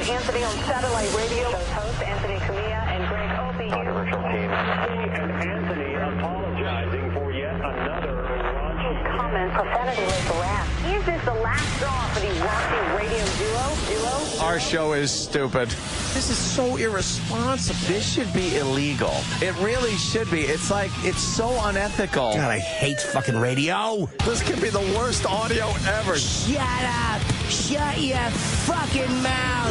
Anthony on satellite radio. Host Anthony Cumia and Greg Opie. Controversial team. And Anthony apologizing for yet another raunchy comment. Profanity like rant. Is this the last straw for the raunchy radio duo? Our show is stupid. This is so irresponsible. This should be illegal. It really should be. It's like, it's so unethical. God, I hate fucking radio. This could be the worst audio ever. Shut up. Shut your fucking mouth.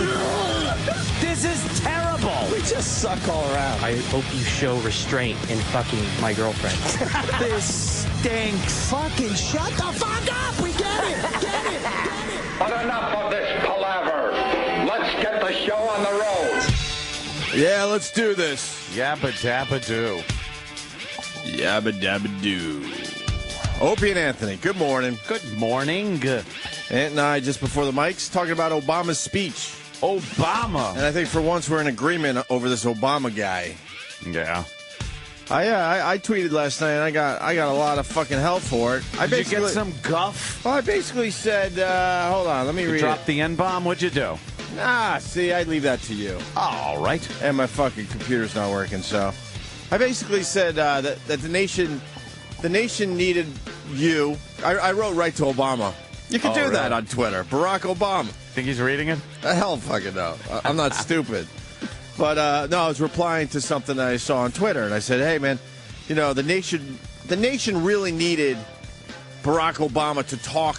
This is terrible. We just suck all around. I hope you show restraint in fucking my girlfriend. This stinks. Fucking shut the fuck up. We get it. Get it. But enough of this palaver. Let's get the show on the road. Yeah, let's do this. Yabba dabba do. Yabba dabba do. Opie and Anthony, good morning. Good morning. Ant and I, just before the mics, talking about Obama's speech. Obama. And I think for once we're in agreement over this Obama guy. Yeah. I tweeted last night and I got a lot of fucking hell for it. Did you get some guff? Well, I basically said, hold on, let me read Drop it. the N-bomb? What'd you do? See, I'd leave that to you. All right. And my fucking computer's not working, so. I basically said that the nation needed you. I wrote right to Obama. You can do really? that on Twitter. Barack Obama. Think he's reading it? Hell fucking no. I'm not stupid. But, no, I was replying to something that I saw on Twitter, and I said, hey, man, you know, the nation really needed Barack Obama to talk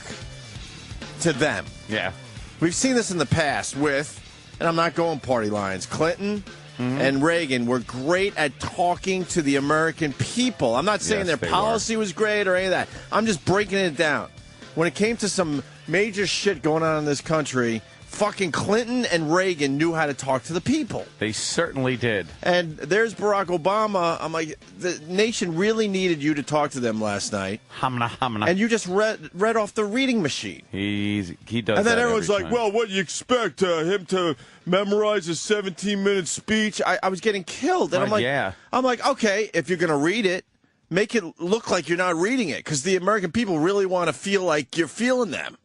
to them. Yeah. We've seen this in the past with, and I'm not going party lines, Clinton and Reagan were great at talking to the American people. I'm not saying Yes, their they policy was great or any of that. I'm just breaking it down. When it came to some major shit going on in this country, fucking Clinton and Reagan knew how to talk to the people. They certainly did. And there's Barack Obama. I'm like, the nation really needed you to talk to them last night. Hamna, hamna. And you just read off the reading machine. He does. And then that everyone's every like, time. well, what do you expect? Him to memorize a 17-minute speech? I was getting killed. And I'm like, okay, if you're going to read it, make it look like you're not reading it. Because the American people really want to feel like you're feeling them.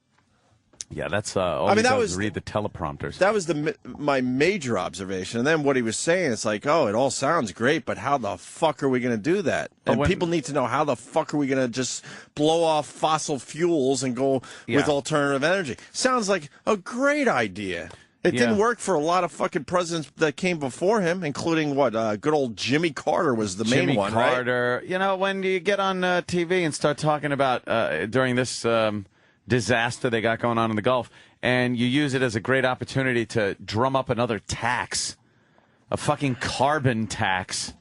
Yeah, that's all he does is read the teleprompters. That was my major observation. And then what he was saying, it's like, oh, it all sounds great, but how the fuck are we going to do that? And people need to know, how the fuck are we going to just blow off fossil fuels and go with alternative energy? Sounds like a great idea. It didn't work for a lot of fucking presidents that came before him, including good old Jimmy Carter was the main one, right? Jimmy Carter. You know, when you get on TV and start talking about during this disaster they got going on in the Gulf, and you use it as a great opportunity to drum up another tax, a fucking carbon tax.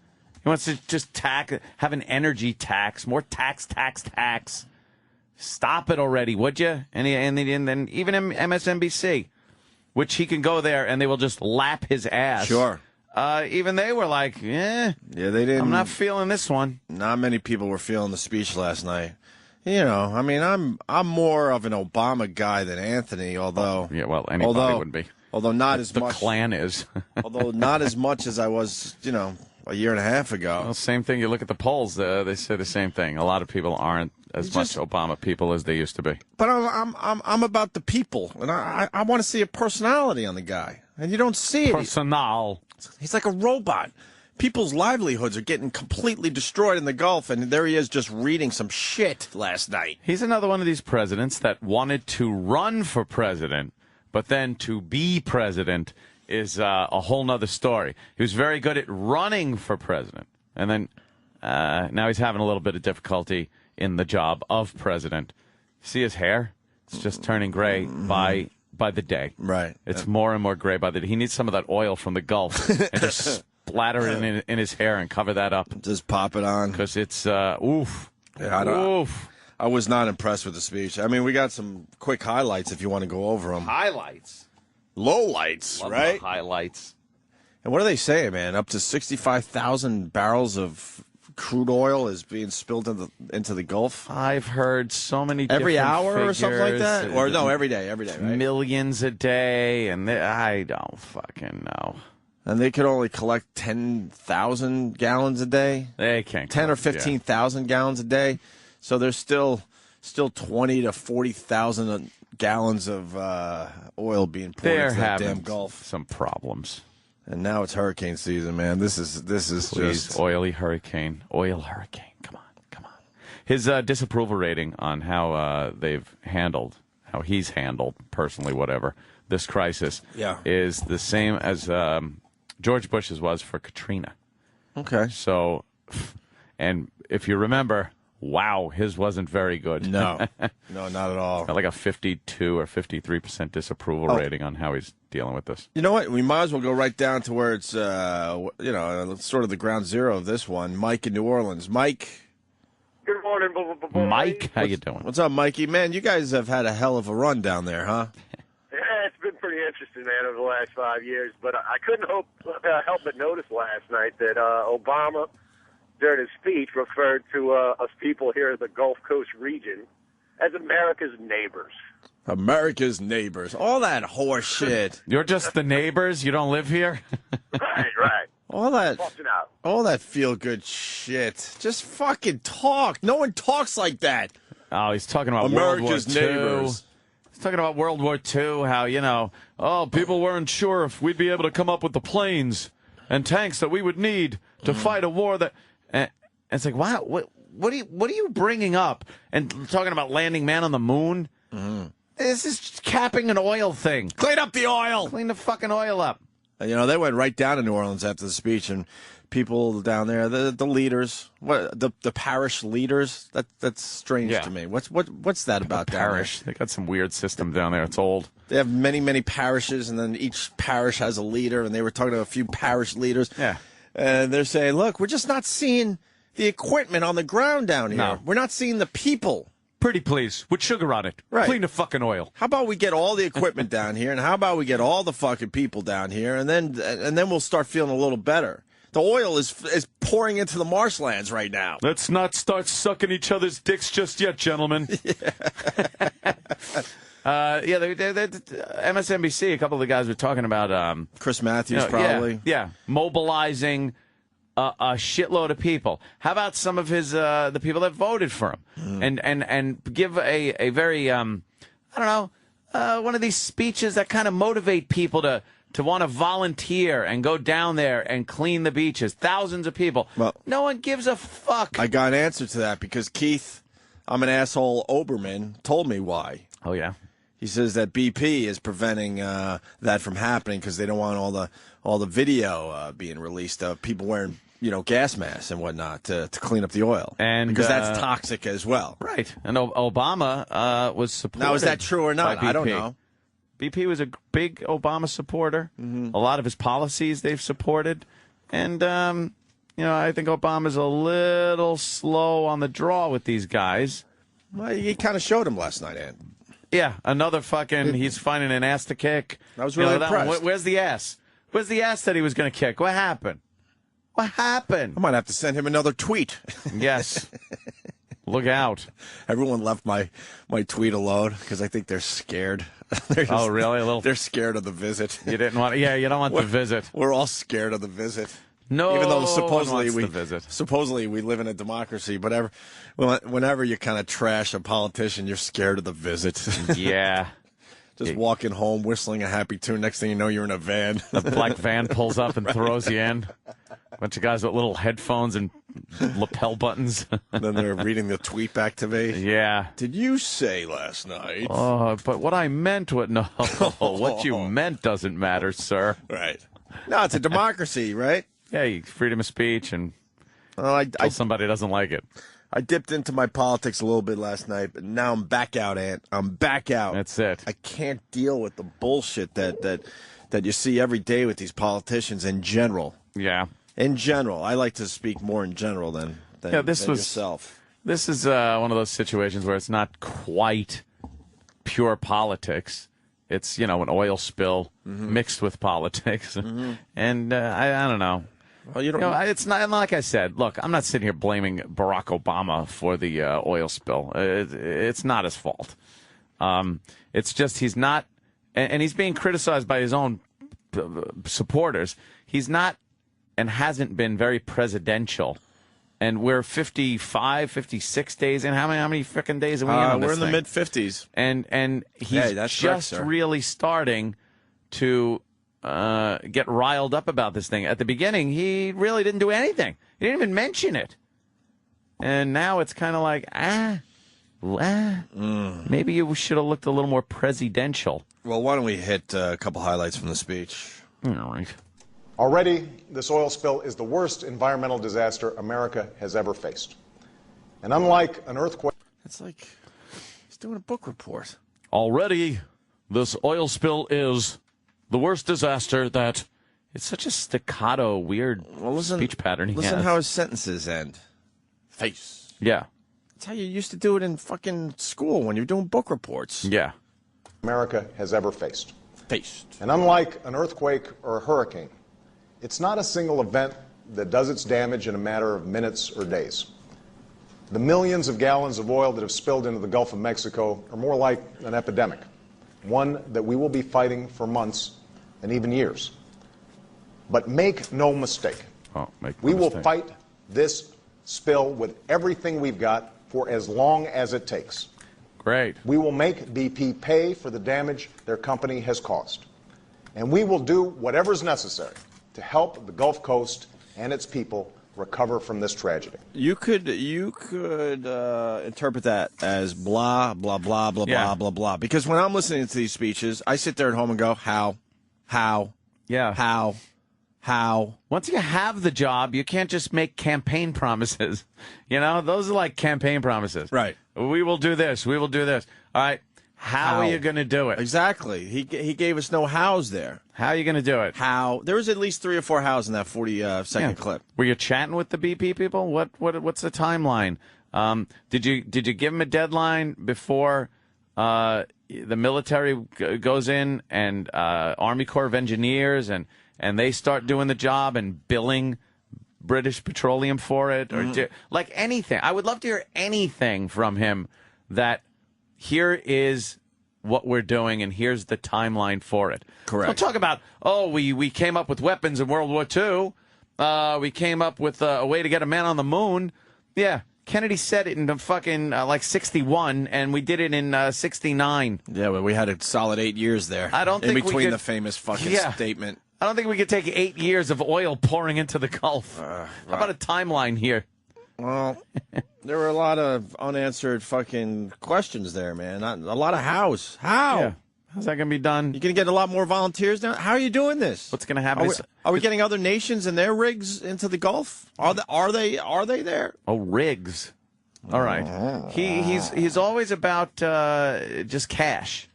He wants to just have an energy tax, more tax. Stop it already, would you? And then even MSNBC, which he can go there and they will just lap his ass. Sure. Even they were like, yeah, they didn't. I'm not feeling this one. Not many people were feeling the speech last night. You know, I mean, I'm more of an Obama guy than Anthony, although anybody would be. Although not as much. The Klan is. Although not as much as I was, a year and a half ago. Well, same thing. You look at the polls; they say the same thing. A lot of people aren't as much Obama people as they used to be. But I'm about the people, and I want to see a personality on the guy, and you don't see it. Personal. He's like a robot. People's livelihoods are getting completely destroyed in the Gulf, and there he is just reading some shit last night. He's another one of these presidents that wanted to run for president, but then to be president is a whole nother story. He was very good at running for president, and then now he's having a little bit of difficulty in the job of president. See his hair? It's just turning gray by the day. Right. It's more and more gray by the day. He needs some of that oil from the Gulf and just splatter it in his hair and cover that up. Just pop it on. Because it's, oof. Yeah, oof. I was not impressed with the speech. I mean, we got some quick highlights if you want to go over them. Highlights? Lowlights, Love right? The highlights. And what are they saying, man? Up to 65,000 barrels of crude oil is being spilled into the Gulf? I've heard so many every different hour figures, or something like that? Or no, every day, right? Millions a day, and I don't fucking know. And they could only collect 10,000 gallons a day? They can't. 10 or 15,000 gallons a day. So there's still 20 to 40,000 gallons of oil being poured They're into that having damn Gulf. some problems. And now it's hurricane season, man. This is Please, just oil hurricane. Come on. His disapproval rating on how he's handled personally, whatever, this crisis, is the same as George Bush's was for Katrina. okay. So, and if you remember, wow, his wasn't very good. No, not at all. Got like a 52 or 53% disapproval rating on how he's dealing with this. You know what? We might as well go right down to where it's, sort of the ground zero of this one. Mike in New Orleans. Mike. Good morning, Mike, how you doing? What's up, Mikey? Man, you guys have had a hell of a run down there, huh? Yeah, it's been pretty interesting, man, over the last 5 years. But I couldn't help but notice last night that Obama, during his speech, referred to us people here in the Gulf Coast region as America's neighbors. America's neighbors. All that horse shit. You're just the neighbors? You don't live here? Right. All that. Busting out. All that feel-good shit. Just fucking talk. No one talks like that. Oh, he's talking about America's World War II. neighbors. He's talking about World War II, how, people weren't sure if we'd be able to come up with the planes and tanks that we would need to fight a war that... And it's like, wow, what are you bringing up? And talking about landing man on the moon? This is capping an oil thing. Clean up the oil. Clean the fucking oil up. They went right down to New Orleans after the speech, and people down there, the leaders, the parish leaders, that's strange to me. What's that about down Parish. They got some weird system down there. It's old. They have many parishes, and then each parish has a leader, and they were talking to a few parish leaders. Yeah. And they're saying, look, we're just not seeing the equipment on the ground down here. No. We're not seeing the people. Pretty please, with sugar on it. Right. Clean the fucking oil. How about we get all the equipment down here, and how about we get all the fucking people down here, and then we'll start feeling a little better. The oil is pouring into the marshlands right now. Let's not start sucking each other's dicks just yet, gentlemen. MSNBC, a couple of the guys were talking about... Chris Matthews, probably. Yeah, mobilizing a shitload of people. How about some of his the people that voted for him, and give a very one of these speeches that kind of motivate people to want to volunteer and go down there and clean the beaches. Thousands of people. Well, no one gives a fuck. I got an answer to that because Keith, I'm an asshole Oberman, told me why. Oh yeah. He says that BP is preventing that from happening because they don't want all the video being released of people wearing gas masks and whatnot to clean up the oil, and because that's toxic as well. Right. And Obama was supported. Now, is that true or not? I don't know. BP was a big Obama supporter. A lot of his policies they've supported, and I think Obama's a little slow on the draw with these guys. Well, he kind of showed him last night, Ant. Yeah, another fucking, he's finding an ass to kick. I was really impressed. Where's the ass? Where's the ass that he was going to kick? What happened? What happened? I might have to send him another tweet. Yes. Look out. Everyone left my tweet alone because I think they're scared. Oh, really? They're scared of the visit. You didn't want, you don't want the visit. We're all scared of the visit. No, even though supposedly we live in a democracy, but whenever you kind of trash a politician, you're scared of the visit. Yeah. Just walking home, whistling a happy tune. Next thing you know, you're in a van. The black van pulls up and throws you in. A bunch of guys with little headphones and lapel buttons. And then they're reading the tweet back to me. Yeah. Did you say last night? Oh, but what I meant, no. What you meant doesn't matter, sir. Right. No, it's a democracy, right? Yeah, freedom of speech, and until somebody doesn't like it. I dipped into my politics a little bit last night, but now I'm back out, Ant. I'm back out. That's it. I can't deal with the bullshit that you see every day with these politicians in general. Yeah. In general. I like to speak more in general than yourself. This is one of those situations where it's not quite pure politics. It's, an oil spill mixed with politics. And I don't know. Well, it's not like I said. Look, I'm not sitting here blaming Barack Obama for the oil spill. It's not his fault. It's just he's not, and he's being criticized by his own supporters. He's not and hasn't been very presidential And we're 55, 56 days in. How many freaking days are we in on this We're in the thing? mid-50s. And he's that's just correct, sir. really starting to get riled up about this thing. At the beginning, he really didn't do anything. He didn't even mention it. And now it's kind of like, maybe you should have looked a little more presidential. Well, why don't we hit a couple highlights from the speech? All right. Already, this oil spill is the worst environmental disaster America has ever faced. And unlike an earthquake... It's like he's doing a book report. Already, this oil spill is the worst disaster that... It's such a staccato, weird speech pattern he Listen has. how his sentences end. Face. Yeah. That's how you used to do it in fucking school when you're doing book reports. Yeah. America has ever faced. Faced. And unlike an earthquake or a hurricane, it's not a single event that does its damage in a matter of minutes or days. The millions of gallons of oil that have spilled into the Gulf of Mexico are more like an epidemic, one that we will be fighting for months and even years. But make no mistake, we will fight this spill with everything we've got for as long as it takes. Great. We will make BP pay for the damage their company has caused. And we will do whatever's necessary to help the Gulf Coast and its people recover from this tragedy. You could interpret that as blah, blah, blah, blah, blah, blah, blah. Because when I'm listening to these speeches, I sit there at home and go, how, Yeah. how. Once you have the job, you can't just make campaign promises. You know, those are like campaign promises. Right. We will do this. We will do this. All right. How are you going to do it? Exactly. He gave us no hows there. How are you going to do it? How? There was at least 3 or 4 hows in that 40-second clip. Were you chatting with the BP people? What's the timeline? Did you give them a deadline before the military goes in and Army Corps of Engineers and they start doing the job and billing British Petroleum for it? Or like anything. I would love to hear anything from him that here is what we're doing and here's the timeline for it. Correct. Don't talk about, we came up with weapons in World War II. We came up with a way to get a man on the moon. Yeah, Kennedy said it in the fucking like 61, and we did it in 69. Yeah, well, we had a solid 8 years there. I don't think in between we could, the famous fucking statement. I don't think we could take 8 years of oil pouring into the Gulf. How about a timeline here? Well, there were a lot of unanswered fucking questions there, man. A lot of hows. How? Yeah. How's that going to be done? You going to get a lot more volunteers now? How are you doing this? What's going to happen? Are we getting other nations and their rigs into the Gulf? Are they there? Oh, rigs. All right. He's always about just cash.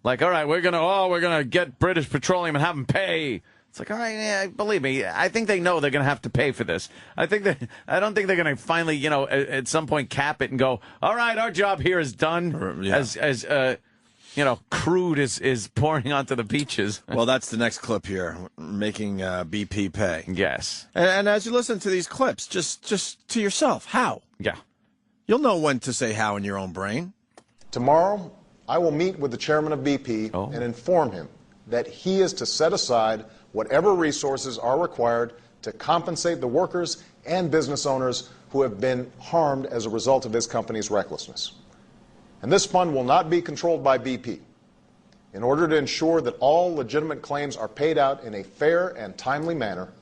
Like, all right, we're gonna get British Petroleum and have them pay. It's like, all right, yeah, believe me, I think they know they're going to have to pay for this. I don't think they're going to finally, at some point cap it and go, all right, our job here is done. Yeah. As crude is pouring onto the beaches. Well, that's the next clip here, making BP pay. Yes. And as you listen to these clips, just to yourself, how? Yeah. You'll know when to say how in your own brain. Tomorrow, I will meet with the chairman of BP and inform him that he is to set aside whatever resources are required to compensate the workers and business owners who have been harmed as a result of his company's recklessness. And this fund will not be controlled by BP. In order to ensure that all legitimate claims are paid out in a fair and timely manner,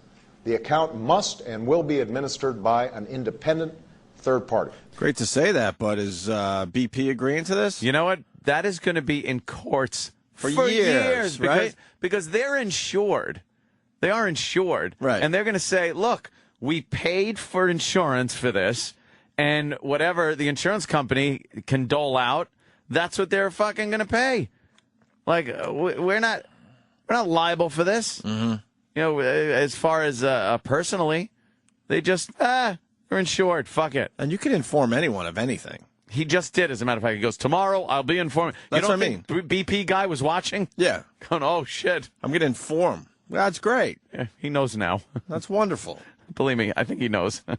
the account must and will be administered by an independent third party. Great to say that, but is BP agreeing to this? You know what? That is going to be in courts for years, right? Because they're insured. They are insured. Right. And they're going to say, look, we paid for insurance for this, and whatever the insurance company can dole out, that's what they're fucking going to pay. Like, we're not liable for this. Mm-hmm. As far as personally, they just, they're insured. Fuck it. And you can inform anyone of anything. He just did, as a matter of fact. He goes, tomorrow I'll be informed. That's what I mean. BP guy was watching? Yeah. Going, oh, shit. I'm going to inform. That's great. Yeah, he knows now. That's wonderful. Believe me, I think he knows. You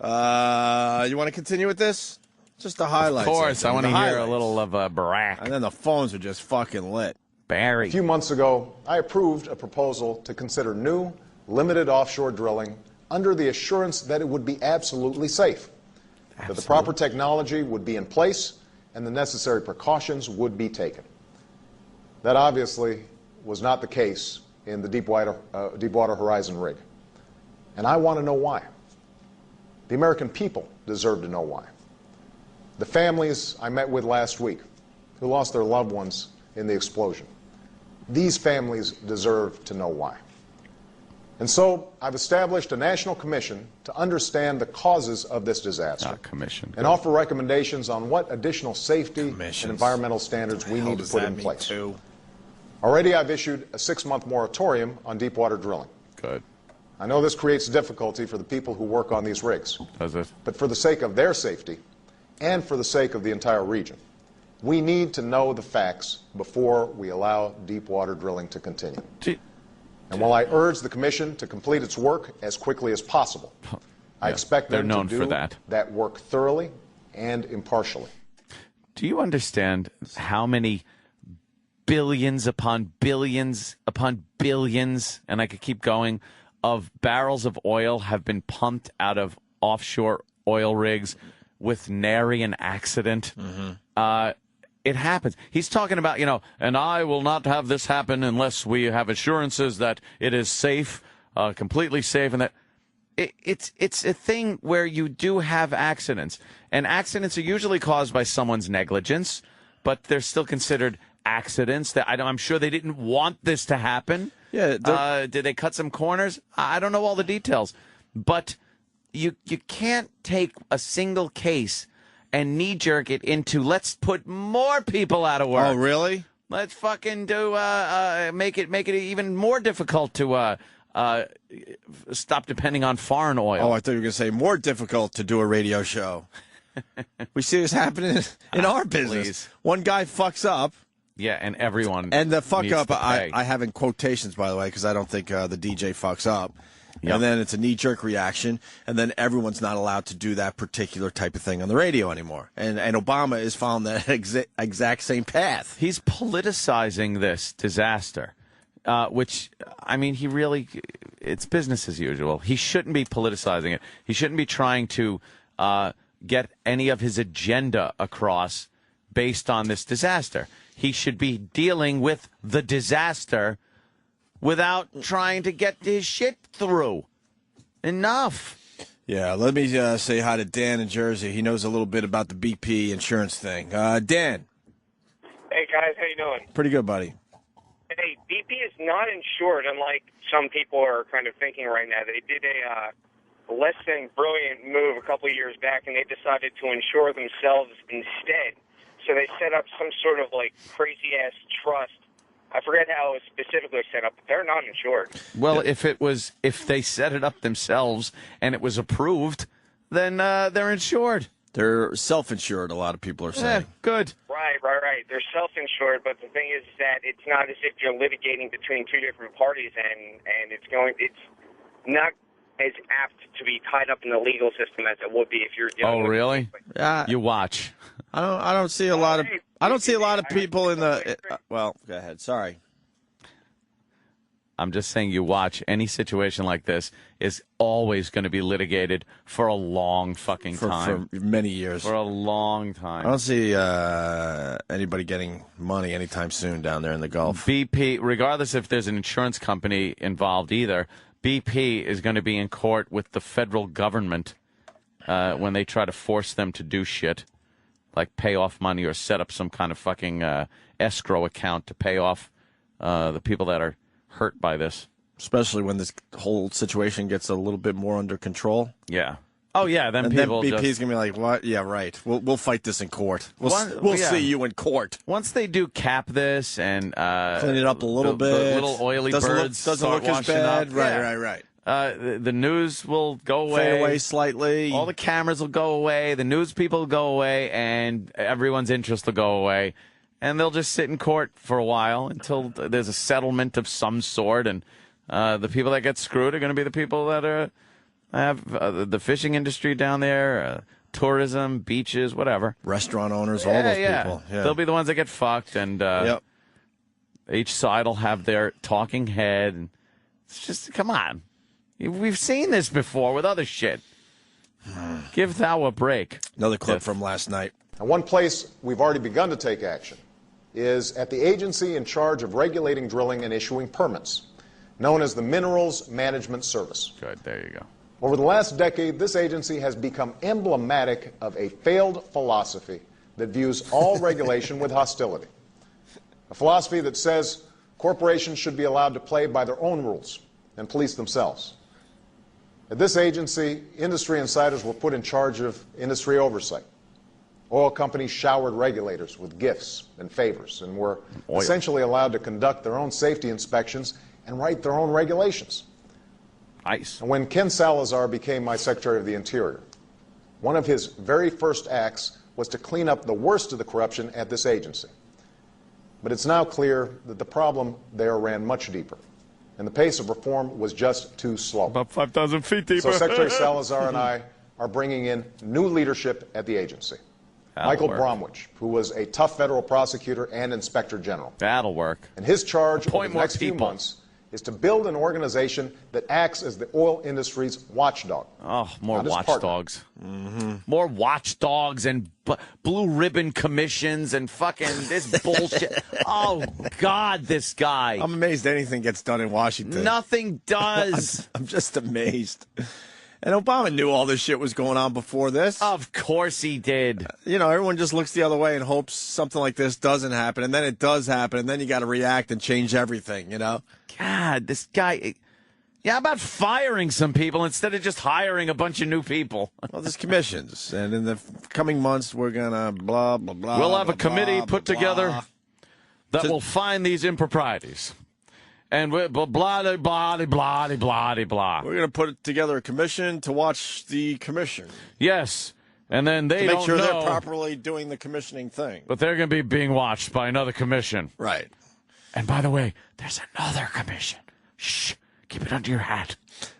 want to continue with this? Just the highlights. Of course. I want to hear a little of Barack. And then the phones are just fucking lit. Barry. A few months ago, I approved a proposal to consider new, limited offshore drilling under the assurance that it would be absolutely safe, that the proper technology would be in place, and the necessary precautions would be taken. That obviously was not the case in the Deepwater Horizon rig. And I want to know why. The American people deserve to know why. The families I met with last week who lost their loved ones in the explosion, these families deserve to know why. And so I've established a national commission to understand the causes of this disaster and offer recommendations on what additional safety and environmental standards we need to put in place. Already I've issued a 6-month moratorium on deepwater drilling. Good. I know this creates difficulty for the people who work on these rigs. Does it? But for the sake of their safety and for the sake of the entire region, we need to know the facts before we allow deepwater drilling to continue. And while I urge the Commission to complete its work as quickly as possible, I expect them to do that work thoroughly and impartially. Do you understand how many billions upon billions upon billions, and I could keep going, of barrels of oil have been pumped out of offshore oil rigs with nary an accident? It happens. He's talking about, and I will not have this happen unless we have assurances that it is safe, completely safe, and that it's a thing where you do have accidents. And accidents are usually caused by someone's negligence, but they're still considered accidents. That I'm sure they didn't want this to happen. Yeah. Did they cut some corners? I don't know all the details, but you can't take a single case and knee-jerk it into, let's put more people out of work. Oh, really? Let's fucking do make it even more difficult to stop depending on foreign oil. Oh, I thought you were going to say more difficult to do a radio show. We see this happening in our business. Please. One guy fucks up. Yeah, and everyone. And the fuck needs up, to pay. I have in quotations, by the way, because I don't think the DJ fucks up. Yep. And then it's a knee-jerk reaction, and then everyone's not allowed to do that particular type of thing on the radio anymore. And Obama is following that exact same path. He's politicizing this disaster, which, I mean, it's business as usual. He shouldn't be politicizing it. He shouldn't be trying to get any of his agenda across based on this disaster. He should be dealing with the disaster without trying to get his shit through. Enough. Yeah, let me say hi to Dan in Jersey. He knows a little bit about the BP insurance thing. Dan. Hey, guys. How you doing? Pretty good, buddy. Hey, BP is not insured, unlike some people are kind of thinking right now. They did a less than brilliant move a couple of years back, and they decided to insure themselves instead. So they set up some sort of, crazy-ass trust. I forget how it was specifically set up, but they're not insured. Well, if they set it up themselves and it was approved, then they're insured. They're self-insured, a lot of people are saying. Good. Right. They're self-insured, but the thing is that it's not as if you're litigating between two different parties, and it's not as apt to be tied up in the legal system as it would be if you're dealing with. Oh, really? You watch. I don't see a lot of people in the. Well, go ahead. Sorry. I'm just saying you watch. Any situation like this is always going to be litigated for a long fucking time. For many years. For a long time. I don't see anybody getting money anytime soon down there in the Gulf. BP, regardless if there's an insurance company involved either, BP is going to be in court with the federal government when they try to force them to do shit, like pay off money or set up some kind of fucking escrow account to pay off the people that are hurt by this. Especially when this whole situation gets a little bit more under control. Yeah. Oh, yeah. Then BP's going to be like, what? Yeah, right. We'll fight this in court. We'll see you in court. Once they do cap this and clean it up a little bit. The little oily birds doesn't look as bad. Up. Right. The news will go away. Fade away slightly. All the cameras will go away. The news people will go away. And everyone's interest will go away. And they'll just sit in court for a while until there's a settlement of some sort. And the people that get screwed are going to be the people that have the fishing industry down there, tourism, beaches, whatever. Restaurant owners, all those people. Yeah. They'll be the ones that get fucked. And each side will have their talking head. And it's just, come on. We've seen this before with other shit. Give thou a break. Another clip from last night. And one place we've already begun to take action is at the agency in charge of regulating drilling and issuing permits, known as the Minerals Management Service. Good, there you go. Over the last decade, this agency has become emblematic of a failed philosophy that views all regulation with hostility. A philosophy that says corporations should be allowed to play by their own rules and police themselves. At this agency, industry insiders were put in charge of industry oversight. Oil companies showered regulators with gifts and favors and were essentially allowed to conduct their own safety inspections and write their own regulations. Nice. And when Ken Salazar became my Secretary of the Interior, one of his very first acts was to clean up the worst of the corruption at this agency. But it's now clear that the problem there ran much deeper, and the pace of reform was just too slow. About 5,000 feet deeper. So Secretary Salazar and I are bringing in new leadership at the agency. Michael Bromwich, who was a tough federal prosecutor and inspector general. That'll work. And his charge over the next few months is to build an organization that acts as the oil industry's watchdog. Oh, more watchdogs. More watchdogs and blue ribbon commissions and fucking this bullshit. Oh, God, this guy. I'm amazed anything gets done in Washington. Nothing does. I'm just amazed. And Obama knew all this shit was going on before this. Of course he did. Everyone just looks the other way and hopes something like this doesn't happen, and then it does happen, and then you got to react and change everything, God, this guy. Yeah, how about firing some people instead of just hiring a bunch of new people? Well, there's commissions, and in the coming months, we're going to blah, blah, blah. We'll have a committee put together that will find these improprieties. And we're blah, blah, blah, blah, blah, blah. We're going to put together a commission to watch the commission. Yes. And then they to make don't sure know, they're properly doing the commissioning thing. But they're going to be being watched by another commission. Right. And by the way, there's another commission. Shh. Keep it under your hat.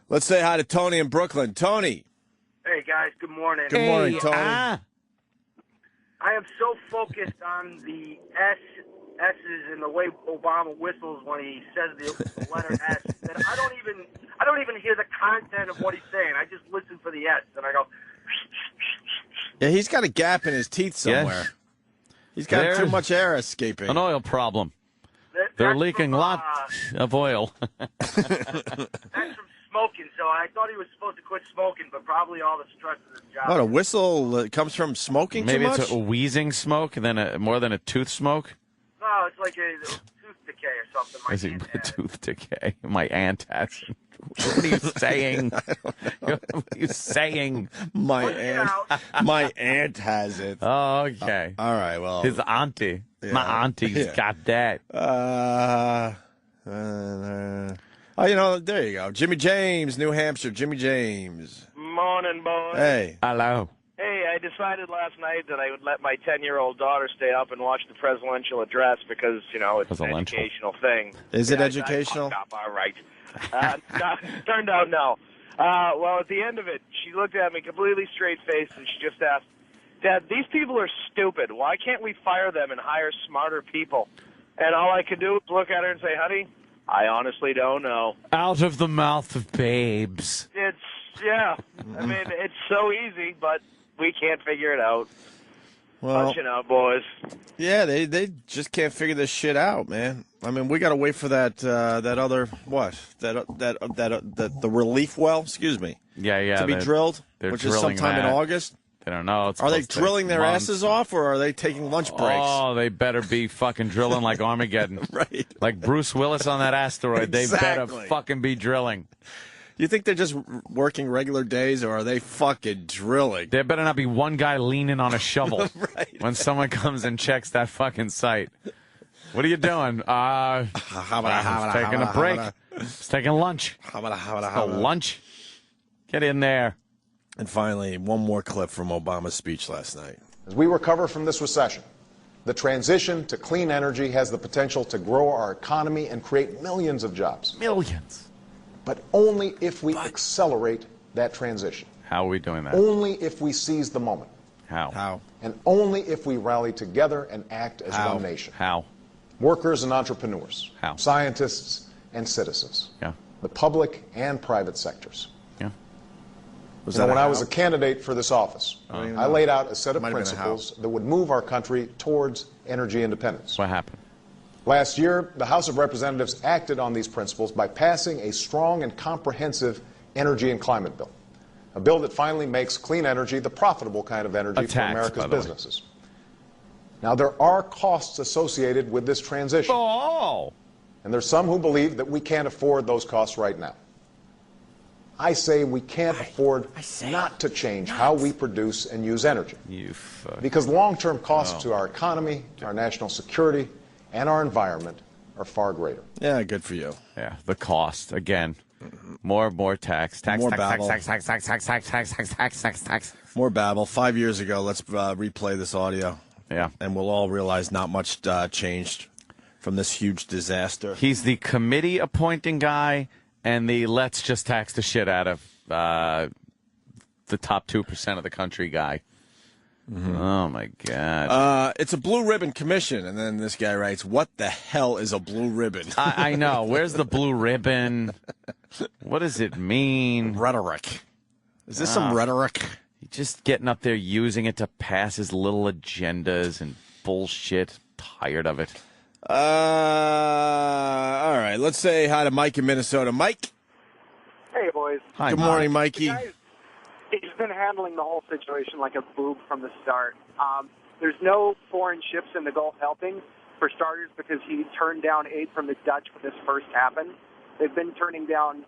Let's say hi to Tony in Brooklyn. Tony. Hey, guys. Good morning. Good morning, Tony. I am so focused on the S's and the way Obama whistles when he says the letter S that I don't even hear the content of what he's saying. I just listen for the S and I go. Yeah, he's got a gap in his teeth somewhere. Yes. He's got too much air escaping. An oil problem. They're leaking lots of oil. That's from smoking, so I thought he was supposed to quit smoking, but probably all the stress of his job. What, a whistle comes from smoking Maybe too much? It's a wheezing smoke, more than a tooth smoke? No, it's like a tooth decay or something. Is it tooth decay? My aunt has it. What are you saying? What are you saying? My aunt has it. Oh, okay. All right, well. His auntie. Yeah. My auntie's got that. There you go. Jimmy James, New Hampshire. Jimmy James. Morning, boys. Hey. Hello. Hey, I decided last night that I would let my 10-year-old daughter stay up and watch the presidential address because, it's an educational thing. Is it educational? All right. No, turned out no. Well, at the end of it, she looked at me completely straight-faced and she just asked, Dad, these people are stupid. Why can't we fire them and hire smarter people? And all I could do was look at her and say, honey, I honestly don't know. Out of the mouth of babes. I mean, it's so easy, but we can't figure it out. Well, Punching out, boys. Yeah, they just can't figure this shit out, man. I mean, we got to wait for that other the relief well, excuse me. Yeah, to be drilled, which is sometime in August. I don't know. Are they drilling their asses off, or are they taking lunch breaks? Oh, they better be fucking drilling like Armageddon. Right. Like Bruce Willis on that asteroid. Exactly. They better fucking be drilling. You think they're just working regular days, or are they fucking drilling? There better not be one guy leaning on a shovel right. when someone comes and checks that fucking site. What are you doing? I was taking a break. I was taking lunch. Lunch. Get in there. And finally, one more clip from Obama's speech last night. As we recover from this recession, the transition to clean energy has the potential to grow our economy and create millions of jobs. Millions. But only if we accelerate that transition. How are we doing that? Only if we seize the moment. How? And only if we rally together and act as one nation. How? Workers and entrepreneurs. How? Scientists and citizens. Yeah. the public and private sectors. Yeah. When I was a candidate for this office, I laid out a set of principles that would move our country towards energy independence. What happened? Last year, the House of Representatives acted on these principles by passing a strong and comprehensive energy and climate bill. A bill that finally makes clean energy the profitable kind of energy for America's businesses. Now, there are costs associated with this transition. Oh! And there's some who believe that we can't afford those costs right now. I say we can't afford not to change how we produce and use energy. Because long-term costs to our economy, our national security, and our environment are far greater. Yeah, good for you. Yeah, the cost, again. More tax. More tax, babble. tax. More babble. 5 years ago, let's replay this audio. Yeah. And we'll all realize not much changed from this huge disaster. He's the committee appointing guy and the let's just tax the shit out of the top 2% of the country guy. Oh, my God. It's a blue ribbon commission. And then this guy writes, what the hell is a blue ribbon? I know. Where's the blue ribbon? What does it mean? Rhetoric. Is this some rhetoric? He's just getting up there using it to pass his little agendas and bullshit. Tired of it. All right. Let's say hi to Mike in Minnesota. Mike. Hey, boys. Hi, Good morning, Mikey. He's been handling the whole situation like a boob from the start. There's no foreign ships in the Gulf helping, for starters, because he turned down aid from the Dutch when this first happened. They've been turning down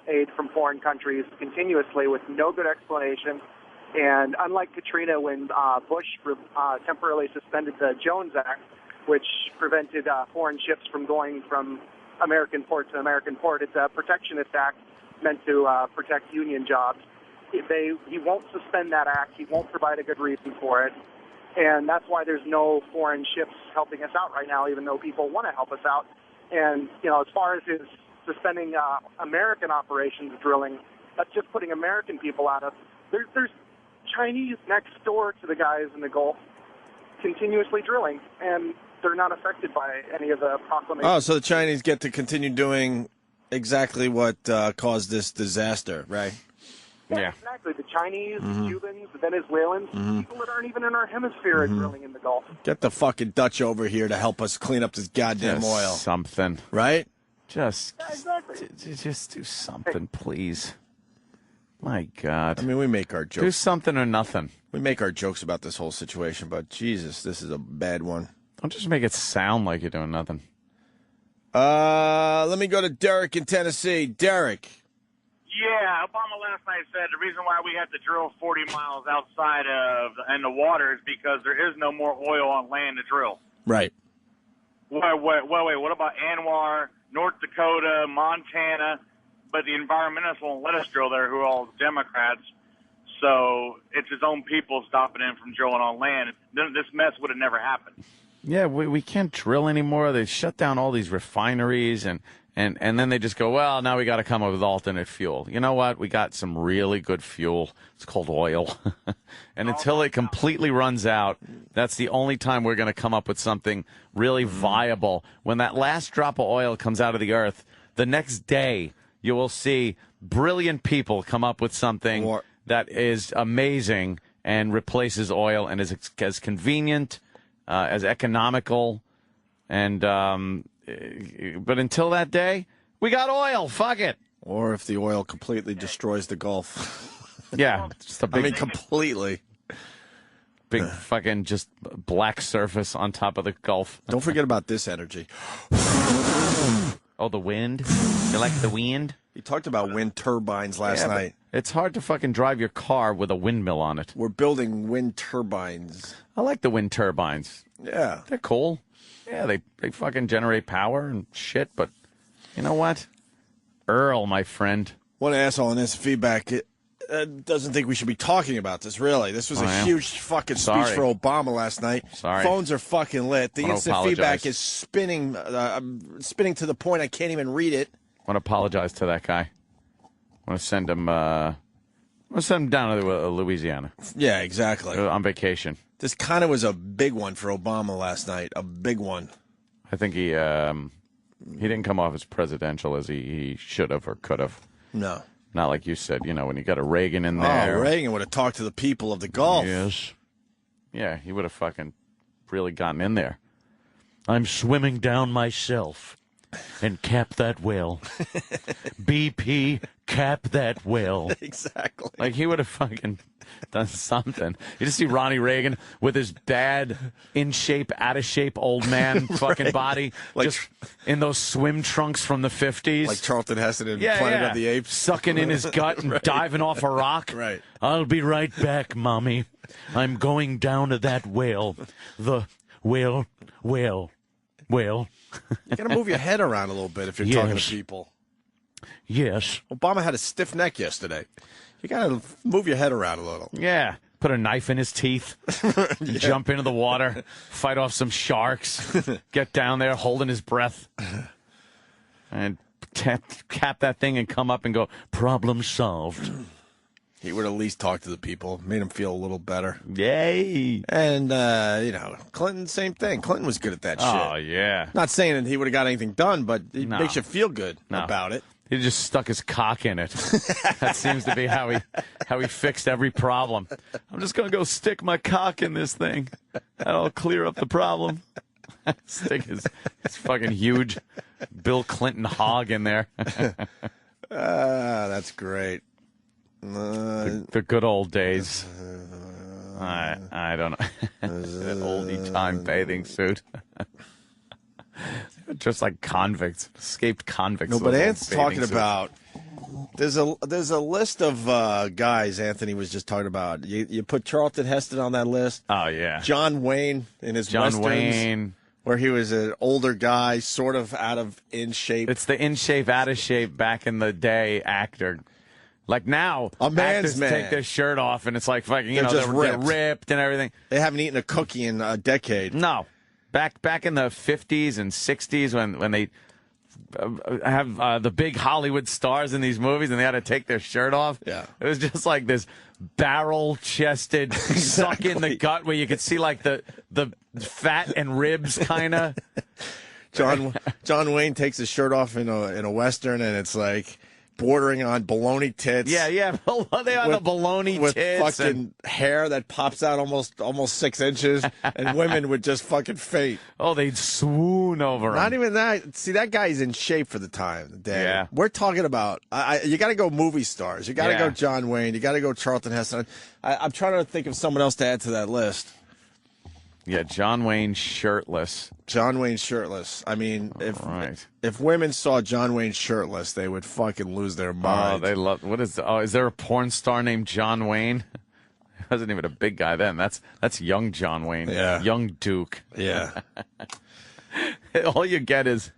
aid from foreign countries continuously with no good explanation. And unlike Katrina, when Bush temporarily suspended the Jones Act, which prevented foreign ships from going from American port to American port, it's a protectionist act meant to protect union jobs. He won't suspend that act. He won't provide a good reason for it. And that's why there's no foreign ships helping us out right now, even though people want to help us out. And, as far as his suspending American operations drilling, that's just putting American people out of. There's Chinese next door to the guys in the Gulf continuously drilling, and they're not affected by any of the proclamations. Oh, so the Chinese get to continue doing exactly what caused this disaster, right? Yeah, exactly. The Chinese, the Cubans, the Venezuelans, people that aren't even in our hemisphere are drilling in the Gulf. Get the fucking Dutch over here to help us clean up this goddamn oil. Something. Right? Just do something, please. My God. I mean, we make our jokes. Do something or nothing. We make our jokes about this whole situation, but Jesus, this is a bad one. Don't just make it sound like you're doing nothing. Let me go to Derek in Tennessee. Derek. Yeah, Obama last night said the reason why we have to drill 40 miles outside of in the water is because there is no more oil on land to drill. Right. Wait, what about Anwar, North Dakota, Montana? But the environmentalists won't let us drill there, who are all Democrats. So it's his own people stopping him from drilling on land. This mess would have never happened. Yeah, we can't drill anymore. They shut down all these refineries, and then they just go, well, now we got to come up with alternate fuel. You know what? We got some really good fuel. It's called oil. And until it completely runs out, that's the only time we're going to come up with something really viable. When that last drop of oil comes out of the earth, the next day you will see brilliant people come up with something that is amazing and replaces oil and is as convenient, as economical, and but until that day, we got oil. Fuck it. Or if the oil completely destroys the Gulf. Yeah, just a big, completely. Big fucking just black surface on top of the Gulf. Don't forget about this energy. Oh, the wind? You like the wind? He talked about wind turbines last night. It's hard to fucking drive your car with a windmill on it. We're building wind turbines. I like the wind turbines. Yeah. They're cool. Yeah, they fucking generate power and shit, but you know what? Earl, my friend. One asshole in this feedback doesn't think we should be talking about this, really. This was a huge fucking speech for Obama last night. Sorry. Phones are fucking lit. The instant feedback is spinning to the point I can't even read it. I want to apologize to that guy. I want to send him down to Louisiana. Yeah, exactly. On vacation. This kind of was a big one for Obama last night. A big one. I think he He didn't come off as presidential as he should have or could have. No. Not like you said, when you got a Reagan in there. Oh, Reagan would have talked to the people of the Gulf. Yes. Yeah, he would have fucking really gotten in there. I'm swimming down myself and cap that whale. BP, cap that whale. Exactly. Like, he would have fucking done something. You just see Ronnie Reagan with his bad, in-shape, out-of-shape old man fucking body, like, just in those swim trunks from the 50s. Like Charlton Heston in Planet of the Apes. Sucking in his gut and diving off a rock. Right. I'll be right back, Mommy. I'm going down to that whale. The whale. You got to move your head around a little bit if you're talking to people. Yes. Obama had a stiff neck yesterday. You got to move your head around a little. Yeah. Put a knife in his teeth. Jump into the water. Fight off some sharks. Get down there holding his breath. And cap that thing and come up and go, problem solved. He would at least talk to the people, made him feel a little better. Yay. And, Clinton, same thing. Clinton was good at that shit. Oh, yeah. Not saying that he would have got anything done, but it makes you feel good about it. He just stuck his cock in it. That seems to be how he fixed every problem. I'm just going to go stick my cock in this thing. That'll clear up the problem. Stick his fucking huge Bill Clinton hog in there. That's great. The good old days. I don't know. That oldie time bathing suit. Just like convicts, escaped convicts. No, but Ant's talking about. There's a list of guys Anthony was just talking about. You put Charlton Heston on that list. Oh yeah. John Wayne in his westerns, where he was an older guy, sort of out of in shape. It's the in shape, out of shape, back in the day actor. Like now, a man's actors man. take their shirt off and it's like fucking, they're ripped and everything. They haven't eaten a cookie in a decade. No. Back in the 50s and 60s when they have the big Hollywood stars in these movies and they had to take their shirt off. Yeah. It was just like this barrel-chested suck in the gut where you could see like the fat and ribs kind of. John Wayne takes his shirt off in a Western and it's like bordering on baloney tits. Yeah. They have the baloney with tits. With fucking hair that pops out almost 6 inches, and women would just fucking faint. Oh, they'd swoon over him. Not even that. See, that guy's in shape for the time. Dan. Yeah. We're talking about, you got to go movie stars. You got to go John Wayne. You got to go Charlton Heston. I'm trying to think of someone else to add to that list. Yeah, John Wayne shirtless. John Wayne shirtless. I mean, if women saw John Wayne shirtless, they would fucking lose their mind. Oh, they love. Is there a porn star named John Wayne? He wasn't even a big guy then. That's young John Wayne. Yeah. Young Duke. Yeah. All you get is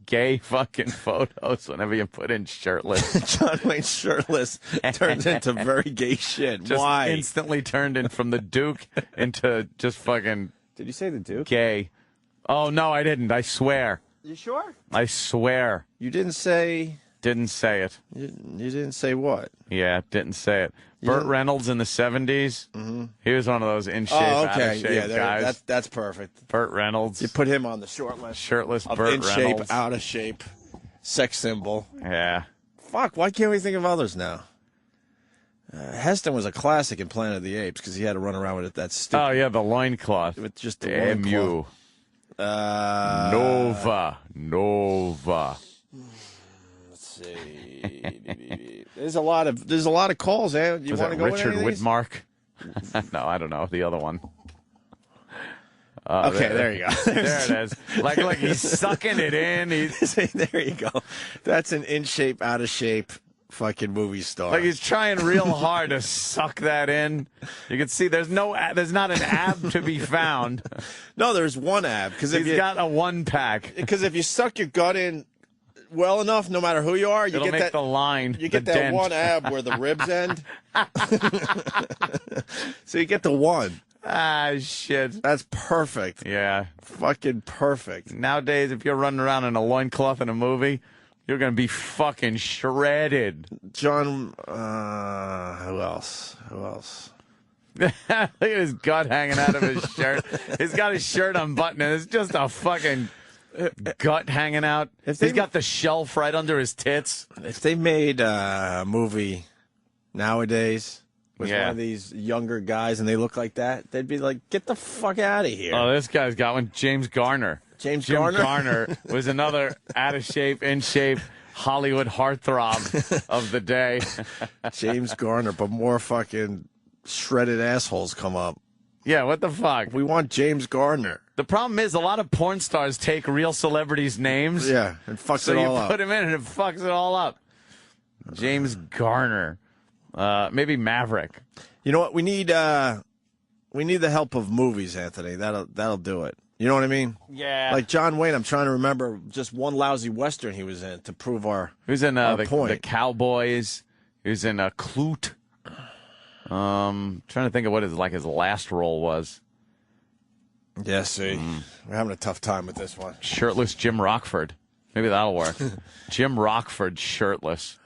gay fucking photos whenever you put in shirtless. John Wayne shirtless turns into very gay shit. Just Why? Instantly turned in from the Duke into just fucking. Did you say the Duke? Gay. Oh no, I didn't. I swear. You sure? I swear. You didn't say. Didn't say it. You didn't say what? Yeah, didn't say it. Burt Reynolds in the 70s. Mm-hmm. He was one of those in shape, out of shape guys. That's perfect. Burt Reynolds. You put him on the short list. Shirtless of Burt in Reynolds. shape, out of shape, sex symbol. Yeah. Fuck. Why can't we think of others now? Heston was a classic in Planet of the Apes because he had to run around with that stupid. Oh yeah, the loincloth. With just the Damn loincloth. You. Nova. Let's see. There's a lot of calls, eh? You want to go Richard with Widmark? No, I don't know. The other one. Okay, there you go. There it is. Like he's sucking it in. There you go. That's an in shape, out of shape fucking movie star. Like he's trying real hard to suck that in. You can see there's not an ab to be found. No, there's one ab because he's got a 1-pack. Because if you suck your gut in well enough, no matter who you are, you It'll get make that the line. You get that dent. one ab where the ribs end. So you get the one. Ah, shit. That's perfect. Yeah. Fucking perfect. Nowadays, if you're running around in a loincloth in a movie, you're going to be fucking shredded. John, who else? Look at his gut hanging out of his shirt. He's got his shirt unbuttoned, and it's just a fucking gut hanging out. He's got the shelf right under his tits. If they made a movie nowadays with one of these younger guys and they look like that, they'd be like, get the fuck out of here. Oh, this guy's got one. James Garner. Jim Garner was another out of shape, in shape Hollywood heartthrob of the day. James Garner, but more fucking shredded assholes come up. Yeah, what the fuck? We want James Garner. The problem is a lot of porn stars take real celebrities' names. Yeah, and fucks it all up. So you put him in and it fucks it all up. James Garner. Maybe Maverick. You know what? We need the help of movies, Anthony. That'll do it. You know what I mean? Yeah. Like John Wayne, I'm trying to remember just one lousy Western he was in to prove our He was in point. the Cowboys. He was in Clute. Trying to think of what his last role was. Yeah, see. We're having a tough time with this one. Shirtless Jim Rockford. Maybe that'll work. Jim Rockford shirtless.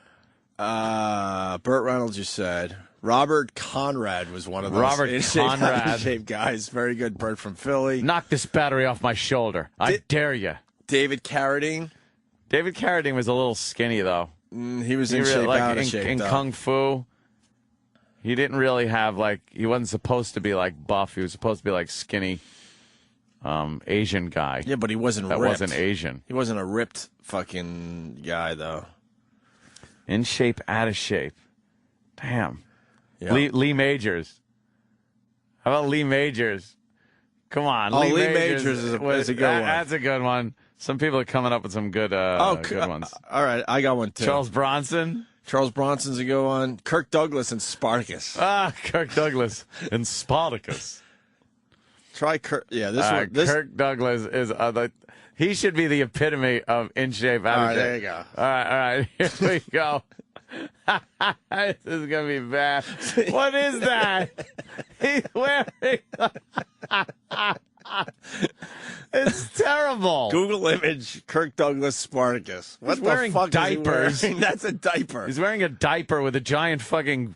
Burt Reynolds, you said. Robert Conrad was one of those Robert Conrad. shaped guys. Very good. Burt from Philly. Knock this battery off my shoulder. I dare you. David Carradine. David Carradine was a little skinny, though. He was in shape, out of shape, in though. Kung Fu. He didn't really have, he wasn't supposed to be, buff. He was supposed to be, skinny Asian guy. Yeah, but he wasn't ripped. ripped. Wasn't Asian. He wasn't a ripped fucking guy, though. In shape, out of shape. Damn. Yeah. Lee Majors. How about Lee Majors? Come on. Lee Majors is a good one. That's a good one. Some people are coming up with some good, good ones. All right, I got one, too. Charles Bronson. Charles Bronson's a good one. Kirk Douglas and Spartacus. Kirk Douglas and Spartacus. Try Kirk. Yeah, this Kirk Douglas is he should be the epitome of in shape, out of shape. There you go. All right. Here we go. This is gonna be bad. What is that? He's wearing. It's terrible. Google image Kirk Douglas Spartacus. What He's wearing the fuck diapers. Is he wearing? That's a diaper. He's wearing a diaper with a giant fucking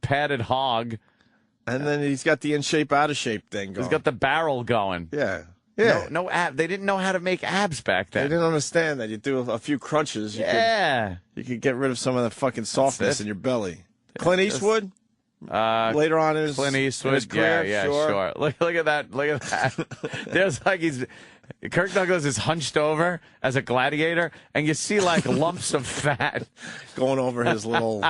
padded hog. And then he's got the in shape, out of shape thing going. He's got the barrel going. Yeah. Yeah. No ab. They didn't know how to make abs back then. They didn't understand that. You do a few crunches. You could get rid of some of the fucking softness in your belly. Clint Eastwood? Later on in his Clint Eastwood. in his career, yeah, sure. Look at that. Look at that. There's Kirk Douglas is hunched over as a gladiator, and you see lumps of fat going over his little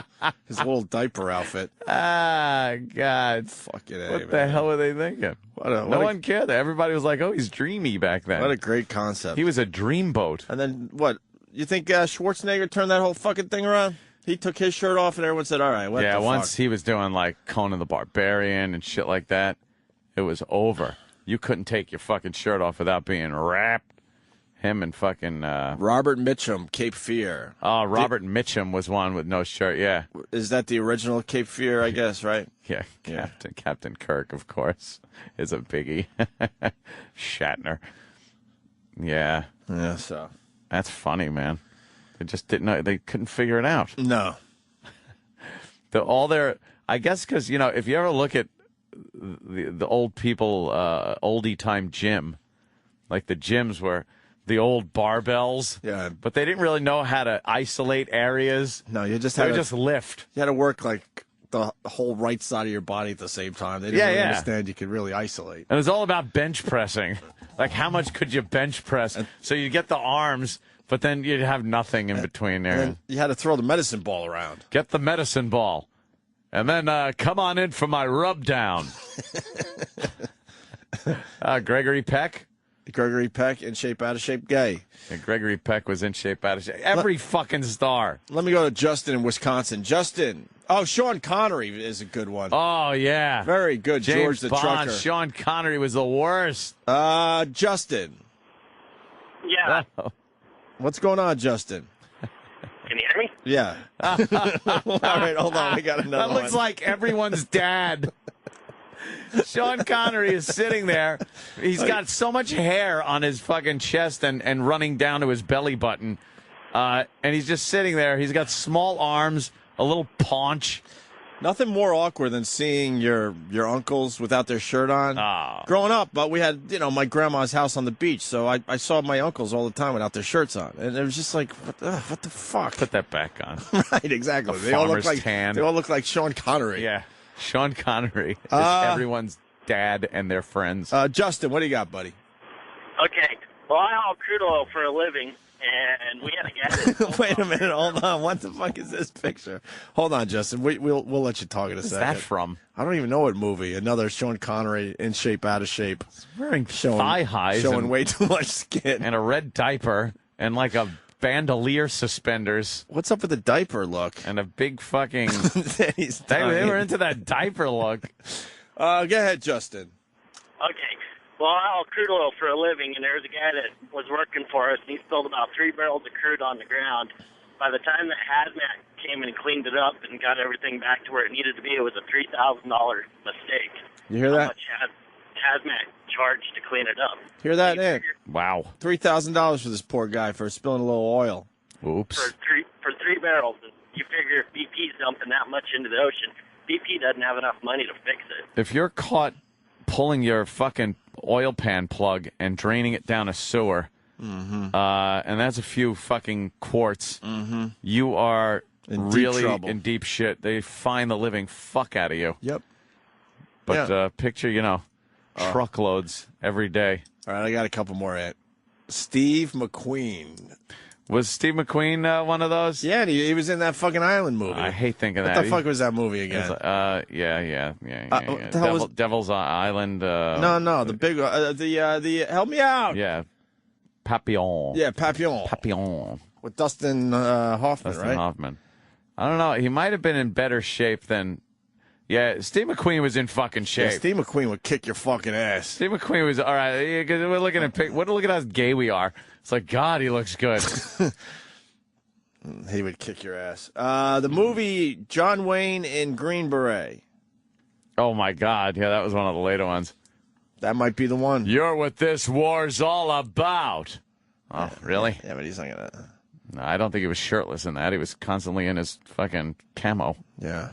diaper outfit. Ah, God. Fucking A, what the hell were they thinking? No one cared. Everybody was like, oh, he's dreamy back then. What a great concept. He was a dreamboat. And then what? You think Schwarzenegger turned that whole fucking thing around? He took his shirt off and everyone said, all right, what the fuck? Once he was doing Conan the Barbarian and shit like that, it was over. You couldn't take your fucking shirt off without being wrapped. Him and fucking... Robert Mitchum, Cape Fear. Oh, Robert Mitchum was one with no shirt, yeah. Is that the original Cape Fear, I guess, right? Yeah, Captain Kirk, of course, is a biggie. Shatner. Yeah. Yeah, so... That's funny, man. They just didn't know. They couldn't figure it out. No. I guess because, if you ever look at the old people, oldie time gym, the gyms were the old barbells. Yeah. But they didn't really know how to isolate areas. No, you just had to just lift. You had to work the whole right side of your body at the same time. They didn't really understand you could really isolate. And it was all about bench pressing. How much could you bench press? So you get the arms, but then you'd have nothing in between there. And you had to throw the medicine ball around. Get the medicine ball. And then come on in for my rub down. Gregory Peck. Gregory Peck, in shape, out of shape, gay. Yeah, Gregory Peck was in shape, out of shape. Every fucking star. Let me go to Justin in Wisconsin. Justin. Oh, Sean Connery is a good one. Oh, yeah. Very good. James George the Bond. Trucker. Sean Connery was the worst. Justin. Yeah. What's going on, Justin? Can you hear me? Yeah. All right, hold on. We got another one. That looks like everyone's dad. Sean Connery is sitting there. He's got so much hair on his fucking chest and running down to his belly button. And he's just sitting there. He's got small arms, a little paunch. Nothing more awkward than seeing your uncles without their shirt on. Oh. Growing up, but we had, my grandma's house on the beach, so I saw my uncles all the time without their shirts on. And it was just like, what the fuck? Put that back on. Right, exactly. They all look like tan. They all look like Sean Connery. Yeah. Sean Connery is everyone's dad and their friends. Justin, what do you got, buddy? Okay. Well, I haul crude oil for a living, and we had a guy. Wait a minute, hold on. What the fuck is this picture? Hold on, Justin. We'll let you talk in a second. What's that from? I don't even know what movie. Another Sean Connery, in shape, out of shape. He's wearing thigh highs. Showing way too much skin. And a red diaper and like a bandolier suspenders. What's up with the diaper look? And a big fucking... they were into that diaper look. Go ahead, Justin. Okay. Well, I haul crude oil for a living, and there was a guy that was working for us, and he spilled about 3 barrels of crude on the ground. By the time the hazmat came and cleaned it up and got everything back to where it needed to be, it was a $3,000 mistake. You hear that? How much hazmat charged to clean it up? Hear that, Nick? Wow. $3,000 for this poor guy for spilling a little oil. Oops. For three barrels. And you figure if BP's dumping that much into the ocean, BP doesn't have enough money to fix it. If you're caught pulling your fucking oil pan plug and draining it down a sewer, and that's a few fucking quarts, you are really in deep shit. They fine the living fuck out of you. Yep. But picture, truckloads every day. All right, I got a couple more. Steve McQueen. Was Steve McQueen one of those? Yeah, he was in that fucking island movie. I hate thinking what that. the fuck was that movie again? Yeah. What the hell was... Devil's Island. No, the big the help me out. Yeah, Papillon. Yeah, Papillon. With Dustin Hoffman, right? Hoffman. I don't know. He might have been in better shape than. Yeah, Steve McQueen was in fucking shape. Yeah, Steve McQueen would kick your fucking ass. Steve McQueen was all right. We're looking at look at how gay we are. It's like, God, he looks good. He would kick your ass. The movie John Wayne in Green Beret. Oh my God, yeah, that was one of the later ones. That might be the one. You're what this war's all about. Oh, really? Yeah, but he's not gonna. No, I don't think he was shirtless in that. He was constantly in his fucking camo. Yeah.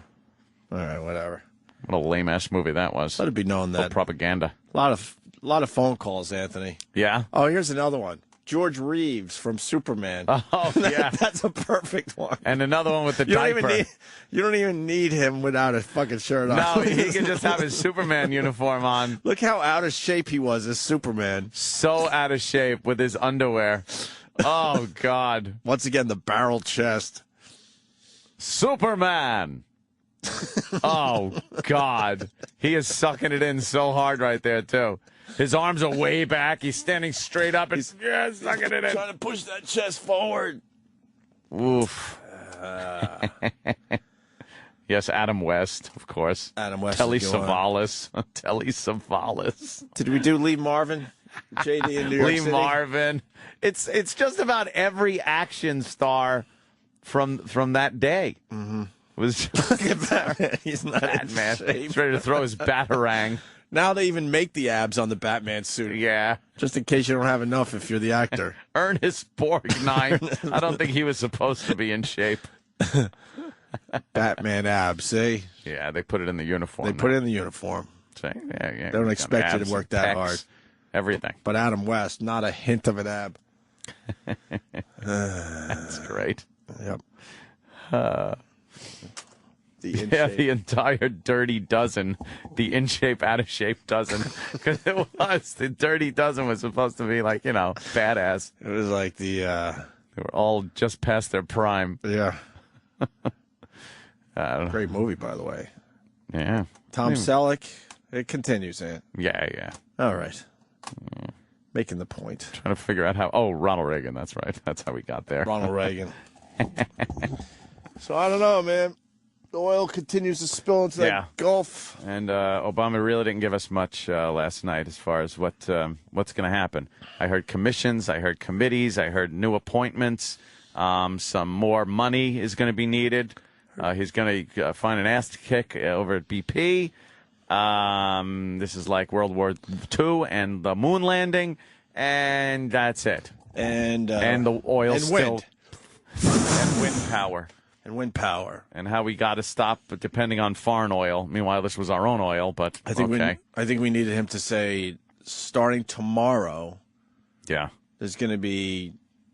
All right, whatever. What a lame-ass movie that was. Let it be known that. Propaganda. A lot of phone calls, Anthony. Yeah? Oh, here's another one. George Reeves from Superman. Oh, yeah. That's a perfect one. And another one with the diaper. You don't even need him without a fucking shirt on. No, he can just have his Superman uniform on. Look how out of shape he was as Superman. So out of shape with his underwear. Oh, God. Once again, the barrel chest. Superman. Oh, God. He is sucking it in so hard right there, too. His arms are way back. He's standing straight up and sucking it in. Trying to push that chest forward. Oof. Yes, Adam West, of course. Adam West. Telly Savalas. Telly Savalas. Did we do Lee Marvin? JD in New York City? Lee Marvin. It's just about every action star from that day. Mm-hmm. Was Look at Batman. He's not Batman. in shape. He's ready to throw his batarang. Now they even make the abs on the Batman suit. Yeah. Just in case you don't have enough if you're the actor. Ernest Borgnine. I don't think he was supposed to be in shape. Batman abs, see? Yeah, they put it in the uniform. They put it in the uniform. See? Yeah. They don't expect you to work that hard. Everything. But Adam West, not a hint of an ab. That's great. Yep. The entire Dirty Dozen, the in shape, out of shape dozen, because it was the Dirty Dozen was supposed to be like badass. It was like they were all just past their prime. Yeah. I don't know. Great movie, by the way. Yeah. Tom Selleck. It continues, Ant. Yeah. All right. Making the point. Trying to figure out how. Oh, Ronald Reagan. That's right. That's how we got there. Ronald Reagan. So I don't know, man. The oil continues to spill into that Gulf. And Obama really didn't give us much last night as far as what's going to happen. I heard commissions. I heard committees. I heard new appointments. Some more money is going to be needed. He's going to find an ass to kick over at BP. This is like World War II and the moon landing, and that's it. And the oil and still wind. and wind power. And wind power. And how we got to stop depending on foreign oil. Meanwhile, this was our own oil, but I think we needed him to say, starting tomorrow, there's going to be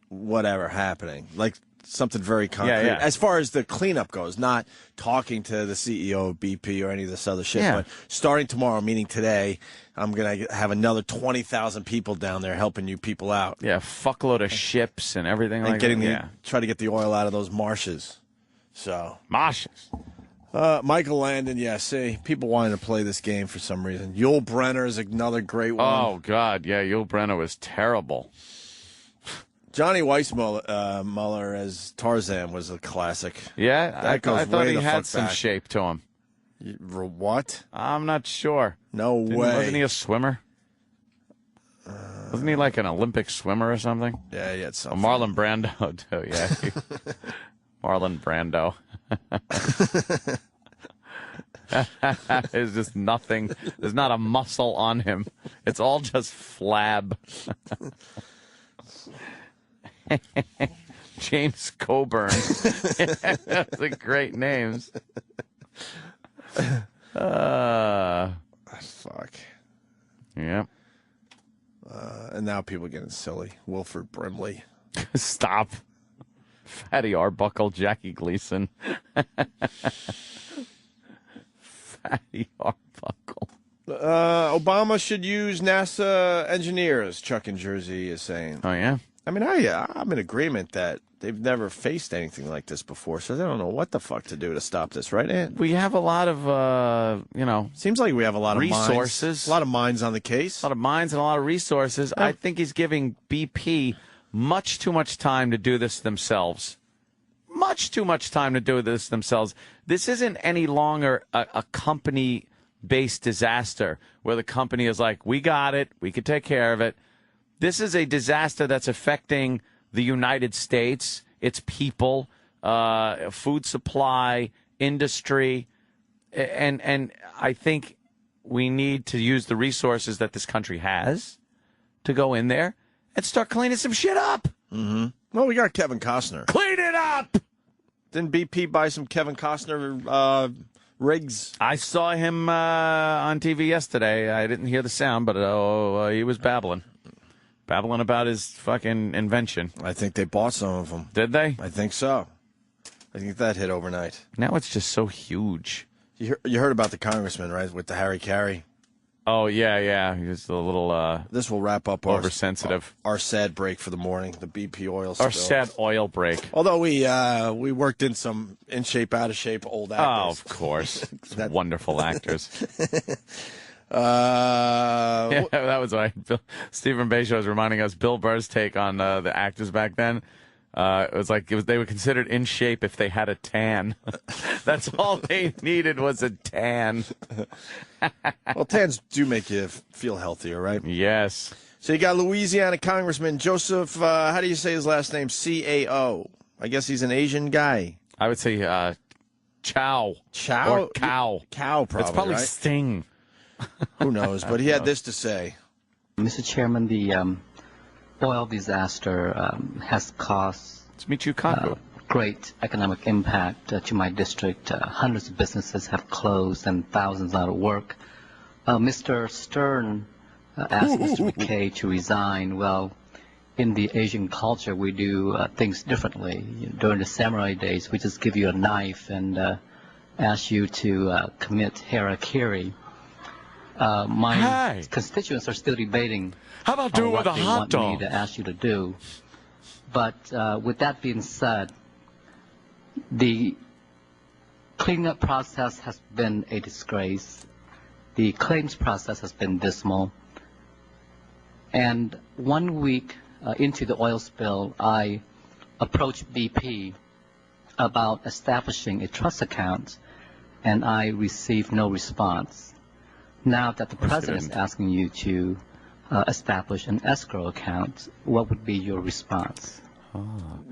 whatever happening. Like something very concrete. Yeah. As far as the cleanup goes, not talking to the CEO of BP or any of this other shit, but starting tomorrow, meaning today, I'm going to have another 20,000 people down there helping you people out. Yeah, fuckload of ships and everything and like getting that. try to get the oil out of those marshes. So marshes. Michael Landon, see, people wanted to play this game for some reason. Yul Brynner is another great one. Oh, God, yeah, Yul Brynner was terrible. Johnny Weissmuller as Tarzan was a classic. Yeah, that goes I thought way he the had fuck some back. shape to him. What? I'm not sure. No way. Wasn't he a swimmer? Wasn't he like an Olympic swimmer or something? Yeah, he had something. Marlon Brando, too, yeah. Marlon Brando. There's just nothing. There's not a muscle on him. It's all just flab. James Coburn. Those are great names. Fuck. Yep. And now people getting silly. Wilford Brimley. Stop. Fatty Arbuckle, Jackie Gleason. Fatty Arbuckle. Obama should use NASA engineers, Chuck in Jersey is saying. Oh, yeah? I mean, I'm in agreement that they've never faced anything like this before, so they don't know what the fuck to do to stop this, right, Ant? We have a lot of, Seems like we have a lot of resources. A lot of minds on the case. A lot of minds and a lot of resources. I think he's giving BP much too much time to do this themselves. Much too much time to do this themselves. This isn't any longer a company-based disaster where the company is like, we got it, we can take care of it. This is a disaster that's affecting the United States, its people, food supply, industry, and I think we need to use the resources that this country has to go in there and start cleaning some shit up. Mm-hmm. Well, we got Kevin Costner. Clean it up! Didn't BP buy some Kevin Costner rigs? I saw him on TV yesterday. I didn't hear the sound, but he was babbling. Babbling about his fucking invention. I think they bought some of them. Did they? I think so. I think that hit overnight. Now it's just so huge. You heard about the congressman, right, with the Harry Carey? Oh, yeah. He was a little this will wrap up oversensitive. Our sad break for the morning, the BP oil spill. Our sad oil break. Although we worked in some in shape, out of shape old actors. Oh, of course. Wonderful actors. Yeah, that was why Stephen Beishow was reminding us Bill Burr's take on the actors back then. It was like they were considered in shape if they had a tan. That's all they needed was a tan. Well, tans do make you feel healthier, right? Yes. So you got Louisiana Congressman Joseph, how do you say his last name? Cao. I guess he's an Asian guy. I would say Chow. Chow? Or Cow. Cow, probably, It's probably right? Sting. Who knows? But he had this to say. Mr. Chairman, the oil disaster has caused great economic impact to my district. Hundreds of businesses have closed and thousands out of work. Mr. Stern asked Mr. McKay to resign. Well, in the Asian culture, we do things differently. During the samurai days, we just give you a knife and ask you to commit harakiri. My constituents are still debating How about do it with a hot dog? What they want me to ask you to do. But with that being said, the cleanup process has been a disgrace. The claims process has been dismal. And 1 week into the oil spill, I approached BP about establishing a trust account, and I received no response. Now that the president is asking you to establish an escrow account, what would be your response?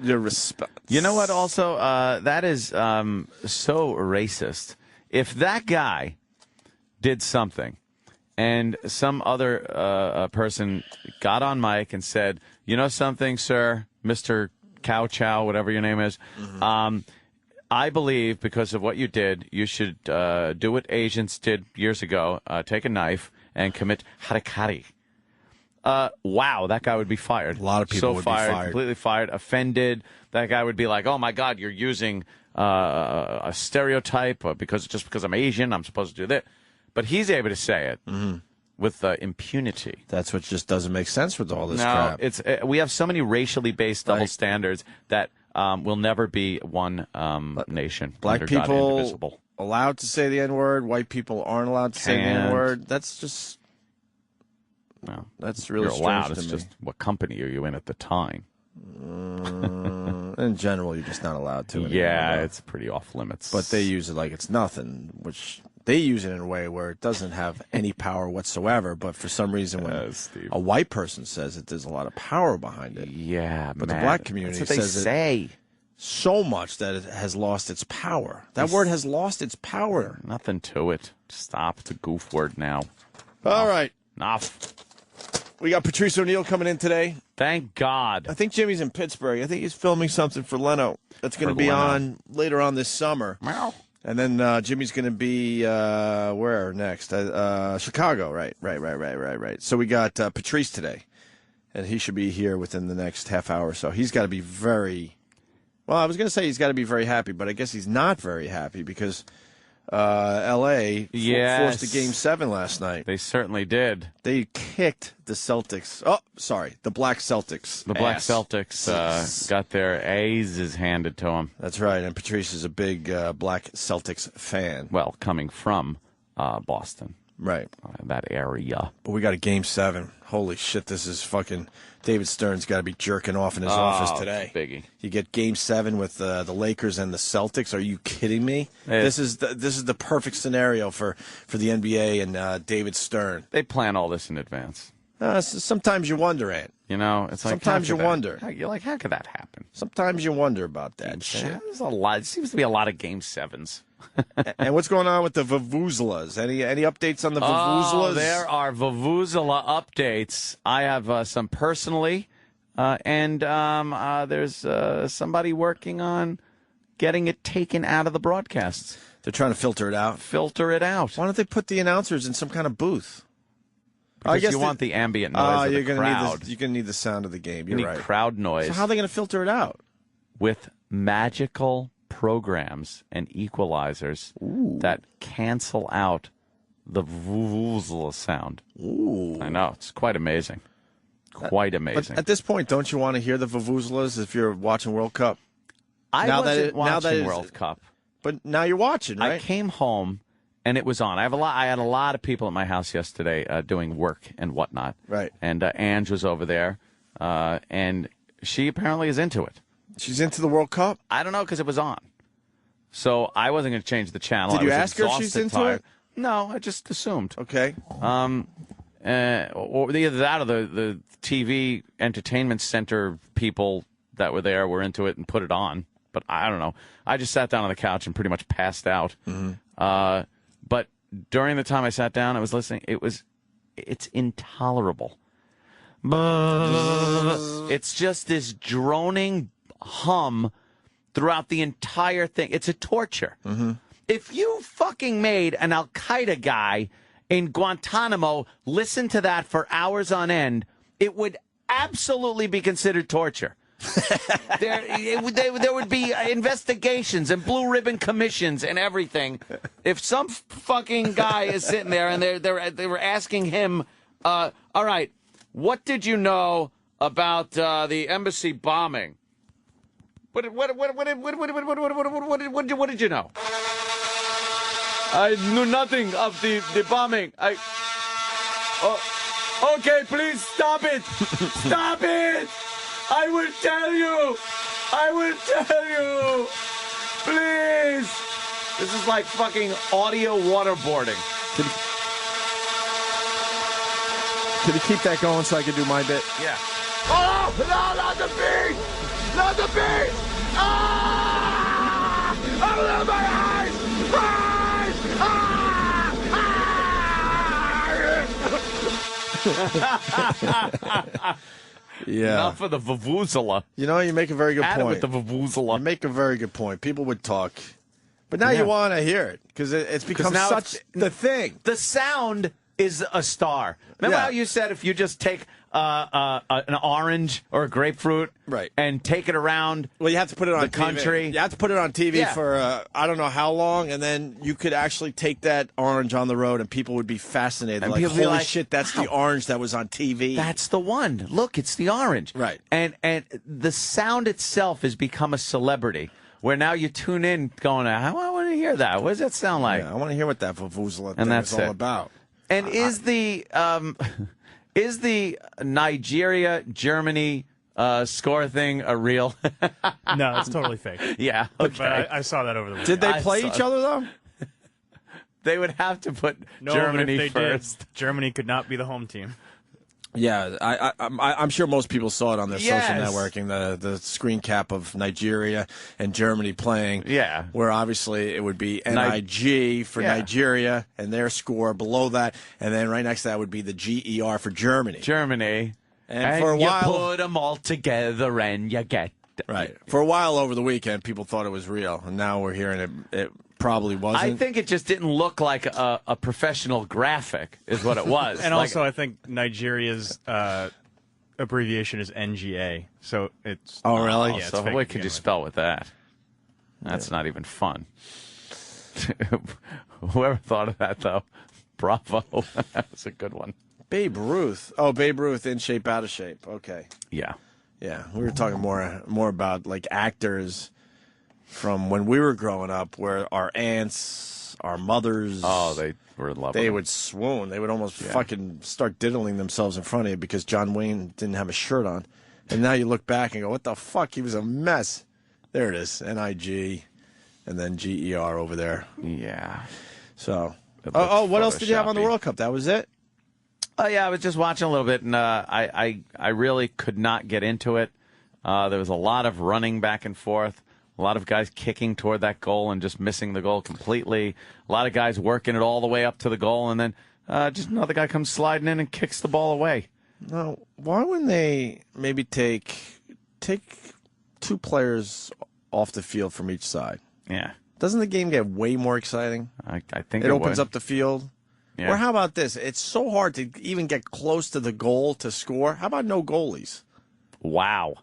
Your response. You know what, also, that is so racist. If that guy did something and some other person got on mic and said, you know something, sir, Mr. Chow, whatever your name is, I believe because of what you did, you should do what Asians did years ago, take a knife and commit harikari. Wow, that guy would be fired. A lot of people would be fired. Completely fired, offended. That guy would be like, oh, my God, you're using a stereotype because I'm Asian, I'm supposed to do that. But he's able to say it with impunity. That's what just doesn't make sense with all this crap. We have so many racially based double standards that will never be one nation. Black under God, people indivisible. allowed to say the N-word. White people aren't allowed to say the N-word. That's just... No, that's really you're allowed. strange to It's me. just what company are you in at the time? In general, you're just not allowed to. Anymore, Yeah, though. it's pretty off limits. But they use it like it's nothing, which they use it in a way where it doesn't have any power whatsoever. But for some reason, when a white person says it, there's a lot of power behind it. Yeah, but man. the black community That's what they says say. it so much that it has lost its power. That word has lost its power. Nothing to it. Stop. It's a goof word now. All right. Enough. We got Patrice O'Neal coming in today. Thank God. I think Jimmy's in Pittsburgh. I think he's filming something for Leno that's going to be Leno. on later on this summer. Meow. And then Jimmy's going to be where next? Chicago. Right. So we got Patrice today, and he should be here within the next half hour or so. He's got to be very... Well, I was going to say he's got to be very happy, but I guess he's not very happy because... L.A. forced a Game 7 last night. They certainly did. They kicked the Celtics. Oh, sorry, the Black Celtics. The Black Celtics got their A's handed to them. That's right, and Patrice is a big Black Celtics fan. Well, coming from Boston. Right. That area. But we got a Game 7. Holy shit, this is fucking... David Stern's got to be jerking off in his office today. Biggie. You get Game 7 with the Lakers and the Celtics. Are you kidding me? This is the perfect scenario for the NBA and David Stern. They plan all this in advance. Sometimes you wonder, Ant. You know, it's like sometimes you wonder. You're like, how could that happen? Sometimes you wonder about that shit. There's a lot. It seems to be a lot of Game 7s. And what's going on with the Vuvuzelas? Any updates on the Vuvuzelas? Oh, there are Vuvuzela updates. I have some personally, and there's somebody working on getting it taken out of the broadcasts. They're trying to filter it out. Filter it out. Why don't they put the announcers in some kind of booth? Because I guess you want the ambient noise of the crowd. You're going to need the sound of the game. You're you need right. Crowd noise. So how are they going to filter it out? With magical programs and equalizers that cancel out the Vuvuzela sound. Ooh. I know. It's quite amazing. Quite amazing. But at this point, don't you want to hear the Vuvuzelas if you're watching World Cup? I wasn't watching World Cup. But now you're watching, right? I came home and it was on. I had a lot of people at my house yesterday doing work and whatnot. Right. And Ange was over there, and she apparently is into it. She's into the World Cup? I don't know because it was on. So I wasn't going to change the channel. Did you ask her if she's into it? No, I just assumed. Okay. Or either that or the TV entertainment center people that were there were into it and put it on. But I don't know. I just sat down on the couch and pretty much passed out. Mm-hmm. But during the time I sat down, I was listening. It's intolerable. It's just this droning hum throughout the entire thing. It's a torture. Mm-hmm. If you fucking made an Al-Qaeda guy in Guantanamo listen to that for hours on end, it would absolutely be considered torture. There would be investigations and blue ribbon commissions and everything. If some fucking guy is sitting there and they were asking him, all right, what did you know about the embassy bombing? What did you know? I knew nothing of the bombing. Okay, please stop it. Stop it. I will tell you. Please. This is like fucking audio waterboarding. Can you keep that going so I can do my bit? Yeah. Oh, no, not the beat! Not the beat! Ah! Open my eyes! Eyes! Ah! Yeah. Not for the Vuvuzela. You know, you make a very good Add it point. with the Vuvuzela. You make a very good point. People would talk. But now you want to hear it because it's become such the thing. The sound is a star. Remember how you said if you just take an orange or a grapefruit and take it around you have to put it on the TV. country? You have to put it on TV for I don't know how long, and then you could actually take that orange on the road and people would be fascinated. And Like, people be holy like, shit, that's the orange that was on TV. That's the one. Look, it's the orange. Right. And the sound itself has become a celebrity. Where now you tune in going, I want to hear that. What does that sound like? Yeah, I want to hear what that Vuvuzela And thing that's is all it. about. And is the Nigeria Germany score thing a real? No, it's totally fake. Yeah, okay. But I saw that over the weekend. Did they play each other though? They would have to put No, Germany but if they first. did, Germany could not be the home team. Yeah, I'm sure most people saw it on their social Yes. networking, the screen cap of Nigeria and Germany playing. Yeah. Where obviously it would be NIG for Nigeria and their score below that, and then right next to that would be the GER for Germany. Germany. And for a you while, put them all together and you get... right. For a while over the weekend, people thought it was real, and now we're hearing it probably wasn't. I think it just didn't look like a professional graphic, is what it was. And Like- also, I think Nigeria's abbreviation is NGA, so it's. Oh, really? Yeah, it's so fake what to could begin you with. spell with that? That's not even fun. Whoever thought of that, though, bravo. That was a good one. Babe Ruth. Oh, Babe Ruth, in shape, out of shape. Okay. Yeah. Yeah, we were talking more about like actors from when we were growing up, where our aunts, our mothers, they were in love. They with would swoon. They would almost fucking start diddling themselves in front of you because John Wayne didn't have a shirt on. And now you look back and go, what the fuck? He was a mess. There it is, NIG, and then GER over there. Yeah. So, what else did you have on the World Cup? That was it? Oh, yeah, I was just watching a little bit, and I really could not get into it. There was a lot of running back and forth, a lot of guys kicking toward that goal and just missing the goal completely, a lot of guys working it all the way up to the goal, and then just another guy comes sliding in and kicks the ball away. Now, why wouldn't they maybe take two players off the field from each side? Yeah. Doesn't the game get way more exciting? I think it opens would. up the field. Yeah. Or how about this? It's so hard to even get close to the goal to score. How about no goalies? Wow.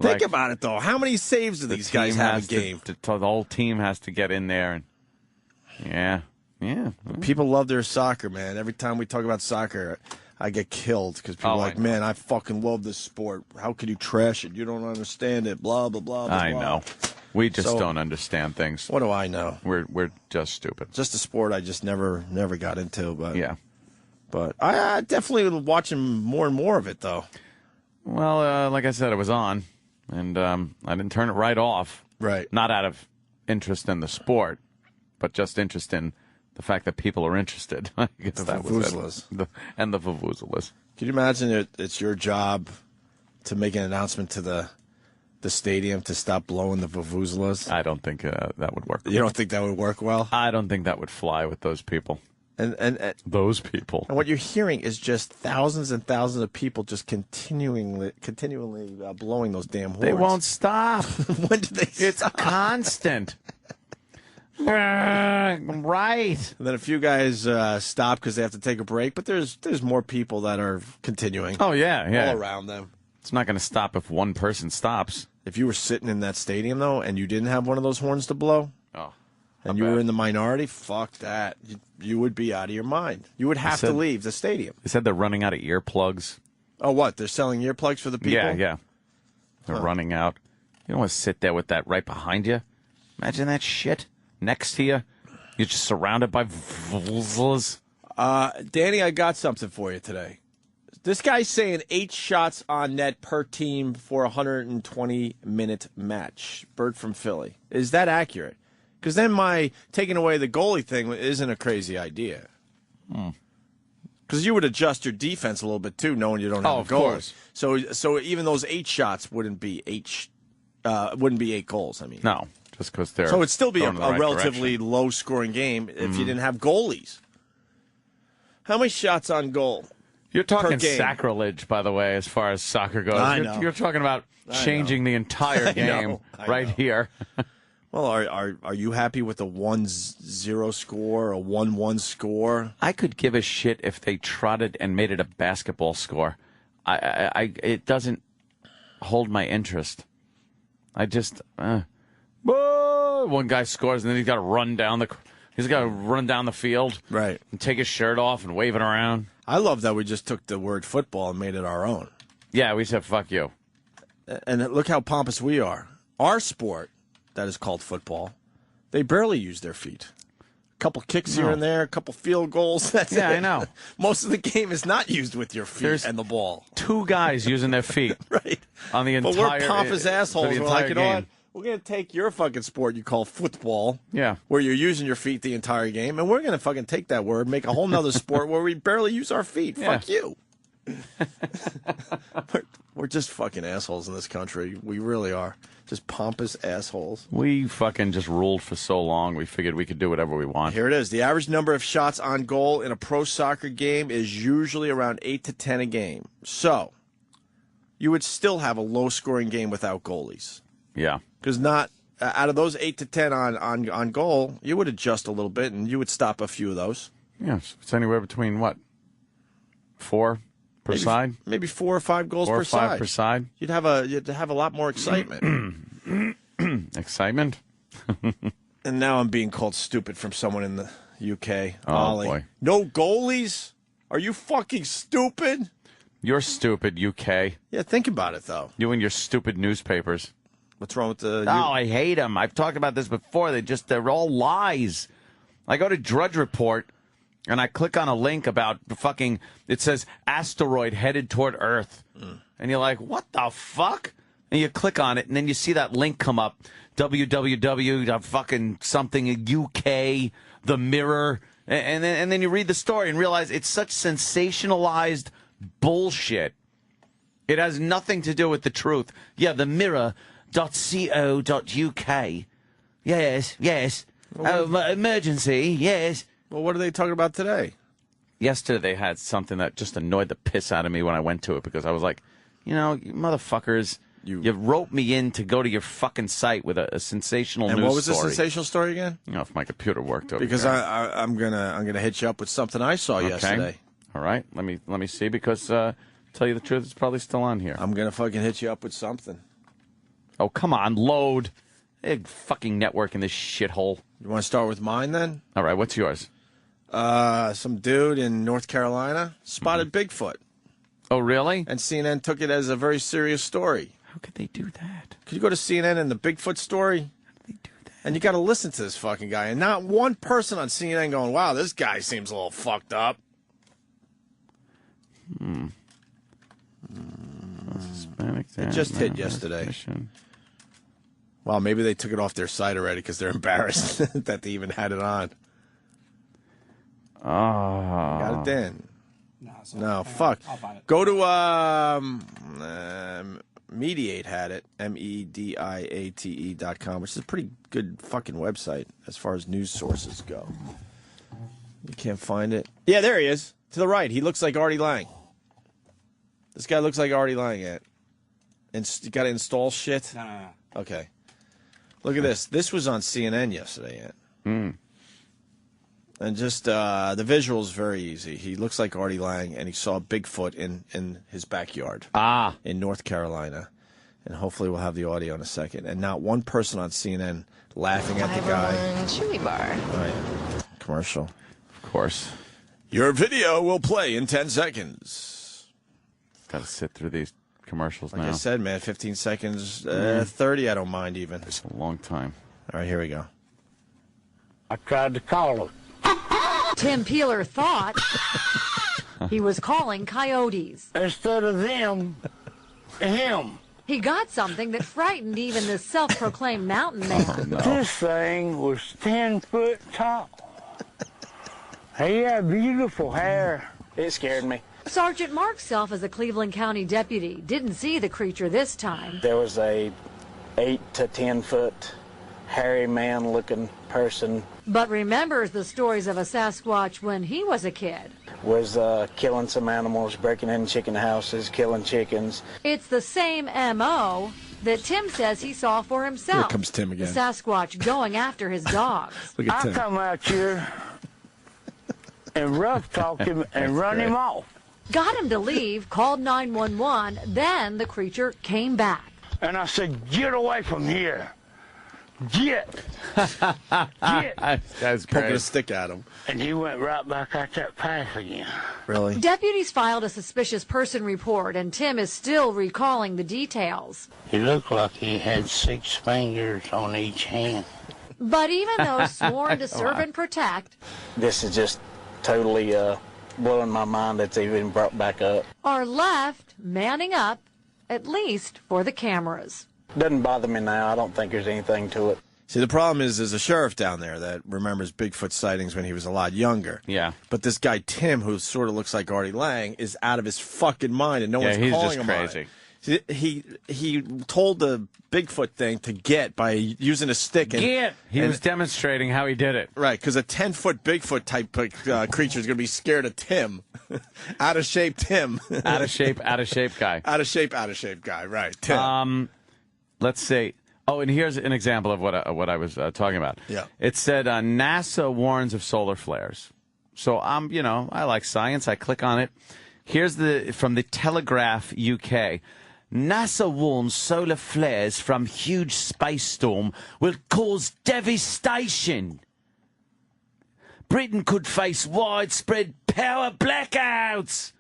Think about it, though. How many saves do these guys have a game? The whole team has to get in there. And yeah. People love their soccer, man. Every time we talk about soccer, I get killed because people are like, man, I fucking love this sport. How could you trash it? You don't understand it. Blah, blah, blah, blah. I know. We just don't understand things. What do I know? We're just stupid. Just a sport I just never got into. But yeah. But I definitely watching more and more of it, though. Well, like I said, it was on, and I didn't turn it right off. Right. Not out of interest in the sport, but just interest in the fact that people are interested. I guess The that was Vuvuzelas. it. And the Vuvuzelas. Could you imagine it's your job to make an announcement to the stadium to stop blowing the Vuvuzelas? I don't think that would work. You don't think that would work well? I don't think that would fly with those people. And those people. And what you're hearing is just thousands and thousands of people just continually blowing those damn horns. They won't stop. When do they It's stop? constant. Right. And then a few guys stop because they have to take a break, but there's more people that are continuing. Oh, yeah. All around them. It's not going to stop if one person stops. If you were sitting in that stadium, though, and you didn't have one of those horns to blow, and you were in the minority, fuck that. You would be out of your mind. You would have to leave the stadium. They said they're running out of earplugs. Oh, what? They're selling earplugs for the people? Yeah. They're running out. You don't want to sit there with that right behind you. Imagine that shit next to you. You're just surrounded by vuvuzelas. Danny, I got something for you today. This guy's saying 8 shots on net per team for a 120-minute match. Bert from Philly. Is that accurate? Because then my taking away the goalie thing isn't a crazy idea. Because you would adjust your defense a little bit, too, knowing you don't have a goal. Course. So even those 8 shots wouldn't be 8 goals, I mean. No, just because they're So it'd still be a going in the right relatively direction. low-scoring game if you didn't have goalies. How many shots on goal? You're talking per game. Sacrilege, by the way, as far as soccer goes. I know. You're talking about changing the entire game right here. Well, are you happy with a 1-0 score, a 1-1 score? I could give a shit if they trotted and made it a basketball score. It doesn't hold my interest. I just one guy scores and then he's got to run down the field, right, and take his shirt off and wave it around. I love that we just took the word football and made it our own. Yeah, we said fuck you. And look how pompous we are. Our sport, that is called football, they barely use their feet. A couple kicks here and there, a couple field goals. That's it. I know. Most of the game is not used with your feet and the ball. 2 guys using their feet, right, on the entire. But we're pompous assholes. We're like, you know game. what? We're going to take your fucking sport you call football, yeah, where you're using your feet the entire game, and we're going to fucking take that word, make a whole nother sport where we barely use our feet. Yeah. Fuck you. We're just fucking assholes in this country. We really are. Just pompous assholes. We fucking just ruled for so long, we figured we could do whatever we want. Here it is. The average number of shots on goal in a pro soccer game is usually around 8 to 10 a game. So, you would still have a low-scoring game without goalies. Yeah. Because out of those 8 to 10 on goal, you would adjust a little bit, and you would stop a few of those. Yes. It's anywhere between, what, 4 per side? Maybe 4 or 5 goals 4 per or 5 side. per side. You'd have a lot more excitement. Excitement? And now I'm being called stupid from someone in the UK. Oh, Ollie. boy. No goalies? Are you fucking stupid? You're stupid, UK. Yeah, think about it, though. You and your stupid newspapers. What's wrong with the... I hate them. I've talked about this before. They're all lies. I go to Drudge Report, and I click on a link about fucking... It says, asteroid headed toward Earth. And you're like, what the fuck? And you click on it, and then you see that link come up. www.fucking something UK, The Mirror. And then you read the story and realize it's such sensationalized bullshit. It has nothing to do with the truth. Yeah, The Mirror... .co.uk. Yes. Emergency, yes. Well, what are they talking about today? Yesterday they had something that just annoyed the piss out of me when I went to it because I was like, you motherfuckers, you roped me in to go to your fucking site with a sensational news story. And what was the sensational story again? If my computer worked over because there. I'm gonna hit you up with something I saw yesterday. All right, let me see because tell you the truth, it's probably still on here. I'm gonna fucking hit you up with something. Oh, come on, load. Big fucking network in this shithole. You want to start with mine, then? All right, what's yours? Some dude in North Carolina spotted Bigfoot. Oh, really? And CNN took it as a very serious story. How could they do that? Could you go to CNN and the Bigfoot story? How could they do that? And you got to listen to this fucking guy. And not one person on CNN going, wow, this guy seems a little fucked up. It just hit yesterday. Well, maybe they took it off their site already because they're embarrassed that they even had it on. Oh. Got it in. No, fuck. Go to Mediate had it, mediate.com, which is a pretty good fucking website as far as news sources go. You can't find it. Yeah, there he is. To the right. He looks like Artie Lang. This guy looks like Artie Lang. You got to install shit? No. Okay. Look at this. This was on CNN yesterday. And just the visual's very easy. He looks like Artie Lang, and he saw Bigfoot in his backyard. In North Carolina. And hopefully we'll have the audio in a second. And not one person on CNN laughing at the guy. Chewy bar. Oh, yeah. Commercial. Of course. Your video will play in 10 seconds. Got to sit through these commercials like now. I said, man, 15 seconds, 30, I don't mind even. It's a long time. All right, here we go. I tried to call him. Tim Peeler thought he was calling coyotes. Instead of them, him. He got something that frightened even the self-proclaimed mountain man. Oh, no. This thing was 10 foot tall. He had beautiful hair. It scared me. Sergeant Mark Self, as a Cleveland County deputy, didn't see the creature this time. There was a 8 to 10 foot hairy man-looking person. But remembers the stories of a Sasquatch when he was a kid. Was killing some animals, breaking in chicken houses, killing chickens. It's the same M.O. that Tim says he saw for himself. Here comes Tim again. The Sasquatch going after his dogs. Look at Tim. I come out here and rough talk him and run him off. Got him to leave, called 911, then the creature came back. And I said, get away from here. Get. That's Poking great. a stick at him. And he went right back out that path again. Really? Deputies filed a suspicious person report, and Tim is still recalling the details. He looked like he had 6 fingers on each hand. But even though sworn to serve and protect, This is just totally blowing my mind that's even brought back up. are left manning up, at least for the cameras. Doesn't bother me now. I don't think there's anything to it. See, the problem is there's a sheriff down there that remembers Bigfoot sightings when he was a lot younger. Yeah. But this guy, Tim, who sort of looks like Artie Lang, is out of his fucking mind, and no one's he's calling just him crazy. on it. He told the Bigfoot thing to get by using a stick. And, He was demonstrating how he did it. Right, because a 10-foot Bigfoot type creature is going to be scared of Tim. Out of shape Tim. Out of shape guy. Out of shape guy, right. Tim. Let's see. Oh, and here's an example of what I was talking about. Yeah. It said NASA warns of solar flares. So I like science. I click on it. Here's from the Telegraph UK. NASA warns solar flares from huge space storm will cause devastation. Britain could face widespread power blackouts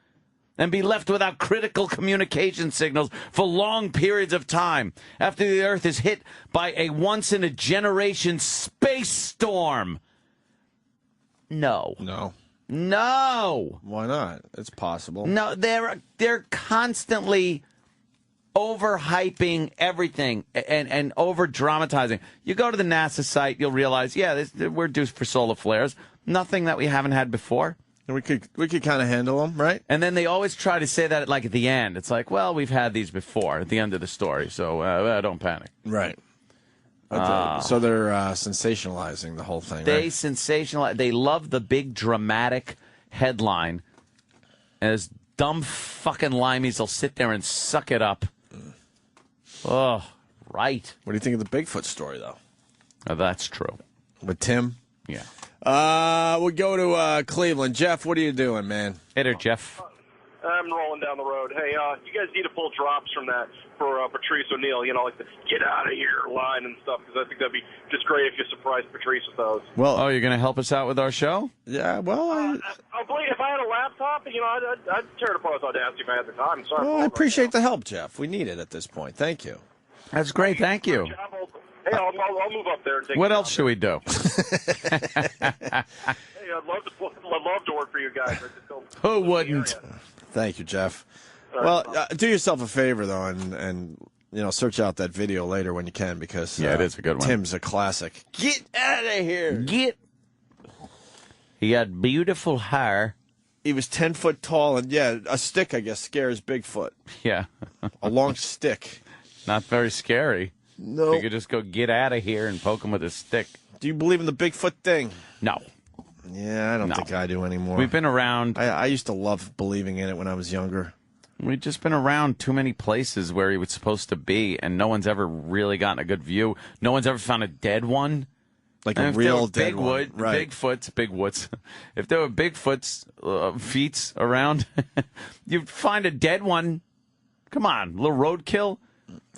and be left without critical communication signals for long periods of time after the Earth is hit by a once-in-a-generation space storm. No. Why not? It's possible. No, they're constantly overhyping everything and over-dramatizing. You go to the NASA site, you'll realize, we're due for solar flares. Nothing that we haven't had before. We could kind of handle them, right? And then they always try to say that like at the end. It's like, well, we've had these before at the end of the story, so don't panic. Right. So they're sensationalizing the whole thing, They right? sensationalize. They love the big dramatic headline. As dumb fucking limeys will sit there and suck it up. Oh, right. What do you think of the Bigfoot story, though? That's true. With Tim? Yeah. We'll go to Cleveland. Jeff, what are you doing, man? Hey there, Jeff. I'm rolling down the road. Hey, you guys need to pull drops from that for Patrice O'Neal, like the get out of here line and stuff, because I think that'd be just great if you surprised Patrice with those. Well, you're going to help us out with our show? Yeah, well, I believe if I had a laptop, I'd tear it apart with Audacity if I had the time. Sorry. I appreciate the help, Jeff. We need it at this point. Thank you. That's great. Thank you. Hey, I'll move up there and take What it else down. should we do? Hey, I'd love to work for you guys. I just don't. Who wouldn't? Thank you, Jeff. Well, do yourself a favor, though, and search out that video later when you can, because it is a good one. Tim's a classic. Get out of here. He had beautiful hair. He was 10 foot tall, and a stick, I guess, scares Bigfoot. Yeah. A long stick. Not very scary. No. You could just go get out of here and poke him with a stick. Do you believe in the Bigfoot thing? No. Yeah, I don't think I do anymore. We've been around. I used to love believing in it when I was younger. We've just been around too many places where he was supposed to be, and no one's ever really gotten a good view. No one's ever found a dead one. Like and a if there real were dead one. Right. Bigwoods. If there were Bigfoot's feet around, you'd find a dead one. Come on, a little roadkill.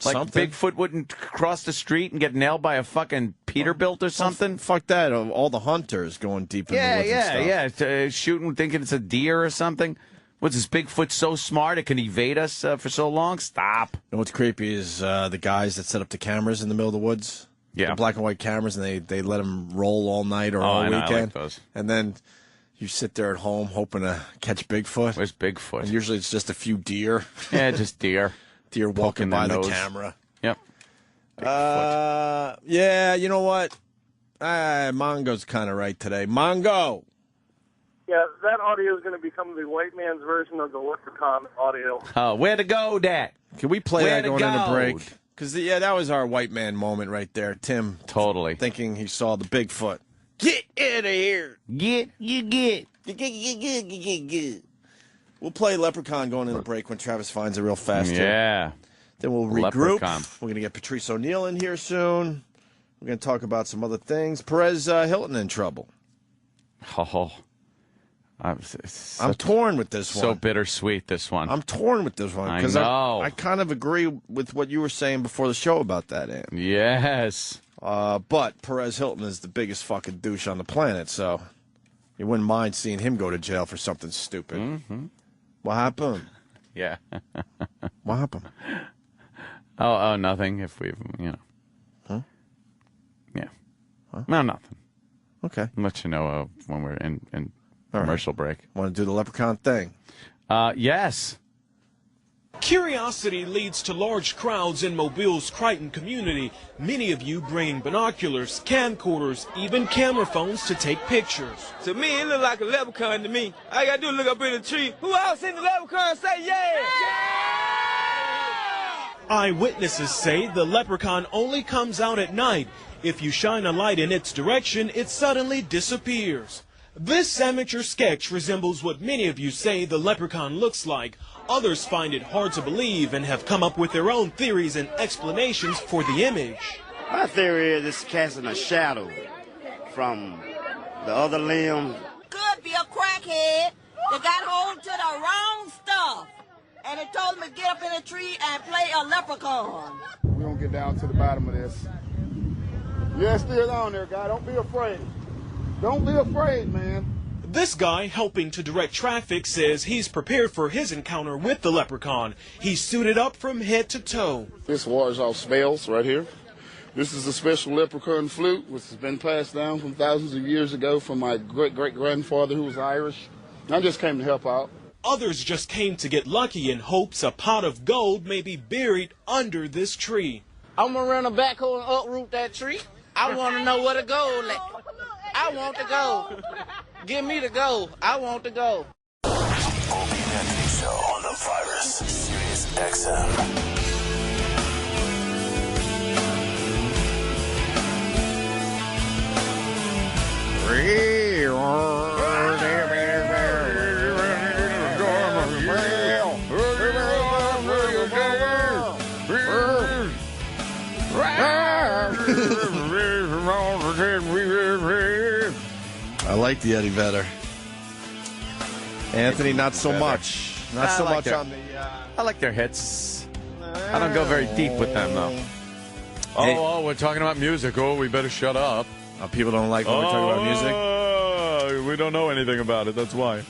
Like Something. Bigfoot wouldn't cross the street and get nailed by a fucking Peterbilt or something. Fuck that. All the hunters going deep in the woods and stuff. Shooting, thinking it's a deer or something. What's this Bigfoot so smart it can evade us for so long? Stop. You know what's creepy is the guys that set up the cameras in the middle of the woods. Yeah. The black and white cameras, and they let them roll all night or all I weekend. know, I like those. And then you sit there at home hoping to catch Bigfoot. Where's Bigfoot? And usually it's just a few deer. Yeah, just deer. Deer walking by the nose. camera. Yep. Yeah, you know what? Mongo's kind of right today. Mongo! Yeah, that audio is going to become the white man's version of the Leprechaun audio. Oh, where to go, Dad? Can we play Where that to going into go? break? Because, that was our white man moment right there. Tim. Totally. Thinking he saw the Bigfoot. Get out of here. Get. We'll play Leprechaun going into the break when Travis finds it real fast. Yeah. Then we'll regroup. Leprechaun. We're going to get Patrice O'Neal in here soon. We're going to talk about some other things. Perez Hilton in trouble. Oh. I'm torn with this one. So bittersweet, this one. I'm torn with this one. I Because know. I kind of agree with what you were saying before the show about that, Ant. Yes. But Perez Hilton is the biggest fucking douche on the planet, so you wouldn't mind seeing him go to jail for something stupid. Mm-hmm. What happened? Yeah. What happened? Oh, nothing. If we, Huh? Yeah. Huh? No, nothing. Okay. I'll let you know when we're in commercial break. Want to do the Leprechaun thing? Yes. Curiosity leads to large crowds in Mobile's Crichton community, many of you bringing binoculars, camcorders, even camera phones to take pictures. To me, it look like a leprechaun to me. All I gotta do is look up in the tree. Who else seen the leprechaun? Say yeah! Eyewitnesses say the leprechaun only comes out at night. If you shine a light in its direction, it suddenly disappears. This amateur sketch resembles what many of you say the leprechaun looks like. Others find it hard to believe and have come up with their own theories and explanations for the image. My theory is it's casting a shadow from the other limb. Could be a crackhead that got hold to the wrong stuff. And it told him to get up in a tree and play a leprechaun. We're going to get down to the bottom of this. Yeah, it's still on there, guy. Don't be afraid. Don't be afraid, man. This guy helping to direct traffic says he's prepared for his encounter with the leprechaun. He's suited up from head to toe. This wars off spells right here. This is a special leprechaun flute, which has been passed down from thousands of years ago from my great-great-grandfather who was Irish. I just came to help out. Others just came to get lucky in hopes a pot of gold may be buried under this tree. I'm gonna run a backhoe and uproot that tree. I want to know where the gold at. I want the gold. Give me the gold. I want the gold. Opie and Anthony Show on the Virus, Sirius XM. I like the Eddie Vedder. Anthony, not so much. Not so much on the... I like their hits. I don't go very deep with them, though. Hey. We're talking about music. Oh, we better shut up. People don't like when we talk about music? We don't know anything about it. That's why.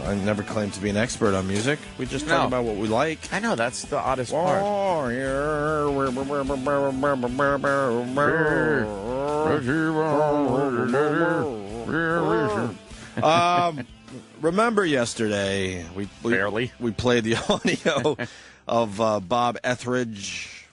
I never claimed to be an expert on music. We just talk about what we like. I know. That's the oddest part. Remember yesterday, we played the audio of Bob Ethridge.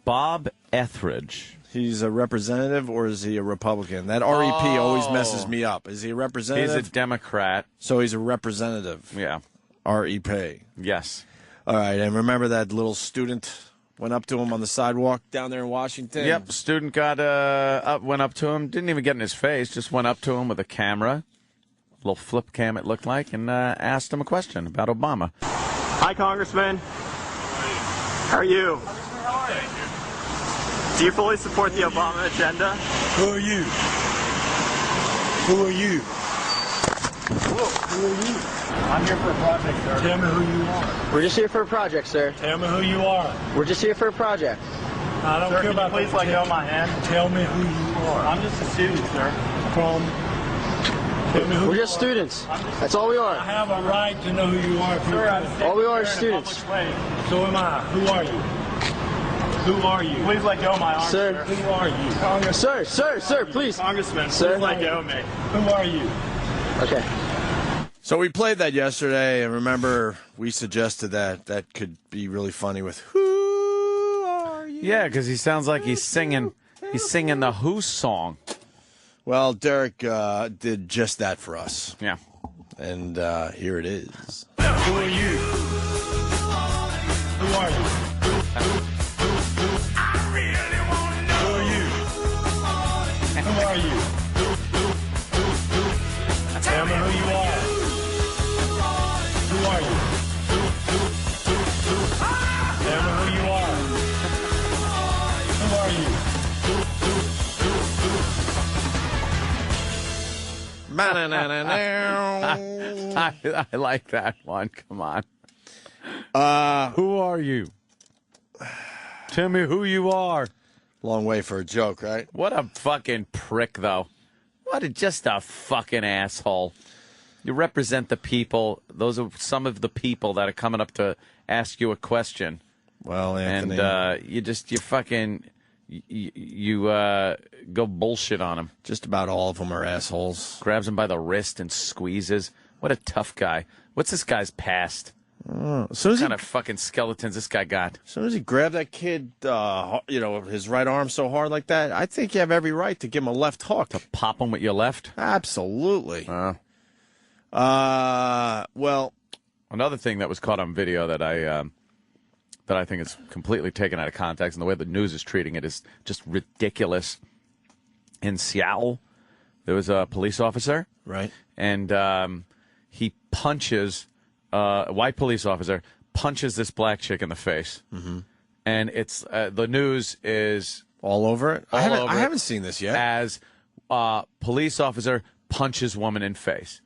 Bob Ethridge. He's a representative, or is he a Republican? That REP always messes me up. Is he a representative? He's a Democrat. So he's a representative. Yeah. REP. Yes. All right, and remember that little student went up to him on the sidewalk down there in Washington? Yep, student went up to him, didn't even get in his face, just went up to him with a camera, a little flip cam it looked like, and asked him a question about Obama. Hi, Congressman. How are you? Do you fully support the Obama agenda? Who are you? Who are you? Whoa. Who are you? I'm here for a project, sir. Tell me who you are. We're just here for a project, sir. Tell me who you are. We're just here for a project. I don't care about please let go of my hand? Tell me who you are. I'm just a student, sir. Tell me who We're just students. That's all we are. I have a right to know who you are. Sir, all we are is students. So am I. Who are you? Who are you? Please let go of my arm, sir. Who are you? Sir, please. Congressman, sir. Please let go of me. Who are you? Okay. So we played that yesterday, and remember, we suggested that could be really funny with "Who are you?" Yeah, because he sounds like he's singing the Who song. Well, Derek did just that for us. Yeah. And here it is. Who are you? Who are you? I like that one. Come on. Who are you? Tell me who you are. Long way for a joke, right? What a fucking prick, though. Just a fucking asshole. You represent the people. Those are some of the people that are coming up to ask you a question. Well, Anthony. And you go bullshit on them. Just about all of them are assholes. Grabs him by the wrist and squeezes. What a tough guy. What's this guy's past? As soon as what kind of fucking skeletons this guy got? As soon as he grabbed that kid, his right arm so hard like that, I think you have every right to give him a left hook. To pop him with your left? Absolutely. Well, another thing that was caught on video that I think is completely taken out of context, and the way the news is treating it is just ridiculous. In Seattle, there was a police officer, right, and he punches. A white police officer punches this black chick in the face, and it's the news is all over it. I haven't seen this yet. As police officer punches woman in face.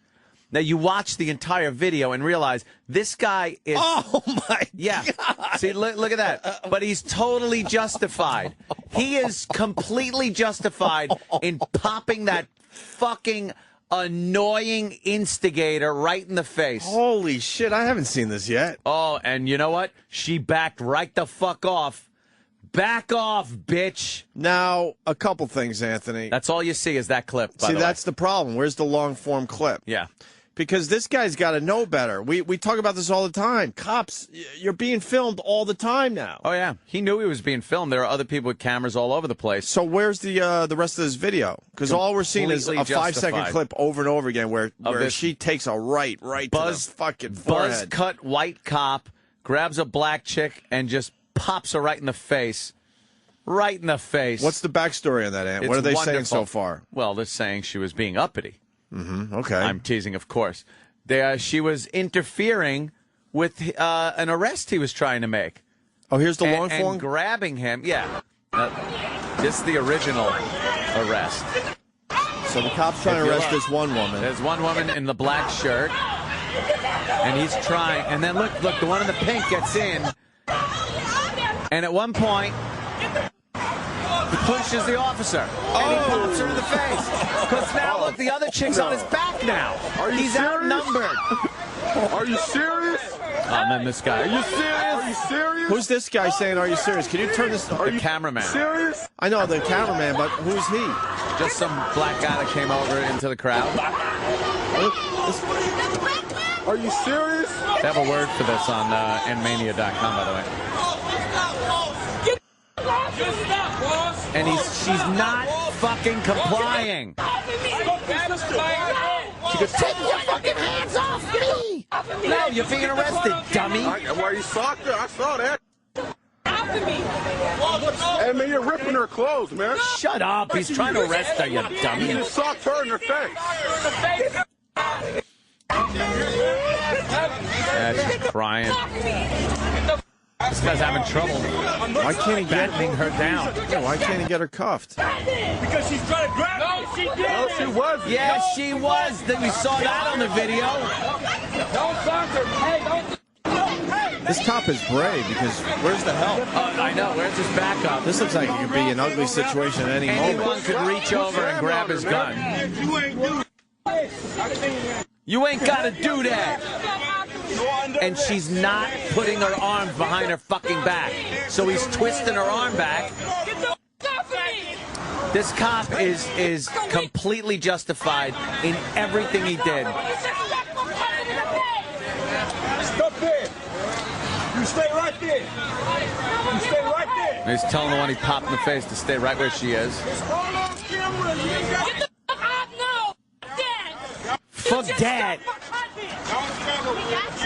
Now you watch the entire video and realize this guy is. Oh my! Yeah. God. See, look at that. But he's totally justified. He is completely justified in popping that fucking annoying instigator right in the face. Holy shit, I haven't seen this yet. Oh, and you know what? She backed right the fuck off. Back off, bitch. Now, a couple things, Anthony. That's all you see is that clip, by See, the that's way. the problem. Where's the long-form clip? Yeah. Because this guy's got to know better. We talk about this all the time. Cops, you're being filmed all the time now. Oh, yeah. He knew he was being filmed. There are other people with cameras all over the place. So where's the rest of this video? Because all we're seeing is a 5-second clip over and over again where she takes a right to the fucking forehead. Buzz-cut white cop grabs a black chick and just pops her right in the face. Right in the face. What's the backstory on that, Ant? What are they saying so far? Well, they're saying she was being uppity. Okay. I'm teasing, of course. She was interfering with an arrest he was trying to make. Oh, here's the long form? And grabbing him. Yeah. This is the original arrest. So the cop's trying to arrest this one woman. There's one woman in the black shirt. And he's trying. And then look, the one in the pink gets in. And at one point, he pushes the officer. And he pops her in the face. Because now, look, the other chick's on his back now. He's outnumbered. Are you serious? And then this guy. Are you serious? Are you serious? Who's this guy saying, are you serious? Can you turn this... The cameraman. Serious? I know, the cameraman, but who's he? Just some black guy that came over into the crowd. Are you serious? They have a word for this on nmania.com, by the way. And she's not fucking complying. She goes, take your fucking hands off me! No, you're being arrested, dummy. Why you socked her? I saw that. Hey, man, you're ripping her clothes, man. Shut up. He's trying to arrest her, you dummy. You just socked her in her face. Yeah, she's crying. This guy's having trouble. Why can't he battening her down? Yeah, why can't he get her cuffed? Because she's trying to grab me. No, she did. No, she wasn't. Yeah, she was. We saw that on the video. Don't banter. Hey, don't. This cop is brave because where's the help? I know. Where's his backup? This looks like it could be an ugly situation at any Anyone moment. could reach over and grab his gun. You ain't got to do that. And she's not putting her arms behind her fucking back. So he's twisting her arm back. This cop is completely justified in everything he did. Stop there. You stay right there. You stay right there. And he's telling the one he popped in the face to stay right where she is. Fuck that.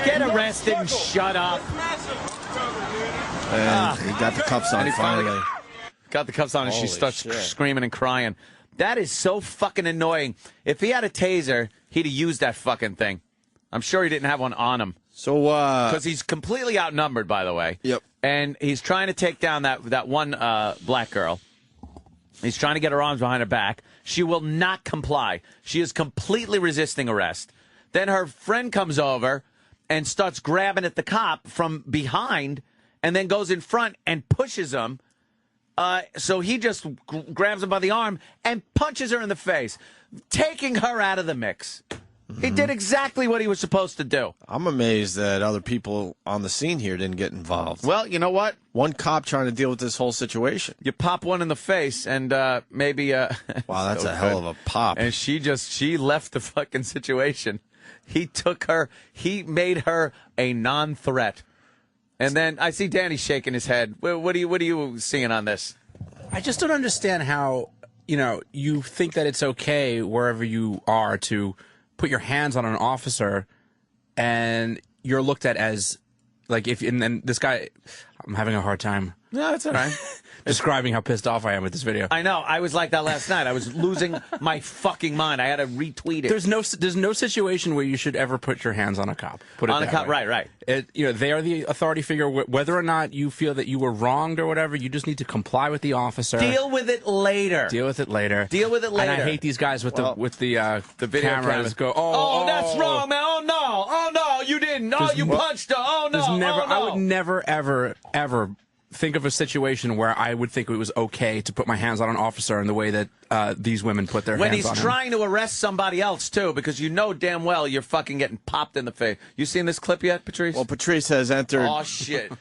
Get arrested and shut up. And he got the cuffs on And he finally. Got the cuffs on and she Holy starts shit. screaming and crying. That is so fucking annoying. If he had a taser, he'd have used that fucking thing. I'm sure he didn't have one on him. So, because he's completely outnumbered, by the way. Yep. And he's trying to take down that one black girl. He's trying to get her arms behind her back. She will not comply. She is completely resisting arrest. Then her friend comes over and starts grabbing at the cop from behind and then goes in front and pushes him. So he just grabs him by the arm and punches her in the face, taking her out of the mix. He did exactly what he was supposed to do. I'm amazed that other people on the scene here didn't get involved. Well, you know what? One cop trying to deal with this whole situation. You pop one in the face and maybe... wow, that's so a hell of a pop. And she left the fucking situation. He made her a non-threat. And then I see Danny shaking his head. What are you seeing on this? I just don't understand how, you think that it's okay wherever you are to put your hands on an officer and you're looked at as, like, and then this guy, I'm having a hard time. No, it's all right. Describing how pissed off I am with this video. I know. I was like that last night. I was losing my fucking mind. I had to retweet it. There's no situation where you should ever put your hands on a cop. Put it on a cop, way. right. They are the authority figure. Whether or not you feel that you were wronged or whatever, you just need to comply with the officer. Deal with it later. And I hate these guys with the video cameras. Go, that's wrong, man. Oh no, you didn't. You punched her. Oh no. I would never, ever think of a situation where I would think it was okay to put my hands on an officer in the way that these women put their hands on him. When he's trying to arrest somebody else, too, because you know damn well you're fucking getting popped in the face. You seen this clip yet, Patrice? Well, Patrice has entered. Oh, shit.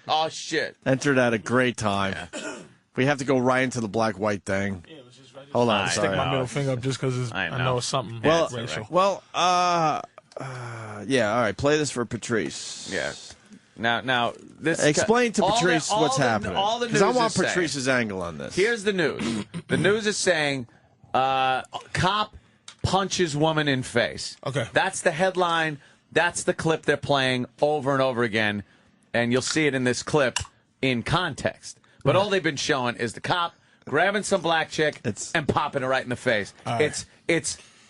Entered at a great time. Yeah. We have to go right into the black-white thing. Yeah, hold on. I stick my middle finger up just because I know it's something racial. Well, yeah, all right. Play this for Patrice. Yeah. Now, this explain to Patrice what's happening. Because I want Patrice's angle on this. Here's the news. The news is saying cop punches woman in face. Okay. That's the headline. That's the clip they're playing over and over again. And you'll see it in this clip in context. But all they've been showing is the cop grabbing some black chick and popping her right in the face. It's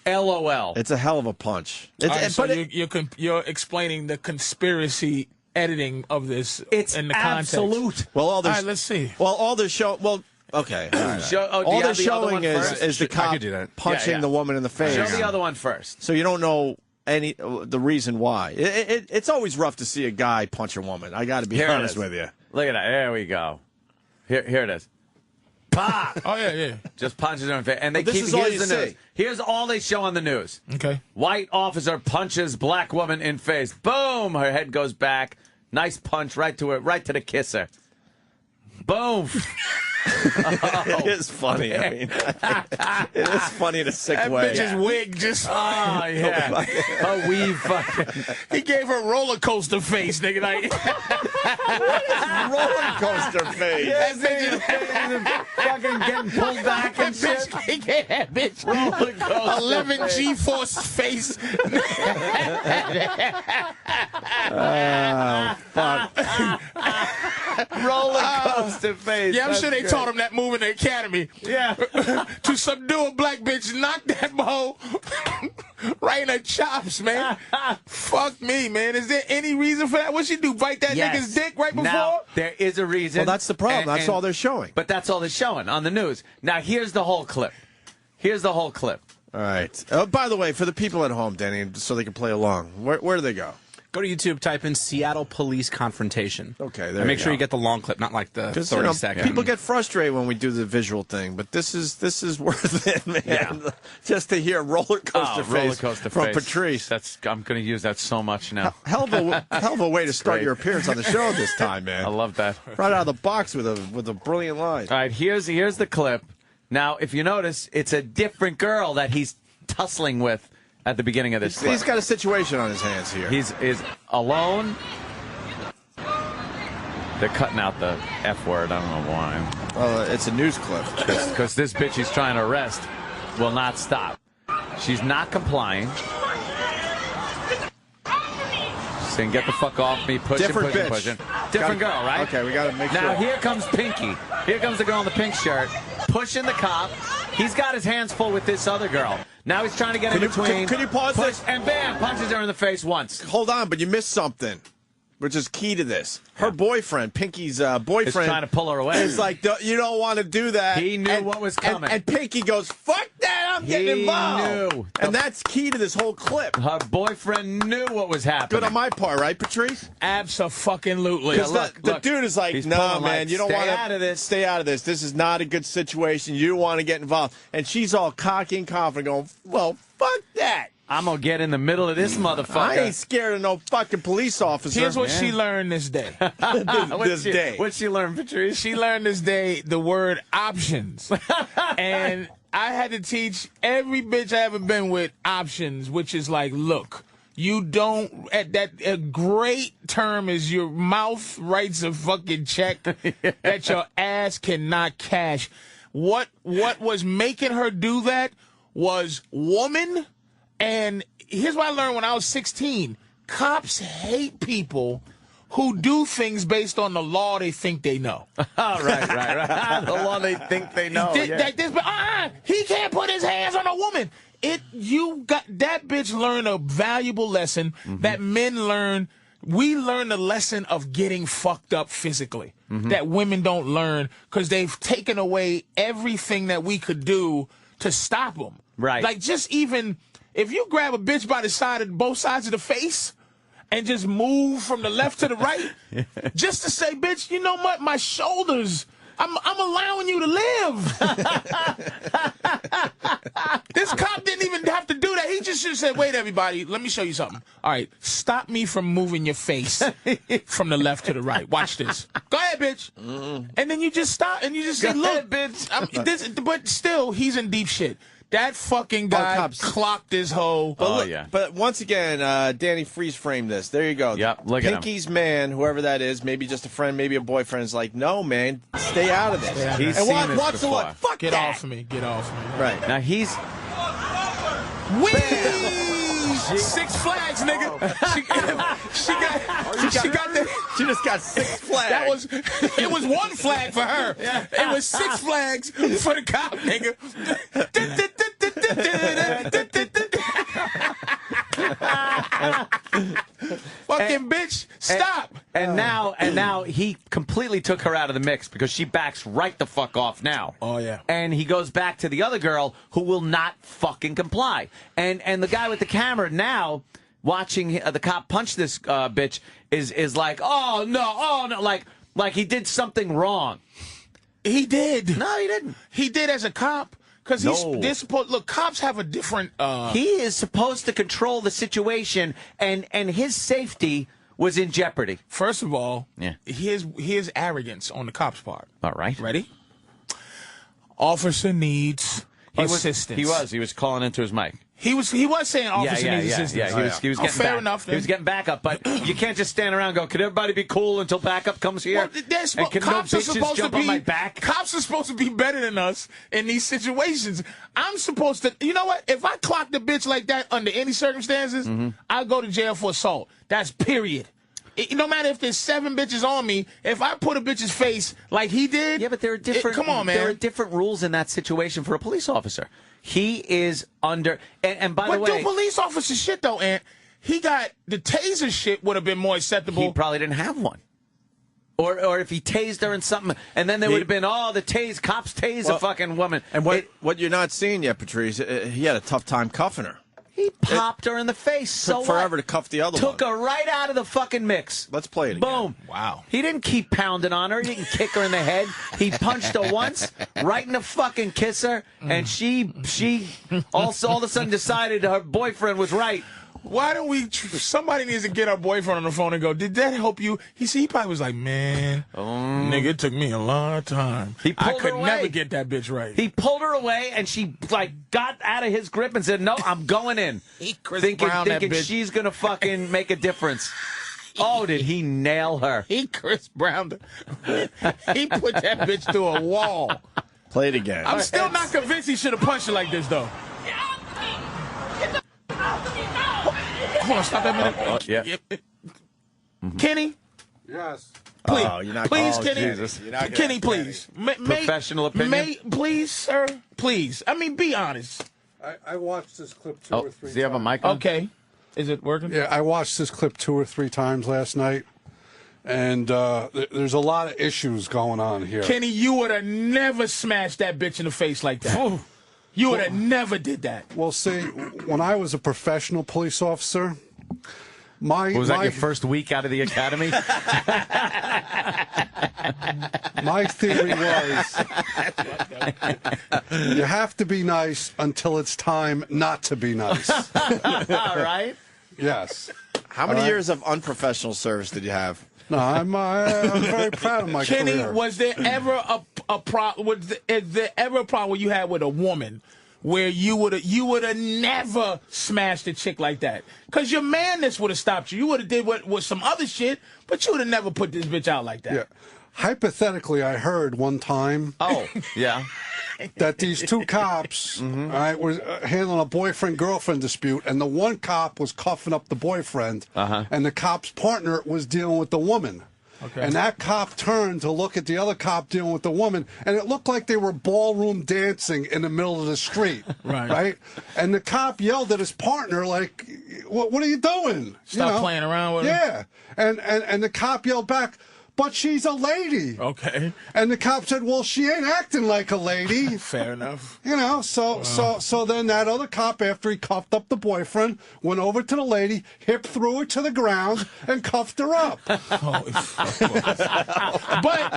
LOL. It's a hell of a punch. You're explaining the conspiracy editing of this in the context. Absolute. Well, all right, let's see. Well, all they're showing. Well, okay. All they're showing is the cop punching the woman in the face. Show the other one first. So you don't know the reason why. It's always rough to see a guy punch a woman. I got to be honest with you. Look at that. There we go. Here it is. Pop! Oh, yeah. Just punches her in the face. And they here's the news. Here's all they show on the news. Okay. White officer punches black woman in face. Boom! Her head goes back. Nice punch right to the kisser. Boom! It is funny. I mean, it is funny in a sick way. That bitch's wig just. Oh, yeah. Her weave fucking. He gave her roller coaster face, nigga. Like, what is roller coaster face? That bitch is fucking getting pulled back and shit. He gave that bitch roller coaster 11 G-force face. Oh, fuck. Roller coaster face. Yeah, I'm sure they taught him that move in the academy. Yeah. To subdue a black bitch, knock that hoe right in her chops, man. Fuck me, man. Is there any reason for that? What she do? Bite that nigga's dick right before? Now, there is a reason. Well, that's the problem. That's all they're showing. But that's all they're showing on the news. Now, here's the whole clip. All right. By the way, for the people at home, Danny, so they can play along, where do they go? Go to YouTube, type in Seattle Police Confrontation. Okay, there and make sure you get the long clip, not like the 30 second. People get frustrated when we do the visual thing, but this is worth it, man. Yeah. Just to hear roller coaster face from Patrice. I'm going to use that so much now. Hell of a way to start your appearance on the show this time, man. I love that. Right out of the box with a brilliant line. All right, here's the clip. Now, if you notice, it's a different girl that he's tussling with at the beginning of this clip. He's got a situation on his hands here. He's alone. They're cutting out the F word. I don't know why. It's a news clip. Because this bitch he's trying to arrest will not stop. She's not complying. She's saying, get the fuck off me. Pushing. Different girl, right? Okay, we got to make sure. Now, here comes Pinky. Here comes the girl in the pink shirt. Pushing the cop. He's got his hands full with this other girl. Now he's trying to get in between. Can you pause this? And bam, punches her in the face once. Hold on, but you missed something. which is key to this. Her boyfriend, Pinky's boyfriend, is trying to pull her away. It's like, you don't want to do that. He knew what was coming. And Pinky goes, fuck that, I'm getting involved. Knew. And that's key to this whole clip. Her boyfriend knew what was happening. Good on my part, right, Patrice? Abso-fucking-lutely. Because the dude is like, no, man, you don't want to stay out of this. Stay out of this. This is not a good situation. You don't want to get involved. And she's all cocky and confident going, well, fuck that. I'm going to get in the middle of this motherfucker. I ain't scared of no fucking police officer. Here's what she learned this day. this day. What'd she learn, Patrice? She learned this day the word options. And I had to teach every bitch I ever been with options, which is like, look, you don't, a great term is your mouth writes a fucking check that your ass cannot cash. What was making her do that was woman. And here's what I learned when I was 16. Cops hate people who do things based on the law they think they know. right. The law they think they know. He can't put his hands on a woman. That bitch learned a valuable lesson that men learn. We learn the lesson of getting fucked up physically that women don't learn because they've taken away everything that we could do to stop them. Right. Like just even... If you grab a bitch by the side of both sides of the face and just move from the left to the right, just to say, bitch, you know what? My shoulders, I'm allowing you to live. This cop didn't even have to do that. He just should have said, wait, everybody, let me show you something. All right, stop me from moving your face from the left to the right. Watch this. Go ahead, bitch. And then you just stop and you just say, look, bitch. But still, he's in deep shit. That fucking guy clocked his hoe. But once again, Danny freeze framed this. There you go. Yep, look at him. Pinky's man, whoever that is, maybe just a friend, maybe a boyfriend, is like, no, man, stay out of this. He's and seen this what's the before. what? Fuck Get that. off of me. Get off of me. Right. Now he's... Six Flags, nigga. She just got 6 flags. It was 1 flag for her. It was 6 flags for the cop, nigga. Fucking bitch, stop. And now he completely took her out of the mix because she backs right the fuck off now. Oh yeah. And he goes back to the other girl who will not fucking comply. And the guy with the camera now watching the cop punch this bitch is like, oh no, like he did something wrong. He did. No, he didn't. He did as a cop. Because they're supposed, look, cops have a different... He is supposed to control the situation, and his safety was in jeopardy. First of all, here's arrogance on the cop's part. All right. Ready? Officer needs assistance. He was calling into his mic. He was saying officer needs assistance. Yeah, he was getting fair enough. Then. He was getting backup, but you can't just stand around and go, "Can everybody be cool until backup comes here?" Well, cops are supposed to be Cops are supposed to be better than us in these situations. I'm supposed to. You know what? If I clocked a bitch like that under any circumstances, I'll go to jail for assault. That's period. No matter if there's 7 bitches on me, if I put a bitch's face like he did... Yeah, but there are different... come on, man. There are different rules in that situation for a police officer. He is under... And by the way... But do police officer shit, though, Ant. He got... The taser shit would have been more acceptable. He probably didn't have one. Or if he tased her in something, and then there would have been, cops tase a fucking woman. And what you're not seeing yet, Patrice, he had a tough time cuffing her. He popped her in the face. Took forever to cuff the other one. Took her right out of the fucking mix. Let's play it again. Boom. Wow. He didn't keep pounding on her. He didn't kick her in the head. He punched her once, right in the fucking kisser, and she also all of a sudden decided her boyfriend was right. Why don't we... Somebody needs to get our boyfriend on the phone and go, did that help you? He probably was like, man, nigga, it took me a long time. I could never get that bitch right. He pulled her away, and she got out of his grip and said, no, I'm going in. Thinking she's going to fucking make a difference. Oh, did he nail her? He Chris Browned her. He put that bitch through a wall. Play it again. I'm still not convinced he should have punched her like this, though. Hold on, stop that minute. Kenny? Yes. Please, you're not please, Kenny. Jesus. Kenny, please. Professional opinion? Please, sir. Please. I mean, be honest. I watched this clip 2 or 3 times. Does he have a mic on? Okay. Is it working? Yeah, I watched this clip 2 or 3 times last night. And there's a lot of issues going on here. Kenny, you would have never smashed that bitch in the face like that. You would have never did that. Well, see, when I was a professional police officer, was that your first week out of the academy? My theory was you have to be nice until it's time not to be nice. All right. Yes. How many years of unprofessional service did you have? No, I'm very proud of my Kenny, career. was there ever a problem? Is there ever a problem you had with a woman where you would have never smashed a chick like that? Because your manness would have stopped you. You would have did with some other shit, but you would have never put this bitch out like that. Yeah. Hypothetically, I heard one time. Oh, yeah. That these two cops, all right, were handling a boyfriend-girlfriend dispute, and the one cop was cuffing up the boyfriend, and the cop's partner was dealing with the woman. Okay. And that cop turned to look at the other cop dealing with the woman, and it looked like they were ballroom dancing in the middle of the street. Right? And the cop yelled at his partner, like, what are you doing? Stop playing around with her. Yeah. And the cop yelled back, but she's a lady. Okay. And the cop said, well, she ain't acting like a lady. Fair enough. You know, so then that other cop, after he cuffed up the boyfriend, went over to the lady, hip threw her to the ground, and cuffed her up. But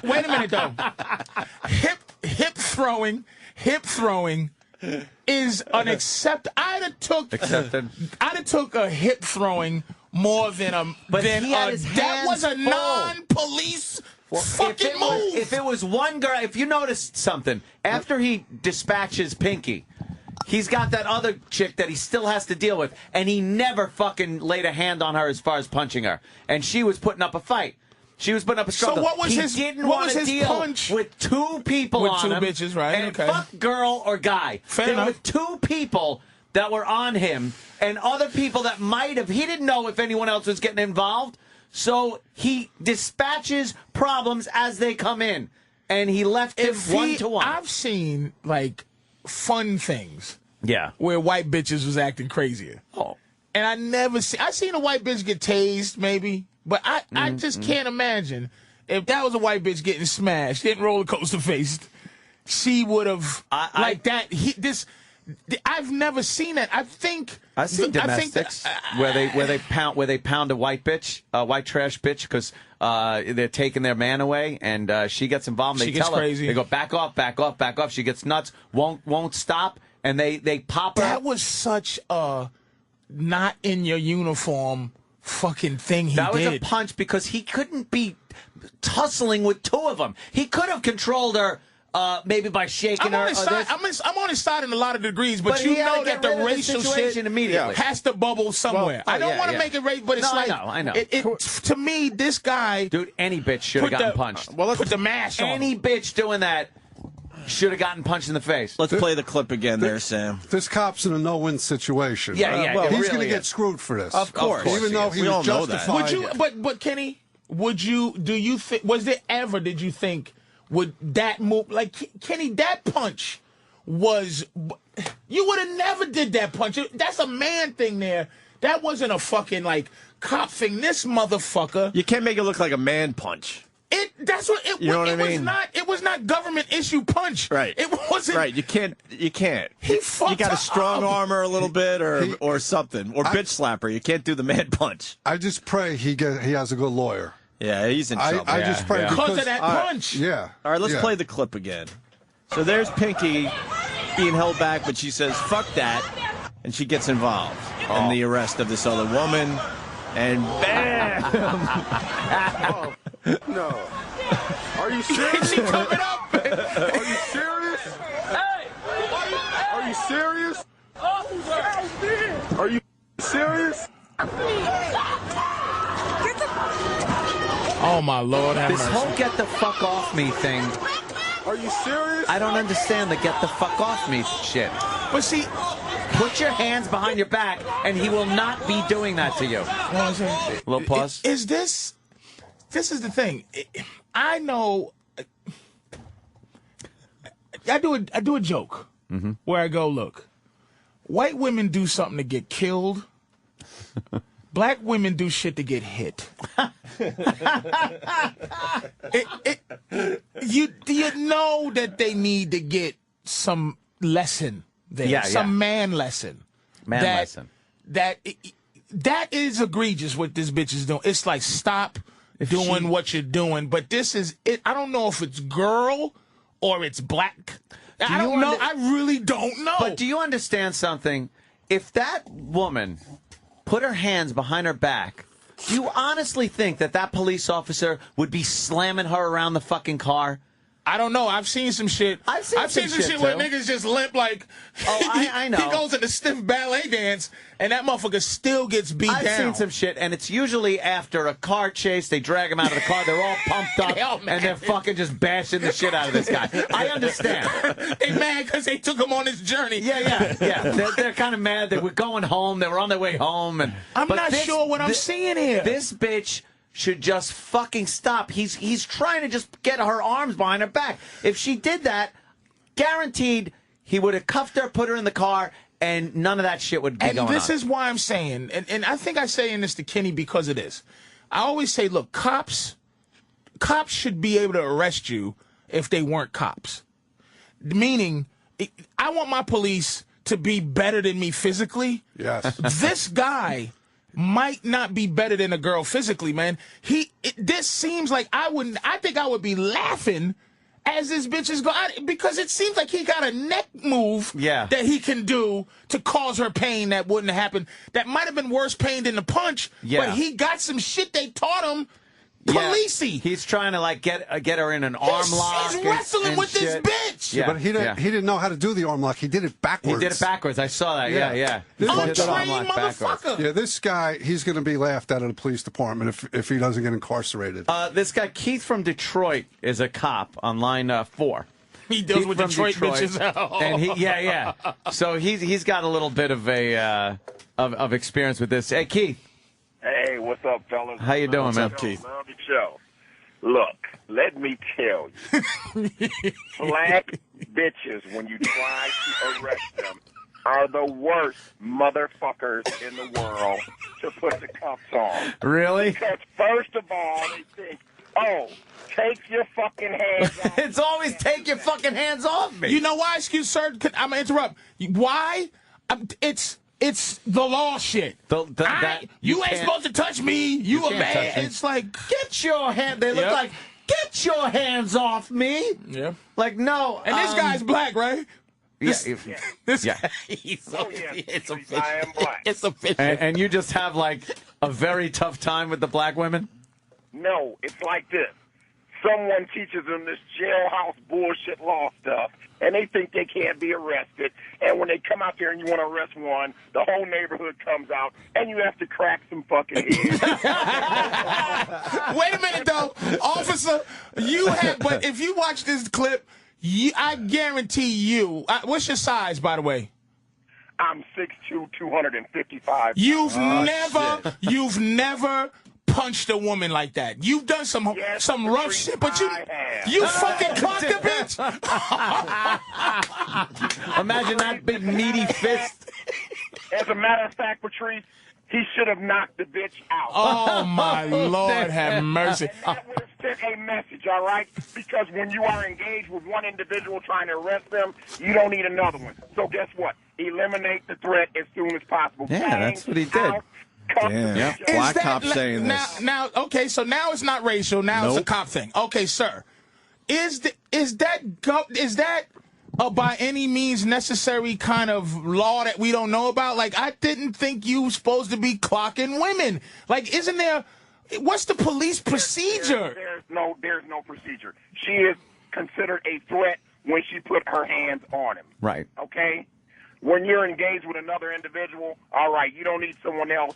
wait a minute, though. Hip throwing is an I'd have took a hip throwing more than a. But that was a non-police fucking move. If it was one girl, if you noticed something after he dispatches Pinky, he's got that other chick that he still has to deal with, and he never fucking laid a hand on her as far as punching her, and she was putting up a fight. She was putting up a struggle. So what was he his? didn't what want was to his deal punch with two people with on two him, bitches, right? And Okay. fuck girl or guy. Fair there enough. were two people that were on him, and other people that might have. He didn't know if anyone else was getting involved, so he dispatches problems as they come in, and he left it 1-to-1. I've seen like fun things. Yeah. Where white bitches was acting crazier. Oh. And I seen a white bitch get tased, maybe, but I just can't imagine if that was a white bitch getting smashed, getting roller coaster faced. She would have like that. I've never seen that. I've seen domestics where they pound a white bitch, a white trash bitch, because they're taking their man away, and she gets involved. And they tell her, crazy. They go back off. She gets nuts. Won't stop, and they pop her. That was such a not in your uniform fucking thing. That was a punch because he couldn't be tussling with two of them. He could have controlled her. Maybe by shaking her. I'm on his side in a lot of degrees, but you know that the racial shit immediately has to bubble somewhere. Well, I don't want to make it race, but it's I know. To me, this guy, dude, any bitch should have gotten punched. Well, let's put the mash on. Any bitch doing that should have gotten punched in the face. Let's play the clip again there, Sam. This cop's in a no-win situation. Yeah, well, he's really going to get screwed for this. Of course. Even though he was justified. But Kenny, did you think, did you think, would that move, like, Kenny, that punch was, you would have never did that punch. That's a man thing there. That wasn't a fucking, like, cop thing. This motherfucker. You can't make it look like a man punch. That's what it was. You know what I mean? It was not government issue punch. Right. It wasn't. Right. You can't. He fucked You got to strong up. arm her a little bit, or something, or bitch slap her. You can't do the man punch. I just pray he has a good lawyer. Yeah, he's in trouble. I just pray because of that punch. Yeah. All right, let's play the clip again. So there's Pinky being held back, but she says, fuck that, and she gets involved in the arrest of this other woman, and bam! No. Are you serious? She coming up. Are you serious? Hey! Are you serious? Are you serious? Oh my Lord, have this mercy. whole get the fuck off me thing. Are you serious? I don't understand the get the fuck off me shit. But see, put your hands behind your back, and he will not be doing that to you. Little pause. Is this? This is the thing. I know. I do a joke where I go, look, white women do something to get killed. Black women do shit to get hit. Do you know that they need to get some lesson there? Some man lesson. Lesson. That is egregious what this bitch is doing. It's like, stop doing what you're doing. But this is it. I don't know if it's girl or it's black. I don't know. I really don't know. But do you understand something? If that woman put her hands behind her back, do you honestly think that that police officer would be slamming her around the fucking car? I don't know. I've seen some shit. I've seen some shit where niggas just limp like. I know. He goes in a stiff ballet dance, and that motherfucker still gets beat down. I've seen some shit, and it's usually after a car chase. They drag him out of the car. They're all pumped up, and they're fucking just bashing the shit out of this guy. I understand. They mad because they took him on his journey. Yeah. They're kind of mad. They were going home. They were on their way home, and I'm not sure what I'm seeing here. This bitch should just fucking stop. He's trying to just get her arms behind her back. If she did that, guaranteed he would have cuffed her, put her in the car, and none of that shit would be going on. And this is why I'm saying, and I think I'm saying this to Kenny because of this. I always say, look, cops should be able to arrest you if they weren't cops. Meaning, I want my police to be better than me physically. Yes. This guy might not be better than a girl physically, man. This seems like I think I would be laughing as this bitch is going, because it seems like he got a neck move that he can do to cause her pain that wouldn't happen. That might have been worse pain than the punch, but he got some shit they taught him. Policey. He's trying to like get her in an arm lock. He's wrestling with this bitch. Yeah, but he didn't know how to do the arm lock. He did it backwards. He did it backwards. I saw that. Yeah. Untrained motherfucker. Yeah, this guy, he's going to be laughed at the police department if he doesn't get incarcerated. This guy, Keith from Detroit, is a cop on line 4. He deals with Detroit bitches. And so he's got a little bit of of experience with this. Hey, Keith. Hey, what's up, fellas? How you doing, man? Keith? Show. Look, let me tell you, black bitches, when you try to arrest them, are the worst motherfuckers in the world to put the cuffs on. Really? Because first of all, they think, oh, take your fucking hands off. It's always take your fucking hands off me. You know why? Excuse, sir. I'm going to interrupt. Why? It's the law shit. You ain't supposed to touch me. You a man. It's like, get your hand. They look like, get your hands off me. Yeah. Like, no. And this guy's black, right? This guy. It's official. I am black. It's official. And you just have like a very tough time with the black women? No, it's like this. Someone teaches them this jailhouse bullshit law stuff, and they think they can't be arrested. And when they come out there and you want to arrest one, the whole neighborhood comes out, and you have to crack some fucking heads. Wait a minute, though. Officer, but if you watch this clip, I guarantee you, what's your size, by the way? I'm 6'2", 255. You've never punched a woman like that. You've done some rough shit, but you fucking clocked the bitch. Imagine that big meaty fist. As a matter of fact, Patrice, he should have knocked the bitch out. Oh my Lord, have mercy. That would have sent a message, all right? Because when you are engaged with one individual trying to arrest them, you don't need another one. So guess what? Eliminate the threat as soon as possible. Yeah, that's what he did. Damn. Yeah. Black cop saying this. Now, okay, so now it's not racial. Now it's a cop thing. Okay, sir, is that by any means necessary kind of law that we don't know about? Like, I didn't think you were supposed to be clocking women. Like, isn't there? What's the police procedure? There's no procedure. She is considered a threat when she put her hands on him. Right. Okay. When you're engaged with another individual, all right, you don't need someone else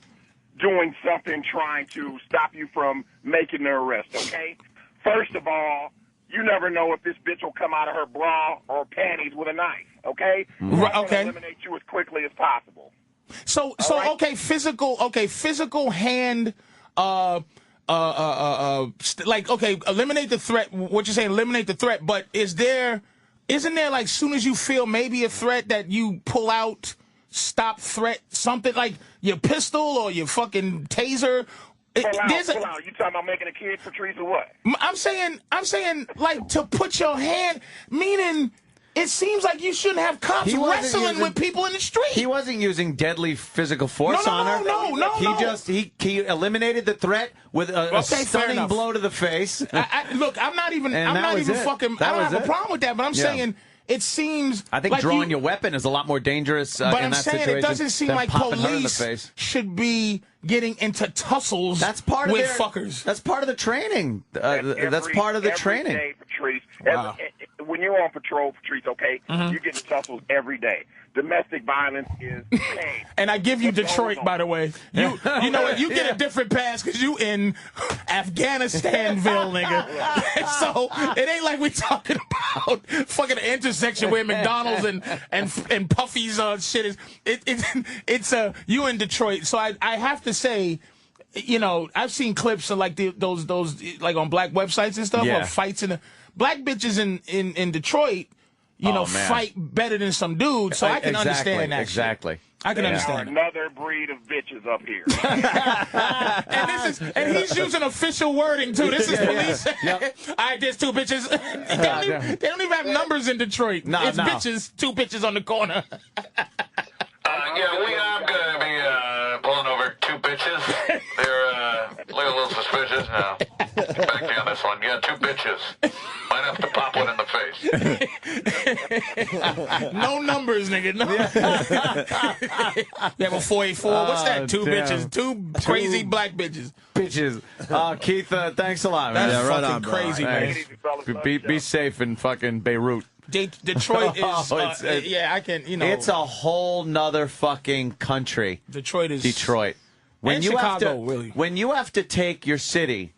doing something trying to stop you from making the arrest, okay? First of all, you never know if this bitch will come out of her bra or panties with a knife, okay? Right, okay. Eliminate you as quickly as possible. So right? Okay, physical hand, eliminate the threat. What you're saying, eliminate the threat, but isn't there like, soon as you feel maybe a threat that you pull out stop threat, something like your pistol or your fucking taser. Pull out. You talking about making a kid, Patrice, or what? I'm saying, like, to put your hand, meaning it seems like you shouldn't have cops wrestling with people in the street. He wasn't using deadly physical force on her. No. He eliminated the threat with a stunning blow to the face. Look, I don't have a problem with that, but I'm saying it seems I think like drawing your weapon is a lot more dangerous in that situation. But I'm saying it doesn't seem like police should be getting into tussles with fuckers. That's part of the training. That's part of the training. Every day, Patrice. When you're on patrol, Patrice, okay, you get in tussles every day. Domestic violence is pain. And I give you Detroit, by the way. You know what? You get a different pass because you in Afghanistanville, nigga. So it ain't like we talking about fucking an intersection where McDonald's and Puffy's shit is. It's you in Detroit. So I have to say, you know, I've seen clips of like those like on black websites and stuff of fights in black bitches in Detroit. You know, fight better than some dudes, so I can understand that. Exactly. I can understand. Another breed of bitches up here. and he's using official wording too. This is police. All right, there's two bitches. They don't even have numbers in Detroit. It's bitches, two bitches on the corner. I'm gonna be pulling over two bitches. They're look a little suspicious now. Back to you on this one. Yeah, two bitches. Might have to pop one in the face. No numbers, nigga. No. You have a 484. What's that? Two bitches. Two crazy black bitches. Keith, thanks a lot, man. That's fucking crazy, man. Be safe in fucking Beirut. Detroit is, I can, you know. It's a whole nother fucking country. Detroit is. When and you Chicago, have to, really. When you have to take your city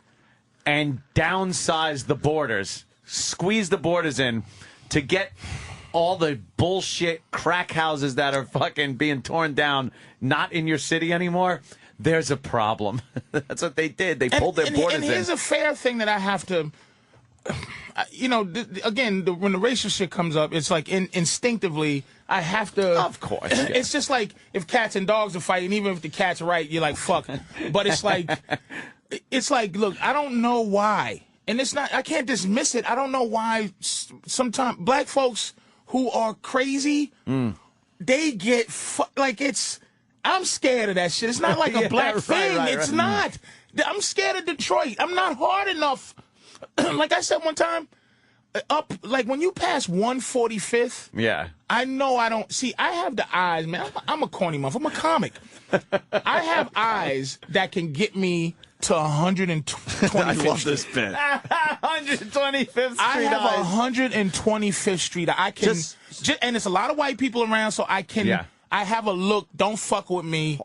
and downsize the borders, squeeze the borders in to get all the bullshit crack houses that are fucking being torn down not in your city anymore, there's a problem. That's what they did. They pulled their borders in. And here's a fair thing that I have to... You know, again, when the racial shit comes up, it's like instinctively, I have to. Of course. Yeah. It's just like if cats and dogs are fighting, even if the cat's right, you're like, fuck. But it's like, look, I don't know why. And it's not, I can't dismiss it. I don't know why sometimes black folks who are crazy, they get, I'm scared of that shit. It's not like a black thing. It's not. I'm scared of Detroit. I'm not hard enough. Like I said one time, like when you pass 145th, I know I don't see. I have the eyes, man. I'm a corny motherfucker. I'm a comic. I have eyes that can get me to 125th. I love this bit. 125th Street. I have 125th Street. I can, and it's a lot of white people around, so I can. Yeah. I have a look. Don't fuck with me.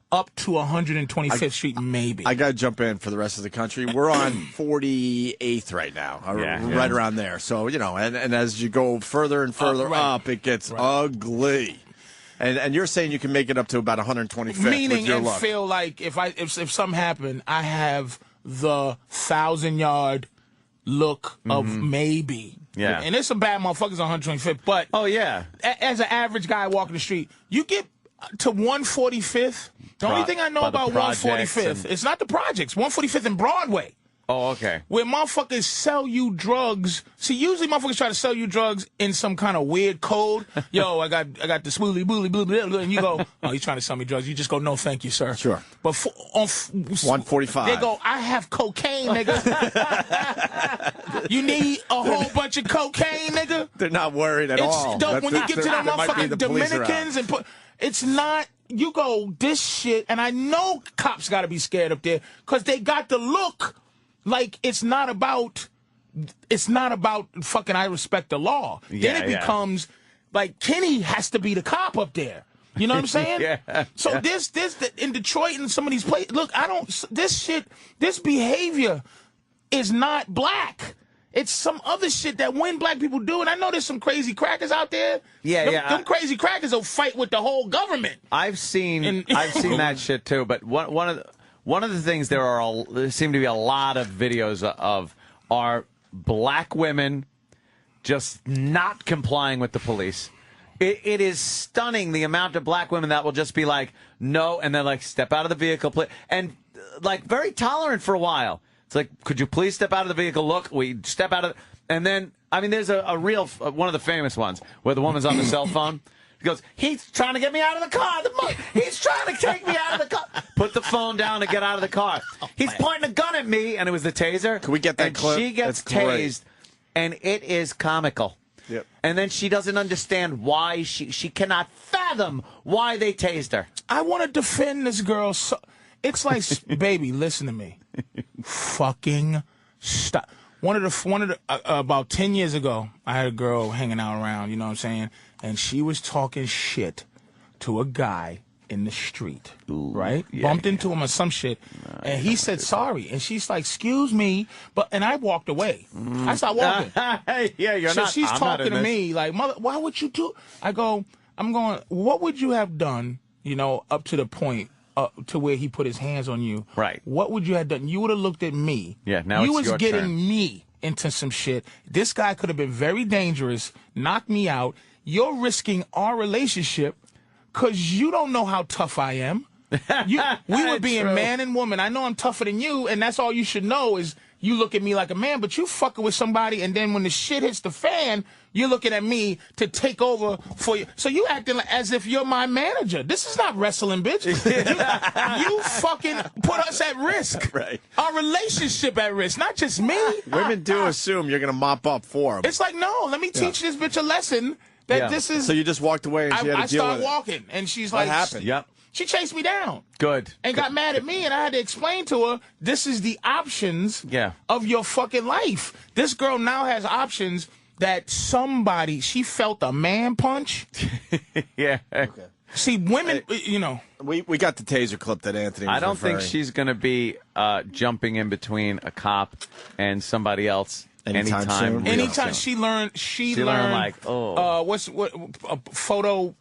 Up to 125th Street, maybe. I got to jump in for the rest of the country. We're on 48th right now, right around there. So, you know, and as you go further and further up, it gets ugly. And you're saying you can make it up to about 125th Meaning with your and luck. Feel like if something happened, I have the 1,000-yard look of maybe. Yeah. And there's some bad motherfuckers on 125th, but as an average guy walking the street, you get to 145th. The only thing I know about 145th, it's not the projects. 145th and Broadway. Oh, okay. Where motherfuckers sell you drugs. See, usually motherfuckers try to sell you drugs in some kind of weird code. Yo, I got the smoothie, booly, blah, blah, blah, and you go, oh, he's trying to sell me drugs. You just go, no, thank you, sir. Sure. But on 145. They go, I have cocaine, nigga. You need a whole bunch of cocaine, nigga? They're not worried at all. When you get to them motherfucking Dominicans and it's not, you go, this shit, and I know cops got to be scared up there because they got the look like it's not about fucking I respect the law. Then it becomes like Kenny has to be the cop up there. You know what I'm saying? So this in Detroit and some of these places, look, this behavior is not black. It's some other shit that when black people do, and I know there's some crazy crackers out there. Them crazy crackers will fight with the whole government. I've seen that shit too. But one of the things there seem to be a lot of videos of are black women just not complying with the police, It is stunning the amount of black women that will just be like, no, and then like step out of the vehicle, and like very tolerant for a while. It's like, could you please step out of the vehicle? Look, we step out of it. And then, I mean, there's a real, one of the famous ones where the woman's on the cell phone. He goes, he's trying to get me out of the car. He's trying to take me out of the car. Put the phone down and get out of the car. He's pointing a gun at me, and it was the taser. Can we get that clip? She gets tased, and it is comical. Yep. And then she doesn't understand why she cannot fathom why they tased her. I want to defend this girl. So, it's like, baby, listen to me. Fucking stop. About 10 years ago, I had a girl hanging out around, you know what I'm saying? And she was talking shit to a guy in the street, right? Bumped into him or some shit, and he said sorry. And she's like, excuse me, and I walked away. I stopped walking. Yeah, you're so not. She's I'm talking not to me like, mother, why would you do? I'm going, what would you have done, you know, up to the point to where he put his hands on you? Right. What would you have done? You would have looked at me. Yeah, now you it's was your getting turn. me into some shit. This guy could have been very dangerous, knocked me out. You're risking our relationship because you don't know how tough I am. We were being man and woman. I know I'm tougher than you, and that's all you should know is you look at me like a man, but you fucking with somebody, and then when the shit hits the fan, you're looking at me to take over for you. So you acting like, as if you're my manager. This is not wrestling, bitch. You fucking put us at risk. Right. Our relationship at risk, not just me. Women do assume you're going to mop up for them. It's like, no, let me teach this bitch a lesson that this is... So you just walked away and she had to deal with it. I started walking, and she's What like... happened? Yep. She chased me down. Good. And got mad at me, and I had to explain to her, this is the options of your fucking life. This girl now has options that she felt a man punch. Yeah. Okay. See, women, you know. We got the taser clip that Anthony was I don't think referring. she's going to be jumping in between a cop and somebody else anytime. Anytime she learned like, a photo,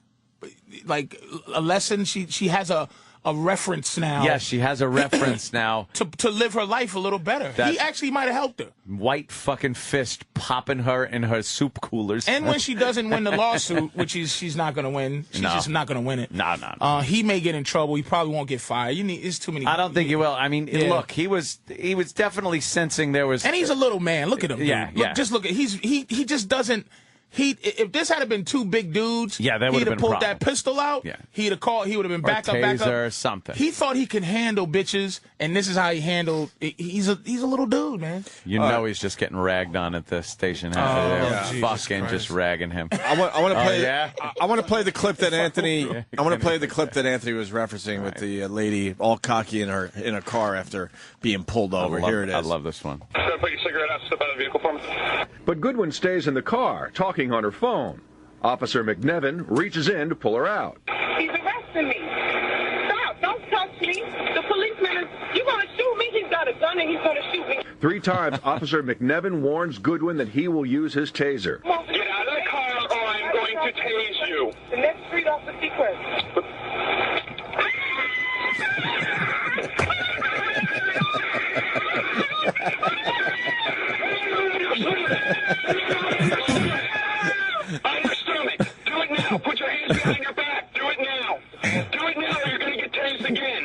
like a lesson. She has a reference now. Yes, she has a reference now to live her life a little better. He actually might have helped her. White fucking fist popping her in her soup coolers. And when she doesn't win the lawsuit, which she's not going to win, she's just not going to win it. No. He may get in trouble. He probably won't get fired. It's too many. I don't think he will. I mean, look, he was definitely sensing there was. And he's a little man. Look at him. Yeah, dude. Just look at he just doesn't. If this had been two big dudes, that would he'd have pulled that pistol out. Yeah. He'd have called. He would have been back taser up. Or something. He thought he could handle bitches, and this is how he handled. He's a little dude, man. You know he's just getting ragged on at the station. Fucking just ragging him. I want to play. I want to play the clip that Anthony. I want to play the clip that Anthony was referencing with the lady all cocky in a car after being pulled over. Here it is. I love this one. Sir, put your cigarette out. Step out of the vehicle for me. But Goodwin stays in the car, talking on her phone. Officer McNevin reaches in to pull her out. He's arresting me. Stop. Don't touch me. The policeman is... You're going to shoot me? He's got a gun and he's going to shoot me. 3 times, Officer McNevin warns Goodwin that he will use his taser. Get out of the car or I'm going to tase you. The next street off the sequence. On your stomach. Do it now. Put your hands behind your back. Do it now. Do it now or you're going to get tased again.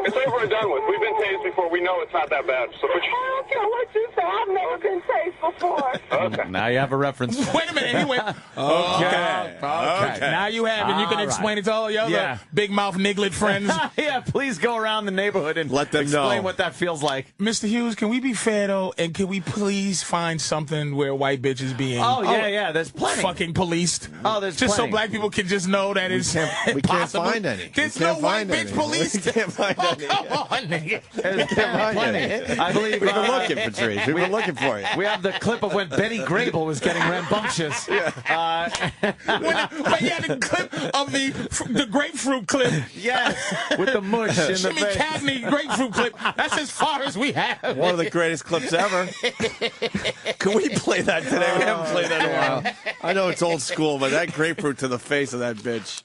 It's over and done with. We've been tased before. We know it's not that bad. So put your... I don't care what you say. I've never been tased before. Okay. Now you have a reference. Wait a minute. He went, okay. Now you have it. You can explain it to all your other big mouth niglet friends. Yeah, please go around the neighborhood and let them explain know what that feels like. Mr. Hughes, can we be fair, though? And can we please find something where white bitches being there's plenty. Fucking policed? Oh, there's just plenty. so black people can just know that it's we can't find any. There's no white bitch police. We can't find any. Come on, nigga. There's plenty. I believe we've been looking, Patrice. We've been looking for you. We have the clip of when Betty Grable was getting rambunctious. But yeah, the clip of the grapefruit clip. Yes, with the mush in the Jimmy face. Cagney grapefruit clip. That's as far as we have. One of the greatest clips ever. Can we play that today? We haven't played that in a while. I know it's old school, but that grapefruit to the face of that bitch.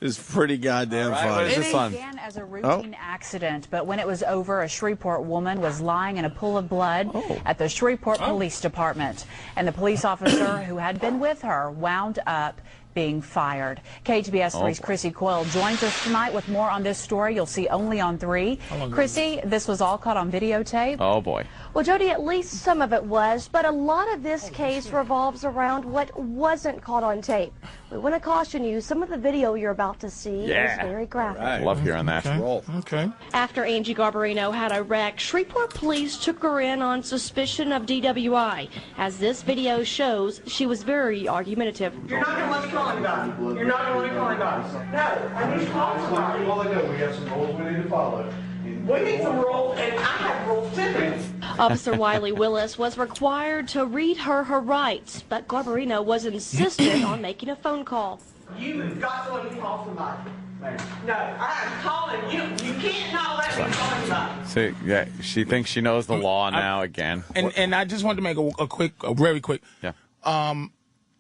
It's pretty goddamn funny. What is this It one? began as a routine accident, but when it was over, a Shreveport woman was lying in a pool of blood at the Shreveport Police Department. And the police officer who had been with her wound up being fired. KTBS 3's Chrissy Coyle joins us tonight with more on this story you'll see only on 3. Chrissy, this was all caught on videotape. Oh, boy. Well, Jody, at least some of it was, but a lot of this case revolves around what wasn't caught on tape. We want to caution you, some of the video you're about to see is very graphic. Right. Love hearing that. Okay. After Angie Garbarino had a wreck, Shreveport police took her in on suspicion of DWI. As this video shows, she was very argumentative. You're not going to let me call anybody. You're not going to let me call anybody. No, I need to call somebody. Well, I know we have some rules we need to follow. We need some rules, and I have rules too. Officer Wiley Willis was required to read her rights, but Garbarino was insistent on making a phone call. You've got to let me call somebody. No, I'm calling you. You can't not let me call anybody. See, yeah, she thinks she knows the law now again. And I just wanted to make a very quick. Yeah.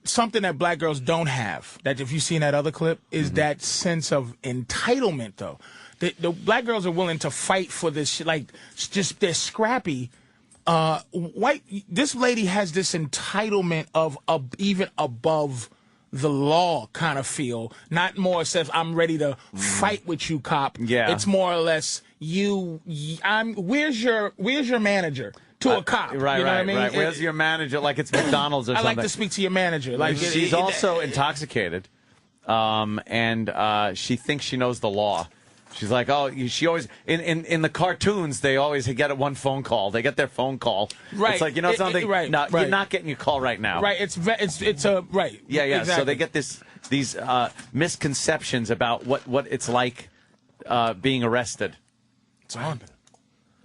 Something that black girls don't have, that if you seen that other clip, is that sense of entitlement, though. The black girls are willing to fight for this shit. Like, just they're scrappy. This lady has this entitlement of even above the law kind of feel. Not more says I'm ready to fight with you, cop. Yeah. It's more or less where's your manager? To a cop, right, you know what I mean? right. Where's your manager? Like it's McDonald's or something. I like to speak to your manager. Like she's also intoxicated, and she thinks she knows the law. She's like, she always in the cartoons they always get one phone call. They get their phone call. Right. It's like something. Right. No, Right. You're not getting your call right now. Right. It's right. Yeah. Exactly. So they get these misconceptions about what it's like being arrested. It's on.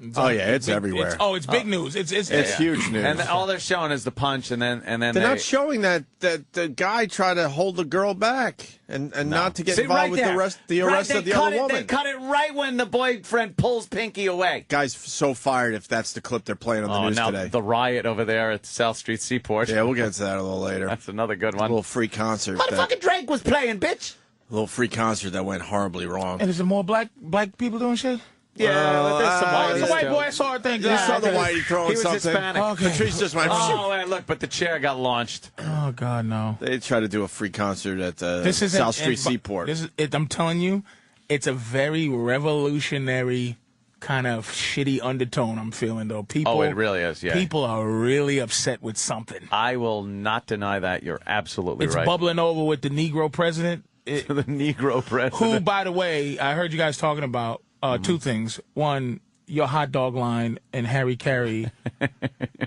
It's everywhere. It's big news. It's huge news. And all they're showing is the punch, and then they're not showing that the guy tried to hold the girl back and not to get involved with the arrest of the other woman. They cut it right when the boyfriend pulls Pinky away. Guy's so fired if that's the clip they're playing on the news today. The riot over there at South Street Seaport. Yeah, we'll get to that a little later. That's another good one. A little free concert. Motherfucking Drake was playing, bitch. A little free concert that went horribly wrong. And is there more black people doing shit? Yeah, there's some white. It's a white boy. I saw a thing. You saw the whitey throwing something. He was Hispanic. Okay. Patrice just went. Look, but the chair got launched. Oh God, no! They tried to do a free concert at South Street Seaport. I'm telling you, it's a very revolutionary kind of shitty undertone I'm feeling, though. People, it really is. Yeah, people are really upset with something. I will not deny that. You're absolutely right. It's bubbling over with the Negro president. The Negro president. Who, by the way, I heard you guys talking about two things. One, your hot dog line and Harry Carey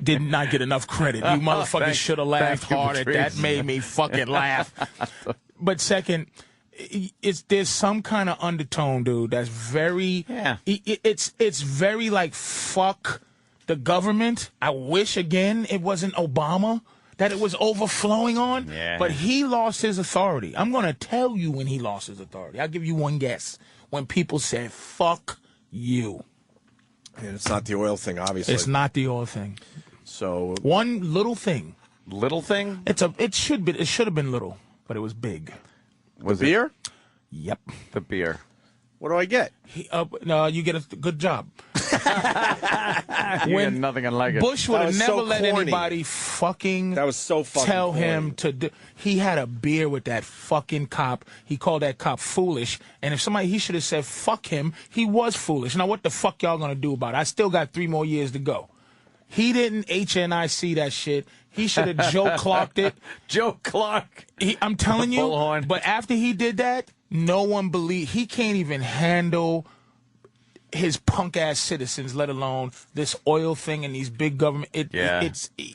did not get enough credit. You motherfuckers should have laughed hard at that. Made me fucking laugh. But second, there's some kind of undertone, dude, that's very it's very like fuck the government. I wish again it wasn't Obama that it was overflowing on. Yeah. But he lost his authority. I'm gonna tell you when he lost his authority. I'll give you one guess. When people say fuck you. And it's not the oil thing, obviously. It's not the oil thing. So one little thing. Little thing? It should have been little, but it was big. Was the beer? Yep. The beer. What do I get? No, you get a good job. You get nothing unlike it. Bush would have never let anybody fucking tell him to do. He had a beer with that fucking cop. He called that cop foolish. And if he should have said fuck him, he was foolish. Now what the fuck y'all gonna do about it? I still got 3 more years to go. He didn't HNIC that shit. He should have Joe Clarked it. Joe Clark. I'm telling you. But after he did that, no one believed. He can't even handle his punk ass citizens, let alone this oil thing and these big government.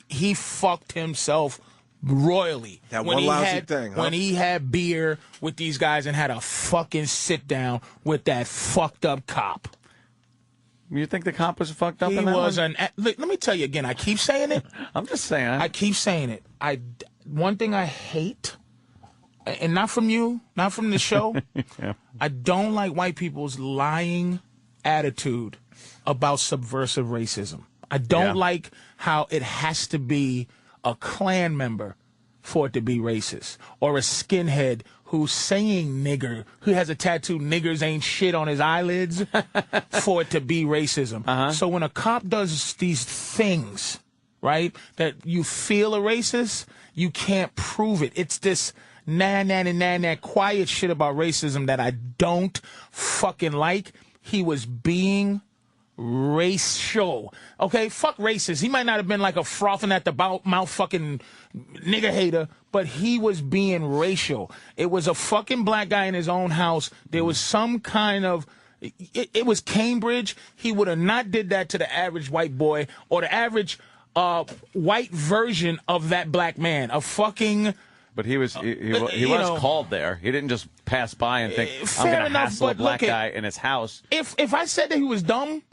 He fucked himself royally. That one lousy thing, huh? When he had beer with these guys and had a fucking sit down with that fucked up cop. You think the cop was fucked up? He in that was one? Let me tell you again. I keep saying it. I'm just saying. I keep saying it. One thing I hate, and not from you, not from the show. Yeah. I don't like white people's lying attitude about subversive racism. I don't like how it has to be a Klan member for it to be racist, or a skinhead who's saying nigger, who has a tattoo, niggers ain't shit on his eyelids, for it to be racism. So when a cop does these things, right, that you feel a racist, you can't prove it. It's this nah, quiet shit about racism that I don't fucking like. He was being racial. Okay, fuck racist. He might not have been like a frothing at the mouth fucking nigger hater, but he was being racial. It was a fucking black guy in his own house. There was some kind of... It was Cambridge. He would have not did that to the average white boy or the average white version of that black man. A fucking... But he was called there. He didn't just pass by and think, I'm going to hassle a black guy in his house. If I said that he was dumb,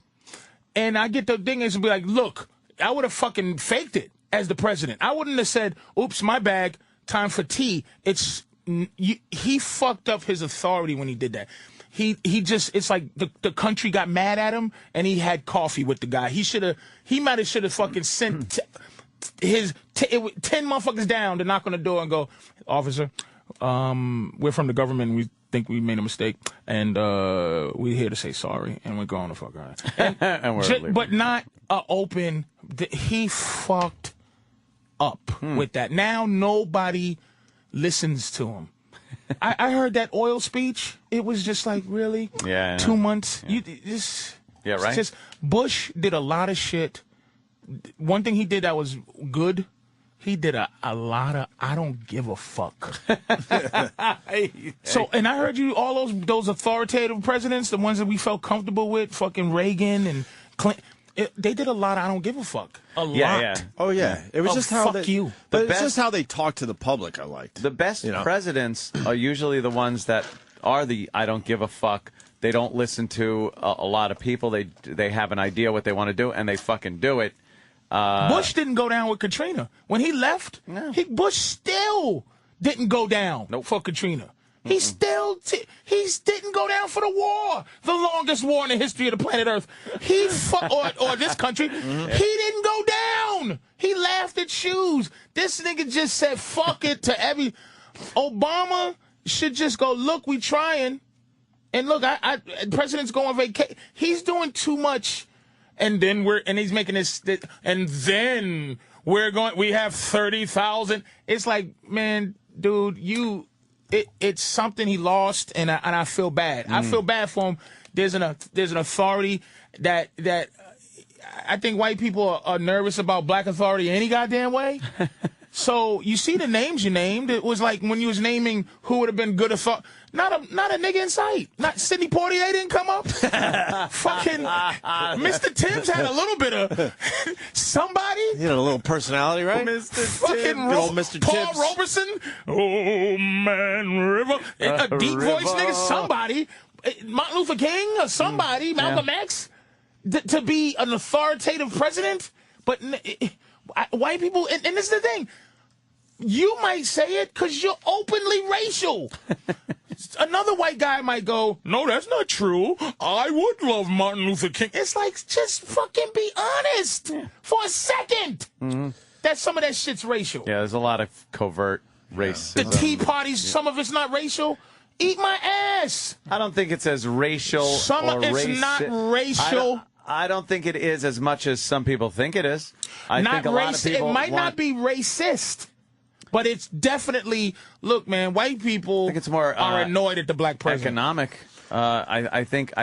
and I get the thing and be like, look, I would have fucking faked it as the president. I wouldn't have said, oops, my bag, time for tea. He fucked up his authority when he did that. He just, it's like the country got mad at him and he had coffee with the guy. He might have fucking sent 10 motherfuckers down to knock on the door and go, officer, we're from the government. We think we made a mistake, and we're here to say sorry, and we're going the fuck out. And but not open. He fucked up with that. Now nobody listens to him. I heard that oil speech. It was just like, really? Yeah. 2 months? Yeah. Right. Bush did a lot of shit. One thing he did that was good, he did a lot of I don't give a fuck. So, and I heard you, all those authoritative presidents, the ones that we felt comfortable with, fucking Reagan and Clinton, they did a lot of I don't give a fuck. A lot. Yeah. Oh, yeah. It was just how it's just how they talk to the public I liked. The best presidents are usually the ones that are the I don't give a fuck. They don't listen to a lot of people. They have an idea what they want to do, and they fucking do it. Bush didn't go down with Katrina. When he left, Bush still didn't go down for Katrina. He still didn't go down for the war, the longest war in the history of the planet Earth. Or this country. He didn't go down. He laughed at shoes. This nigga just said fuck it to every. Obama should just go, look, we trying, and look, president's going on vacation. He's doing too much. And then he's making this, and then we have 30,000. It's like, man, dude, it's something he lost, and I feel bad. I feel bad for him. There's an authority that I think white people are nervous about black authority any goddamn way. So you see the names you named. It was like when you was naming who would have been good authority. Not a nigga in sight. Not Sidney Poitier didn't come up. Fucking Mr. Timms had a little bit of somebody. He had a little personality, right? Mr. Fucking Mr. Paul Robeson. Oh man, River. A deep voice nigga. Somebody. Martin Luther King or somebody. Malcolm X. To be an authoritative president, but white people. And this is the thing. You might say it because you're openly racial. Another white guy might go, no, that's not true. I would love Martin Luther King. It's like, just fucking be honest for a second. That some of that shit's racial. Yeah, there's a lot of covert racism. The Tea Parties, some of it's not racial. Eat my ass. I don't think it's as racial some or of it's not racial. I don't think it is as much as some people think it is. I think a lot of people it might not be racist. But it's definitely, look, man, white people are annoyed at the black president. Economic. I think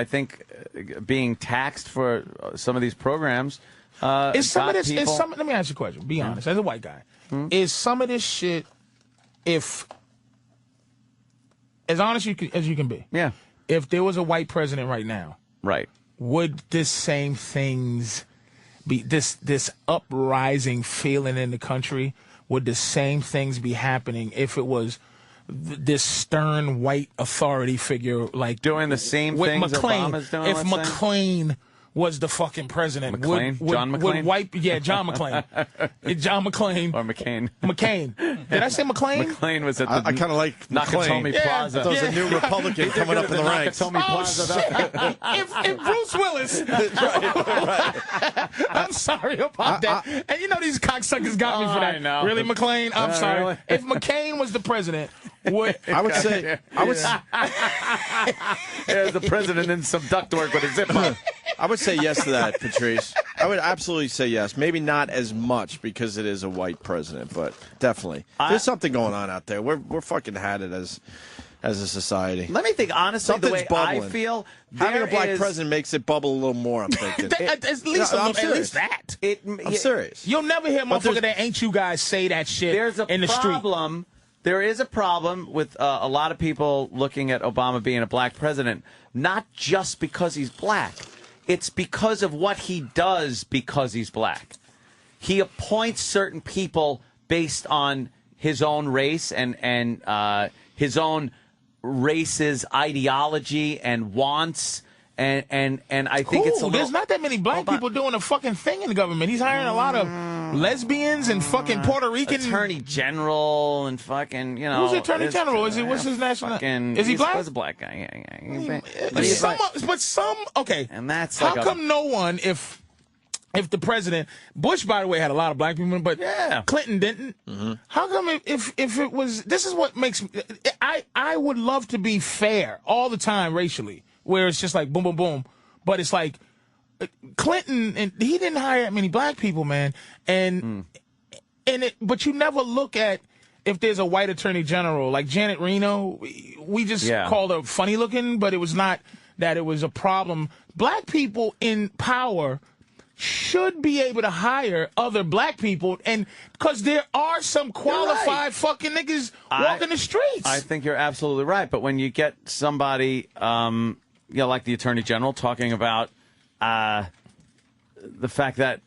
being taxed for some of these programs. Let me ask you a question. Be honest, as a white guy, is some of this shit, if as honest as you can be, if there was a white president right now, would this same things be this uprising feeling in the country? Would the same things be happening if it was this stern white authority figure like doing the same things McLean? Obama's doing? If McLean was the fucking president. McClane? John McClane? Would wipe, yeah, John McClane. John McClane. John McClane. Or McCain. McCain. Did I say McClane? McClane was at the I kind of like Nakatomi Plaza. There was a new Republican coming up in the ranks. Nakatomi Plaza. If Bruce Willis. I'm sorry about that. And you know these cocksuckers got me for that. I know. Really, McClane? I'm sorry. Really? If McCain was the president, would I would say There's the president in some ductwork with a zip up. I would say yes to that, Patrice. I would absolutely say yes. Maybe not as much because it is a white president, but definitely. There's something going on out there. We're fucking had it as a society. Let me think honestly. Something's the way bubbling. I feel, having a black president makes it bubble a little more. I'm thinking. at least I'm at least that. I'm serious. You'll never hear a motherfucker that ain't you guys say that shit in the street. There is a problem with a lot of people looking at Obama being a black president, not just because he's black. It's because of what he does because he's black. He appoints certain people based on his own race and his own race's ideology and wants. And I think it's a little... There's not that many black people doing a fucking thing in the government. He's hiring a lot of lesbians and fucking Puerto Rican... Attorney General and fucking, you know... Who's the Attorney General? What's his national... Is he black? He's a black guy. Okay. And that's how come no one, if the president... Bush, by the way, had a lot of black people, but Clinton didn't. Mm-hmm. How come if it was... This is what makes... I would love to be fair all the time racially, where it's just like boom, boom, boom. But it's like Clinton, and he didn't hire that many black people, man. But you never look at if there's a white attorney general like Janet Reno. We just called her funny looking, but it was not that it was a problem. Black people in power should be able to hire other black people, and because there are some qualified fucking niggas walking the streets. I think you're absolutely right. But when you get somebody, like the Attorney General talking about the fact that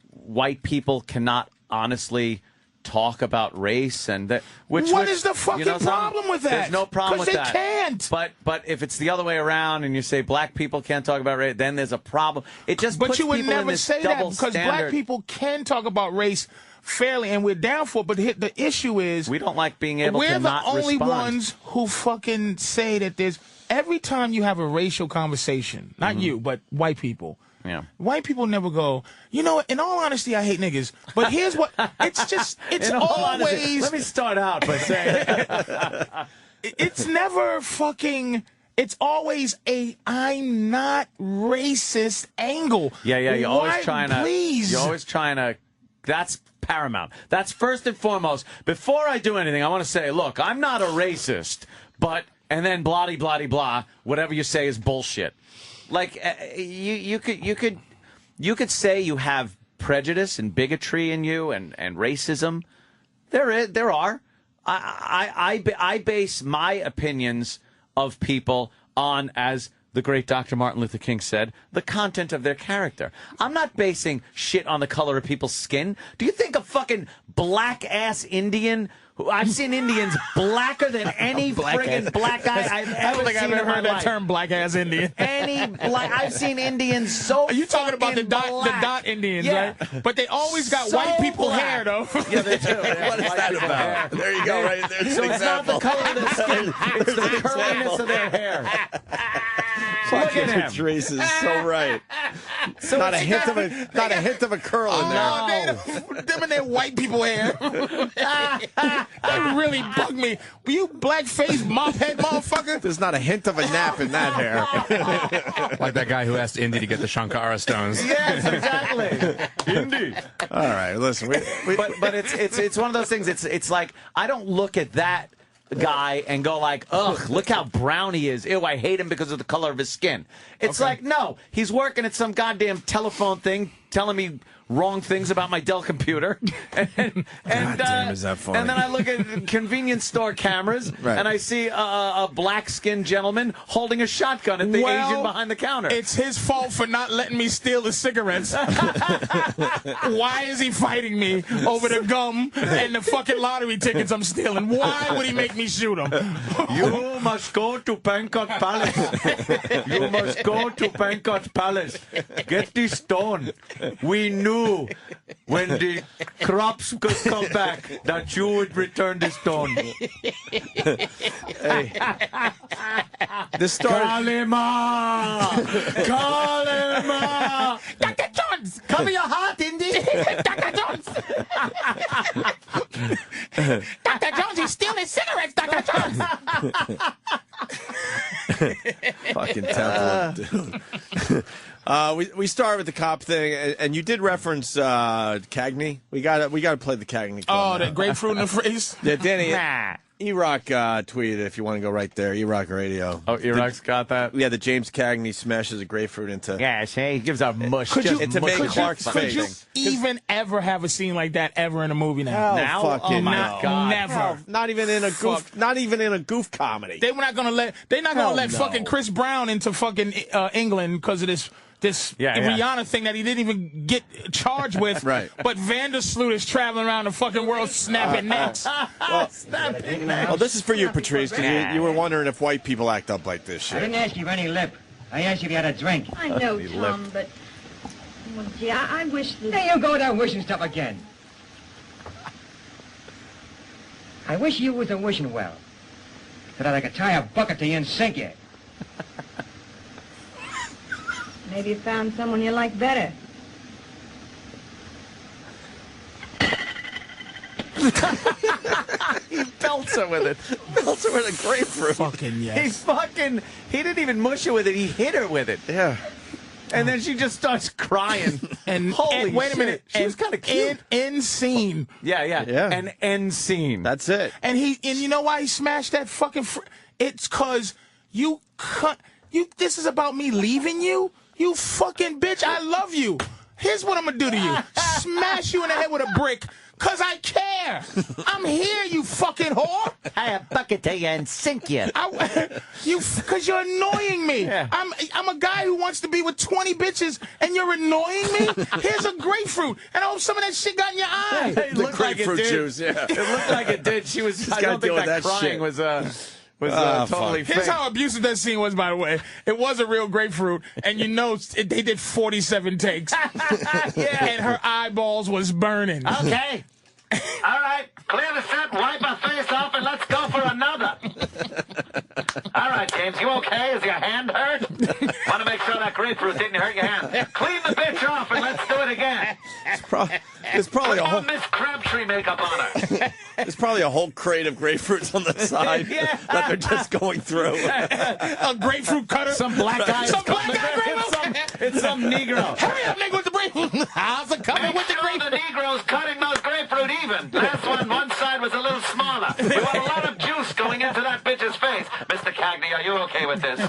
white people cannot honestly talk about race, and that what is the fucking problem with that? There's no problem with that. Because they can't. But if it's the other way around, and you say black people can't talk about race, then there's a problem. It just but puts you would people in never this say that double because standard. black people can talk about race fairly, and we're down for it. But the issue is we don't like being able to not We're the only respond. ones who fucking say that there's every time you have a racial conversation, not you, but white people. Yeah. White people never go, you know what, in all honesty, I hate niggas. But here's what, it's In all always... honesty, let me start out by saying... It's never fucking... It's always a I'm not racist angle. Yeah, you're always trying to... Please. You're always trying to... That's paramount. That's first and foremost. Before I do anything, I want to say, look, I'm not a racist, but... And then blah, blah, blah, blah, whatever you say is bullshit. Like, you could say you have prejudice and bigotry in you and racism. There are. I base my opinions of people on, as the great Dr. Martin Luther King said, the content of their character. I'm not basing shit on the color of people's skin. Do you think a fucking black-ass Indian... I've seen Indians blacker than any friggin' black guy I've ever seen in my life. I don't think I've ever heard that term, black-ass Indian. I've seen Indians so Are you talking about the dot Indians, right? But they always got white people hair, though. Yeah, they do. What is that about? There you go, right there. So it's not the color of their skin, it's the curliness of their hair. Fucking Patrice is so right. So not a hint of a curl in there. No, them and their white people hair. That really bugged me. Were you black-faced mop-head motherfucker? There's not a hint of a nap in that hair. Like that guy who asked Indy to get the Shankara stones. Yes, exactly. Indy. All right, listen. But it's one of those things. It's like I don't look at that guy and go like, ugh, look how brown he is. Ew, I hate him because of the color of his skin. It's like, no, he's working at some goddamn telephone thing, telling me wrong things about my Dell computer. And damn, is that funny. And then I look at convenience store cameras, and I see a black-skinned gentleman holding a shotgun at the Asian behind the counter. It's his fault for not letting me steal the cigarettes. Why is he fighting me over the gum and the fucking lottery tickets I'm stealing? Why would he make me shoot him? You must go to Bangkok Palace. You must go to Bangkok Palace. Get the stone. We knew when the crops could come back that you would return the stone. Hey. This started... Kalima! Kalima! Dr. Jones! Cover your heart, Indy! Dr. Jones! Dr. Jones, he's stealing cigarettes, Dr. Jones! Fucking temple, dude. We start with the cop thing, and you did reference Cagney. We got to play the Cagney. Oh, that grapefruit in the face? Yeah, Danny. E-Rock tweeted, if you want to go right there, E-Rock Radio. Oh, E-Rock's got that? Yeah, the James Cagney smashes a grapefruit into... Yeah, he gives a mush. Into Megan Clark's face. Could you even ever have a scene like that ever in a movie now? Fucking oh my God. Never. Hell, not even in a goof. Not even in a goof comedy. They're not gonna let fucking Chris Brown into fucking England because of this Rihanna thing that he didn't even get charged with. Right. But Vandersloot is traveling around the fucking world snapping necks. Well, this is for you, Patrice, because you were wondering if white people act up like this shit. I didn't ask you for any lip. I asked you if you had a drink. I know, Tom, but... Well, gee, I wish that... Hey, you go there wishing stuff again. I wish you wasn't wishing well, so that I could tie a bucket to you and sink you. Maybe you found someone you like better. He belts her with it. Belts her with a grapefruit. Fucking yes. He didn't even mush her with it. He hit her with it. Yeah. And then she just starts crying. And wait a minute. She was kind of cute. End scene. Yeah. An end scene. That's it. And you know why he smashed that fucking... It's because this is about me leaving you? You fucking bitch, I love you. Here's what I'm gonna do to you. Smash you in the head with a brick, because I care. I'm here, you fucking whore. I have a bucket to you and sink you. Because you're annoying me. Yeah. I'm a guy who wants to be with 20 bitches, and you're annoying me? Here's a grapefruit, and I hope some of that shit got in your eye. It looked like it did. Juice, yeah. It looked like it did. I don't think that crying was totally fake. Here's how abusive that scene was, by the way. It was a real grapefruit, and they did 47 takes. Yeah. And her eyeballs was burning. Okay. All right. Clear the set, wipe her face off, and let's go for another. All right, James, you okay? Is your hand hurt? Want to make sure that grapefruit didn't hurt your hand. Clean the bitch off, and let's do it again. There's probably a whole Miss Crabtree makeup on her. There's probably a whole crate of grapefruits on the side that they're just going through. A grapefruit cutter. Some black guy. It's some Negro. Hurry up, nigga, with the grapefruit. How's it coming with the grapefruit? The Negro's cutting those grapefruit even. Last one side was a little smaller. We want a lot of juice going into that bitch's face. Mr. Cagney, are you okay with this?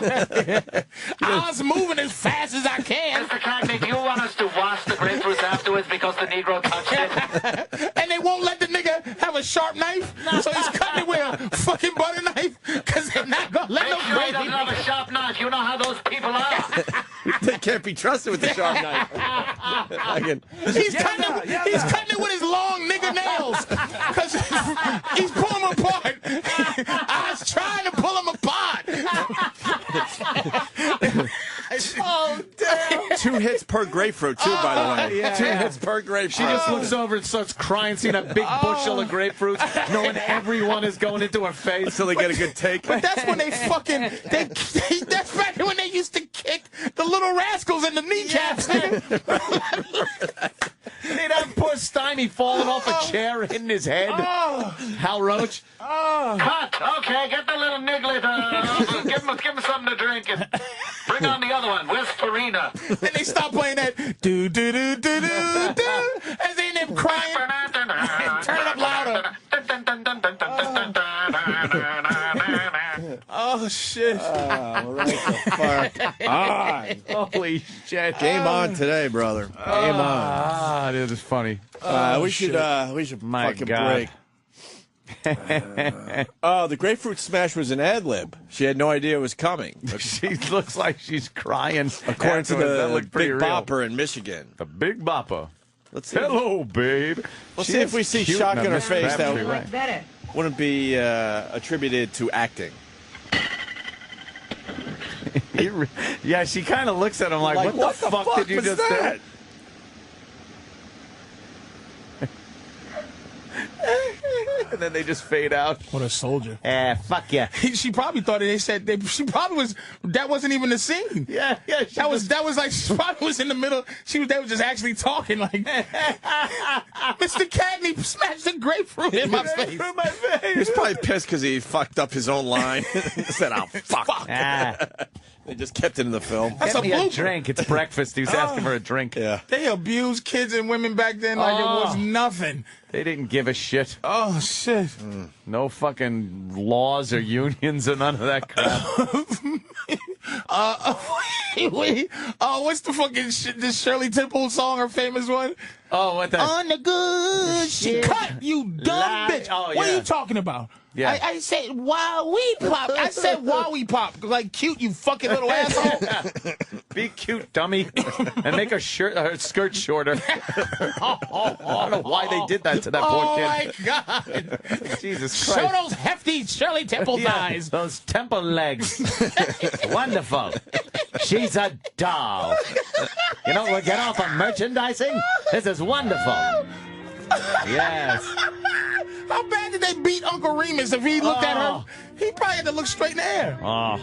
I was moving as fast as I can. Mr. Cagney, do you want us to wash the grapefruits afterwards because the Negro touched it? And they won't let the nigga have a sharp knife, so he's cutting it with a fucking butter knife, because they're not going to let no Make sure he doesn't have a sharp knife. You know how those people are. They can't be trusted with the sharp knife. He's cutting it with his long nigger nails, because he's pulling them apart. I was trying to pull them apart. Oh, damn. 2 hits per grapefruit, too, by the way. Yeah. 2 hits per grapefruit. She just looks over and starts crying, seeing a big bushel of grapefruits, knowing everyone is going into her face. Until they get a good take. But that's when they fucking... that's back when they used to kick the little rascals in the kneecaps. They'd have poor Steiny falling off a chair, hitting his head. Hal Roach. Cut. Okay, get the little nigglet. Give him something to drink and bring on the other one. Where's Farina? Then they stop playing that do-do-do-do-do-do as they end up crying. Turn it up louder. Oh, shit. Right the fuck on. Holy shit. Game on today, brother. Game on. Ah, this is funny. We should fucking break. The Grapefruit Smash was an ad lib. She had no idea it was coming. She looks like she's crying. According to the Big real. Bopper in Michigan. The Big Bopper. Let's see. Hello, babe. Let's see if we see shock in her face that Better. wouldn't be attributed to acting. Yeah, she kind of looks at him like, what the fuck did you just say? And then they just fade out. What a soldier. Fuck yeah. She probably thought that wasn't even the scene. Yeah. That was like, she probably was in the middle. They were just actually talking like, Mr. Cagney smashed the grapefruit in my face. He's probably pissed because he fucked up his own line. Said, oh, fuck. They just kept it in the film. That's a drink. It's breakfast. He was asking for a drink. Yeah. They abused kids and women back then like it was nothing. They didn't give a shit. Oh, shit. No fucking laws or unions or none of that crap. What's the fucking this Shirley Temple song, her famous one? Oh, what the? On the good shit. Cut, you dumb bitch. Oh, yeah. What are you talking about? Yeah. I said Wowie Pop. I said Wowie Pop. Like cute, you fucking little asshole. Be cute, dummy. And make her skirt shorter. I don't know why they did that to that poor kid. Oh, my God. Jesus Christ. Show those hefty Shirley Temple thighs. Those temple legs. Wonderful. She's a doll. You know, we'll get off of merchandising. This is wonderful. Yes. How bad did they beat Uncle Remus if he looked at her? He probably had to look straight in the air. Oh.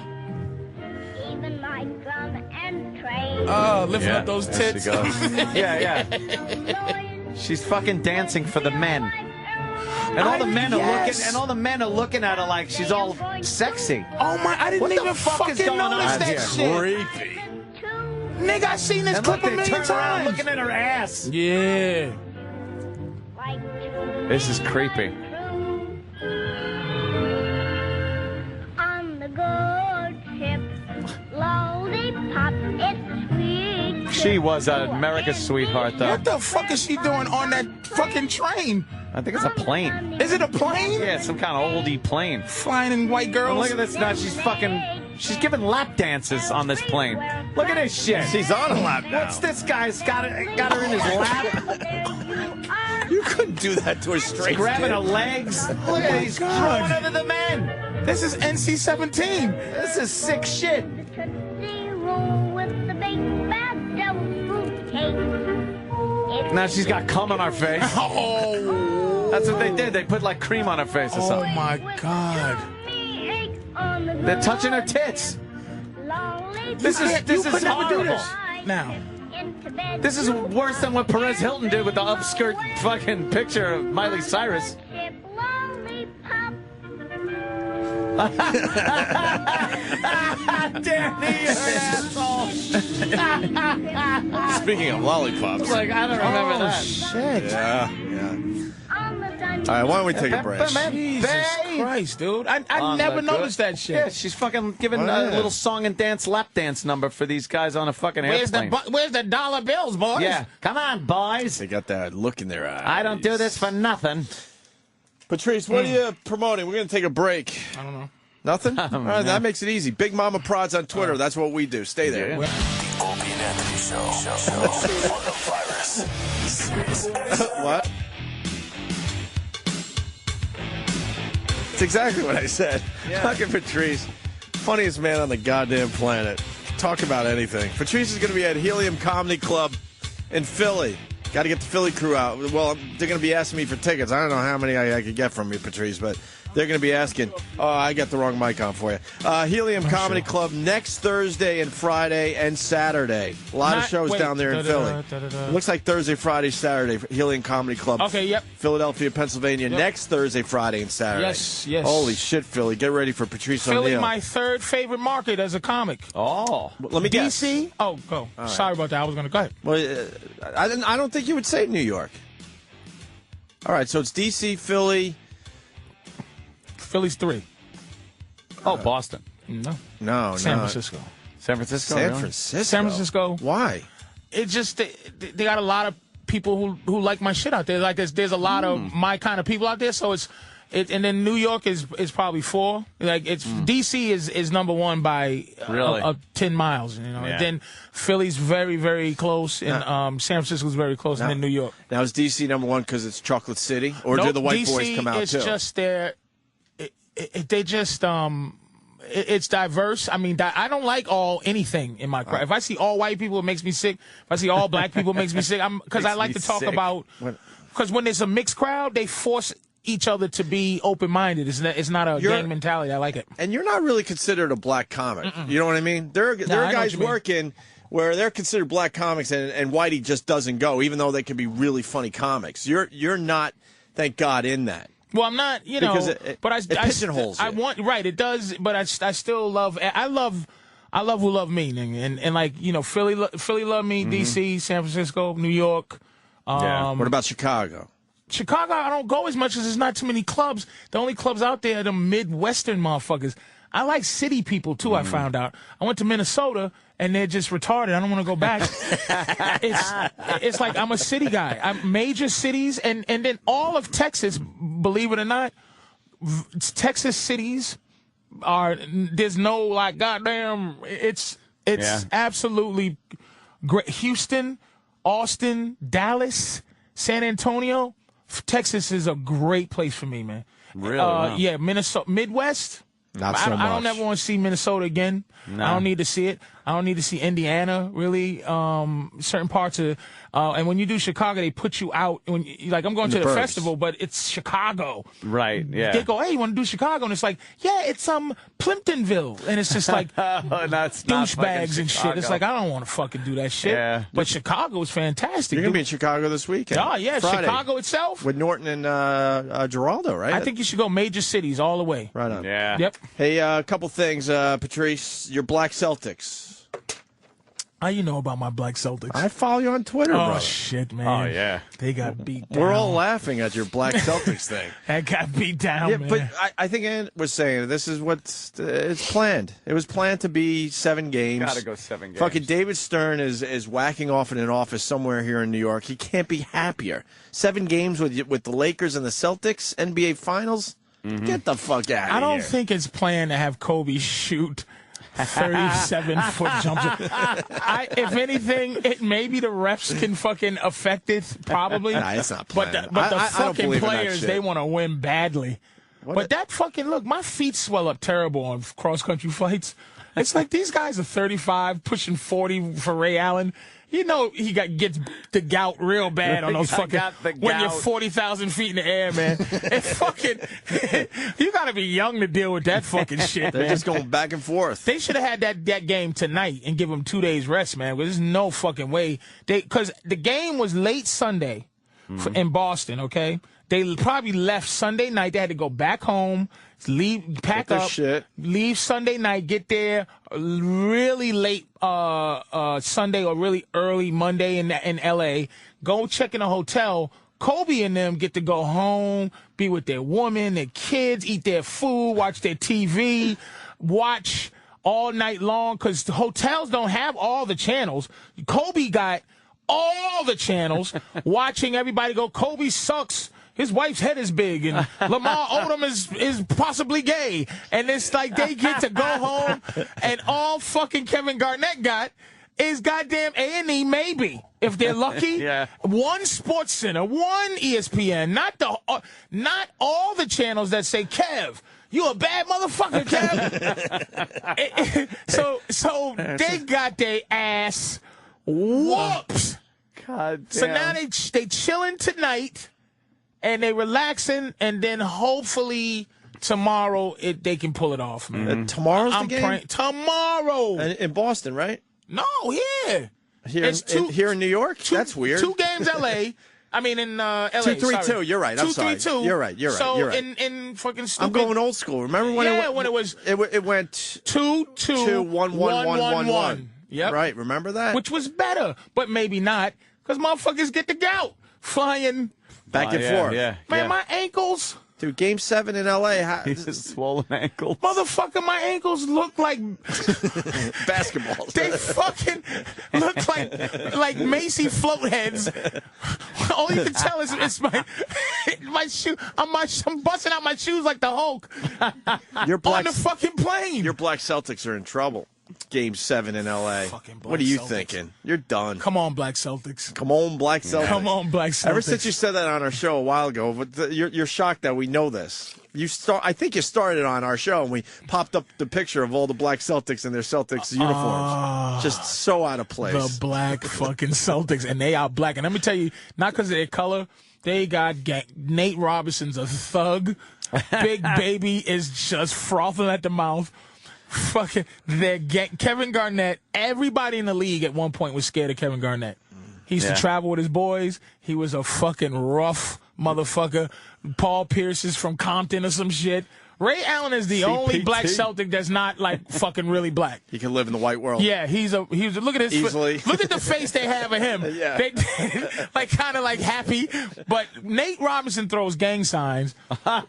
Even my drum and train. Oh, lifting up those tits. She goes. Yeah. She's fucking dancing for the men. And all the men are looking, and all the men are looking at her like she's all sexy. Oh my! I didn't even fucking notice that shit. Creepy. Nigga, I seen this clip a million times. Looking at her ass. Yeah. This is creepy. On the good ship, lollipop, it's sweet. She was America's sweetheart, though. What the fuck is she doing on that fucking train? I think it's a plane. Is it a plane? Yeah, some kind of oldie plane. Flying in white girls. Oh, look at this now. She's giving lap dances on this plane. Look at this shit. She's on a lap now. What's this guy's got her in his lap? You couldn't do that to a straight Grabbing kid. her legs. Look at it. He's throwing her to the men. This is NC-17. This is sick shit. Now she's got cum on her face. Oh. That's what they did. They put like cream on her face or something. Oh my God. They're touching her tits. This is never horrible. do this. Now. This is worse than what Perez Hilton did with the upskirt fucking picture of Miley Cyrus. Danny, you're an asshole. Speaking of lollipops. Like, I don't remember that. Shit. Yeah. All right, why don't we take a break? Jesus Christ, dude. I never noticed that shit. Yeah, she's fucking giving a little song and dance, lap dance number for these guys on a fucking airplane. Where's the dollar bills, boys? Yeah, come on, boys. They got that look in their eyes. I don't do this for nothing. Patrice, what are you promoting? We're going to take a break. I don't know. Nothing? All right, that makes it easy. Big Mama Prods on Twitter. That's what we do. Stay there. The Opie and Anthony Show. On the virus. Sirius XM. What? It's exactly what I said. Fucking Patrice. Funniest man on the goddamn planet. Talk about anything. Patrice is going to be at Helium Comedy Club in Philly. Got to get the Philly crew out. Well, they're going to be asking me for tickets. I don't know how many I could get from you, Patrice, but they're going to be asking. Oh, I got the wrong mic on for you. Helium Comedy Club next Thursday and Friday and Saturday. A lot of shows down there in Philly. Looks like Thursday, Friday, Saturday. Helium Comedy Club. Okay, yep. Philadelphia, Pennsylvania. Yep. Next Thursday, Friday, and Saturday. Yes. Holy shit, Philly. Get ready for Patrice O'Neal. Philly, my third favorite market as a comic. Oh. Let me guess. DC? Oh, go. Right. Sorry about that. I was going to go ahead. Well, I don't think you would say New York. All right, so it's DC, Philly. Philly's 3. Oh, Boston. No. San Francisco. San Francisco. San really? Francisco. San Francisco. Why? It's just they got a lot of people who like my shit out there. Like there's a lot of my kind of people out there. So and then New York is probably 4. Like it's DC is number 1 by Really? 10 miles. You know, Yeah. and then Philly's very very close, and San Francisco's very close, and then New York. Now is DC number 1 because it's Chocolate City, or do the white DC boys come out is too? just their. They just it's diverse. I mean, I don't like anything in my crowd. If I see all white people, it makes me sick. If I see all black people, it makes me sick. Because I like to talk about. Because when there's a mixed crowd, they force each other to be open-minded. It's not a gang mentality. I like it. And you're not really considered a black comic. You know what I mean? There are guys working where they're considered black comics, and Whitey just doesn't go, even though they can be really funny comics. You're not, thank God, in that. Well, I'm not, because but it pigeonholes I you. want it does, but I still love. I love who love me, and like Philly love me, DC, San Francisco, New York. What about Chicago? Chicago, I don't go as much as there's not too many clubs. The only clubs out there are the Midwestern motherfuckers. I like city people too. I found out. I went to Minnesota and they're just retarded. I don't want to go back. It's like I'm a city guy. I'm major cities and then all of Texas. Believe it or not, Texas cities are. There's no like goddamn. It's absolutely great. Houston, Austin, Dallas, San Antonio. Texas is a great place for me, man. Really? Yeah, Minnesota, Midwest. Not so much. I don't ever want to see Minnesota again. No. I don't need to see it. I don't need to see Indiana, really. Certain parts of, and when you do Chicago, they put you out. When like I'm going to the festival, but it's Chicago. Right. Yeah. They go, hey, you want to do Chicago? And it's like, yeah, it's Plimptonville, and it's just like that's douchebags and shit. It's like I don't want to fucking do that shit. Yeah. But Chicago is fantastic. You're gonna be in Chicago this weekend. Oh yeah, Friday, Chicago itself with Norton and Geraldo, right? I think you should go major cities all the way. Right on. Yeah. Yep. Hey, a couple things, Patrice. Your Black Celtics. How you know about my Black Celtics? I follow you on Twitter, Oh brother. shit, man! Oh yeah. They got beat down. We're all laughing at your Black Celtics thing. That got beat down, Yeah, man. but I think Ann was saying this is it's planned. It was planned to be 7 games. Gotta go 7 games. Fucking David Stern is whacking off in an office somewhere here in New York. He can't be happier. 7 games with the Lakers and the Celtics, NBA Finals. Get the fuck out of here. I don't think it's planned to have Kobe shoot 37-foot jumps. If anything, maybe the refs can fucking affect it, probably. Nah, it's not But planned. the I don't fucking believe in that players, shit. they want to win badly. But that fucking, look, my feet swell up terrible on cross-country flights. It's like these guys are 35, pushing 40 for Ray Allen. You know he gets the gout real bad on those fucking when you're 40,000 feet in the air, man. It's fucking you got to be young to deal with that fucking shit. They're man. just going back and forth. They should have had that game tonight and give them 2 days rest, man. Because there's no fucking way because the game was late Sunday in Boston. Okay, they probably left Sunday night. They had to go back home. Pack up, shit. leave Sunday night, get there really late Sunday or really early Monday in L.A., go check in a hotel. Kobe and them get to go home, be with their woman, their kids, eat their food, watch their TV, watch all night long because the hotels don't have all the channels. Kobe got all the channels watching everybody go, Kobe sucks. His wife's head is big, and Lamar Odom is possibly gay. And it's like they get to go home, and all fucking Kevin Garnett got is goddamn A&E, maybe, if they're lucky. Yeah. One Sports Center, one ESPN, not all the channels that say, Kev, you a bad motherfucker, Kev. So they got their ass whooped. God damn. So now they chilling tonight. And they relaxing, and then hopefully tomorrow they can pull it off, man. Tomorrow's the game? Tomorrow. In Boston, right? No, here. Here in New York? That's weird. 2 games L.A. I mean, in L.A. 2-3-2. You're right. I'm sorry. 2-3-2. You're right. So you're right. in fucking stupid. I'm going old school. Remember when it was it went 2-2 1-1-1-1-1. Yep. Right. Remember that? Which was better, but maybe not, because motherfuckers get the gout flying back and forth. Man, my ankles. Dude, Game 7 in L.A. He's a swollen ankle. Motherfucker, my ankles look like basketballs. They fucking look like Macy float heads. All you can tell is it's my shoe. I'm busting out my shoes like the Hulk. Your black, on the fucking plane. Your Black Celtics are in trouble. Game 7 in L.A. What are you thinking? You're done. Come on, Black Celtics. Come on, Black Celtics. Come on, Black Celtics. Ever since you said that on our show a while ago, but you're shocked that we know this. I think you started on our show, and we popped up the picture of all the Black Celtics in their Celtics uniforms. Just so out of place. The black fucking Celtics, and they are black. And let me tell you, not because of their color, they got Nate Robinson's a thug. Big Baby is just frothing at the mouth. Fucking Kevin Garnett. Everybody in the league at one point was scared of Kevin Garnett. He used to travel with his boys. He was a fucking rough motherfucker. Paul Pierce is from Compton or some shit. Ray Allen is the only black Celtic that's not like fucking really black. He can live in the white world. Yeah, he's a look at his easily. Look at the face they have of him. Yeah. They like kind of like happy. But Nate Robinson throws gang signs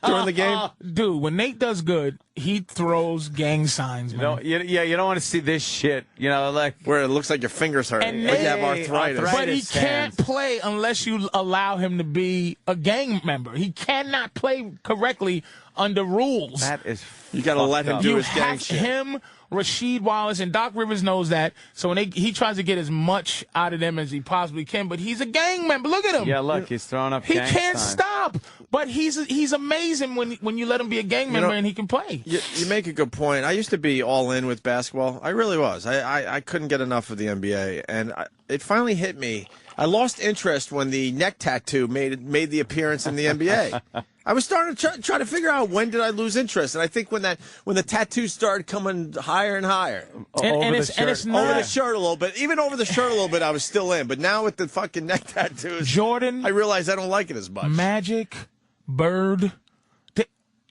during the game. Dude, when Nate does good, he throws gang signs, man. You don't want to see this shit. You know, like where it looks like your fingers hurt. And like you have arthritis. But he can't play unless you allow him to be a gang member. He cannot play correctly under rules. That is you got to let him do his gang shit. Him, Rasheed Wallace, and Doc Rivers knows that. So when he tries to get as much out of them as he possibly can, but he's a gang member. Look at him. Yeah, look, he's throwing up. He gang can't signs. stop. But he's amazing when you let him be a gang member and he can play. You make a good point. I used to be all in with basketball. I really was. I couldn't get enough of the NBA, and it finally hit me. I lost interest when the neck tattoo made the appearance in the NBA. I was starting to try to figure out when did I lose interest, and I think when the tattoos started coming higher and higher, and it's not over the shirt a little bit, even over the shirt a little bit, I was still in. But now with the fucking neck tattoos, Jordan, I realize I don't like it as much. Magic, Bird,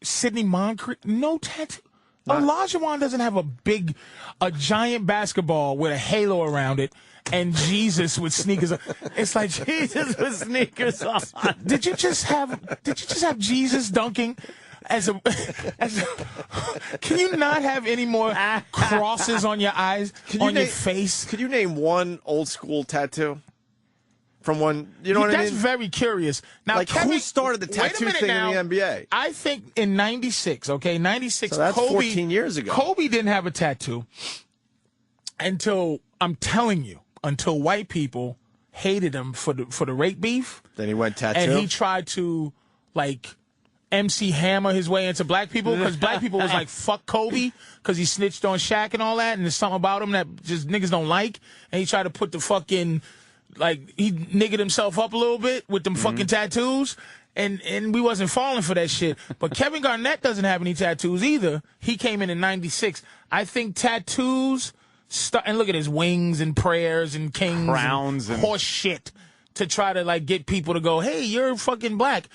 Sidney Moncrief, no tattoo. Olajuwon doesn't have a giant basketball with a halo around it. And Jesus with sneakers on. It's like Jesus with sneakers on. Did you just have Jesus dunking as a can you not have any more crosses on your eyes, your face? Could you name one old school tattoo? From one, you know what I mean? That's very curious. Now, like, who started the tattoo thing in the NBA? I think in 96, okay? 96, so that's Kobe, 14 years ago. Kobe didn't have a tattoo until, I'm telling you, until white people hated him for the rape beef. Then he went tattoo. And he tried to, like, MC Hammer his way into black people because black people was like, fuck Kobe because he snitched on Shaq and all that, and there's something about him that just niggas don't like. And he tried to put the fucking, like, he niggered himself up a little bit with them fucking tattoos. And we wasn't falling for that shit. But Kevin Garnett doesn't have any tattoos either. He came in 96. I think tattoos... and look at his wings and prayers and kings crowns and horse shit to try to like get people to go, hey, you're fucking black.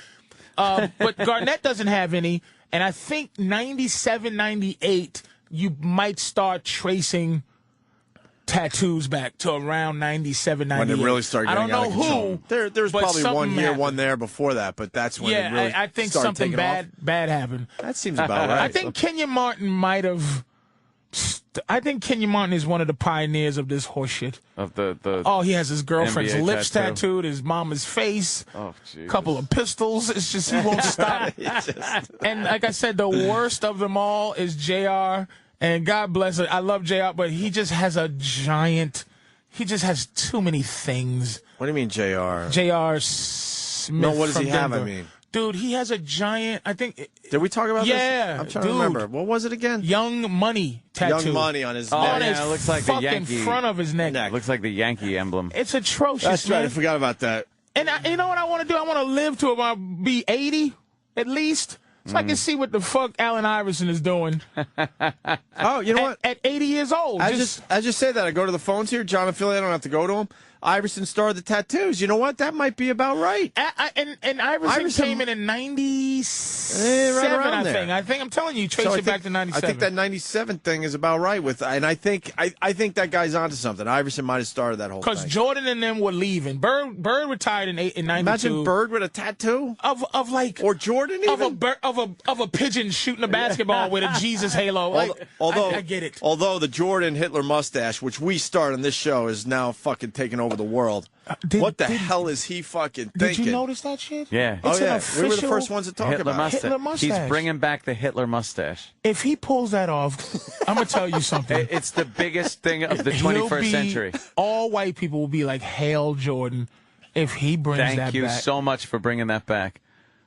But Garnett doesn't have any. And I think 97, 98, you might start tracing tattoos back to around 97, 98. When it really started getting out of control. There's probably one here, happened. One there before that, but that's when it really I think started something taking bad happened. That seems about right. I think Kenya Martin might have... I think Kenya Martin is one of the pioneers of this horseshit. Of the oh, he has his girlfriend's NBA lips tattoo. tattooed, his mama's face, Jesus. Couple of pistols. It's just he won't stop. And like I said, the worst of them all is JR. And God bless it. I love JR, but he just has a giant. He just has too many things. What do you mean, JR? JR Smith. No, what does from he have? Denver. I mean. Dude, he has a giant, I think... Did we talk about this? Yeah. I'm trying to remember. What was it again? Young Money tattoo. Young Money on his neck. On his it looks like the fucking Yankee front of his neck. Looks like the Yankee emblem. It's atrocious, That's right. man. I forgot about that. And you know what I want to do? I want to live to about be 80, at least. So I can see what the fuck Allen Iverson is doing. Oh, you know what? At 80 years old. I just say that. I go to the phones here. John and Philly, I don't have to go to them. Iverson started the tattoos. You know what? That might be about right. And Iverson came in 97, right I there. think. I think I'm telling you, trace it back to 97. I think that 97 thing is about right and I think that guy's onto something. Iverson might have started that whole thing. Because Jordan and them were leaving. Bird retired in 92. Imagine Bird with a tattoo of like, or Jordan even? of a pigeon shooting a basketball with a Jesus halo. I get it. Although the Jordan Hitler mustache, which we start on this show, is now fucking taking over the world. What the hell is he fucking thinking? Did you notice that shit? Yeah. It's we were the first ones to talk about it. Hitler mustache. He's bringing back the Hitler mustache. If he pulls that off, I'm going to tell you something. It's the biggest thing of the 21st century. All white people will be like, hail Jordan, if he brings that back. Thank you so much for bringing that back.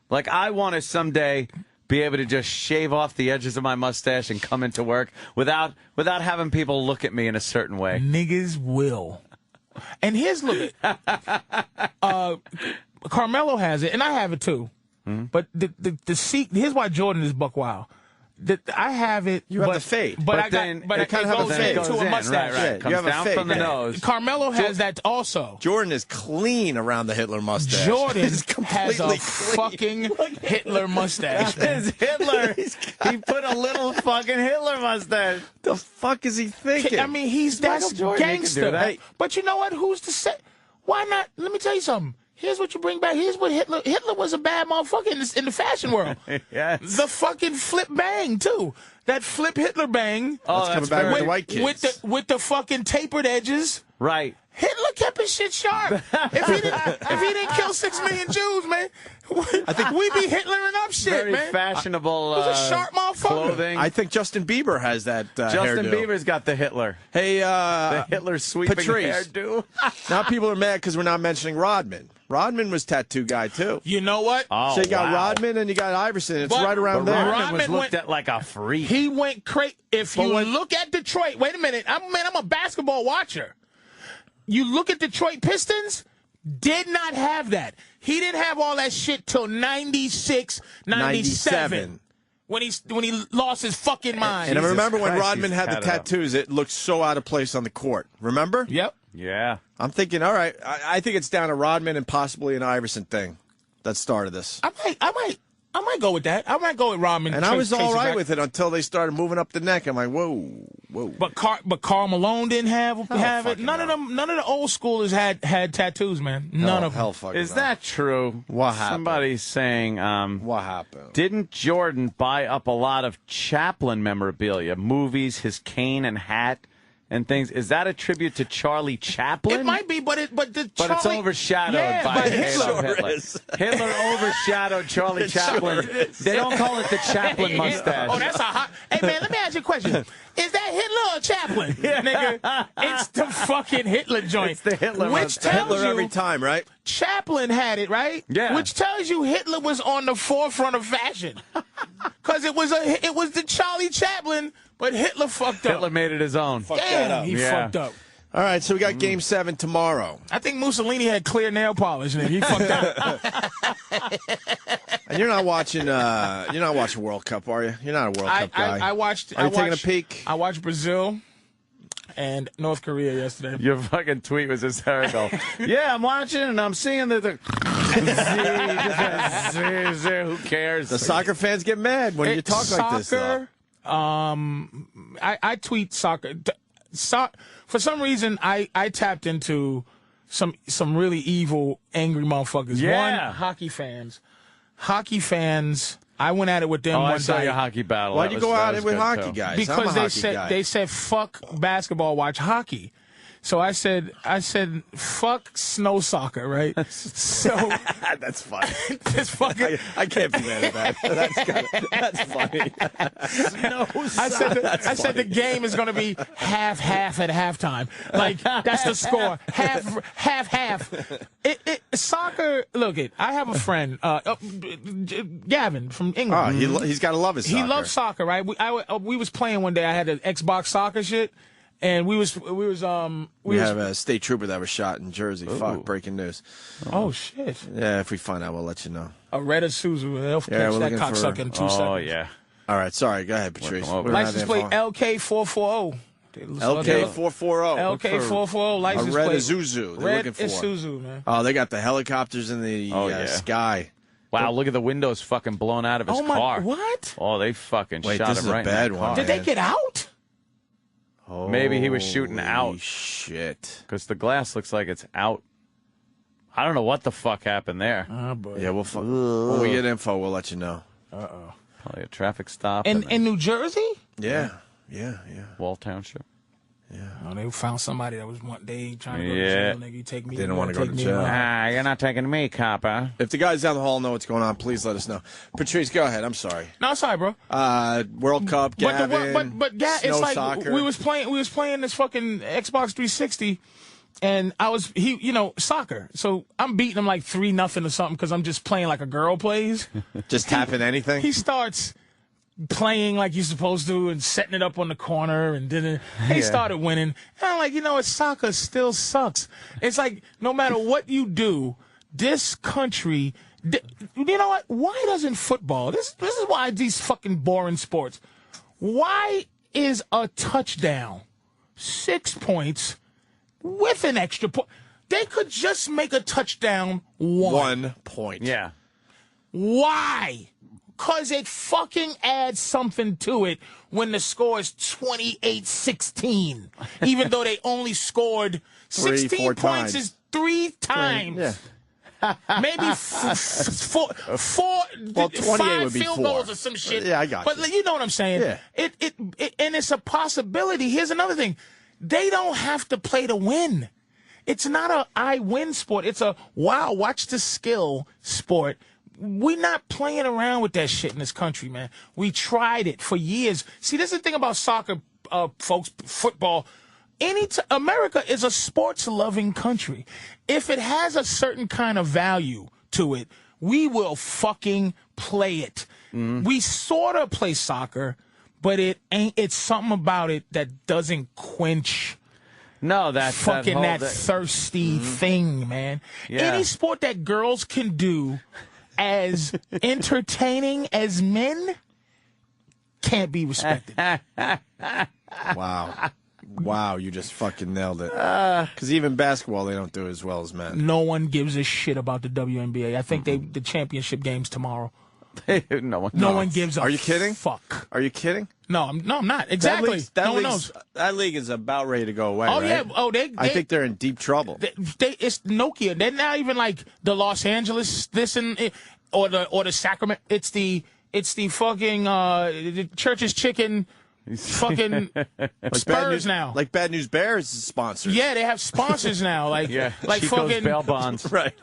Like, I want to someday be able to just shave off the edges of my mustache and come into work without having people look at me in a certain way. Niggas will. And here's, look, Carmelo has it, and I have it too. Mm-hmm. But here's why Jordan is buck wild. I have it. You have the fade. But it goes into a mustache. Right. Comes you have down a fade. from the nose. Carmelo has that also. Jordan is clean around the Hitler mustache. Jordan is has a clean. fucking Hitler mustache. It's Hitler. He put a little fucking Hitler mustache. The fuck is he thinking? I mean, that's gangster. That. But you know what? Who's to say? Why not? Let me tell you something. Here's what you bring back. Here's what Hitler was a bad motherfucker in the fashion world. Yes. The fucking flip bang, too. That flip Hitler bang. Oh, that's coming back with the white kids. With the fucking tapered edges. Right. Hitler kept his shit sharp. if he didn't kill 6 million Jews, man, I think we be Hitlering up shit, very man. Fashionable. He was a sharp motherfucker. Clothing. I think Justin Bieber has that Justin hairdo. Bieber's got the Hitler. Hey, the Hitler sweeping Patrice. hairdo. Now people are mad because we're not mentioning Rodman. Rodman was tattoo guy too. You know what? Oh, so you got Rodman and you got Iverson. It's right around there. Rodman was looked at like a freak. He went crazy. If you look at Detroit, wait a minute. I'm a basketball watcher. You look at Detroit Pistons, did not have that. He didn't have all that shit till 96, 97. When he lost his fucking mind. And I remember when Rodman had the tattoos, it looked so out of place on the court. Remember? Yep. Yeah. I'm thinking, all right, I think it's down to Rodman and possibly an Iverson thing that started this. I might go with that. I might go with Rodman. And I was all right with it until they started moving up the neck. I'm like, whoa. But Karl Malone didn't have it. None of the old schoolers had tattoos, man. None of them. Is that true? What happened? Somebody's saying, what happened? Didn't Jordan buy up a lot of Chaplin memorabilia, movies, his cane and hat? And things. Is that a tribute to Charlie Chaplin? It might be, but it's overshadowed by Hitler. Hitler overshadowed Charlie Chaplin. They don't call it the Chaplin mustache. Oh, that's a hot. Hey man, let me ask you a question. Is that Hitler or Chaplin, nigga? It's the fucking Hitler joint. It's the Hitler mustache. Hitler every time, right? Chaplin had it, right? Yeah. Which tells you Hitler was on the forefront of fashion, because it was the Charlie Chaplin. But Hitler fucked up. Hitler made it his own. Damn, he fucked up. All right, so we got Game 7 tomorrow. I think Mussolini had clear nail polish, and he fucked up. And you're not watching World Cup, are you? You're not a World Cup guy. I watched. Are you taking a peek? I watched Brazil and North Korea yesterday. Your fucking tweet was hysterical. Yeah, I'm watching and I'm seeing the who cares? The soccer fans get mad when you talk like this, though. I tweet soccer. For some reason, I tapped into some really evil, angry motherfuckers. Yeah. One, hockey fans. I went at it with them one I saw day. your hockey battle. Why'd you go at it with hockey guys? Because they said fuck basketball, watch hockey. So I said, fuck snow soccer, right? So that's funny. This fucking I can't be mad at that. That's funny. I said the game is going to be half at halftime. Like that's the score. Half. Soccer. Look, I have a friend, Gavin from England. Oh, he's got to love his soccer. He loves soccer, right? We was playing one day. I had an Xbox soccer shit. And we have a state trooper that was shot in Jersey. Ooh. Fuck, breaking news. Oh shit. Yeah, if we find out, we'll let you know. A Red Suzu. They'll catch that cocksucker in 2 seconds. Oh yeah. All right, sorry. Go ahead, Patrice. License plate LK440. LK440. LK440 license plate. A red plate. Isuzu. They're looking for. Isuzu, man. Oh, they got the helicopters in the sky. Wow, look at the windows fucking blown out of his car. What? Oh, they fucking Wait, shot this him is a right bad in that one. car. Did they get out? Maybe he was shooting out. Shit. Because the glass looks like it's out. I don't know what the fuck happened there. Oh, boy. Yeah, when we get info, we'll let you know. Uh-oh. Probably a traffic stop. In New Jersey? Yeah. Wall Township. Yeah. Oh, they found somebody that was one day trying to go to jail. Nigga, you take me. Didn't want to go to jail. You're not taking me, copper. If the guys down the hall know what's going on, please let us know. Patrice, go ahead. I'm sorry. No, sorry, bro. World Cup, Gavin, but it's like soccer. we was playing this fucking Xbox 360, and soccer. So I'm beating him like 3-0 or something because I'm just playing like a girl plays. Just tapping anything. He starts playing like you're supposed to and setting it up on the corner, and then he started winning. And I'm like, soccer still sucks. It's like no matter what you do, this country, you know what? Why doesn't football? This is why these fucking boring sports. Why is a touchdown 6 points with an extra point? They could just make a touchdown 1 point. Yeah. Why? Because it fucking adds something to it when the score is 28-16. Even though they only scored 16 points is 3 times. Yeah. Maybe four, well, 28 5 would be field 4. goals or some shit. Yeah, I got you. But you know what I'm saying. Yeah. It and it's a possibility. Here's another thing. They don't have to play to win. It's not a I win sport. It's a watch the skill sport. We're not playing around with that shit in this country, man. We tried it for years. See, this is the thing about soccer, folks, football. America is a sports-loving country. If it has a certain kind of value to it, we will fucking play it. Mm-hmm. We sort of play soccer, but it's something about it that doesn't quench. No, that thirsty thing, man. Yeah. Any sport that girls can do as entertaining as men can't be respected. Wow, you just fucking nailed it. Because even basketball, they don't do as well as men. No one gives a shit about the WNBA. I think the championship game's tomorrow. No one gives a Are you kidding? Fuck. Are you kidding? No, I'm not. Exactly. No one knows. That league is about ready to go away. Oh, right? yeah. Oh, I think they're in deep trouble. It's Nokia. They're not even like the Los Angeles or the Sacramento. It's the fucking the Church's Chicken. Fucking Spurs now. Like Bad News Bears is sponsors. Yeah, they have sponsors now. Like like Chico's fucking bail bonds. Right.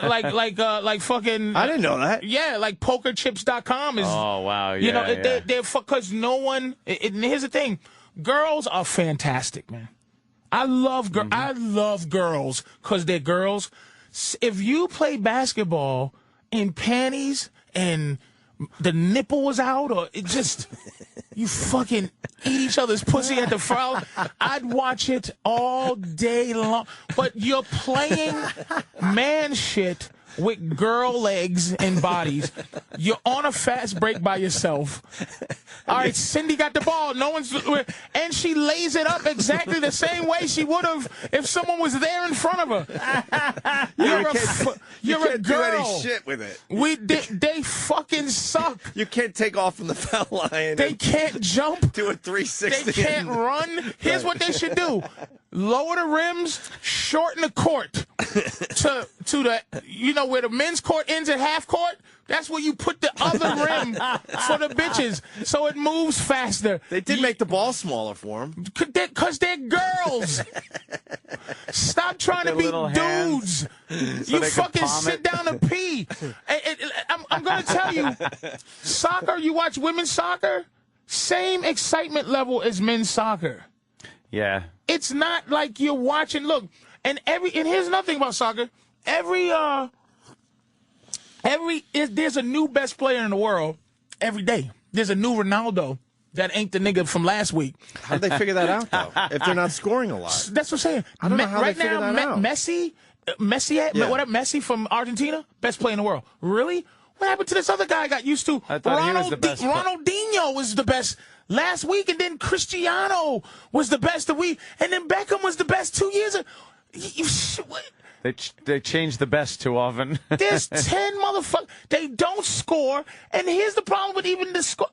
Like fucking. I didn't know that. Yeah, like PokerChips.com is. Oh wow. Yeah, they're because no one. And here's the thing, girls are fantastic, man. I love girls because they're girls. If you play basketball in panties and the nipple was out, or it just you fucking eat each other's pussy at the foul, I'd watch it all day long. But you're playing man shit with girl legs and bodies. You're on a fast break by yourself. All right, Cindy got the ball. And she lays it up exactly the same way she would have if someone was there in front of her. You're a girl. Do any shit with it. They fucking suck. You can't take off from the foul line. They can't jump. Do a 360. They can't run. Here's what they should do. Lower the rims, shorten the court to the where the men's court ends at half court. That's where you put the other rim for the bitches, so it moves faster. They did make the ball smaller for them. Because they're girls. Stop trying to be dudes. You fucking sit down to pee. I'm going to tell you, soccer, you watch women's soccer, same excitement level as men's soccer. Yeah. It's not like you're watching. Look, and here's another thing about soccer. There's a new best player in the world every day. There's a new Ronaldo that ain't the nigga from last week. How did they figure that out, though? If they're not scoring a lot. That's what I'm saying. I don't know how they figure that out. Messi from Argentina, best player in the world. Really? What happened to this other guy I got used to? I thought he was the best. Ronaldinho was the best last week, and then Cristiano was the best the week, and then Beckham was the best 2 years ago. They change the best too often. There's 10 motherfuckers. They don't score, and here's the problem with even the score.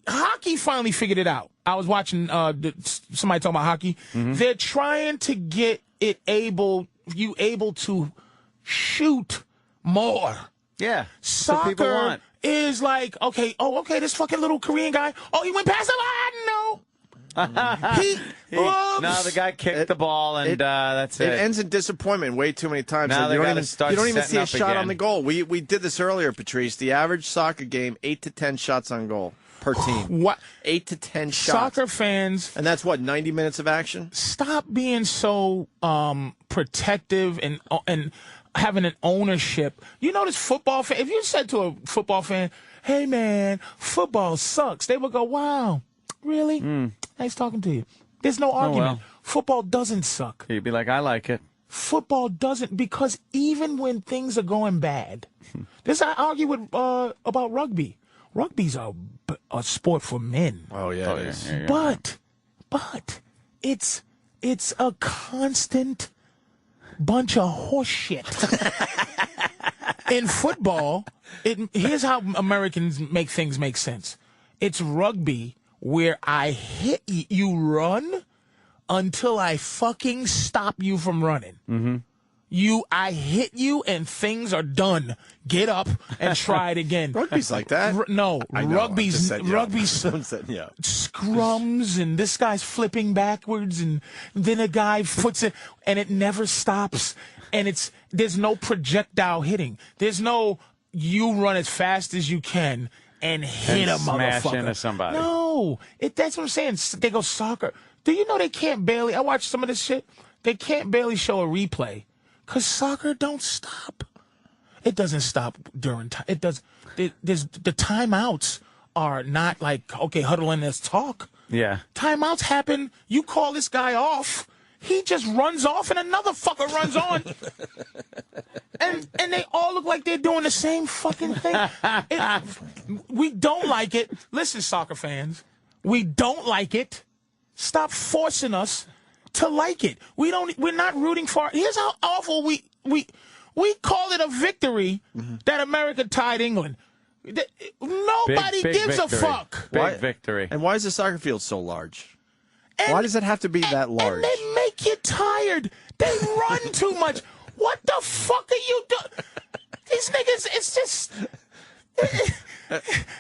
Hockey finally figured it out. I was watching somebody talking about hockey. They're trying to get it able to shoot more. Yeah, soccer people want. Is like, okay, this fucking little Korean guy. Oh, he went past the line. No. No, the guy kicked the ball, and that's it. It ends in disappointment way too many times. Now you don't even see a setting shot up on the goal. We did this earlier, Patrice. The average soccer game, 8 to 10 shots on goal per team. What? 8 to 10 shots. Soccer fans. And that's what, 90 minutes of action? Stop being so protective and having an ownership. You notice football fan, if you said to a football fan, hey man, football sucks, they would go, wow, really? Nice talking to you. There's no argument. Football doesn't suck. You'd be like, I like it. Football doesn't, because even when things are going bad, this I argue with about rugby. Rugby's a sport for men. Oh yeah, it is. Yeah. But it's a constant bunch of horse shit. In football, here's how Americans make things make sense. It's rugby where I hit you, you run until I fucking stop you from running. I hit you and things are done. Get up and try it again. Rugby's like that. Rugby's yeah. Scrums, and this guy's flipping backwards, and then a guy puts it, and it never stops. And there's no projectile hitting. There's no you run as fast as you can and hit a motherfucker. Smash into somebody. No, that's what I'm saying. They go soccer. Do you know they can't barely? I watched some of this shit. They can't barely show a replay. Because soccer don't stop. It doesn't stop during time. It does. The timeouts are not like, okay, huddle in, let's talk. Yeah. Timeouts happen. You call this guy off. He just runs off and another fucker runs on. and they all look like they're doing the same fucking thing. We don't like it. Listen, soccer fans. We don't like it. Stop forcing us to like it. We're not rooting for it. Here's how awful we call it a victory that America tied England. Nobody gives a fuck. Big victory. And why is the soccer field so large? Why does it have to be that large? And they make you tired. They run too much. What the fuck are you doing? These niggas, it's just...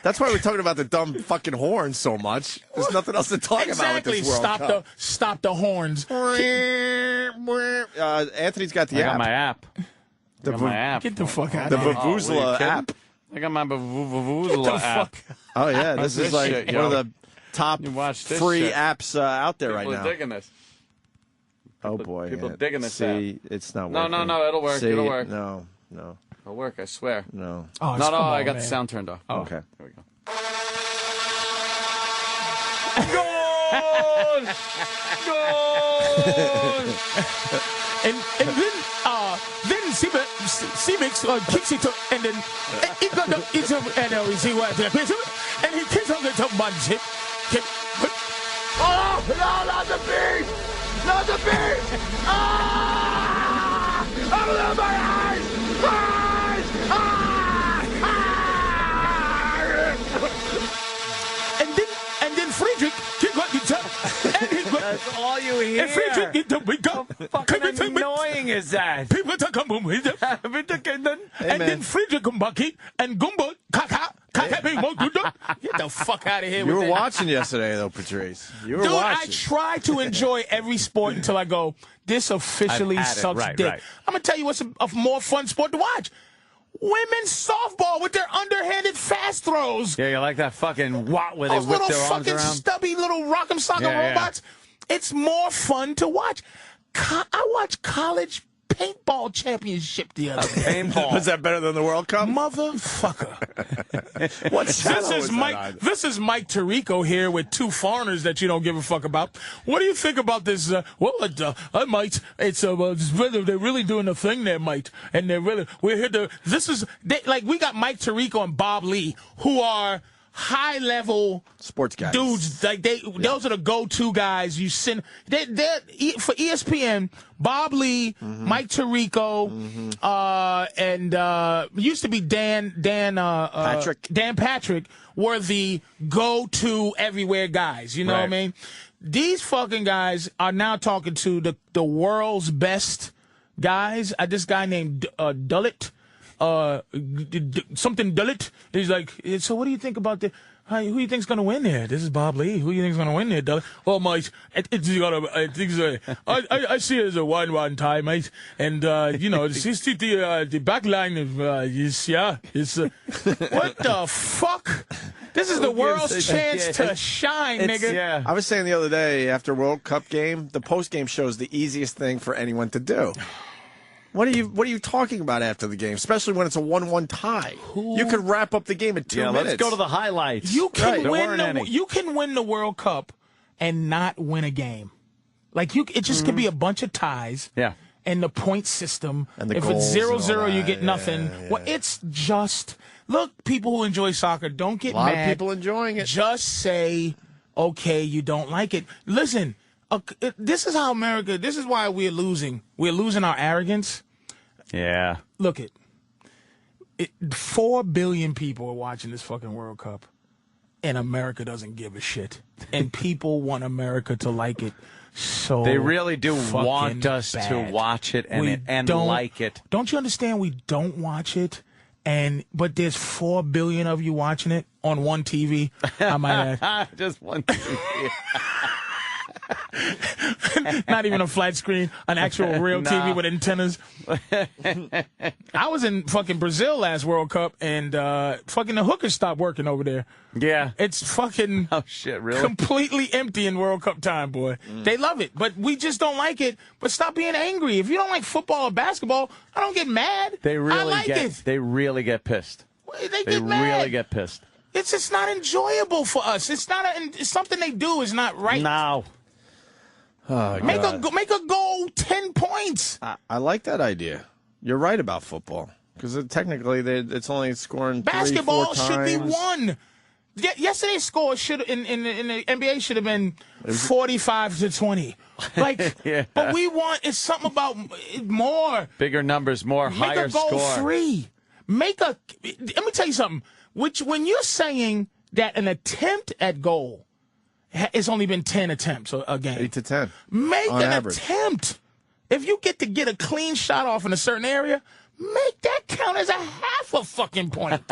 That's why we're talking about the dumb fucking horns so much. There's nothing else to talk about with this World Cup. Stop the horns. Anthony's got the I app. got my app. My app. Get the fuck out the of here. Vuvuzela app. I got my Vuvuzela app. Oh yeah, this is like shit, one of the top free apps out there right now. People are digging this. Oh boy, people digging this See, it's not working. No, it'll work. It'll work. No. It'll work, I swear. No. Oh, no, I got the sound turned off. Oh. Okay. There we go. Goal! and then Seamix kicks it to, and then he got and see what and he kicks on the top one chip. Oh, no, not the beast! Not the beast! Ah! I'm losing my eyes! And then Friedrich that's all you hear. And Friedrich How fucking annoying is that? And then Friedrich Gumbaki and Gumbo Kaka. Get the fuck out of here. You were watching yesterday, though, Patrice. You were watching. I try to enjoy every sport until I go, this officially sucks dick. Right. I'm going to tell you what's a more fun sport to watch. Women's softball with their underhanded fast throws. Yeah, you like that fucking what where they whip their arms around? Those little fucking stubby little rock'em sock'em robots. It's more fun to watch. I watch college paintball championship the other day. Paintball. Was that better than the World Cup? Motherfucker. What channel was that on? This is Mike Tirico here with two foreigners that you don't give a fuck about. What do you think about this? Mike, they're really doing a thing there, Mike. And we're here to, we got Mike Tirico and Bob Lee, who are high-level sports guys. Dudes, those are the go-to guys. You send they're for ESPN. Bob Lee, Mike Tirico, and used to be Dan Patrick were the go-to everywhere guys. You know what I mean? These fucking guys are now talking to the world's best guys. This guy named Dullet. Something Dullet. He's like, so what do you think about who do you think's gonna win there? This is Bob Lee. Who do you think's gonna win there, Dullet? Well, mate, I see it as a 1-1 tie, mate. And the back line of what the fuck? This is the world's chance to shine, nigga. Yeah. I was saying the other day after World Cup game, the post game show is the easiest thing for anyone to do. What are you talking about after the game, especially when it's a 1-1 tie? You could wrap up the game in 2 minutes. Let's go to the highlights. You can win the World Cup and not win a game. Like it just could be a bunch of ties. Yeah. And the point system. And the if goals it's 0-0, you get nothing. Yeah. Well, it's just look, people who enjoy soccer, don't get mad. A lot of people enjoying it. Just say, okay, you don't like it. Listen. This is how America. This is why we're losing. We're losing our arrogance. Yeah. Look 4 billion people are watching this fucking World Cup, and America doesn't give a shit. And people want America to like it. So they really do want us to watch it and like it. Don't you understand? We don't watch it, but there's 4 billion of you watching it on one TV. I might add. Just one TV. Not even a flat screen, an actual real TV with antennas. I was in fucking Brazil last World Cup, and fucking the hookers stopped working over there. Yeah. It's fucking really? completely empty in World Cup time, boy. They love it, but we just don't like it. But stop being angry. If you don't like football or basketball, I don't get mad. They really I like it. They really get pissed. They get mad. Really get pissed. It's just not enjoyable for us. It's not it's something they do is not right. No. Oh, make a goal 10 points. I like that idea. You're right about football because technically it's only scoring basketball 3-4 should be times. won. Yesterday's score should in the NBA should have been 45-20. Like, but we want it's something about more bigger numbers, more higher score. Make a goal 3. Let me tell you something. When you're saying that an attempt at goal. It's only been 10 attempts a game. 8 to 10. Make an average. Attempt. If you get a clean shot off in a certain area, make that count as a half a fucking point.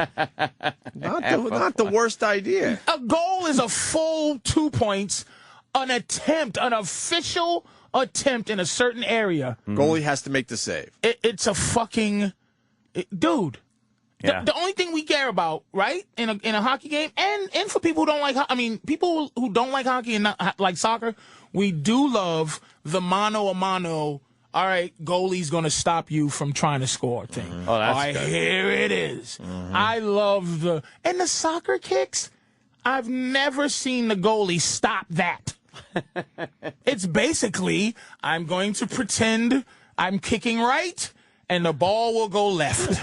Not the worst idea. A goal is a full 2 points. An official attempt in a certain area. Goalie has to make the save. It's a fucking dude. Yeah. The only thing we care about, right, in a hockey game, and for people who don't like, people who don't like hockey and not like soccer, we do love the mano a mano. All right, goalie's going to stop you from trying to score thing. Oh, that's good. Here it is. I love the soccer kicks. I've never seen the goalie stop that. It's basically, I'm going to pretend I'm kicking right. And the ball will go left.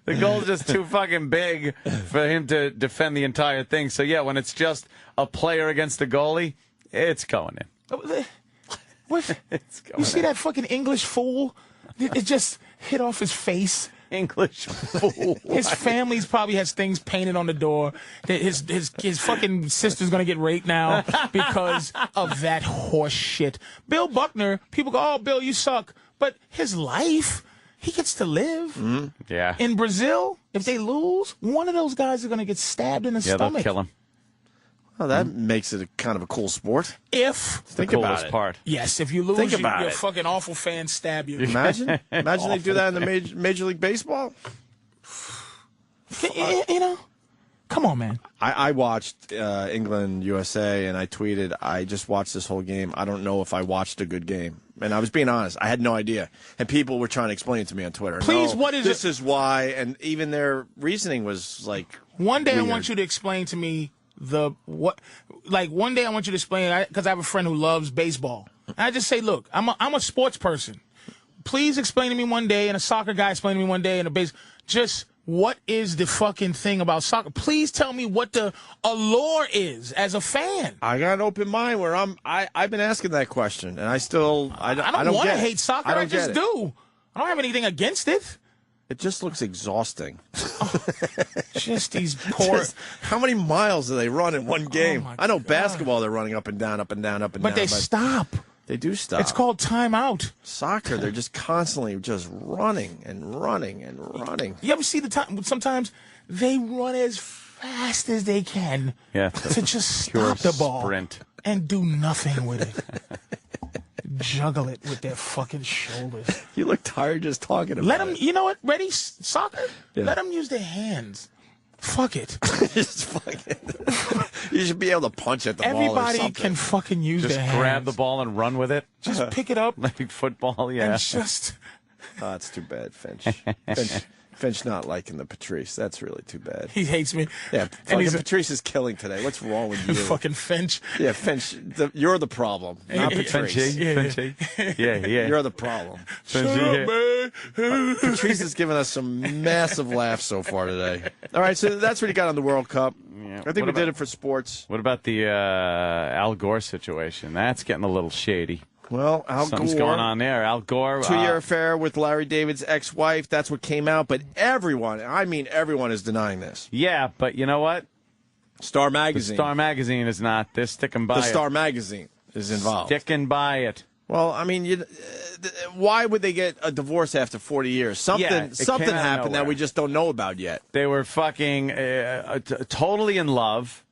The goal's just too fucking big for him to defend the entire thing. So, yeah, when it's just a player against the goalie, it's going in. What? You see that fucking English fool? It just hit off his face. English fool. His family's probably has things painted on the door. His fucking sister's gonna get raped now because of that horse shit. Bill Buckner, people go, oh, Bill, you suck. But his life, he gets to live. Yeah. In Brazil, if they lose, one of those guys is gonna get stabbed in the stomach. Yeah, they'll kill him. Well, that makes it kind of a cool sport. It's the coolest part. Yes, if you lose, your fucking awful fans stab you. Imagine they do that in the Major League Baseball. You know, come on, man. I watched England, USA, and I tweeted, I just watched this whole game. I don't know if I watched a good game. And I was being honest. I had no idea. And people were trying to explain it to me on Twitter. Please, what is this? This is why. And even their reasoning was like, one day weird. I want you to explain to me one day I want you to explain, because I have a friend who loves baseball. And I just say, look, I'm a sports person. Please explain to me one day, and a soccer guy explain to me one day, and just what is the fucking thing about soccer? Please tell me what the allure is as a fan. I got an open mind where I've been asking that question, and I don't want to get hate soccer. I just do. I don't have anything against it. It just looks exhausting. Just these poor. How many miles do they run in one game? I know basketball, they're running up and down, up and down, up and down. But they stop. They do stop. It's called timeout. Soccer, they're just constantly just running and running and running. You ever see the time? Sometimes they run as fast as they can to just stop the ball and do nothing with it. Juggle it with their fucking shoulders. You look tired just talking about it. Let them, you know what? Ready? Soccer? Yeah. Let them use their hands. Fuck it. Just fuck it. You should be able to punch at the ball or Everybody something. can fucking use their hands. Just grab the ball and run with it. Just pick it up. Like football, yeah. And just... Oh, that's too bad, Finch. Finch not liking the Patrice. That's really too bad. He hates me. Yeah, fucking Patrice is killing today. What's wrong with you? Fucking Finch. Yeah, Finch, you're the problem, not Patrice. Finchy. Yeah. You're the problem. Patrice has given us some massive laughs so far today. All right, so that's what you got on the World Cup. Yeah. I think we did it for sports. What about the Al Gore situation? That's getting a little shady. Well, Al Gore. Something's going on there. Al Gore. 2-year affair with Larry David's ex-wife. That's what came out. But everyone, is denying this. Yeah, but you know what? Star Magazine. The Star Magazine is not. They're sticking by it. The Star Magazine is involved. Sticking by it. Well, I mean, why would they get a divorce after 40 years? Something happened that we just don't know about yet. They were fucking totally in love.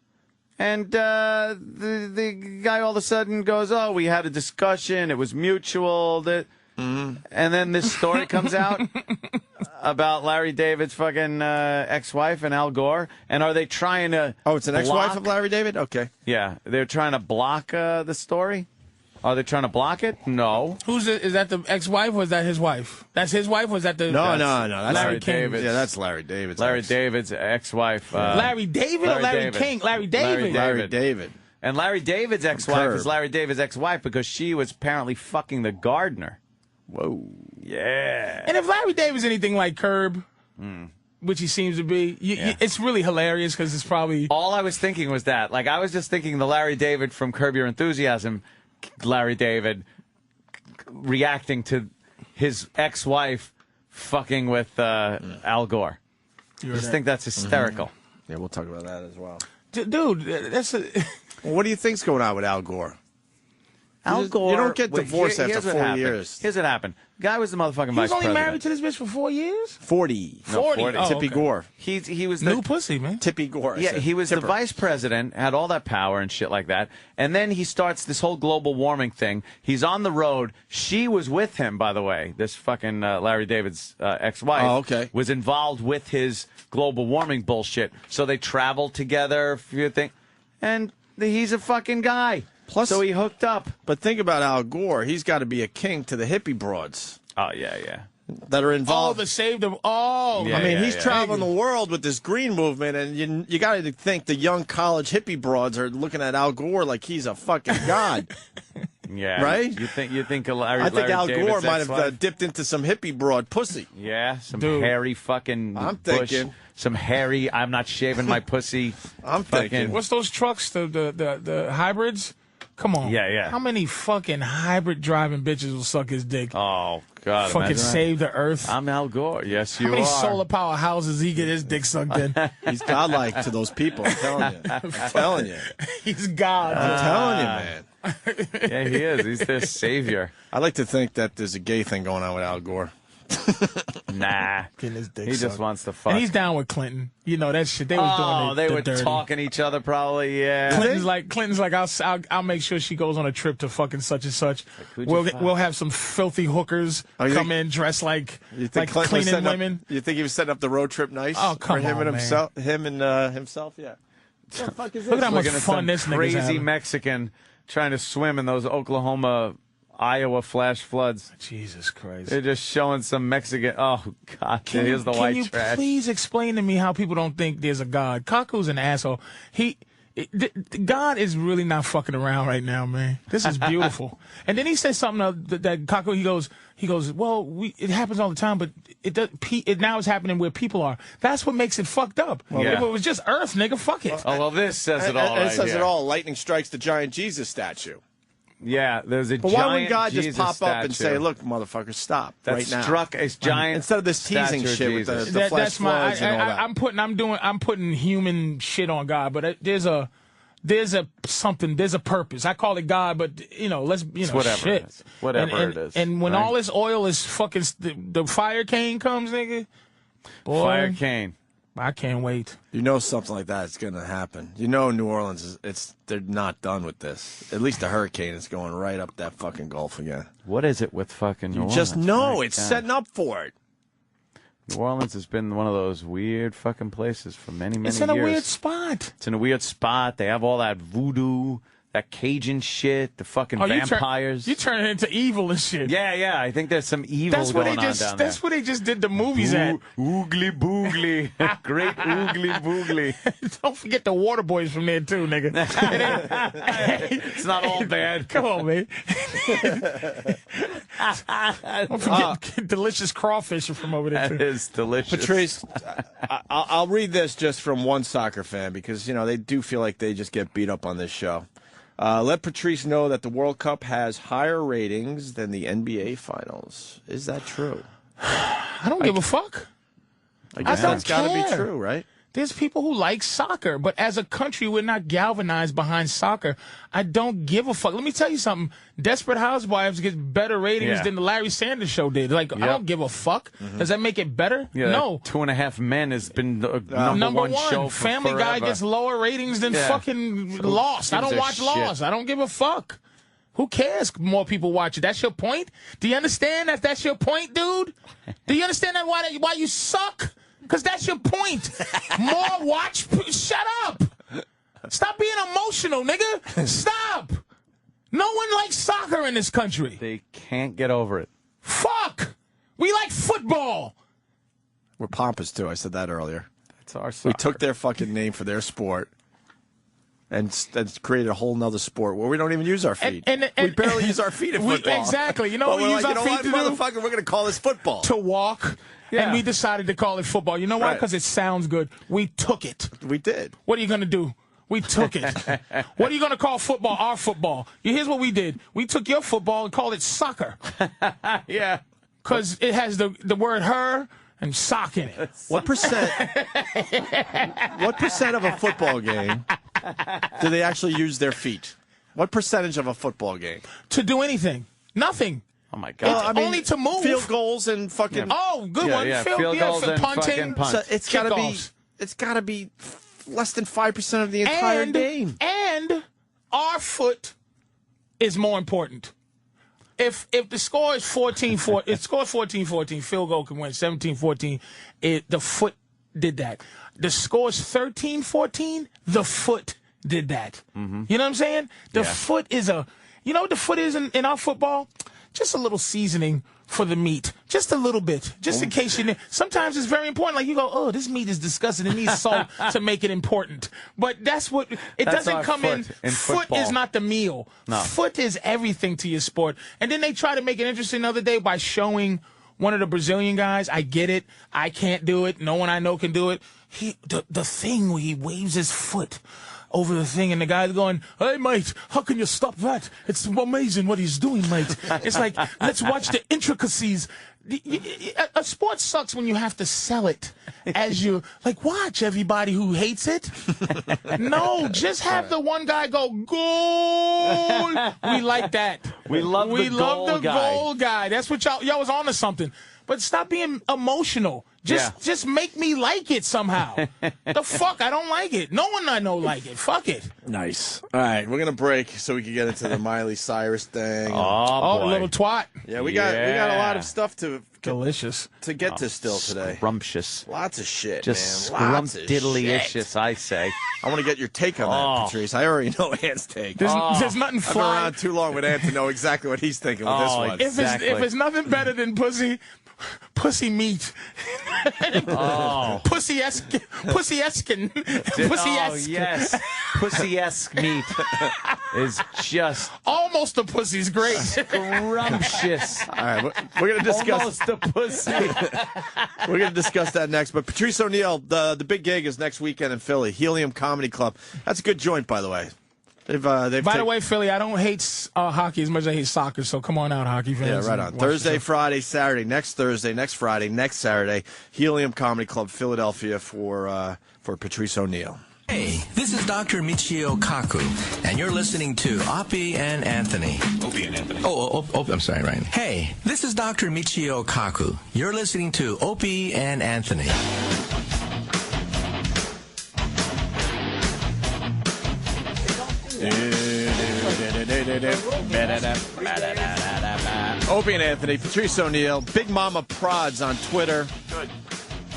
And the guy all of a sudden goes, oh, we had a discussion. It was mutual. And then this story comes out about Larry David's fucking ex-wife and Al Gore. And are they trying to Oh, it's an ex-wife of Larry David? Okay. Yeah. They're trying to block the story? Are they trying to block it? No. Is that the ex-wife or is that his wife? That's his wife or is that the... No. That's Larry David. Yeah, that's Larry David's David's ex-wife. Larry David or Larry King? Larry David. Larry David. And Larry David's ex-wife is Larry David's ex-wife because she was apparently fucking the gardener. Whoa. Yeah. And if Larry David's anything like Curb... Which he seems to be. It's really hilarious because it's probably... All I was thinking was that. Like, I was just thinking the Larry David from Curb Your Enthusiasm... Larry David reacting to his ex-wife fucking with Al Gore. I just think that's hysterical. Yeah, we'll talk about that as well. Dude, that's a... Well, what do you think's going on with Al Gore? Al Gore... You don't get divorced after 4 years. Here's what happened. Guy was the motherfucking vice president. He was only married to this bitch for 4 years? 40. No, 40. Oh, Tippy Gore. He was new pussy, man. Tippy Gore. Yeah, he was the vice president, had all that power and shit like that. And then he starts this whole global warming thing. He's on the road. She was with him, by the way. This fucking Larry David's ex-wife was involved with his global warming bullshit. So they traveled together, and he's a fucking guy. So he hooked up. But think about Al Gore. He's got to be a king to the hippie broads. Oh, yeah. That are involved. Oh, the saved them. Oh. Yeah, I mean, he's traveling the world with this green movement, and you got to think the young college hippie broads are looking at Al Gore like he's a fucking god. Yeah. Right? You think Larry I think Larry Al David's Gore might ex-wife? have dipped into some hippie broad pussy. Yeah, some hairy fucking I'm bush. thinking. Some hairy, I'm not shaving my pussy. I'm thinking. What's those trucks, the hybrids? Come on. Yeah. How many fucking hybrid driving bitches will suck his dick? Oh, God. Fucking save the earth. I'm Al Gore. Yes, you are. How many solar power houses he get his dick sucked in? He's godlike to those people. I'm telling you. I'm telling you. He's God. I'm telling you, man. Yeah, he is. He's their savior. I like to think that there's a gay thing going on with Al Gore. Nah. Getting his dick He sucked. just wants to fuck. And he's down with Clinton. You know that shit. They was doing they the were dirty. talking each other probably, yeah. Clinton's like I'll make sure she goes on a trip to fucking such and such. We'll have some filthy hookers come in dressed like cleaning women. You think he was setting up the road trip nice? Oh, come for him on, and himself, himself, yeah. What the fuck is this? Look at how much fun this nigga's crazy having. Mexican trying to swim in those Oklahoma Iowa flash floods. Jesus Christ. They're just showing some Mexican. Oh, God. Here's the white trash. Can you please explain to me how people don't think there's a God? Kaku's an asshole. God is really not fucking around right now, man. This is beautiful. And then he says something that Kaku, he goes, well, it happens all the time, but it now is happening where people are. That's what makes it fucked up. Well, if it was just Earth, nigga, fuck it. Oh, well, this says it all right. It says it all. Lightning strikes the giant Jesus statue. Yeah, there's a but giant why wouldn't God Jesus just pop statue. up and say, look, motherfucker, stop right now? Struck a giant instead of this teasing shit with the flesh floods and all that. I'm putting human shit on God, but there's a purpose. I call it God, but whatever shit. it is. Whatever it is. And when all this oil is fucking the fire cane comes, nigga. Boy, fire cane. I can't wait. You know something like that is going to happen. You know New Orleans they're not done with this. At least the hurricane is going right up that fucking Gulf again. What is it with fucking New Orleans? You just know it's setting up for it. New Orleans has been one of those weird fucking places for many, many years. It's in a weird spot. It's in a weird spot. They have all that voodoo, that Cajun shit, the fucking vampires. You turn it into evil and shit. Yeah. I think there's some evil going on down there. That's where they just did the movies at. Oogly boogly. Great oogly boogly. Don't forget the water boys from there, too, nigga. It's not all bad. Come on, man. Don't forget delicious crawfish from over there, too. That is delicious. Patrice, I'll read this just from one soccer fan because, they do feel like they just get beat up on this show. Let Patrice know that the World Cup has higher ratings than the NBA Finals. Is that true? I don't give a fuck. I guess that's got to be true, right? There's people who like soccer, but as a country, we're not galvanized behind soccer. I don't give a fuck. Let me tell you something. Desperate Housewives gets better ratings than the Larry Sanders Show did. I don't give a fuck. Does that make it better? Yeah, no. 2.5 Men has been the number one show for Family forever. Guy gets lower ratings than fucking Lost. I don't watch Lost. I don't give a fuck. Who cares? More people watch it. That's your point? Do you understand that that's your point, dude? Do you understand that why you suck? Because that's your point. More watch. Shut up. Stop being emotional, nigga. Stop. No one likes soccer in this country. They can't get over it. Fuck. We like football. We're pompous, too. I said that earlier. That's our soccer. We took their fucking name for their sport and created a whole nother sport where we don't even use our feet. We barely use our feet in football. Exactly. You know what we use our feet to do? Motherfucker, we're going to call this football. To walk. Yeah. And we decided to call it football. You know why? Because it sounds good. We took it. We did. What are you going to do? We took it. What are you going to call football? Our football. Here's what we did. We took your football and called it soccer. Yeah. Because it has the word her and sock in it. What percent of a football game do they actually use their feet? What percentage of a football game? To do anything. Nothing. Oh, my God. It's only to move. Field goals and fucking... Oh, good one. Yeah, field goals and punting. So it's got to be less than 5% of the entire game. And our foot is more important. If the score is 14-14, it scores 14-14, field goal can win 17-14. The foot did that. The score is 13-14, the foot did that. Mm-hmm. You know what I'm saying? The foot is you know what the foot is in our football? Just a little seasoning for the meat. Just a little bit. Just in case sometimes it's very important. Like you go, oh, this meat is disgusting. It needs salt to make it important. But that's what, doesn't come in. Foot is not the meal. No. Foot is everything to your sport. And then they try to make it interesting the other day by showing one of the Brazilian guys. I get it. I can't do it. No one I know can do it. The thing where he waves his foot over the thing, and the guy's going, hey, mate, how can you stop that? It's amazing what he's doing, mate. It's like, let's watch the intricacies. A sport sucks when you have to sell it as you, like, watch everybody who hates it. No, just have the one guy go, goal. We like that. We love the goal guy. Goal guy. That's what y'all was on to something. But stop being emotional. Just make me like it somehow. The fuck? I don't like it. No one I know like it. Fuck it. Nice. All right, we're gonna break so we can get into the Miley Cyrus thing. Oh, little twat. Yeah, we got a lot of stuff to get to still today. Scrumptious. Lots of shit, just man. Lots of scrumptiddlyicious, I say. I want to get your take on that, Patrice. I already know Ant's take. There's nothing I've been fly. around too long with Ant to know exactly what he's thinking with this one. If it's nothing better than pussy meat. Pussy-esque. Oh, yes. Pussy-esque meat is just... Almost a pussy's great. Scrumptious. All right, we're going to discuss... Almost a pussy. We're going to discuss that next. But Patrice O'Neal, the big gig is next weekend in Philly. Helium Comedy Club. That's a good joint, by the way. By the way, Philly, I don't hate hockey as much as I hate soccer, so come on out, hockey fans. Yeah, right on. Thursday, Friday, Saturday, next Thursday, next Friday, next Saturday, Helium Comedy Club, Philadelphia for Patrice O'Neal. Hey, this is Dr. Michio Kaku, and you're listening to Opie and Anthony. Opie and Anthony. Oh, I'm sorry, Ryan. Hey, this is Dr. Michio Kaku. You're listening to Opie and Anthony. Opie and Anthony, Patrice O'Neal, Big Mama Prods on Twitter. Good.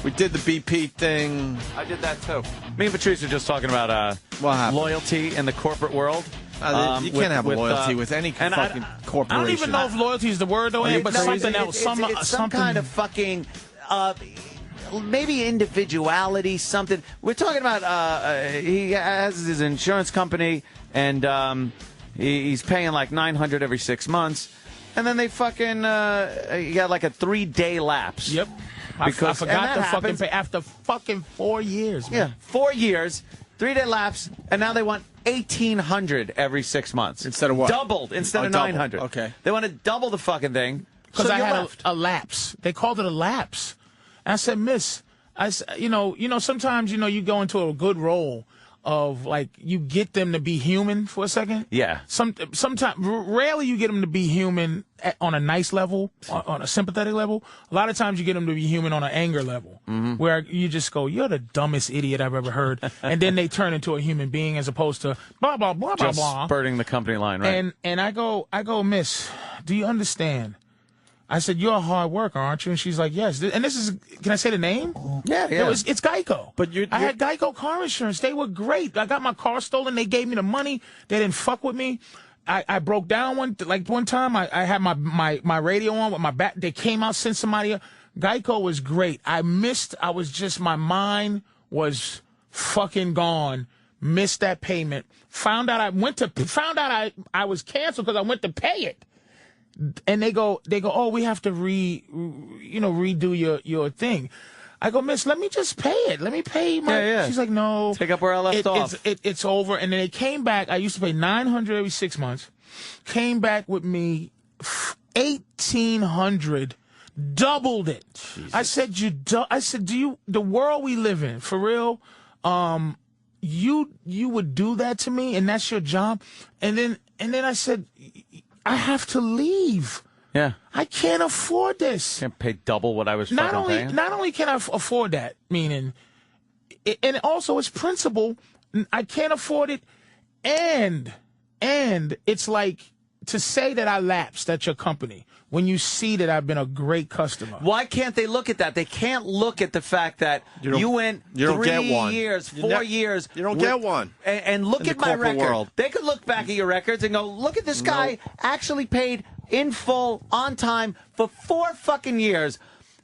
We did the BP thing. I did that too. Me and Patrice are just talking about loyalty in the corporate world. You can't have loyalty with any fucking corporation. I don't even know if loyalty is the word, though, but something else. It's some kind of fucking... maybe individuality, something. We're talking about he has his insurance company, and he's paying like $900 every 6 months, and then they fucking you got like a 3-day lapse. Yep. Because I forgot to fucking pay after fucking 4 years. Man. Yeah, 4 years, 3-day lapse, and now they want $1,800 every 6 months instead of what? Doubled instead of $900. Okay. They want to double the fucking thing because so I had a lapse. They called it a lapse. And I said, Miss, you know, sometimes, you go into a good role of, like, you get them to be human for a second. Yeah. Sometimes, rarely you get them to be human on a nice level, on a sympathetic level. A lot of times you get them to be human on an anger level, where you just go, you're the dumbest idiot I've ever heard. And then they turn into a human being as opposed to blah, blah, blah, just blah, blah. spurting the company line, right? And I go, Miss, do you understand? I said, you're a hard worker, aren't you? And she's like, yes. And this is, can I say the name? Yeah. It's Geico. But I had Geico car insurance. They were great. I got my car stolen. They gave me the money. They didn't fuck with me. I broke down one time. I had my radio on with my back. They came out, sent somebody up. Geico was great. My mind was fucking gone. Missed that payment. Found out I was canceled because I went to pay it. And they go, oh, we have to redo your thing. I go, Miss, let me just pay it. Let me pay my. Yeah. She's like, no. Take up where I left off. It's over. And then they came back. I used to pay $900 every 6 months. Came back with me $1,800. Doubled it. Jesus. I said, the world we live in, for real, you would do that to me, and that's your job. And then I said, I have to leave. Yeah. I can't afford this. Can't pay double what I was fucking paying. Not only can I afford that, meaning, and also it's principle, I can't afford it, and it's like to say that I lapsed at your company when you see that I've been a great customer. Why can't they look at that? They can't look at the fact that you went 3 years, 4 years. You don't get one. And look at my record. World. They could look back at your records and go, look at this guy actually paid in full, on time, for 4 fucking years.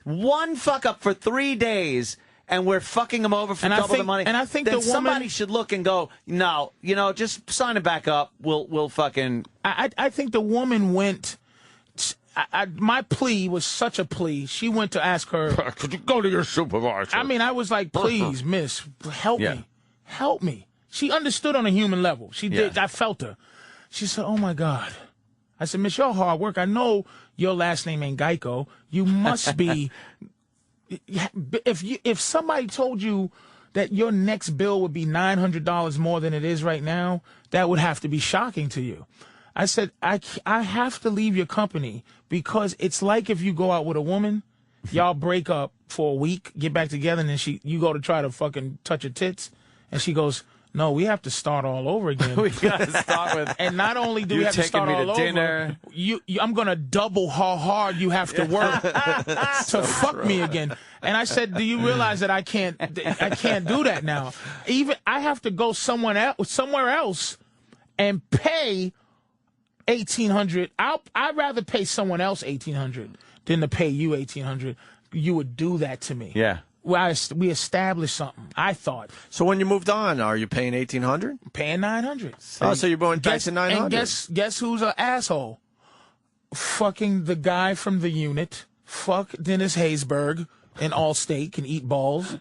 One fuck up for 3 days, and we're fucking him over for double the money. And I think then the woman, somebody should look and go, no, just sign it back up. We'll fucking. I think the woman went. My plea was such a plea. She went to ask her, could you go to your supervisor? I mean, I was like, please, miss, help me. Help me. She understood on a human level. She did. I felt her. She said, oh, my God. I said, miss, you're hard work. I know your last name ain't Geico. You must be. If somebody told you that your next bill would be $900 more than it is right now, that would have to be shocking to you. I said, I have to leave your company because it's like if you go out with a woman Y'all break up for a week, get back together, and then you go to try to fucking touch her tits, and she goes, no, we have to start all over again. We got to start with. And not only do we have to start all over, I'm going to double how hard you have to work to fuck me again. And I said, do you realize that I can't do that now? Even I have to go somewhere else and pay $1,800. I'd rather pay someone else $1,800 than to pay you $1,800. You would do that to me. Yeah. Well, we established something, I thought. So when you moved on, are you paying $1,800? Paying $900. Oh, so you're going back to $900. And guess who's an asshole? Fucking the guy from the unit. Fuck Dennis Haysbert in Allstate, can eat balls.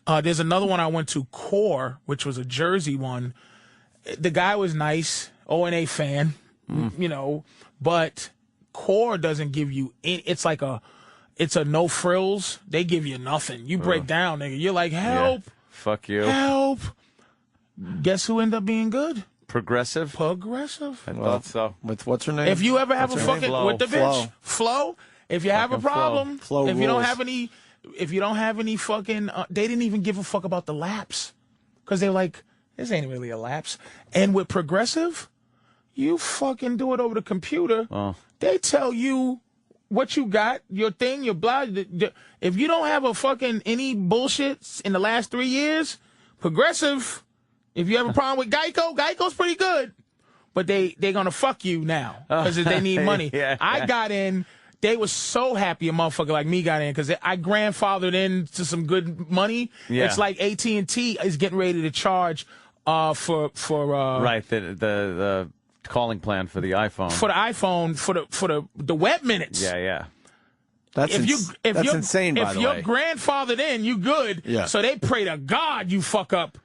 There's another one I went to, Core, which was a Jersey one. The guy was nice, O&A fan, you know, but Core doesn't give you it's a no frills. They give you nothing. You break down, nigga. You're like, help. Yeah. Fuck you. Help. Guess who ended up being good? Progressive. I thought so. With what's her name? If you ever have a fucking with the bitch, Flo. If you have a problem, Flo if you don't rules. have any fucking, they didn't even give a fuck about the lapse, because they're like, this ain't really a lapse. And with Progressive, you fucking do it over the computer. Oh. They tell you what you got, your thing, your blah. If you don't have a fucking any bullshit in the last 3 years, Progressive, if you have a problem with Geico's pretty good, but they're gonna fuck you now because they need money. Yeah. I got in. They was so happy a motherfucker like me got in because I grandfathered into some good money. Yeah. It's like AT&T is getting ready to charge for right, the calling plan for the iPhone. For the iPhone, for the web minutes. Yeah. That's insane, by the way. If you're grandfathered in, you good. Yeah. So they pray to God you fuck up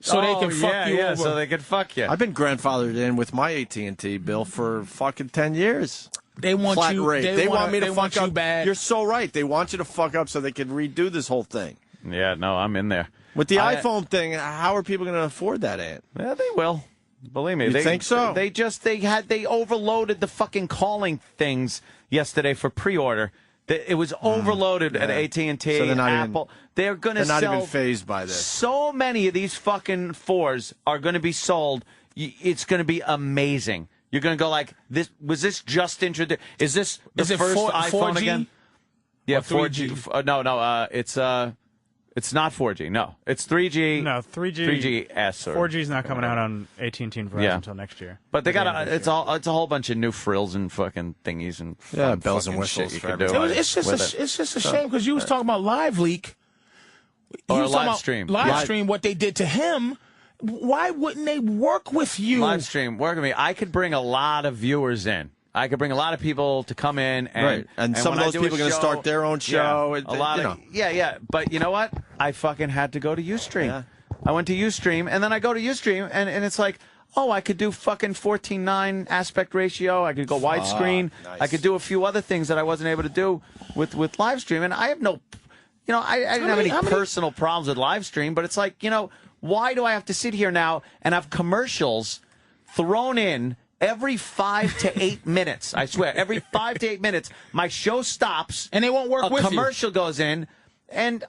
so they can fuck you over. So they can fuck you. I've been grandfathered in with my AT&T bill for fucking 10 years. They want Flat you. rate. They want me to fuck up. You bad. You're so right. They want you to fuck up so they can redo this whole thing. Yeah, no, I'm in there. With the iPhone thing, how are people going to afford that, Ant? Yeah, they will. Believe me. You think so? They overloaded the fucking calling things yesterday for pre-order. It was overloaded at AT&T, So they're not Apple. They're going to sell. They're not even fazed by this. So many of these fucking 4s are going to be sold. It's going to be amazing. You're going to go like, this. Was this just introduced? Is this the first iPhone 4G? again? Yeah, 4G. 4G. No, it's not 4G. No, it's 3G. No, 3G. 3GS. Or 4G is not coming out on AT&T and Verizon until next year. But they got it's a whole bunch of new frills and fucking thingies and bells and fucking whistles shit you for can do. everybody. It's just a shame because you was talking about Live Leak. Or You was talking live about stream. Live stream, what they did to him. Why wouldn't they work with you? Live stream, work with me. I could bring a lot of viewers in. I could bring a lot of people to come in, and some of when those I do people are going to start their own show. Yeah, a lot of But you know what? I fucking had to go to Ustream. Yeah. I went to Ustream, and then I go to Ustream, and it's like, oh, I could do fucking 14:9 aspect ratio. I could go widescreen. Nice. I could do a few other things that I wasn't able to do with live stream, and I have no, I didn't have any personal problems with live stream, but it's like, why do I have to sit here now and have commercials thrown in every 5 to 8 minutes? I swear, every 5 to 8 minutes, my show stops and they won't work with you. A commercial goes in, and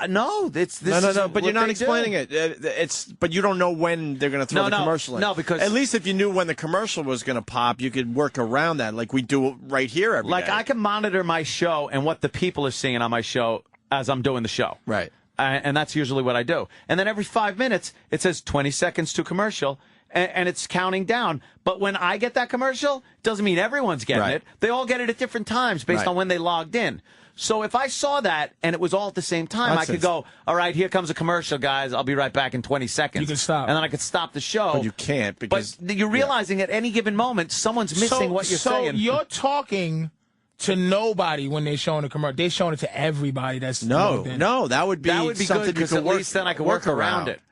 no. But you're not explaining it. But you don't know when they're going to throw the commercial in. No, because at least if you knew when the commercial was going to pop, you could work around that, like we do right here every day. I can monitor my show and what the people are seeing on my show as I'm doing the show. Right. And that's usually what I do. And then every 5 minutes, it says 20 seconds to commercial, and it's counting down. But when I get that commercial, doesn't mean everyone's getting it. They all get it at different times based on when they logged in. So if I saw that and it was all at the same time, I could go, all right, here comes a commercial, guys. I'll be right back in 20 seconds. You can stop. And then I could stop the show. But you can't because... But you're realizing at any given moment, someone's missing what you're saying. So you're talking to nobody when they're showing a commercial. They're showing it to everybody that's logged in. No, that would be good something because you at can least then I can work around it.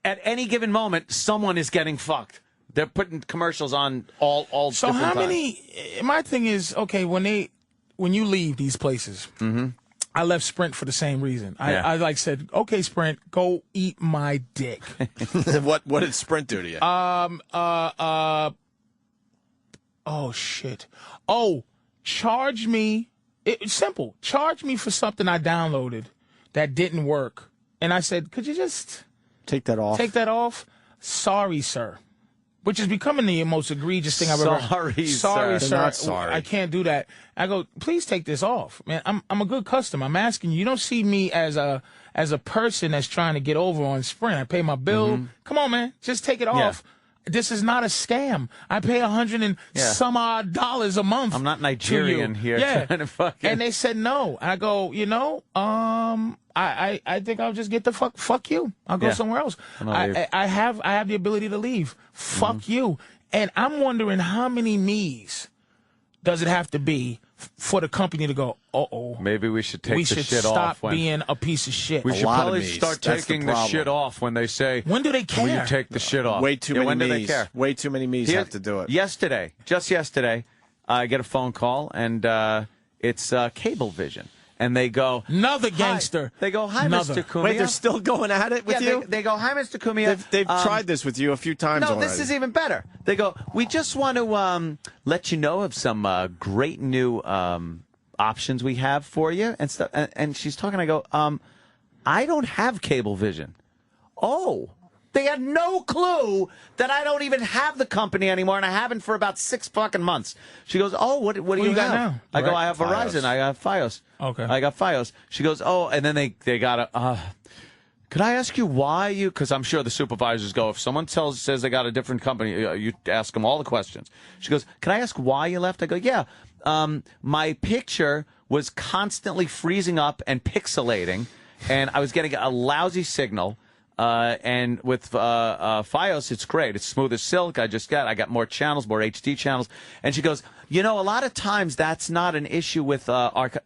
At any given moment, someone is getting fucked. They're putting commercials on all So different how times. many? My thing is, okay, when you leave these places, I left Sprint for the same reason. I said, okay, Sprint, go eat my dick. What did Sprint do to you? Oh shit. Oh, charge me It's simple. Charge me for something I downloaded that didn't work. And I said, could you just take that off? Take that off? Sorry, sir. Which is becoming the most egregious thing I've ever heard. Sorry, sir. Not sorry. I can't do that. I go, please take this off. Man, I'm a good customer. I'm asking you. You don't see me as a person that's trying to get over on Sprint. I pay my bill. Come on, man. Just take it off. This is not a scam. I pay $100 and some odd dollars a month. I'm not Nigerian here. Trying to fucking... And they said no. I go, I think I'll just get the fuck you. I'll go somewhere else. I have the ability to leave. Fuck you. And I'm wondering how many me's does it have to be for the company to go, maybe we should take the shit off. We should stop being a piece of shit. We should probably start taking the shit off when they say, when do they care? When you take the shit off. Way too many when me's. Do they care? Way too many me's have to do it. Just yesterday, I get a phone call, and it's Cablevision. And they go, another gangster. Hi. They go, hi, Mr. Cumia. Wait, they're still going at it with you? They go, hi, Mr. Cumia. They've tried this with you a few times already. No, this is even better. They go, we just want to let you know of some great new options we have for you and stuff. And she's talking. I go, I don't have Cablevision. Oh. They had no clue that I don't even have the company anymore, and I haven't for about 6 fucking months. She goes, oh, what do you got have? now? I go, I have Verizon. I got Fios. Okay. I got Fios. She goes, oh, and then they got a, could I ask you why you, because I'm sure the supervisors go, if someone says they got a different company, you ask them all the questions. She goes, can I ask why you left? I go, yeah, my picture was constantly freezing up and pixelating, and I was getting a lousy signal. And with Fios, it's great. It's smooth as silk. I got more channels, more HD channels. And she goes, a lot of times that's not an issue with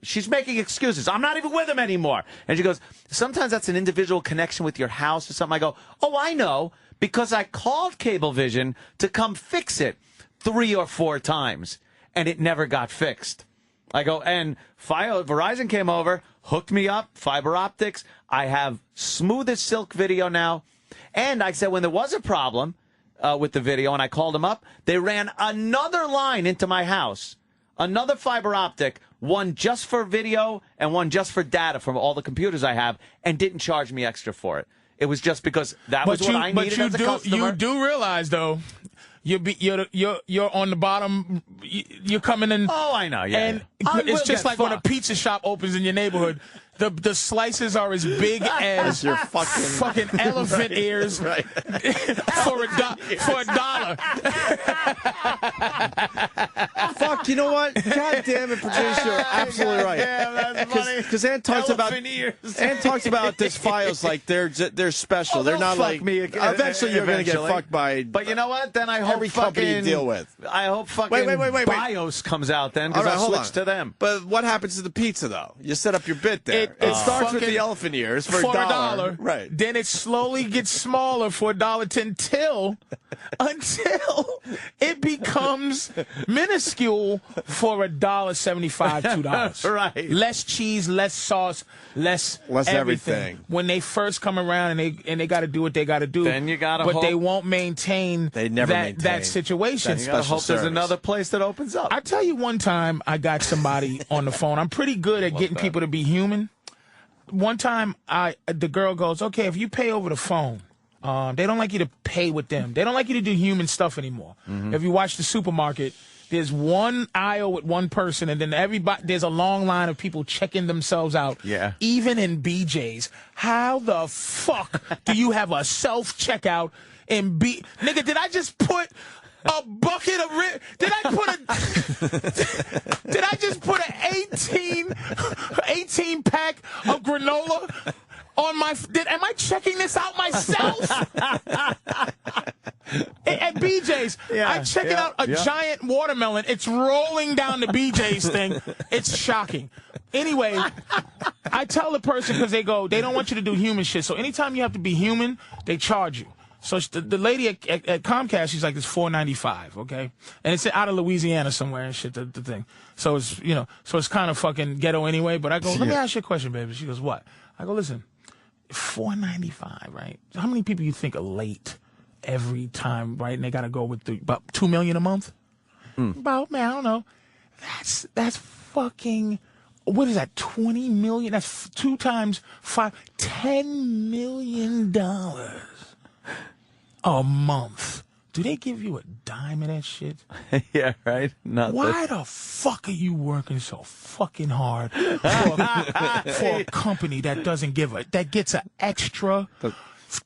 she's making excuses. I'm not even with him anymore. And she goes, sometimes that's an individual connection with your house or something. I go, oh, I know, because I called Cablevision to come fix it 3 or 4 times, and it never got fixed. I go, and Verizon came over, hooked me up, fiber optics. I have smooth as silk video now. And I said when there was a problem with the video and I called them up, they ran another line into my house, another fiber optic, one just for video and one just for data from all the computers I have, and didn't charge me extra for it. It was just because that was what I needed as a customer. You do realize, though, you're on the bottom. You're coming in. Oh, I know. Yeah, and it's just like when a pizza shop opens in your neighborhood. The slices are as big as your fucking elephant ears for $1. Fuck, you know what? God damn it, Patrice, you're absolutely right. Yeah, that's funny. Because Ann talks about this Fios like they're special. They're not like me. Eventually, you're going to get fucked by. But you know what? Then I hope every company you deal with. I hope fucking wait. Bios comes out then because I'll switch to them. But what happens to the pizza though? You set up your bit there. It starts with the elephant ears for $1. Right. Then it slowly gets smaller for $1 until it becomes minuscule for $1.75, $2. Right. Less cheese, less sauce, less everything. When they first come around and they got to do what they got to do. Then you got to But they won't maintain that situation. You got to hope there's another place that opens up. I tell you, one time I got somebody on the phone. I'm pretty good at getting people to be human. One time, the girl goes, okay, if you pay over the phone, they don't like you to pay with them. They don't like you to do human stuff anymore. If you watch the supermarket, there's one aisle with one person, and then there's a long line of people checking themselves out. Yeah. Even in BJ's. How the fuck do you have a self-checkout in Nigga, did I just put a bucket of Did I just put an 18 pack of granola on my? Am I checking this out myself? At BJ's, I'm checking out a giant watermelon. It's rolling down the BJ's thing. It's shocking. Anyway, I tell the person because they don't want you to do human shit. So anytime you have to be human, they charge you. So the lady at Comcast, she's like, it's $4.95, okay, and it's out of Louisiana somewhere and shit. The thing, so it's so it's kind of fucking ghetto anyway. But I go, let me ask you a question, baby. She goes, what? I go, listen, $4.95, right? How many people you think are late every time, right? And they got to go with about 2 million a month. About, man, I don't know. That's fucking what is that, 20 million? That's 2 times 5, $10 million a month. Do they give you a dime of that shit? Yeah, right? Why the fuck are you working so fucking hard for a company that doesn't that gets an extra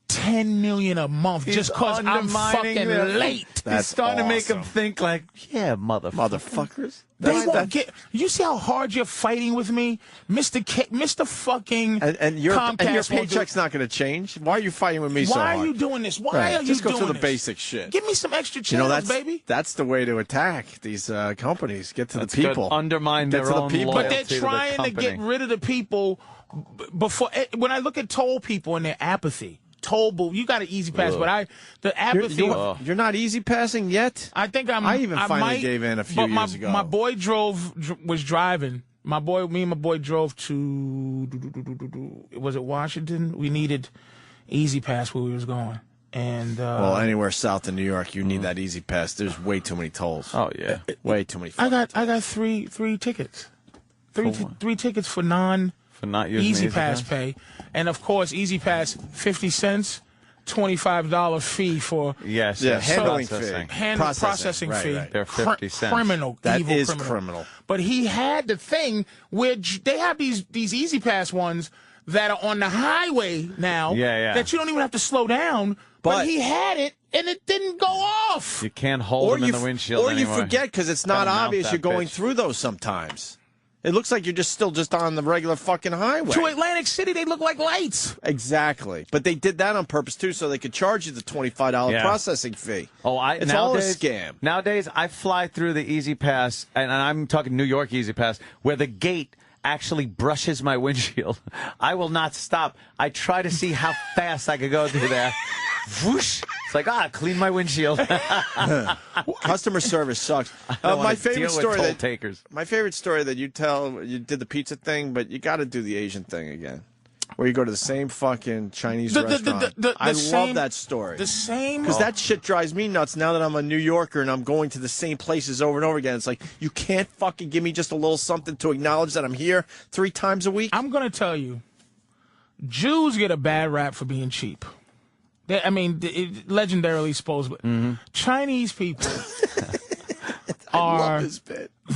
$10 million a month just because I'm fucking late? He's starting to make them think like, yeah, motherfuckers. They won't get. You see how hard you're fighting with me, Mr. Fucking and your Comcast paycheck's not going to change. Why are you fighting with me so hard? Why are you doing this? Why are you Just doing go through this? the basic shit. Give me some extra channels, baby. That's the way to attack these companies. Get to the good. people. Undermine Get their to the own people. But they're loyalty to the trying to get company. rid of the people before. When I look at toll people and their apathy. Toll, you got an easy pass, but the apathy. You're not easy passing yet. I think I finally gave in a few years ago. My boy was driving. Me and my boy drove to, was it Washington? We needed easy pass where we was going. And well, anywhere south of New York, you need that easy pass. There's way too many tolls. Oh yeah, way too many. I got three tickets, three tickets for not using Easy Pass pay, and of course Easy Pass 50 cents, $25 fee for handling fee, processing fee. Right. They're 50 cents. Criminal, that evil is criminal. But he had the thing where they have these Easy Pass ones that are on the highway now. That you don't even have to slow down. But he had it, and it didn't go off. You can't hold them in the windshield anymore. Or you forget because it's not obvious you're going through those sometimes. It looks like you're still on the regular fucking highway. To Atlantic City, they look like lights. Exactly. But they did that on purpose, too, so they could charge you the $25 processing fee. It's all a scam. Nowadays, I fly through the Easy Pass, and I'm talking New York Easy Pass, where the gate actually brushes my windshield. I will not stop. I try to see how fast I could go through there. Whoosh! It's like, clean my windshield. Customer service sucks. My favorite story that you tell, you did the pizza thing, but you got to do the Asian thing again. Where you go to the same fucking Chinese restaurant. I love that story. The same. Because that shit drives me nuts now that I'm a New Yorker and I'm going to the same places over and over again. It's like, you can't fucking give me just a little something to acknowledge that I'm here 3 times a week? I'm going to tell you, Jews get a bad rap for being cheap. Legendarily, supposedly. Chinese people are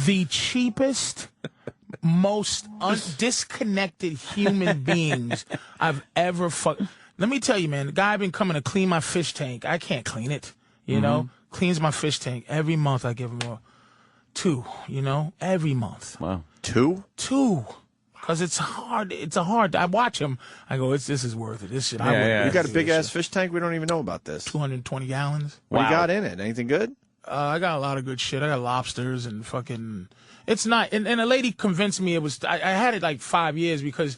the cheapest, most disconnected human beings I've ever fucked. Let me tell you, man, the guy been coming to clean my fish tank. I can't clean it, you know? Cleans my fish tank. Every month I give him 2, every month. Wow. 2? 2. Because it's hard. I watch him. I go, this is worth it. This shit. You got a big-ass fish tank? We don't even know about this. 220 gallons. What you got in it? Anything good? I got a lot of good shit. I got lobsters and fucking... It's not... And a lady convinced me it was... I had it like 5 years because...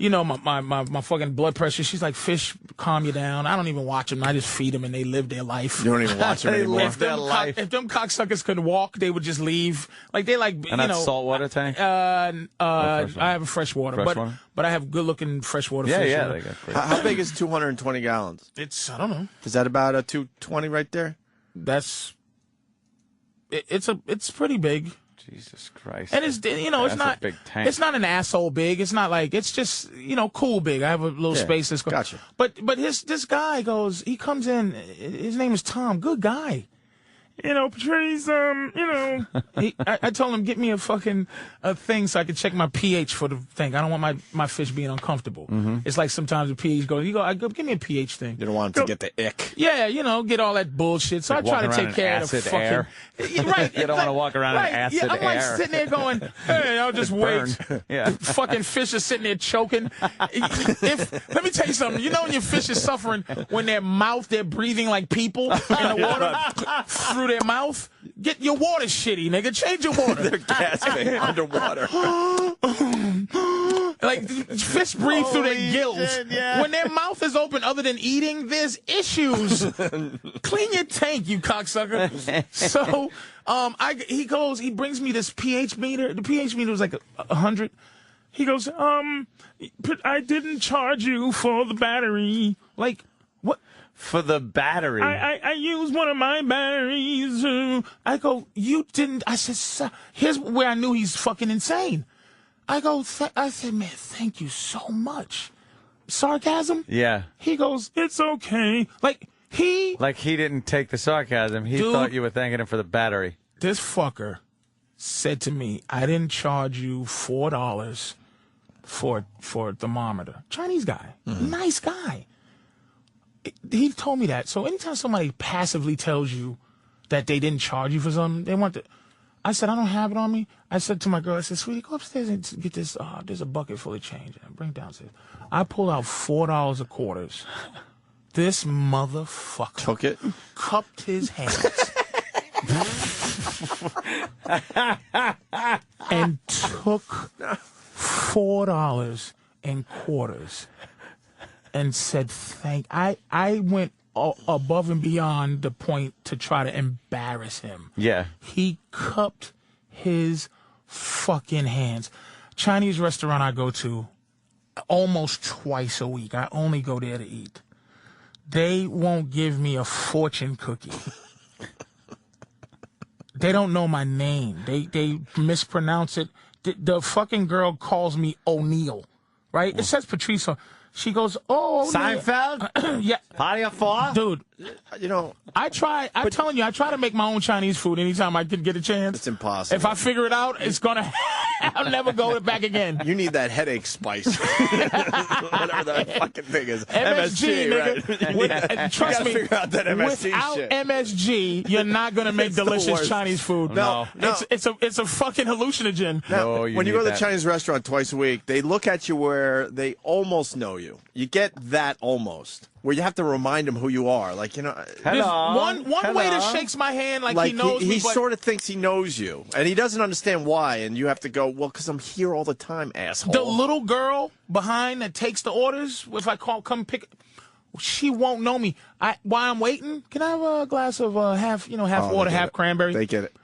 my fucking blood pressure. She's like, fish calm you down. I don't even watch them. I just feed them and they live their life. You don't even watch them anymore. If them cocksuckers could walk, they would just leave. Like they like, and that's saltwater tank? I have a freshwater, but I have good looking freshwater fish. Yeah. They got how big is 220 gallons? I don't know. Is that about a 220 right there? It's pretty big. Jesus Christ. And it's it's not big tank. It's not an asshole big. It's not like it's just cool big. I have a little space that's gotcha. But this guy he comes in, his name is Tom, good guy. Patrice, I told him, get me a fucking thing so I can check my pH for the thing. I don't want my fish being uncomfortable. It's like sometimes the pH goes, give me a pH thing. You don't want him to get the ick. Yeah, get all that bullshit. So I try to take care of the fucking... Air. Right. You don't want to walk around in acid air. I'm like sitting there going, hey, I'll just wait. Yeah. Fucking fish are sitting there choking. Let me tell you something. When your fish is suffering, when they're breathing like people in the water through their mouth, get your water shitty, nigga. Change your water. They're gasping underwater. Like, fish breathe through their gills. Shit, yeah. When their mouth is open other than eating, there's issues. Clean your tank, you cocksucker. So, he brings me this pH meter. The pH meter was like 100. He goes, I didn't charge you for the battery. Like, what? For the battery? I used one of my batteries. I go, you didn't. I said, here's where I knew he's fucking insane. I said, man, thank you so much. Sarcasm? Yeah. He goes, it's okay. Like he didn't take the sarcasm. He thought you were thanking him for the battery. This fucker said to me, I didn't charge you $4 for a thermometer. Chinese guy. Nice guy. He told me that. So anytime somebody passively tells you that they didn't charge you for something, they want to. I said, I don't have it on me. I said to my girl, I said, sweetie, go upstairs and get this. There's a bucket full of change. Bring it downstairs. I pulled out $4 of quarters. This motherfucker took it, cupped his hands, and took $4 in quarters and said, I went above and beyond the point to try to embarrass him. Yeah. He cupped his fucking hands. Chinese restaurant I go to almost twice a week. I only go there to eat. They won't give me a fortune cookie. They don't know my name. They mispronounce it. The fucking girl calls me O'Neal, right? It says Patrice. She goes, oh, Seinfeld? Yeah. Party of four? Dude, you know, I'm telling you, I try to make my own Chinese food anytime I can get a chance. It's impossible. If I figure it out, I'll never go back again. You need that headache spice. Whatever that fucking thing is. MSG, nigga. Right? Trust me, figure out that MSG without shit. MSG, you're not going to make delicious Chinese food. No. It's a fucking hallucinogen. Now, when you go to the Chinese restaurant twice a week, they look at you where they almost know you. You get that almost. Where you have to remind him who you are. Like, you know. Hello. One waiter shakes my hand like he knows me. He sort of thinks he knows you. And he doesn't understand why. And you have to go, well, because I'm here all the time, asshole. The little girl behind that takes the orders, if I come pick, she won't know me. While I'm waiting, can I have a glass of half water, half cranberry? They get it.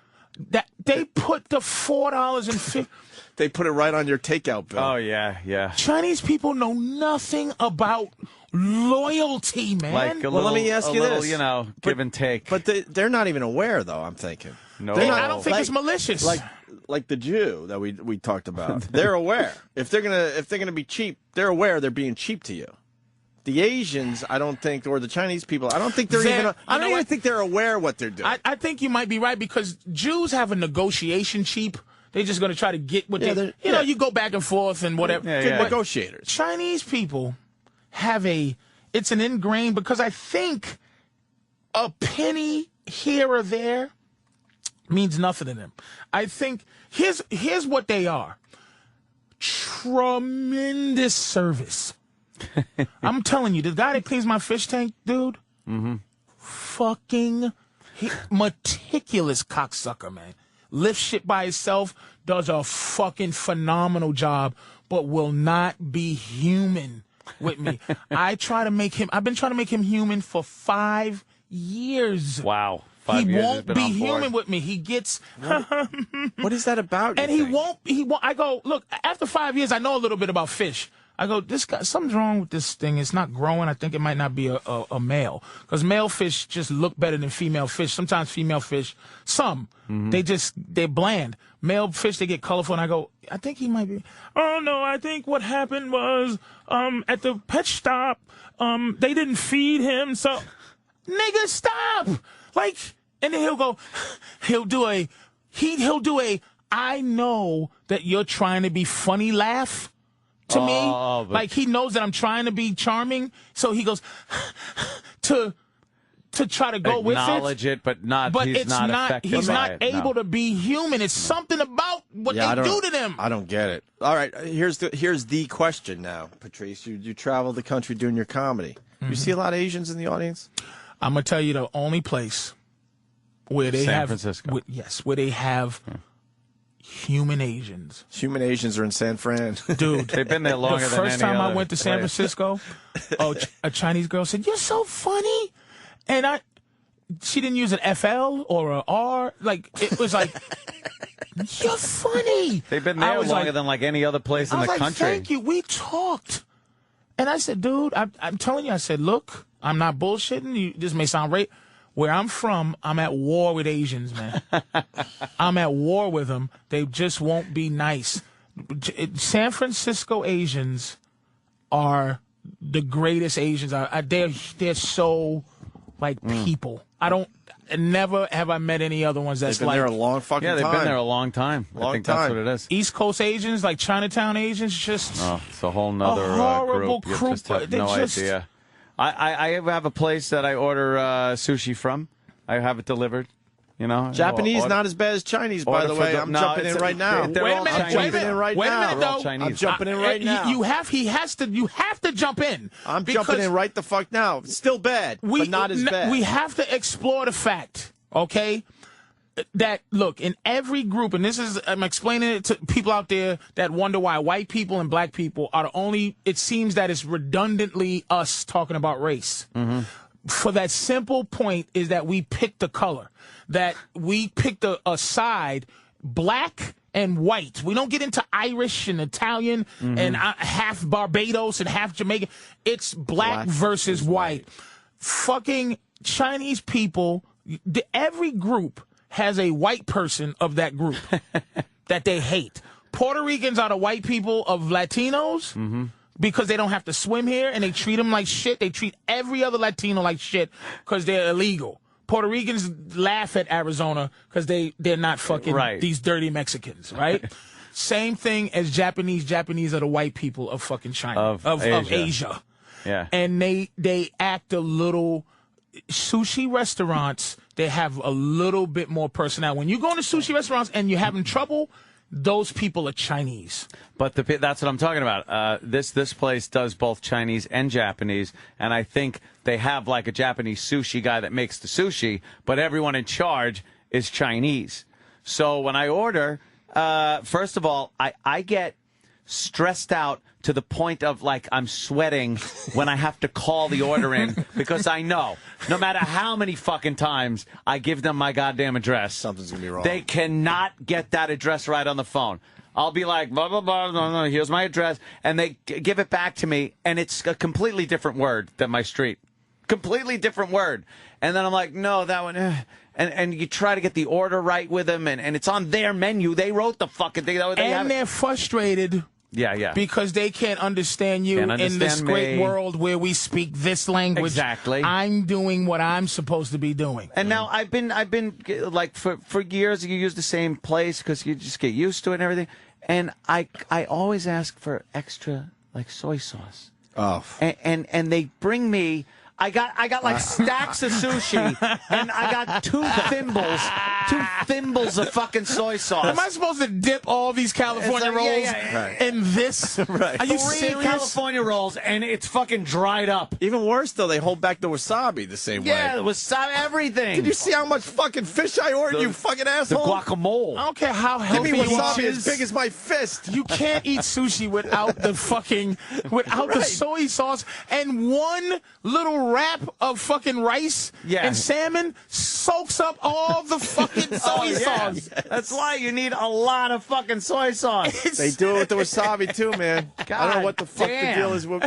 They put the $4.50. They put it right on your takeout bill. Oh, yeah. Chinese people know nothing about loyalty, man. Like let me ask you this. Give and take. But they're not even aware, though, I'm thinking. No. I don't think it's malicious. Like the Jew that we talked about. They're aware. If they're gonna be cheap, they're aware they're being cheap to you. The Asians, I don't think, or the Chinese people, I don't think I don't even think they're aware what they're doing. I think you might be right because Jews have a negotiation cheap. They're just going to try to get what you go back and forth and whatever. Good negotiators. Chinese people have it's an ingrained, because I think a penny here or there means nothing to them. I think here's what they are. Tremendous service. I'm telling you, the guy that cleans my fish tank, dude, fucking meticulous cocksucker, man. Lifts shit by himself, does a fucking phenomenal job, but will not be human with me. I've been trying to make him human for 5 years. Wow. He won't be human with me. He gets. What is that about? And he won't. I go, look, after 5 years, I know a little bit about fish. I go, this guy, something's wrong with this thing. It's not growing. I think it might not be a male. Because male fish just look better than female fish. Sometimes female fish, they're bland. Male fish, they get colorful. And I go, I think he might be. Oh, no, I think what happened was at the pet stop, they didn't feed him. So, nigga, stop. And then he'll do a, I know that you're trying to be funny laugh. To me, like he knows that I'm trying to be charming, so he goes to try to go with it. Acknowledge it, but he's not able to be human. It's something about what they do to them. I don't get it. All right, here's the question now, Patrice. You travel the country doing your comedy. You see a lot of Asians in the audience? I'm gonna tell you the only place where they San Francisco. Where they have. Human Asians. Human Asians are in San Fran. Dude. They've been there longer than any other. The first time I went to San Francisco, a Chinese girl said, "You're so funny." And she didn't use an FL or an R. Like, it was like, "You're funny." They've been there longer than like any other place in the country. Thank you. We talked. And I said, dude, I'm telling you, I said, look, I'm not bullshitting. This may sound right. Where I'm from, I'm at war with Asians, man. I'm at war with them. They just won't be nice. San Francisco Asians are the greatest Asians. They're so like people. Never have I met any other ones that's they've been there a long fucking time. Yeah, they've been there a long time. I think that's what it is. East Coast Asians, like Chinatown Asians, just it's a whole nother horrible group. You just have no idea. I have a place that I order sushi from. I have it delivered. You know, Japanese not as bad as Chinese, by the way. I'm jumping in right now. Wait a minute, I'm jumping in right now. You have to jump in. I'm jumping in right the fuck now. Still bad, but not as bad. We have to explore the fact, okay, that look, in every group, and I'm explaining it to people out there that wonder why white people and black people are the only, it seems that it's redundantly us talking about race. Mm-hmm. For that simple point is that we picked the color. That we picked a side, black and white. We don't get into Irish and Italian and half Barbados and half Jamaican. It's black versus white. Fucking Chinese people, every group has a white person of that group that they hate. Puerto Ricans are the white people of Latinos. Because they don't have to swim here and they treat them like shit. They treat every other Latino like shit because they're illegal. Puerto Ricans laugh at Arizona because they're not fucking these dirty Mexicans, right? Same thing as Japanese. Japanese are the white people of fucking China, of Asia. Yeah. And they act a little, sushi restaurants, they have a little bit more personality. When you go into sushi restaurants and you're having trouble, those people are Chinese. But that's what I'm talking about. This place does both Chinese and Japanese, and I think they have like a Japanese sushi guy that makes the sushi, but everyone in charge is Chinese. So when I order, first of all, I get stressed out to the point of like I'm sweating when I have to call the order in because I know no matter how many fucking times I give them my goddamn address, something's gonna be wrong. They cannot get that address right on the phone. I'll be like, blah, blah, blah, no, here's my address, and they give it back to me, and it's a completely different word than my street. Completely different word. And then I'm like, no, that one, and you try to get the order right with them, and it's on their menu. They wrote the fucking thing. They're frustrated. Yeah. Because they can't understand you in this great world where we speak this language. Exactly. I'm doing what I'm supposed to be doing. And now I've been like for years you use the same place because you just get used to it and everything. And I always ask for extra like soy sauce. Oh. And they bring me. I got like stacks of sushi, and I got two thimbles of fucking soy sauce. Am I supposed to dip all these California rolls in this? Right. Are you 3 serious? California rolls, and it's fucking dried up. Even worse, though, they hold back the wasabi the same way. Yeah, wasabi, everything. Did you see how much fucking fish I ordered, you fucking asshole? The guacamole. I don't care how healthy Give me wasabi it is. as big as my fist. You can't eat sushi without the the soy sauce and one little wrap of fucking rice and salmon soaks up all the fucking soy sauce. That's why you need a lot of fucking soy sauce. They do it with the wasabi too, man. I don't know what the fuck the deal is with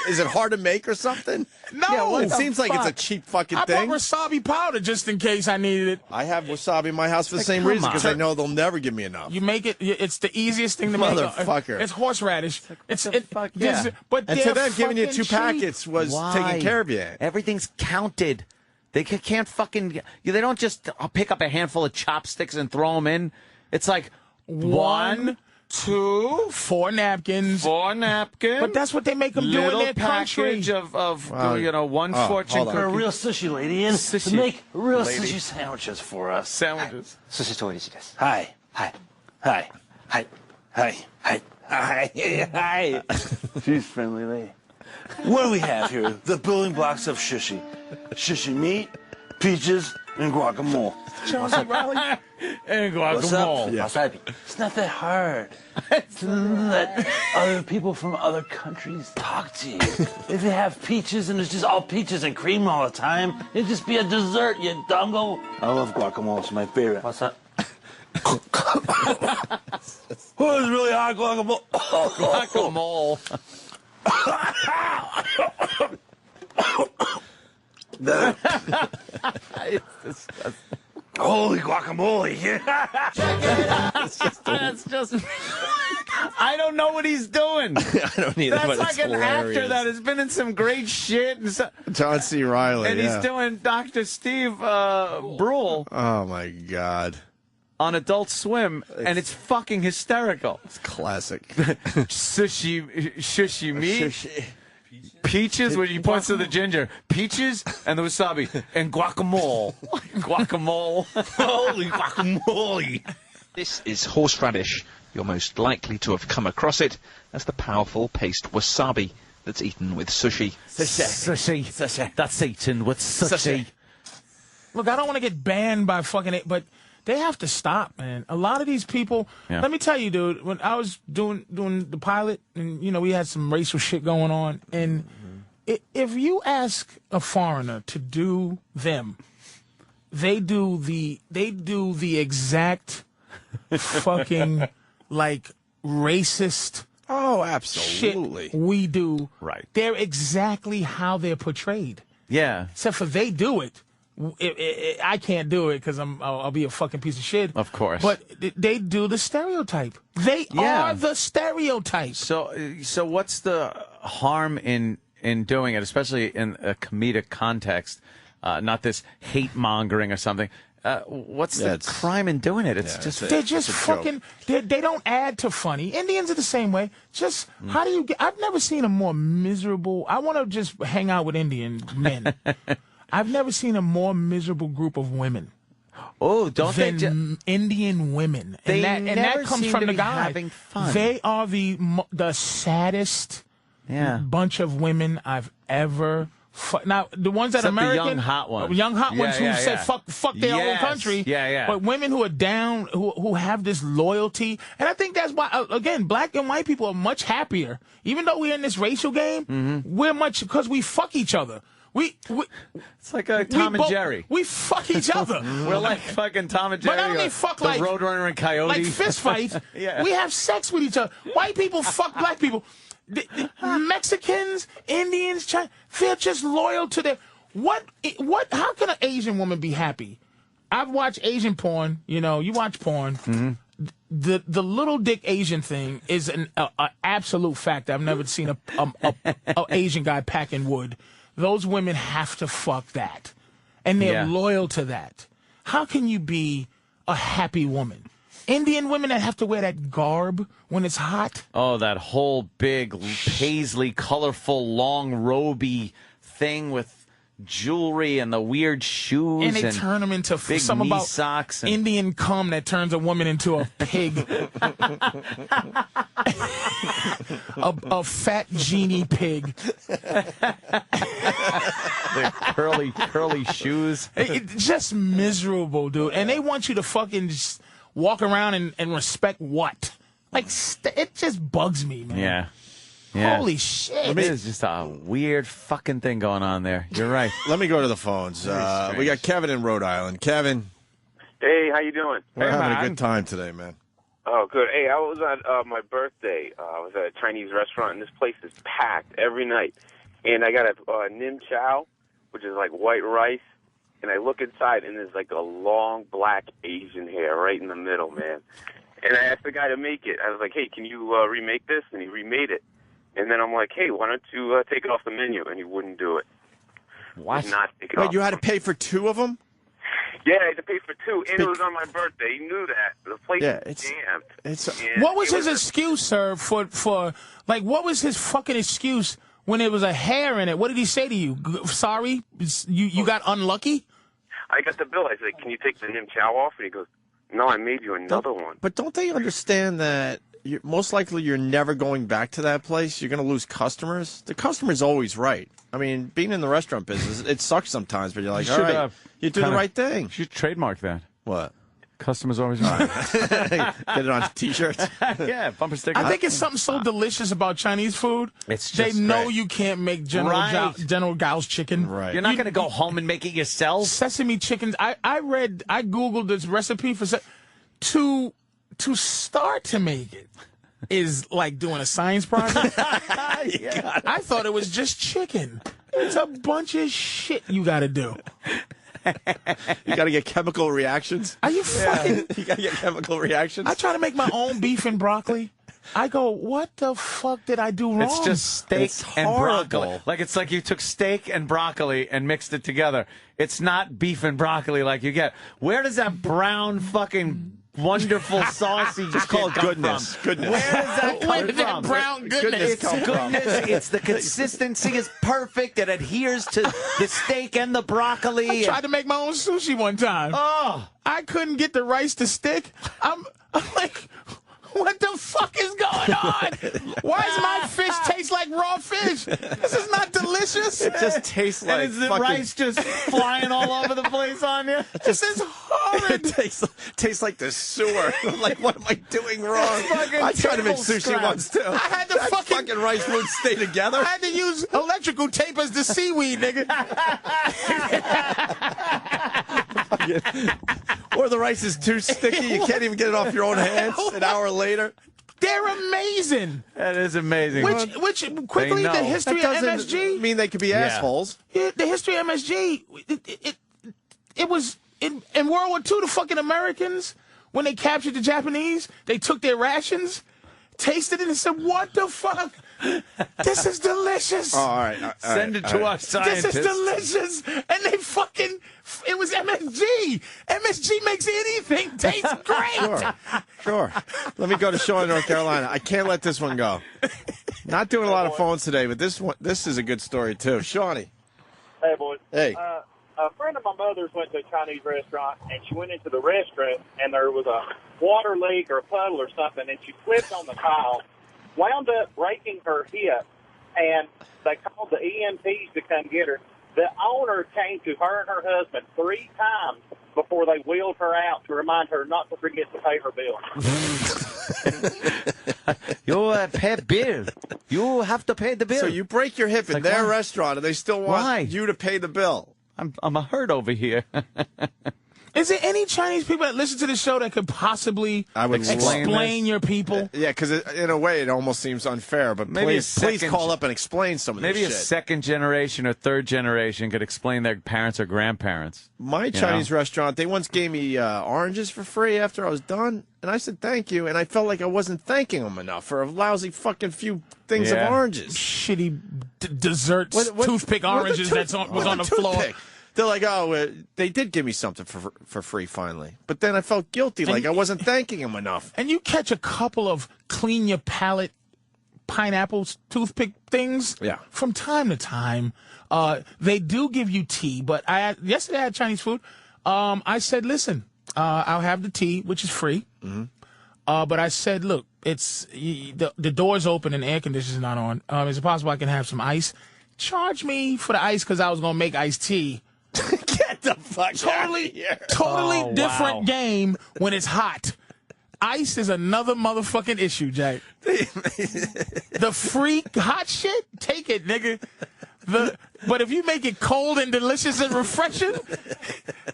is it hard to make or something? No, it seems like it's a cheap fucking thing. I bought wasabi powder just in case I needed it. I have wasabi in my house for the same reason because I know they'll never give me enough. You make it. It's the easiest thing to make. Motherfucker. It's horseradish. But to them, giving you 2 packets was taking care of you. Everything's counted. They can't fucking. They don't just pick up a handful of chopsticks and throw them in. It's like 1, 2, 4 napkins. 4 napkins. But that's what they make them do in their country. Package of one fortune cookie. For a real sushi lady in to make real sushi sandwiches for us. Sandwiches. Sushi to orishi desu. Hi. She's friendly lady. What do we have here? The building blocks of sushi. Sushi meat, peaches, and guacamole. Chelsea Riley. And guacamole. What's up? Yeah. Wasabi. It's not that hard to let other people from other countries talk to you. If they have peaches and it's just all peaches and cream all the time, it'd just be a dessert, you dungo. I love guacamole. It's my favorite. What's that? Oh, it's really hot guacamole. Guacamole. It's disgusting. Holy guacamole! Yeah. That's just. I don't know what he's doing. I don't either. That's but like it's an hilarious. actor that has been in some great shit. And John C. Reilly. And he's doing Dr. Steve Brule. Oh, my God. On Adult Swim, and it's fucking hysterical. It's classic. Sushi meat. Peaches, when he points to the ginger. Peaches and the wasabi. And guacamole. Guacamole. Holy guacamole. This is horseradish. You're most likely to have come across it as the powerful paste wasabi that's eaten with sushi. Sushi. That's eaten with sushi. Look, I don't want to get banned by fucking it, but they have to stop, man. A lot of these people, let me tell you, dude, when I was doing the pilot, and, you know, we had some racial shit going on, and if you ask a foreigner to do them, they do the exact fucking, like, racist absolutely. shit we do. Right. They're exactly how they're portrayed. Yeah. Except for they do it. I can't do it because I'll be a fucking piece of shit. Of course. But they do the stereotype. They are the stereotype. So what's the harm in doing it, especially in a comedic context, not this hate mongering or something? What's the crime in doing it? It's they're just fucking. They don't add to funny. Indians are the same way. Just how do you get? I've never seen a more miserable. I want to just hang out with Indian men. I've never seen a more miserable group of women. Oh, don't they? Indian women, They and that never comes seem from to the be guy. having fun. They are the saddest bunch of women I've ever. Now the ones that Except the American young hot ones, who say fuck their own country. Yeah. But women who are down, who have this loyalty, and I think that's why again, black and white people are much happier. Even though we're in this racial game, we're much because we fuck each other. It's like Tom and Jerry. We fuck each other. We're like fucking Tom and Jerry. But I don't mean fuck the like Roadrunner and Coyote. Like fist fights. Yeah. We have sex with each other. White people fuck black people. Mexicans, Indians, China, they're just loyal to their what? How can an Asian woman be happy? I've watched Asian porn. You know, you watch porn. The little dick Asian thing is an absolute fact. I've never seen a Asian guy packing wood. Those women have to fuck that, and they're loyal to that. How can you be a happy woman? Indian women that have to wear that garb when it's hot. Oh, that whole big paisley, colorful, long roby thing with jewelry and the weird shoes, and they turn them into big something knee about socks and Indian cum that turns a woman into a pig, a fat genie pig. the curly shoes. It's just miserable, dude. And they want you to fucking just walk around and respect what? Like, it just bugs me, man. Yeah. Holy shit. It is just a weird fucking thing going on there. You're right. Let me go to the phones. We got Kevin in Rhode Island. Kevin. Hey, how you doing? We're having a good time today, man. Oh, good. Hey, I was at my birthday. I was at a Chinese restaurant, and this place is packed every night. And I got a Nim Chow, which is like white rice. And I look inside, and there's like a long black Asian hair right in the middle, man. And I asked the guy to make it. I was like, hey, can you remake this? And he remade it. And then I'm like, hey, why don't you take it off the menu? And he wouldn't do it. What? Would not take it Wait, off. you had to pay for two of them? Yeah, I had to pay for two, and it was on my birthday. He knew that. The place was jammed. What was his excuse, sir, for like, what was his fucking excuse when there was a hair in it? What did he say to you? Sorry? You got unlucky? I got the bill. I said, can you take the Nim Chow off? And he goes, no, I made you another one. But don't they understand that most likely you're never going back to that place? You're going to lose customers? The customer's always right. I mean, being in the restaurant business, it sucks sometimes, but you're like, all right, you do the right thing. You should trademark that. What? Customers always right. Get it on T-shirts. Yeah, bumper sticker. I think it's something so delicious about Chinese food. It's they just know great. you can't make General Gao's chicken. Right. You're not going to go home and make it yourself. Sesame chickens. I Googled this recipe for to start to make it is like doing a science project. I thought it was just chicken. It's a bunch of shit you got to do. You got to get chemical reactions. Are you fucking? You got to get chemical reactions. I try to make my own beef and broccoli. I go, what the fuck did I do wrong? It's just steak It's and broccoli. horrible. Like it's like you took steak and broccoli and mixed it together. It's not beef and broccoli like you get. Where does that brown fucking wonderful saucy Just call it come goodness. from? Goodness. Where does that come Where did that from? brown goodness It's come from? goodness. It's the consistency is perfect. It adheres to the steak and the broccoli. I tried to make my own sushi one time. Oh, I couldn't get the rice to stick. I'm like, what the fuck is going on? Why does my fish taste like raw fish? This is not delicious. It just tastes and like is the fucking... rice just flying all over the place on you? This is horrid. It tastes like the sewer. I'm like, what am I doing wrong? Fucking I tried to make table sushi scraps. once too. I had to That fucking rice wouldn't stay together. I had to use electrical tape as the seaweed, nigga. Or the rice is too sticky. You can't even get it off your own hands an hour later. They're amazing. That is amazing. Which quickly, know. the history That of doesn't MSG. mean they could be assholes. Yeah, the history of MSG. It was in World War II. The fucking Americans, when they captured the Japanese, they took their rations, tasted it, and said, "What the fuck? This is delicious." Oh, all right. Send it to us, scientists. This is delicious. And they fucking, it was MSG. MSG makes anything taste great. Sure. Let me go to Shawnee, North Carolina. I can't let this one go. Not doing a lot of phones today, but this is a good story too. Shawnee. Hey, boys. Hey. A friend of my mother's went to a Chinese restaurant, and she went into the restaurant, and there was a water leak or a puddle or something, and she slipped on the tile, wound up breaking her hip, and they called the EMTs to come get her. The owner came to her and her husband 3 times before they wheeled her out to remind her not to forget to pay her bill. You pay bill. You have to pay the bill. So you break your hip in their restaurant, and they still want you to pay the bill. I'm a hurt over here. Is there any Chinese people that listen to the show that could possibly explain your people? Yeah, because in a way it almost seems unfair, but Maybe please call up and explain some of this Maybe shit. a second generation or third generation could explain their parents or grandparents. My Chinese restaurant, they once gave me oranges for free after I was done, and I said thank you, and I felt like I wasn't thanking them enough for a lousy fucking few things of oranges. Shitty dessert toothpick oranges was on the floor. They're like, oh, they did give me something for free finally. But then I felt guilty, like I wasn't thanking them enough. And you catch a couple of clean your palate pineapple toothpick things from time to time. They do give you tea, but yesterday I had Chinese food. I said, listen, I'll have the tea, which is free. Mm-hmm. But I said, look, it's the door's open and the air conditioner's not on. Is it possible I can have some ice? Charge me for the ice because I was going to make iced tea. Get the fuck out of here. Totally different game when it's hot. Ice is another motherfucking issue, Jack. The free hot shit, take it, nigga. But if you make it cold and delicious and refreshing,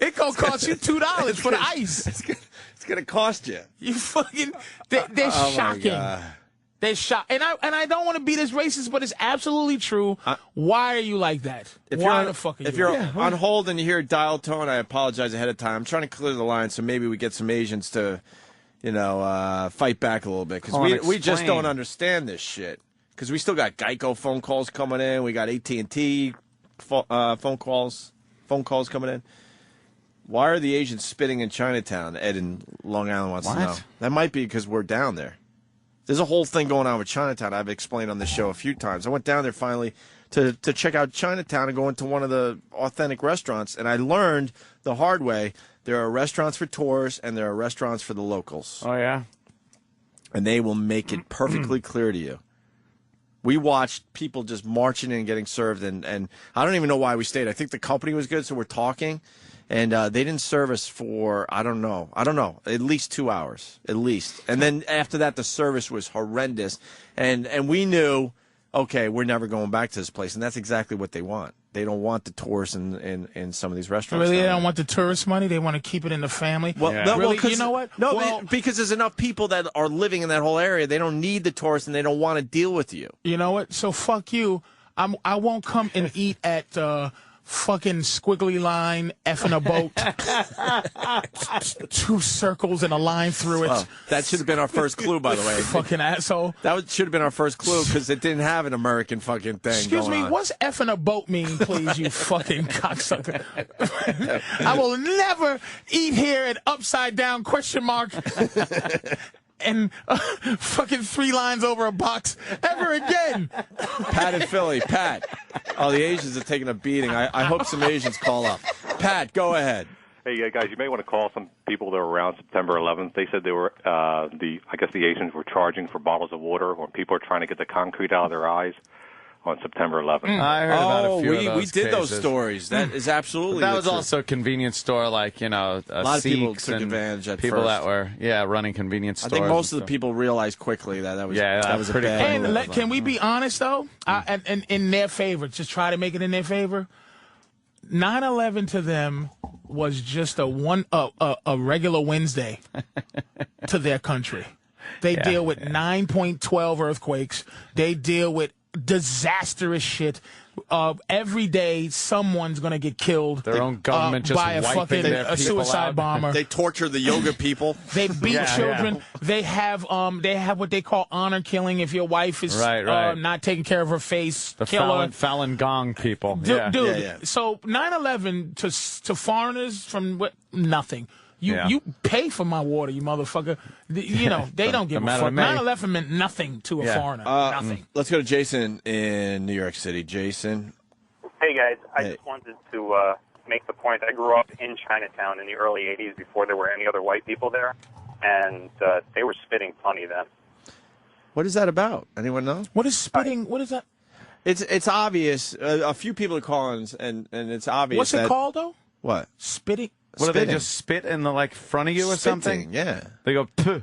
it gonna cost you $2 for the ice. It's gonna cost you. You fucking, they're shocking. They're shocked. And I don't want to be this racist, but it's absolutely true. Why are you like that? Why the fuck are you? If you're on hold and you hear dial tone, I apologize ahead of time. I'm trying to clear the line so maybe we get some Asians to, fight back a little bit because we just don't understand this shit. Because we still got Geico phone calls coming in. We got AT&T phone calls coming in. Why are the Asians spitting in Chinatown? Ed in Long Island wants to know. That might be because we're down there. There's a whole thing going on with Chinatown I've explained on the show a few times. I went down there finally to check out Chinatown and go into one of the authentic restaurants, and I learned the hard way there are restaurants for tourists and there are restaurants for the locals. Oh, yeah? And they will make it perfectly clear to you. We watched people just marching in and getting served, and I don't even know why we stayed. I think the company was good, so we're talking. And they didn't serve us for, I don't know, at least 2 hours, at least. And then after that, the service was horrendous. And we knew, okay, we're never going back to this place. And that's exactly what they want. They don't want the tourists in some of these restaurants. Really, they don't want the tourist money? They want to keep it in the family? Well, really? You know what? No, because there's enough people that are living in that whole area. They don't need the tourists, and they don't want to deal with you. You know what? So fuck you. I won't come and eat at fucking squiggly line, effing a boat, 2 circles and a line through it. Oh, that should have been our first clue, by the way. Fucking asshole. That should have been our first clue because it didn't have an American fucking thing. Excuse me, on. what's effing a boat mean, please, you fucking cocksucker? I will never eat here at upside down question mark and fucking 3 lines over a box ever again. Pat and Philly. Pat. Oh, the Asians are taking a beating. I hope some Asians call up. Pat, go ahead. Hey, guys, you may want to call some people that were around September 11th. They said they were, I guess the Asians were charging for bottles of water when people are trying to get the concrete out of their eyes on September 11th. I heard about a few of those we did those cases. stories. That is absolutely But that was true. also a convenience store, like, a lot of people Sikhs took and advantage at people first. that were, running convenience I stores. think most of the people realized quickly that was that was a pretty bad cool. move. Can we be honest, though? And in their favor, just try to make it in their favor. 9/11 to them was just a regular Wednesday to their country. They deal with 9.12 earthquakes. They deal with disastrous shit. Every day, someone's gonna get killed. Their own government just by a wiping fucking their people suicide out. bomber. They torture the yoga people. They beat children. They have what they call honor killing. If your wife is Right. not taking care of her face, The kill her. Falun Gong people. Dude, so 9/11 to foreigners from nothing. You pay for my water, you motherfucker. They don't give a fuck. 9/11 meant nothing to a foreigner. Nothing. Let's go to Jason in New York City. Jason. Hey, guys. I just wanted to make the point. I grew up in Chinatown in the early 80s before there were any other white people there, and they were spitting plenty then. What is that about? Anyone know? What is spitting? What is that? It's obvious. A few people are calling, and it's obvious. What's it called, though? What? Spitting? What, do they just spit in the front of you or something? Yeah. They go, puh.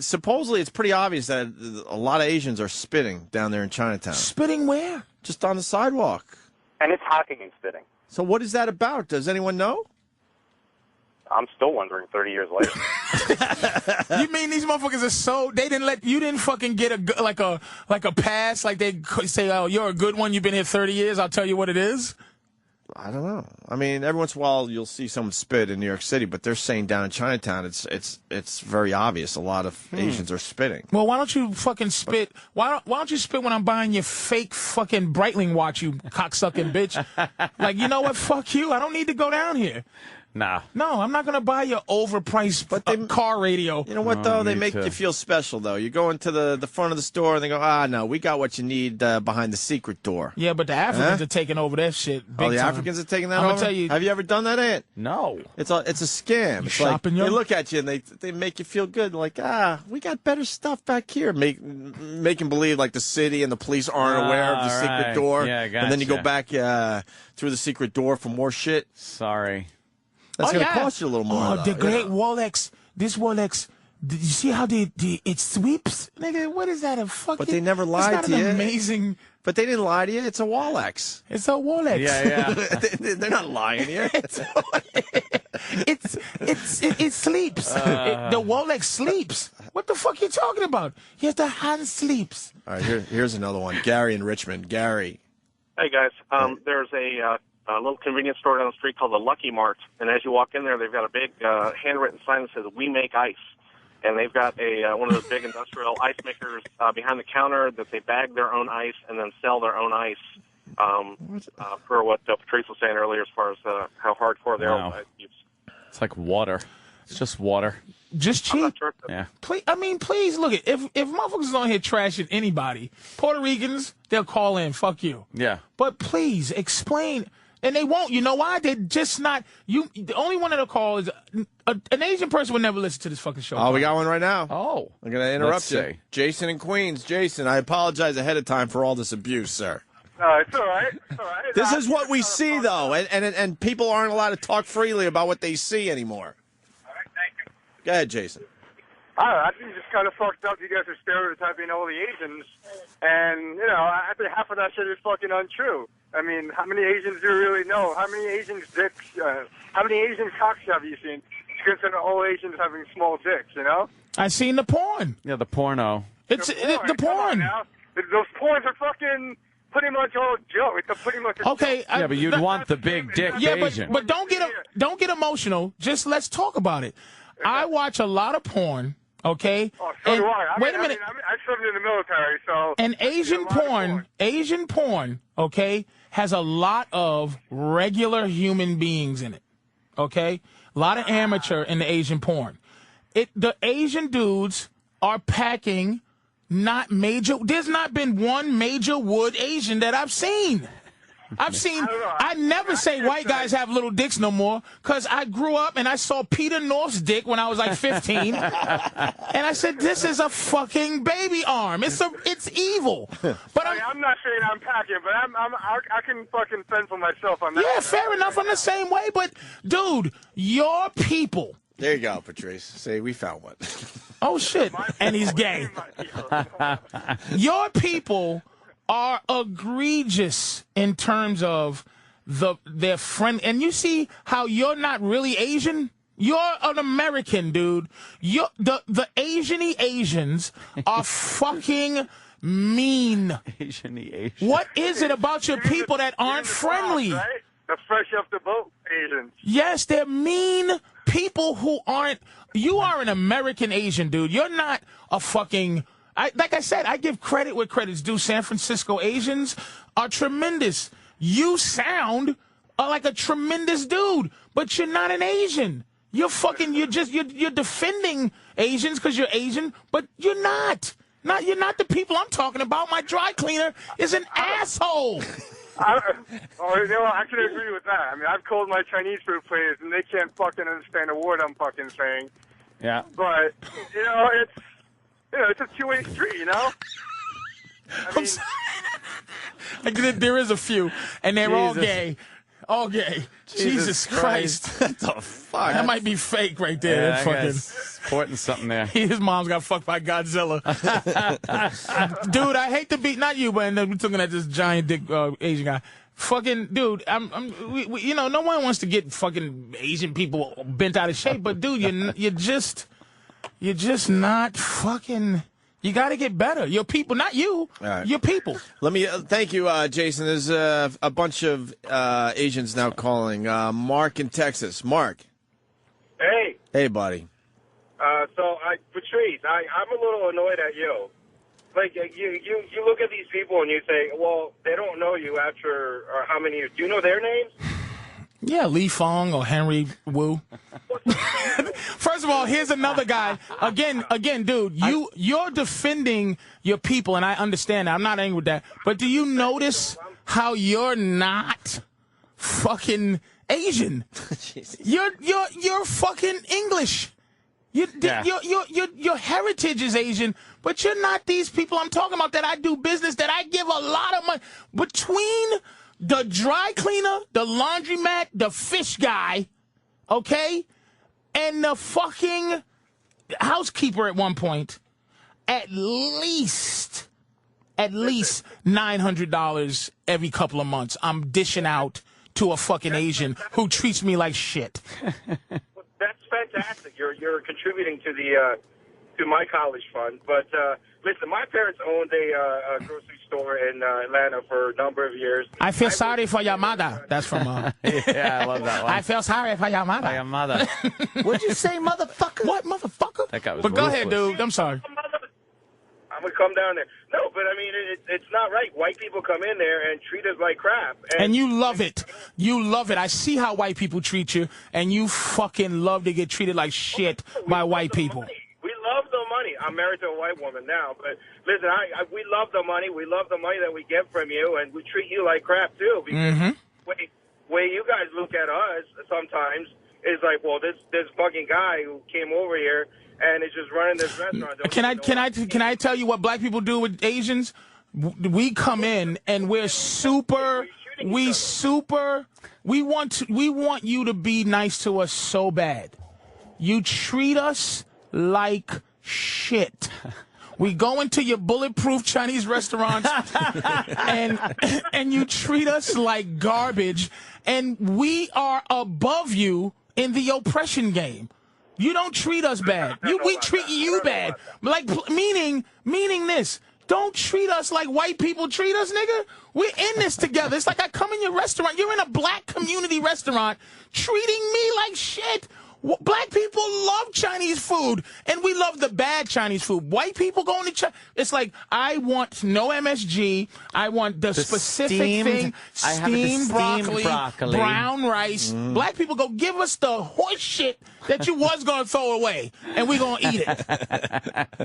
Supposedly, it's pretty obvious that a lot of Asians are spitting down there in Chinatown. Spitting where? Just on the sidewalk. And it's hocking and spitting. So what is that about? Does anyone know? I'm still wondering 30 years later. You mean these motherfuckers are so they didn't fucking get a pass, like they say, oh, you're a good one, you've been here 30 years, I'll tell you what it is? I don't know. I mean, every once in a while you'll see someone spit in New York City, but they're saying down in Chinatown it's very obvious. A lot of Asians are spitting. Well, why don't you fucking spit? Why don't you spit when I'm buying your fake fucking Breitling watch, you cocksucking bitch? Like, you know what? Fuck you. I don't need to go down here. Nah. No, I'm not going to buy your overpriced car radio. You know what, though? They make you feel special, though. You go into the front of the store, and they go, no, we got what you need behind the secret door. Yeah, but the Africans are taking over that shit big the time. Africans are taking that I'm over? gonna tell you. Have you ever done that, Ant? No. It's a scam. It's shopping, like, yo? they look at you, and they make you feel good. Like, we got better stuff back here. Making believe like the city and the police aren't aware of the secret door. Yeah, And then you go gotcha. back through the secret door for more shit. Sorry. That's going to cost you a little more. Oh, the though, great Rolex. This Rolex. Did you see how it sweeps? Nigga, what is that? A fucking. But they never lied it's to not you. an amazing. But they didn't lie to you. It's a Rolex. It's a Rolex. Yeah. They're not lying here. It sleeps. The Rolex sleeps. What the fuck are you talking about? Yes, the hand sleeps. All right, here's another one. Gary in Richmond. Gary. Hey, guys. There's a little convenience store down the street called the Lucky Mart, and as you walk in there, they've got a big handwritten sign that says, "We make ice." And they've got one of those big industrial ice makers behind the counter that they bag their own ice and then sell their own ice, per what Patrice was saying earlier as far as how hardcore they are with ice cubes. It's like water. It's just water. Just cheap. Yeah. Please look at if motherfuckers is on here trashing anybody, Puerto Ricans, they'll call in. Fuck you. Yeah. But please explain. And they won't. You know why? They're just not. The only one that'll call is an Asian person would never listen to this fucking show. Oh, we got one right now. Oh. I'm going to interrupt Let's you. see. Jason in Queens. Jason, I apologize ahead of time for all this abuse, sir. It's all right. It's all right. This is what we see, though, and people aren't allowed to talk freely about what they see anymore. All right, thank you. Go ahead, Jason. I think it's just kind of fucked up. You guys are stereotyping all the Asians, and, I think half of that shit is fucking untrue. I mean, how many Asians do you really know? How many Asian dicks, how many Asian cocks have you seen? You consider all Asians having small dicks, I seen the porn. Yeah, the porno. It's the porn. Now. Those porns are fucking pretty much all joke. It's a pretty much a Okay. joke. Yeah, but you'd want the big dick Asian. But don't get emotional. Just let's talk about it. I watch a lot of porn. Okay. Oh, so do I. Wait a minute. I served in the military, so. And Asian porn, okay, has a lot of regular human beings in it. Okay, a lot of amateur in the Asian porn. The Asian dudes are packing not major. There's not been one major wood Asian that I've seen. I never say white guys have little dicks no more, because I grew up and I saw Peter North's dick when I was like 15. And I said, this is a fucking baby arm. It's evil. But I'm not saying I'm packing, but I can fucking fend for myself on that. Yeah, fair enough. I'm the same way. But, dude, your people. There you go, Patrice. Say, we found one. Oh, shit. And he's gay. Your people are egregious in terms of their friend. And you see how you're not really Asian? You're an American, dude. The Asian-y Asians are fucking mean. Asian-y Asian. What is it about your people that aren't friendly? Right? The fresh off the boat Asians. Yes, they're mean people who aren't. You are an American Asian, dude. You're not a fucking. Like I said, I give credit where credit's due. San Francisco Asians are tremendous. You sound like a tremendous dude, but you're not an Asian. You're defending Asians because you're Asian, but you're not. You're not the people I'm talking about. My dry cleaner is an asshole. I can agree with that. I mean, I've called my Chinese food place, and they can't fucking understand a word I'm fucking saying. Yeah. But, it's a two-way street, you know? I mean, there is a few, and they're all gay. All gay. Jesus Christ. What the fuck? That might be fake right there. Yeah, Fucking sporting something there. His mom's got fucked by Godzilla. Dude, I hate to be, not you, but we're looking at this giant dick Asian guy. Fucking dude, no one wants to get fucking Asian people bent out of shape, but dude, you're just not fucking. You got to get better. Your people, not you. Right. Your people. Let me thank you, Jason. There's a bunch of Asians now calling. Mark in Texas. Mark. Hey. Hey, buddy. Patrice, I'm a little annoyed at you. Like, you look at these people and you say, well, they don't know you after how many years. Do you know their names? Yeah, Lee Fong or Henry Wu. First of all, here's another guy. Again, dude, you're defending your people, and I understand that. I'm not angry with that. But do you notice how you're not fucking Asian? You're fucking English. Your heritage is Asian, but you're not these people I'm talking about that I do business, that I give a lot of money. Between the dry cleaner, the laundromat, the fish guy, okay, and the fucking housekeeper at one point, at least $900 every couple of months I'm dishing out to a fucking Asian who treats me like shit. That's fantastic. You're contributing to the to my college fund. But listen, my parents owned a grocery store in Atlanta for a number of years. I feel sorry for your mother. That's from yeah, I love that one. I feel sorry for your mother. For your mother. What'd you say, motherfucker? What, motherfucker? That guy was But go ahead, dude. I'm sorry. I'm going to come down there. No, but I mean, it's not right. White people come in there and treat us like crap. And you love it. You love it. I see how white people treat you, and you fucking love to get treated like shit by white people. We love the money. I'm married to a white woman now, but listen, we love the money. We love the money that we get from you, and we treat you like crap, too. Because the way you guys look at us sometimes is like, well, this fucking guy who came over here and is just running this restaurant. Can I tell you what black people do with Asians? We come in and we want you to be nice to us so bad. You treat us like shit. We go into your bulletproof Chinese restaurants and you treat us like garbage, and we are above you in the oppression game. You don't treat us bad. We treat you bad. Like, meaning this. Don't treat us like white people treat us, nigga. We're in this together. It's like I come in your restaurant. You're in a black community restaurant treating me like shit. Black people love Chinese food, and we love the bad Chinese food. White people going to China. It's like, I want no MSG. I want the specific thing. Steamed broccoli, brown rice. Black people go, give us the horse shit that you was going to throw away, and we're going to eat it.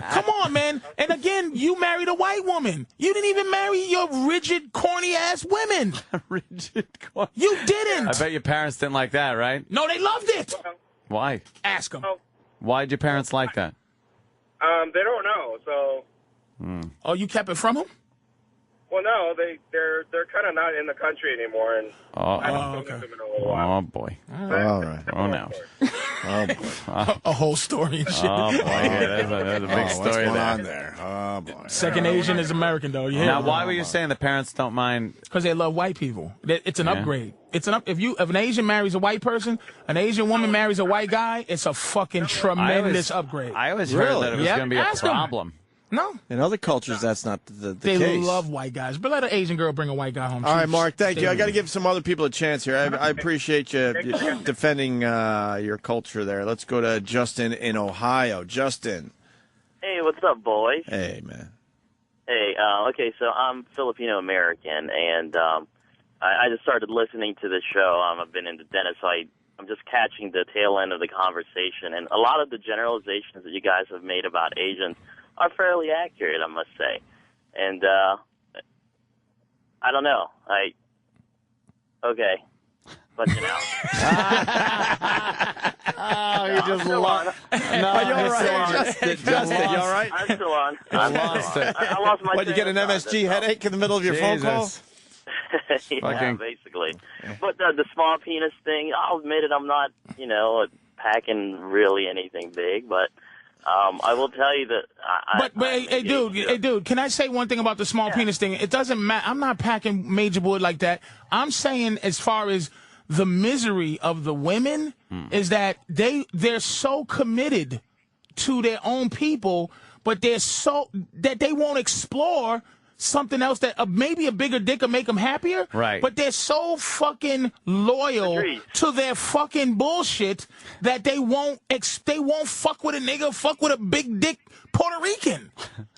Come on, man. And again, you married a white woman. You didn't even marry your rigid, corny-ass women. Rigid, corny. You didn't. I bet your parents didn't like that, right? No, they loved it. Why? Ask them. Why did your parents like that? They don't know, so. Oh, you kept it from them? Well, no, they're kind of not in the country anymore, and I haven't spoken to them in a little while. Oh, boy. All right. Oh, no. Oh, boy. A whole story and shit. Oh, boy. Yeah, that's a big story what's going there. on there? Oh, boy. Second Asian is American, though. Yeah. Now, why were you saying the parents don't mind? Because they love white people. It's an upgrade. It's if an Asian marries a white person, an Asian woman marries a white guy, it's a fucking tremendous upgrade. I always heard that it was going to be a problem. No. In other cultures, that's not the they case. Love white guys. But let an Asian girl bring a white guy home. All right, Mark, thank you. I got to give some other people a chance here. I appreciate you defending your culture there. Let's go to Justin in Ohio. Justin. Hey, what's up, boys? Hey, man. Hey, okay, so I'm Filipino-American, and I just started listening to this show. I've been into Dennis, so I'm just catching the tail end of the conversation. And a lot of the generalizations that you guys have made about Asians are fairly accurate, I must say. And I don't know. Okay. But, you know. Oh, you just lost. No, you're all right. Justin, you all right? I'm still on. I lost it. I lost my What, you get an MSG headache in the middle of your phone call? Yeah, basically. But the small penis thing, I'll admit it, I'm not, packing really anything big, but I will tell you that hey, dude, can I say one thing about the small penis thing? It doesn't matter. I'm not packing major wood like that. I'm saying as far as the misery of the women is that they're so committed to their own people, but they're so that they won't explore something else that maybe a bigger dick will make them happier. Right. But they're so fucking loyal to their fucking bullshit that they won't fuck with a nigga, fuck with a big dick Puerto Rican.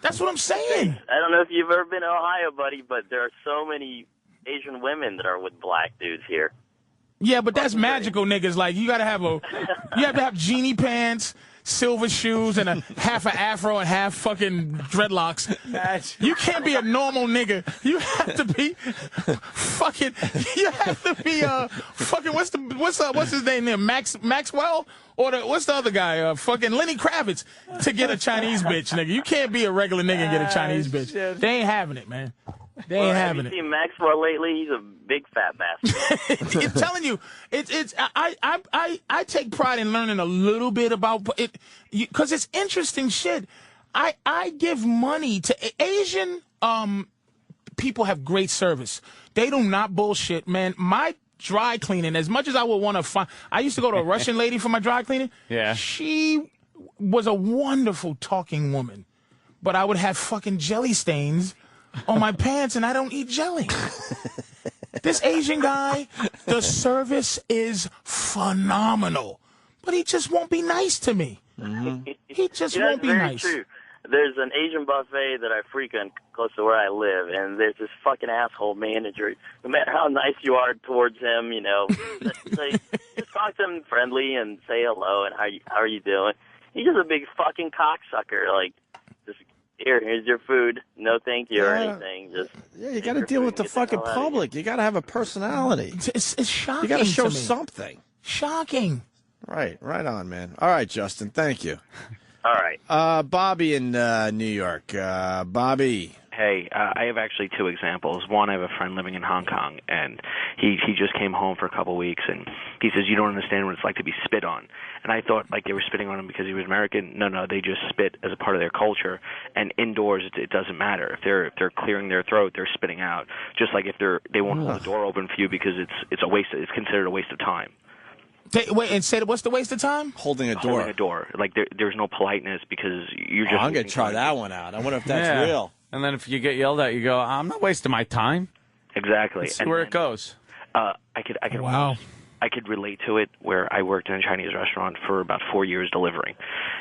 That's what I'm saying. I don't know if you've ever been to Ohio, buddy, but there are so many Asian women that are with black dudes here. Yeah, but that's magical, niggas. Like, you have to have genie pants, silver shoes, and a half an afro and half fucking dreadlocks. You can't be a normal nigga. You have to be fucking. You have to be fucking. What's his name there? Maxwell or what's the other guy? Fucking Lenny Kravitz to get a Chinese bitch, nigga. You can't be a regular nigga and get a Chinese bitch. They ain't having it, man. They ain't having it. Have you seen Maxwell lately? He's a big fat bastard. I'm telling you, I take pride in learning a little bit about it because it's interesting shit. I give money to Asian people have great service. They do not bullshit, man. My dry cleaning, as much as I would want to find, I used to go to a Russian lady for my dry cleaning. Yeah, she was a wonderful talking woman, but I would have fucking jelly stains on my pants, and I don't eat jelly. This Asian guy, the service is phenomenal, but he just won't be nice to me. He just won't be nice. True. There's an Asian buffet that I frequent close to where I live, and there's this fucking asshole manager. No matter how nice you are towards him, just talk to him friendly and say hello and how are you doing. He's just a big fucking cocksucker, like, just here's your food. No thank you or anything. Just you got to deal with the fucking public. You got to have a personality. It's shocking. You got to show to me. something. Shocking. Right on, man. All right, Justin. Thank you. All right. Bobby in New York. Bobby. Hey, I have actually two examples. One, I have a friend living in Hong Kong, and he just came home for a couple of weeks, and he says, you don't understand what it's like to be spit on. And I thought, like, they were spitting on him because he was American. No, they just spit as a part of their culture, and indoors it doesn't matter. If they're clearing their throat, they're spitting out. Just like if they won't hold the door open for you because it's a waste. It's considered a waste of time. Wait, and say what's the waste of time? Holding a door. Holding a door. Like, there's no politeness because you're just... I'm going to try that one out. I wonder if that's real. And then if you get yelled at, you go, I'm not wasting my time. Exactly. Let's see where it goes. I could relate to it where I worked in a Chinese restaurant for about 4 years delivering.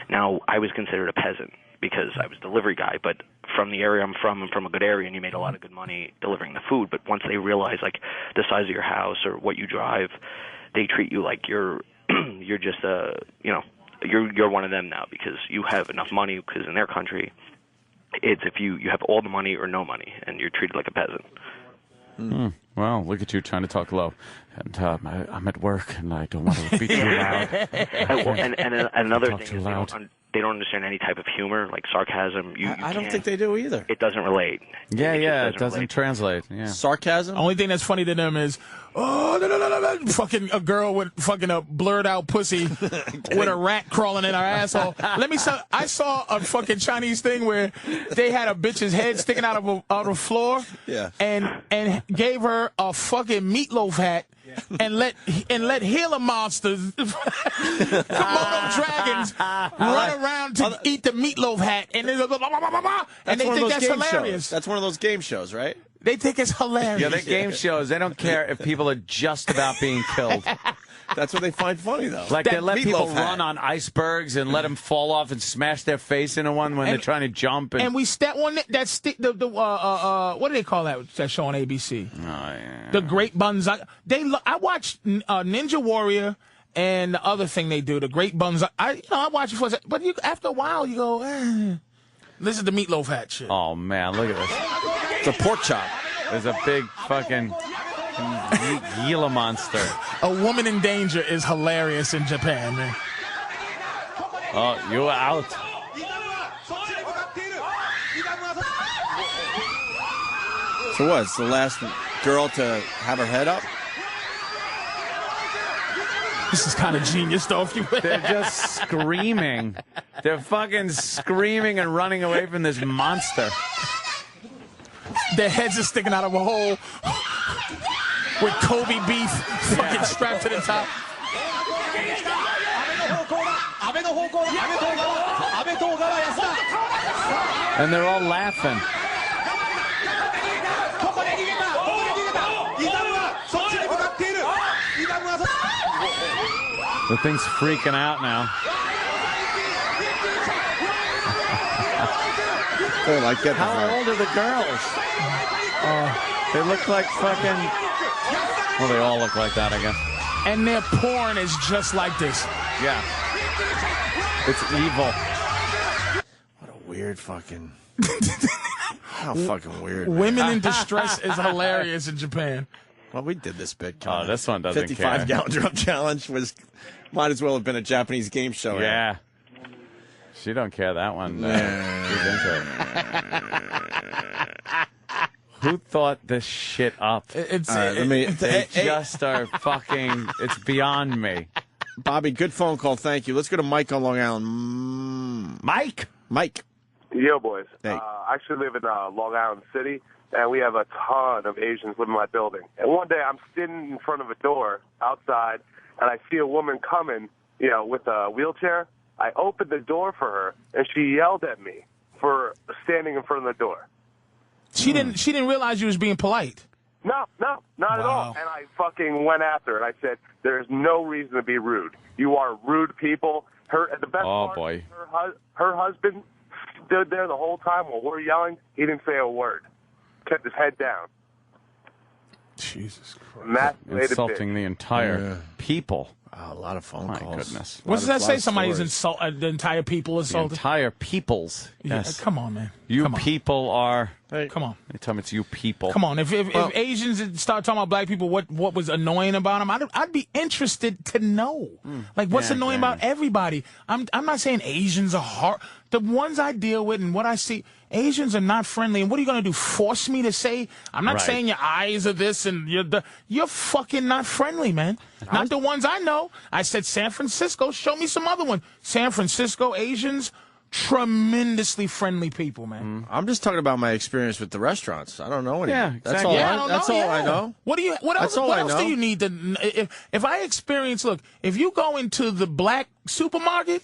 Now, I was considered a peasant because I was a delivery guy, but from the area I'm from a good area, and you made a lot of good money delivering the food. But once they realize, like, the size of your house or what you drive, they treat you like you're just you're one of them now because you have enough money, because in their country, it's if you have all the money or no money, and you're treated like a peasant. Well, look at you trying to talk low. And I'm at work, and I don't want to be too loud. And another thing is they don't understand any type of humor, like sarcasm. I don't think they do either. It doesn't relate. It doesn't translate. Yeah. Sarcasm? Only thing that's funny to them is, fucking a girl with fucking a blurred out pussy with a rat crawling in her asshole. I saw a fucking Chinese thing where they had a bitch's head sticking out of the floor, and gave her a fucking meatloaf hat. And let Gila monsters, Komodo dragons, run around to eat the meatloaf hat, and they think that's hilarious. That's one of those game shows, right? They think it's hilarious. Yeah, they're game shows. They don't care if people are just about being killed. That's what they find funny, though. Like they let people run on icebergs and let them fall off and smash their face into one when they're trying to jump. And we what do they call that show on ABC? Oh, yeah. The Great Banzai. I watched Ninja Warrior and the other thing they do, the Great Banzai. I watch it for, but after a while you go, this is the meatloaf hat shit. Oh man, look at this. It's a pork chop. There's a big fucking Gila monster. A woman in danger is hilarious in Japan, man. Oh, you're out. So what? It's the last girl to have her head up? This is kind of genius, though, if you will. They're just screaming. They're fucking screaming and running away from this monster. Their heads are sticking out of a hole with Kobe beef fucking strapped to the top. And they're all laughing. The thing's freaking out now. How old are the girls? They look like fucking... Well, they all look like that, I guess. And their porn is just like this. Yeah. It's evil. What a weird fucking... How fucking weird. Women in distress is hilarious in Japan. Well, we did this bit. Oh, this one doesn't 55 gallon drum challenge might as well have been a Japanese game show. Yeah. She don't care, that one. She's into it. Who thought this shit up? They just are fucking... It's beyond me. Bobby, good phone call. Thank you. Let's go to Mike on Long Island. Mike. Yo, boys. Hey. I actually live in Long Island City, and we have a ton of Asians living in my building. And one day I'm sitting in front of a door outside, and I see a woman coming, with a wheelchair. I opened the door for her, and she yelled at me for standing in front of the door. She didn't realize you was being polite. No, not at all. And I fucking went after her, and I said, "There's no reason to be rude. You are rude people." The best part, boy. Her husband stood there the whole time while we're yelling. He didn't say a word. Kept his head down. Jesus Christ. Insulting the entire people. Oh, a lot of phone calls. My goodness. What does that say? Somebody's the entire people insulted? The entire peoples. Yes. Yeah, come on, man. People are... Come on. They tell me it's you people. Come on. If Asians start talking about black people, what was annoying about them, I'd be interested to know. Like, what's annoying about everybody? I'm not saying Asians are hard. The ones I deal with and what I see, Asians are not friendly. And what are you going to do? Force me to say? I'm not saying your eyes are this and you're fucking not friendly, man. Not the ones I know. I said San Francisco. Show me some other one. San Francisco, Asians, tremendously friendly people, man. I'm just talking about my experience with the restaurants. I don't know any. Yeah, exactly. That's all I know. What else do you need to... If I experience... Look, if you go into the black supermarket,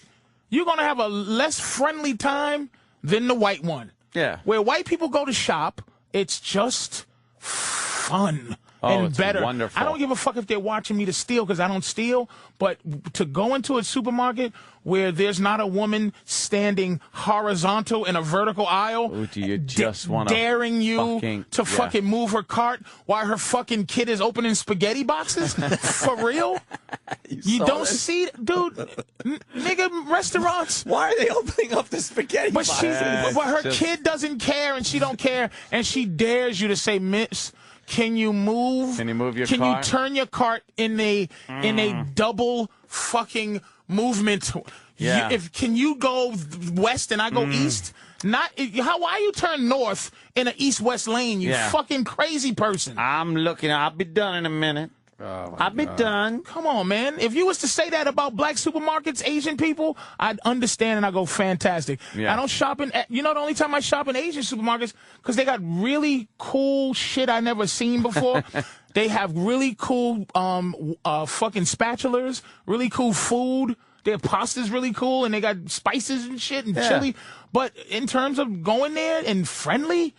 you're going to have a less friendly time than the white one. Yeah. Where white people go to shop, it's just fun. Oh, And it's better. wonderful. I don't give a fuck if they're watching me to steal because I don't steal, but to go into a supermarket where there's not a woman standing horizontal in a vertical aisle, Ooh, do you just want daring you to fucking move her cart while her fucking kid is opening spaghetti boxes? For real? You don't see, dude, nigga, restaurants. Why are they opening up the spaghetti boxes? But her kid doesn't care and she don't care, and she dares you to say, Miss, can you move? Can you move your Can cart? you turn your cart in a double fucking movement? Yeah. Can you go west and I go east? Why you turn north in an east-west lane, you fucking crazy person? I'm looking. I'll be done in a minute. I'll be done. Come on, man. If you was to say that about black supermarkets, Asian people, I'd understand and I go, fantastic. Yeah. I don't shop in, the only time I shop in Asian supermarkets, because they got really cool shit I never seen before. They have really cool fucking spatulas, really cool food. Their pasta's really cool, and they got spices and shit and chili. But in terms of going there and friendly,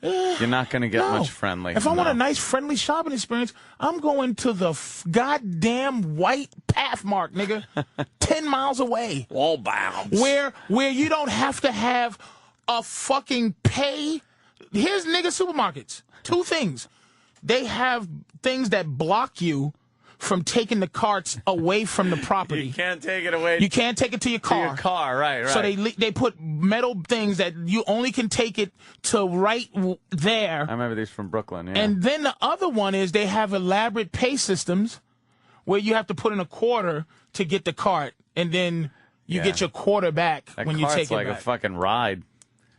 you're not going to get much friendly. If I want a nice, friendly shopping experience, I'm going to the goddamn white Pathmark, nigga, 10 miles away. All bounds. Where you don't have to have a fucking pay. Here's nigga supermarkets. Two things. They have things that block you from taking the carts away from the property. You can't take it away. You can't take it to your car. To your car, right. So they put metal things that you only can take it to right there. I remember these from Brooklyn, yeah. And then the other one is they have elaborate pay systems where you have to put in a quarter to get the cart, and then you get your quarter back when you take it like back. a fucking ride.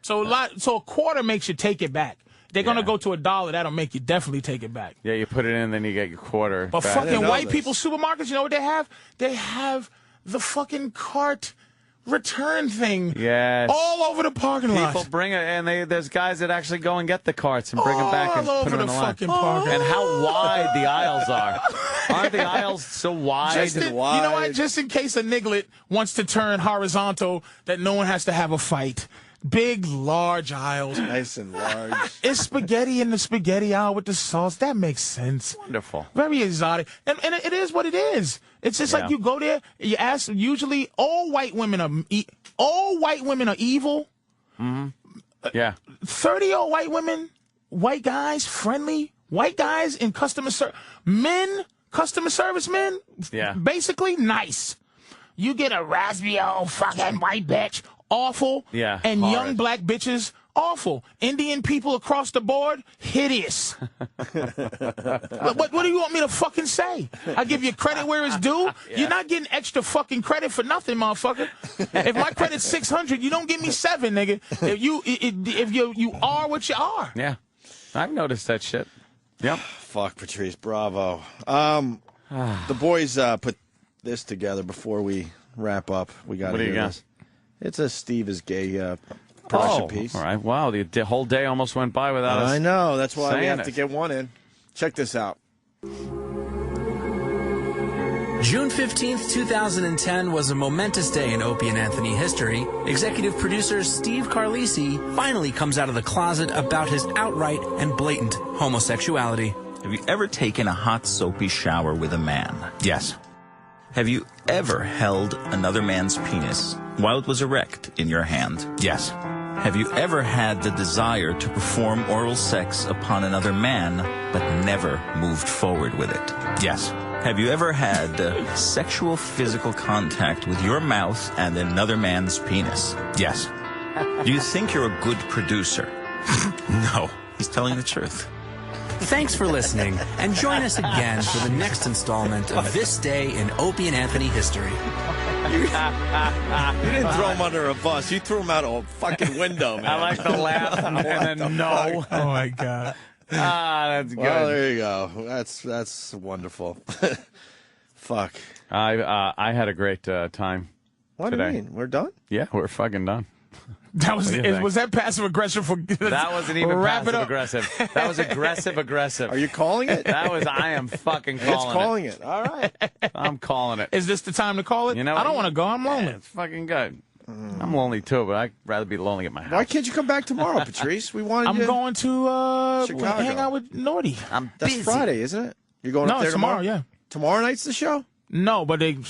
So a quarter makes you take it back. They're going to go to $1. That'll make you definitely take it back. Yeah, you put it in, then you get your quarter But back. fucking white people supermarkets, you know what they have? They have the fucking cart return thing all over the parking lot. People bring it, and there's guys that actually go and get the carts and bring them back and all put over them in the the line. fucking parking lot. And how wide the aisles are. Aren't the aisles so wide? You know what? Just in case a niglet wants to turn horizontal, that no one has to have a fight. Big, large aisles. Nice and large. It's spaghetti in the spaghetti aisle with the sauce. That makes sense. Wonderful. Very exotic. And it is what it is. It's just like you go there, you ask, usually all white women are evil. Mm-hmm. Yeah. 30-year-old white women, white guys, friendly, white guys in customer service. Men, customer service men, basically nice. You get a raspy old fucking white bitch, awful. Yeah, and horrid. young black bitches, awful. Indian people across the board, hideous. What do you want me to fucking say? I give you credit where it's due. You're not getting extra fucking credit for nothing, motherfucker. If my credit's 600, you don't give me 7, nigga. If you are what you are. Yeah, I've noticed that shit. Yep. Fuck, Patrice, bravo. The boys put this together before we wrap up. We got to hear this. It's a Steve is Gay production piece. All right. Wow, the whole day almost went by without us. I know. That's why we have saying to it. get one in. Check this out. June 15th, 2010 was a momentous day in Opie and Anthony history. Executive producer Steve Carlisi finally comes out of the closet about his outright and blatant homosexuality. Have you ever taken a hot, soapy shower with a man? Yes. Have you ever held another man's penis while it was erect in your hand? Yes. Have you ever had the desire to perform oral sex upon another man but never moved forward with it? Yes. Have you ever had sexual physical contact with your mouth and another man's penis? Yes. Do you think you're a good producer? No, he's telling the truth. Thanks for listening, and join us again for the next installment of This Day in Opie and Anthony History. You didn't throw him under a bus. You threw him out a fucking window, man. I like the laugh and then no. Oh, my God. That's good. Well, there you go. That's wonderful. Fuck. I had a great time What today. do you mean? We're done? Yeah, we're fucking done. That was that passive aggressive? That wasn't even passive aggressive. That was aggressive aggressive. Are you calling it? I am fucking calling It's calling it. All right. I'm calling it. Is this the time to call it? You know, I don't want to go. I'm lonely. It's fucking good. I'm lonely too, but I'd rather be lonely at my house. Why can't you come back tomorrow, Patrice? We wanted I'm you. going to Chicago. hang out with Naughty. That's Friday, isn't it? You're going No, up there it's tomorrow, yeah. Tomorrow night's the show? No, but you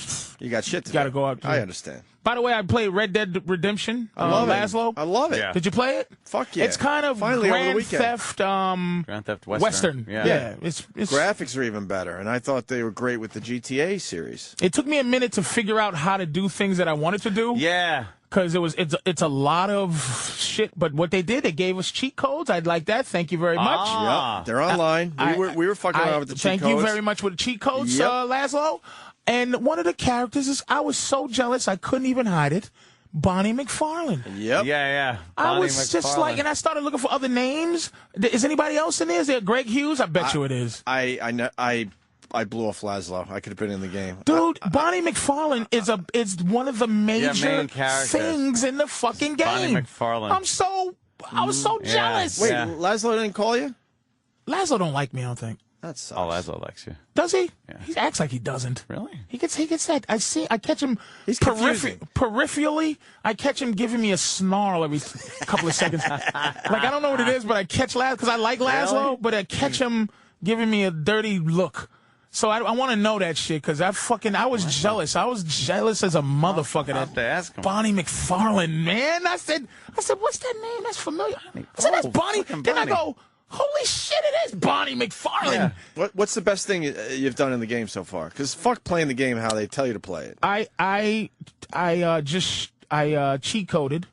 got shit to got to do. go out. I understand. By the way, I played Red Dead Redemption. I love Laszlo. it. I love it. Yeah. Did you play it? Fuck yeah. It's kind of Finally over the Grand weekend. Theft. Grand Theft Western. Yeah. It's graphics are even better, and I thought they were great with the GTA series. It took me a minute to figure out how to do things that I wanted to do. Yeah. Because it's a lot of shit, but what they did, they gave us cheat codes. I'd like that. Thank you very much. Yep, they're online. We were fucking around with the cheat codes. Thank you very much with the cheat codes, Laszlo. And one of the characters is, I was so jealous I couldn't even hide it. Bonnie McFarlane. Yep. Yeah. I was just like, and I started looking for other names. Is anybody else in there? Is there Greg Hughes? I bet you it is. I blew off Laszlo. I could have been in the game. Dude, Bonnie McFarlane is one of the major main characters. things in the fucking game. Bonnie McFarlane. I was so jealous. Wait, Laszlo didn't call you? Laszlo don't like me, I don't think. That sucks. Oh, Laszlo likes you. Does he? Yeah. He acts like he doesn't. Really? He gets that. I catch him confusing. peripherally. I catch him giving me a snarl every couple of seconds. Like, I don't know what it is, but I catch Laszlo because I like Laszlo, Really? but I catch him giving me a dirty look. So I want to know that shit because I was jealous. I was jealous as a motherfucker. I'll have to ask him. Bonnie McFarlane, man. I said, what's that name? That's familiar. I said, that's Bonnie. Then I go, holy shit, it is Bonnie McFarlane. Yeah. What's the best thing you've done in the game so far? Because fuck playing the game how they tell you to play it. I cheat coded,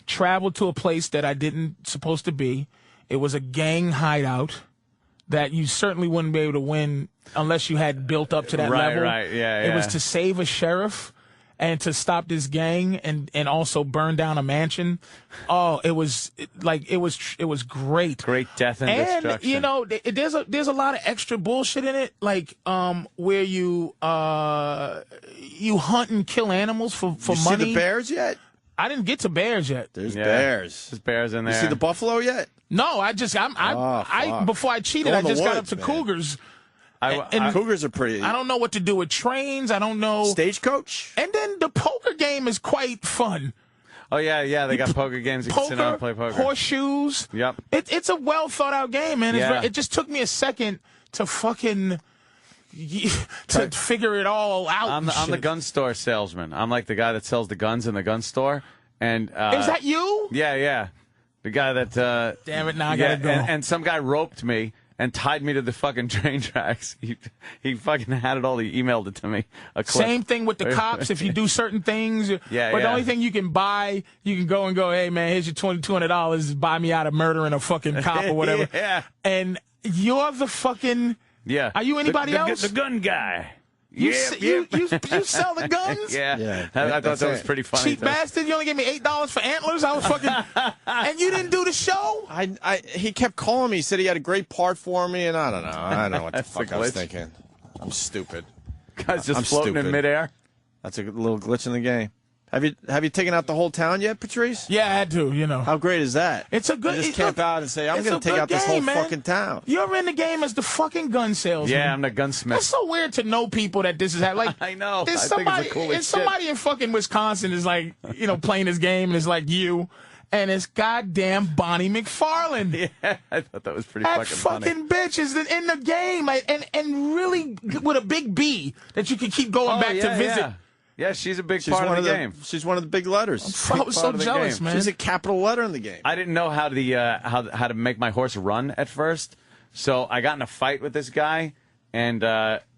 traveled to a place that I didn't supposed to be. It was a gang hideout that you certainly wouldn't be able to win unless you had built up to that level. Right, yeah. It was to save a sheriff and to stop this gang and also burn down a mansion. Oh, it was great. Great death and destruction. You know, there's a lot of extra bullshit in it, like where you hunt and kill animals for you money. See the bears yet? I didn't get to bears yet. There's bears. There's bears in there. You see the buffalo yet? No, before I cheated, I just got up to cougars. And cougars are pretty. I don't know what to do with trains. I don't know. Stagecoach? And then the poker game is quite fun. Oh, yeah. They got poker games. You can sit down and play poker. Horseshoes. Yep. It's a well thought out game, man. It just took me a second to fucking to figure it all out. I'm the gun store salesman. I'm like the guy that sells the guns in the gun store. And is that you? Yeah. The guy that damn it, now I gotta go. And some guy roped me and tied me to the fucking train tracks. He fucking had it all. He emailed it to me. A clip. Same thing with the cops. If you do certain things, but the only thing you can buy, you can go and go, hey man, here's your $200. Buy me out of murdering a fucking cop or whatever. Yeah. And you're the fucking. Yeah. Are you anybody else? The gun guy. You sell the guns? Yeah. I thought that was pretty funny. Cheap bastard! You only gave me $8 for antlers. I was fucking, and you didn't do the show. He kept calling me. He said he had a great part for me, and I don't know. I don't know what the fuck I was thinking. I'm stupid. Guy's just floating in midair. That's a little glitch in the game. Have you taken out the whole town yet, Patrice? Yeah, I had to. You know how great is that? It's a good. You just camp out and say, "I'm going to take out this whole fucking town." You're in the game as the fucking gun salesman. Yeah, I'm the gunsmith. It's so weird to know people that this is happening. Like I know. There's I somebody. think it's the coolest somebody in fucking Wisconsin is like, playing this game and it's like you, and it's goddamn Bonnie McFarlane. Yeah, I thought that was pretty that fucking funny. bitch is in the game, like, and really with a big B that you can keep going back to visit. Yeah. Yeah, she's a big part of the game. She's one of the big letters. I was so jealous, man. She's a capital letter in the game. I didn't know how to make my horse run at first, so I got in a fight with this guy and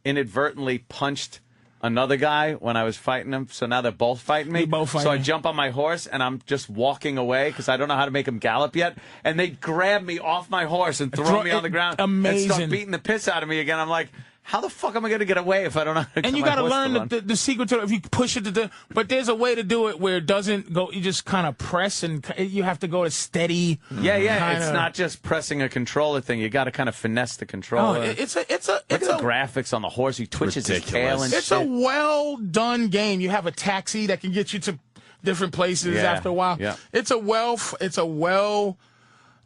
inadvertently punched another guy when I was fighting him. So now they're both fighting me. So I jump on my horse and I'm just walking away because I don't know how to make him gallop yet. And they grab me off my horse and throw me on the ground Amazing. and start beating the piss out of me again. I'm like, how the fuck am I going to get away if I don't know how to And you got to learn the secret to it. If you push it but there's a way to do it where it doesn't go. You just kind of press and you have to go to steady. Yeah. It's not just pressing a controller thing. You got to kind of finesse the controller. It's a graphics on the horse. He twitches his tail and It's a well done game. You have a taxi that can get you to different places after a while. Yeah. It's a well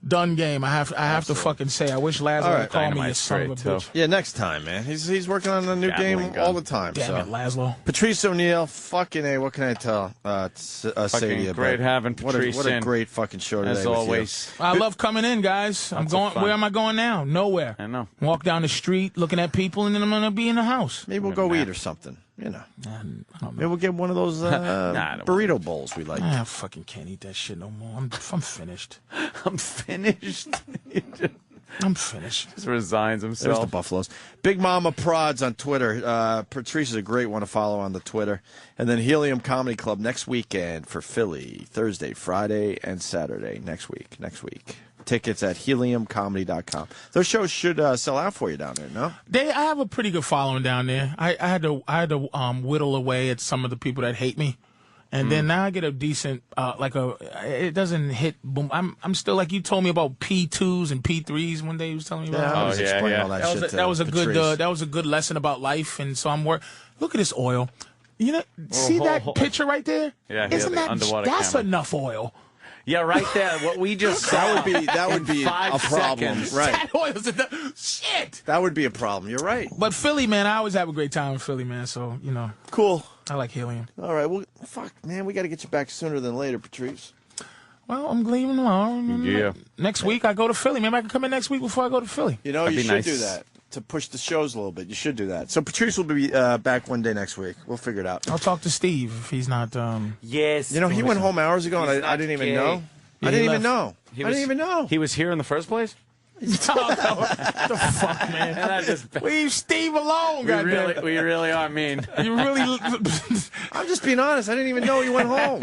Done game. I have to fucking say. I wish Laszlo would call me a son of a bitch. Yeah, next time, man. He's working on a new game all the time. Damn it, Laszlo. Patrice O'Neal, fucking A. What can I tell? Say to you, great having Patrice. What a great fucking show today. As always. I love coming in, guys. I'm going. Where am I going now? Nowhere. I know. Walk down the street, looking at people, and then I'm gonna be in the house. Maybe we'll go eat or something. You know. Maybe we'll get one of those burrito bowls we like. I fucking can't eat that shit no more. I'm finished. I'm finished. I'm finished. Just resigns himself. There's the Buffaloes. Big Mama Prods on Twitter. Patrice is a great one to follow on the Twitter. And then Helium Comedy Club next weekend for Philly. Thursday, Friday, and Saturday next week. Tickets at heliumcomedy.com. Those shows should sell out for you down there, no? I have a pretty good following down there. I had to whittle away at some of the people that hate me. And then now I get a decent, it doesn't hit boom. I'm still like you told me about P2s and P3s one day you was telling me about. Yeah, I was explaining all that shit. That was a good lesson about life. And so look at this oil. You know, see that picture right there? Yeah, Isn't that that's camera. Enough oil? Yeah, right there. What we just saw. that would be a problem, right? That oil's enough. Shit. That would be a problem. You're right. But Philly, man, I always have a great time in Philly, man. So cool. I like Helium. All right. Well, fuck, man, we got to get you back sooner than later, Patrice. Well, I'm leaving tomorrow. Yeah. Next week I go to Philly. Maybe I can come in next week before I go to Philly. You know, you should do that to push the shows a little bit. You should do that. So Patrice will be back one day next week. We'll figure it out. I'll talk to Steve if he's not. Yes. You know, he went home hours ago, and I didn't even know. I didn't even know. I didn't even know. He was here in the first place? What the fuck, man? And I just leave Steve alone, goddamn. We really are mean. You really. I'm just being honest. I didn't even know he went home.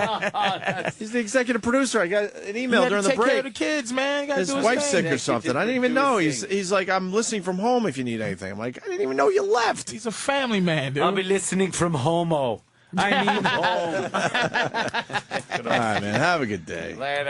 He's the executive producer. I got an email during the break. Take care of the kids, man. His wife's sick or something. I didn't even know. He's like, I'm listening from home if you need anything. I'm like, I didn't even know you left. He's a family man, dude. I'll be listening from homo. I mean home. All right, man. Have a good day. Later.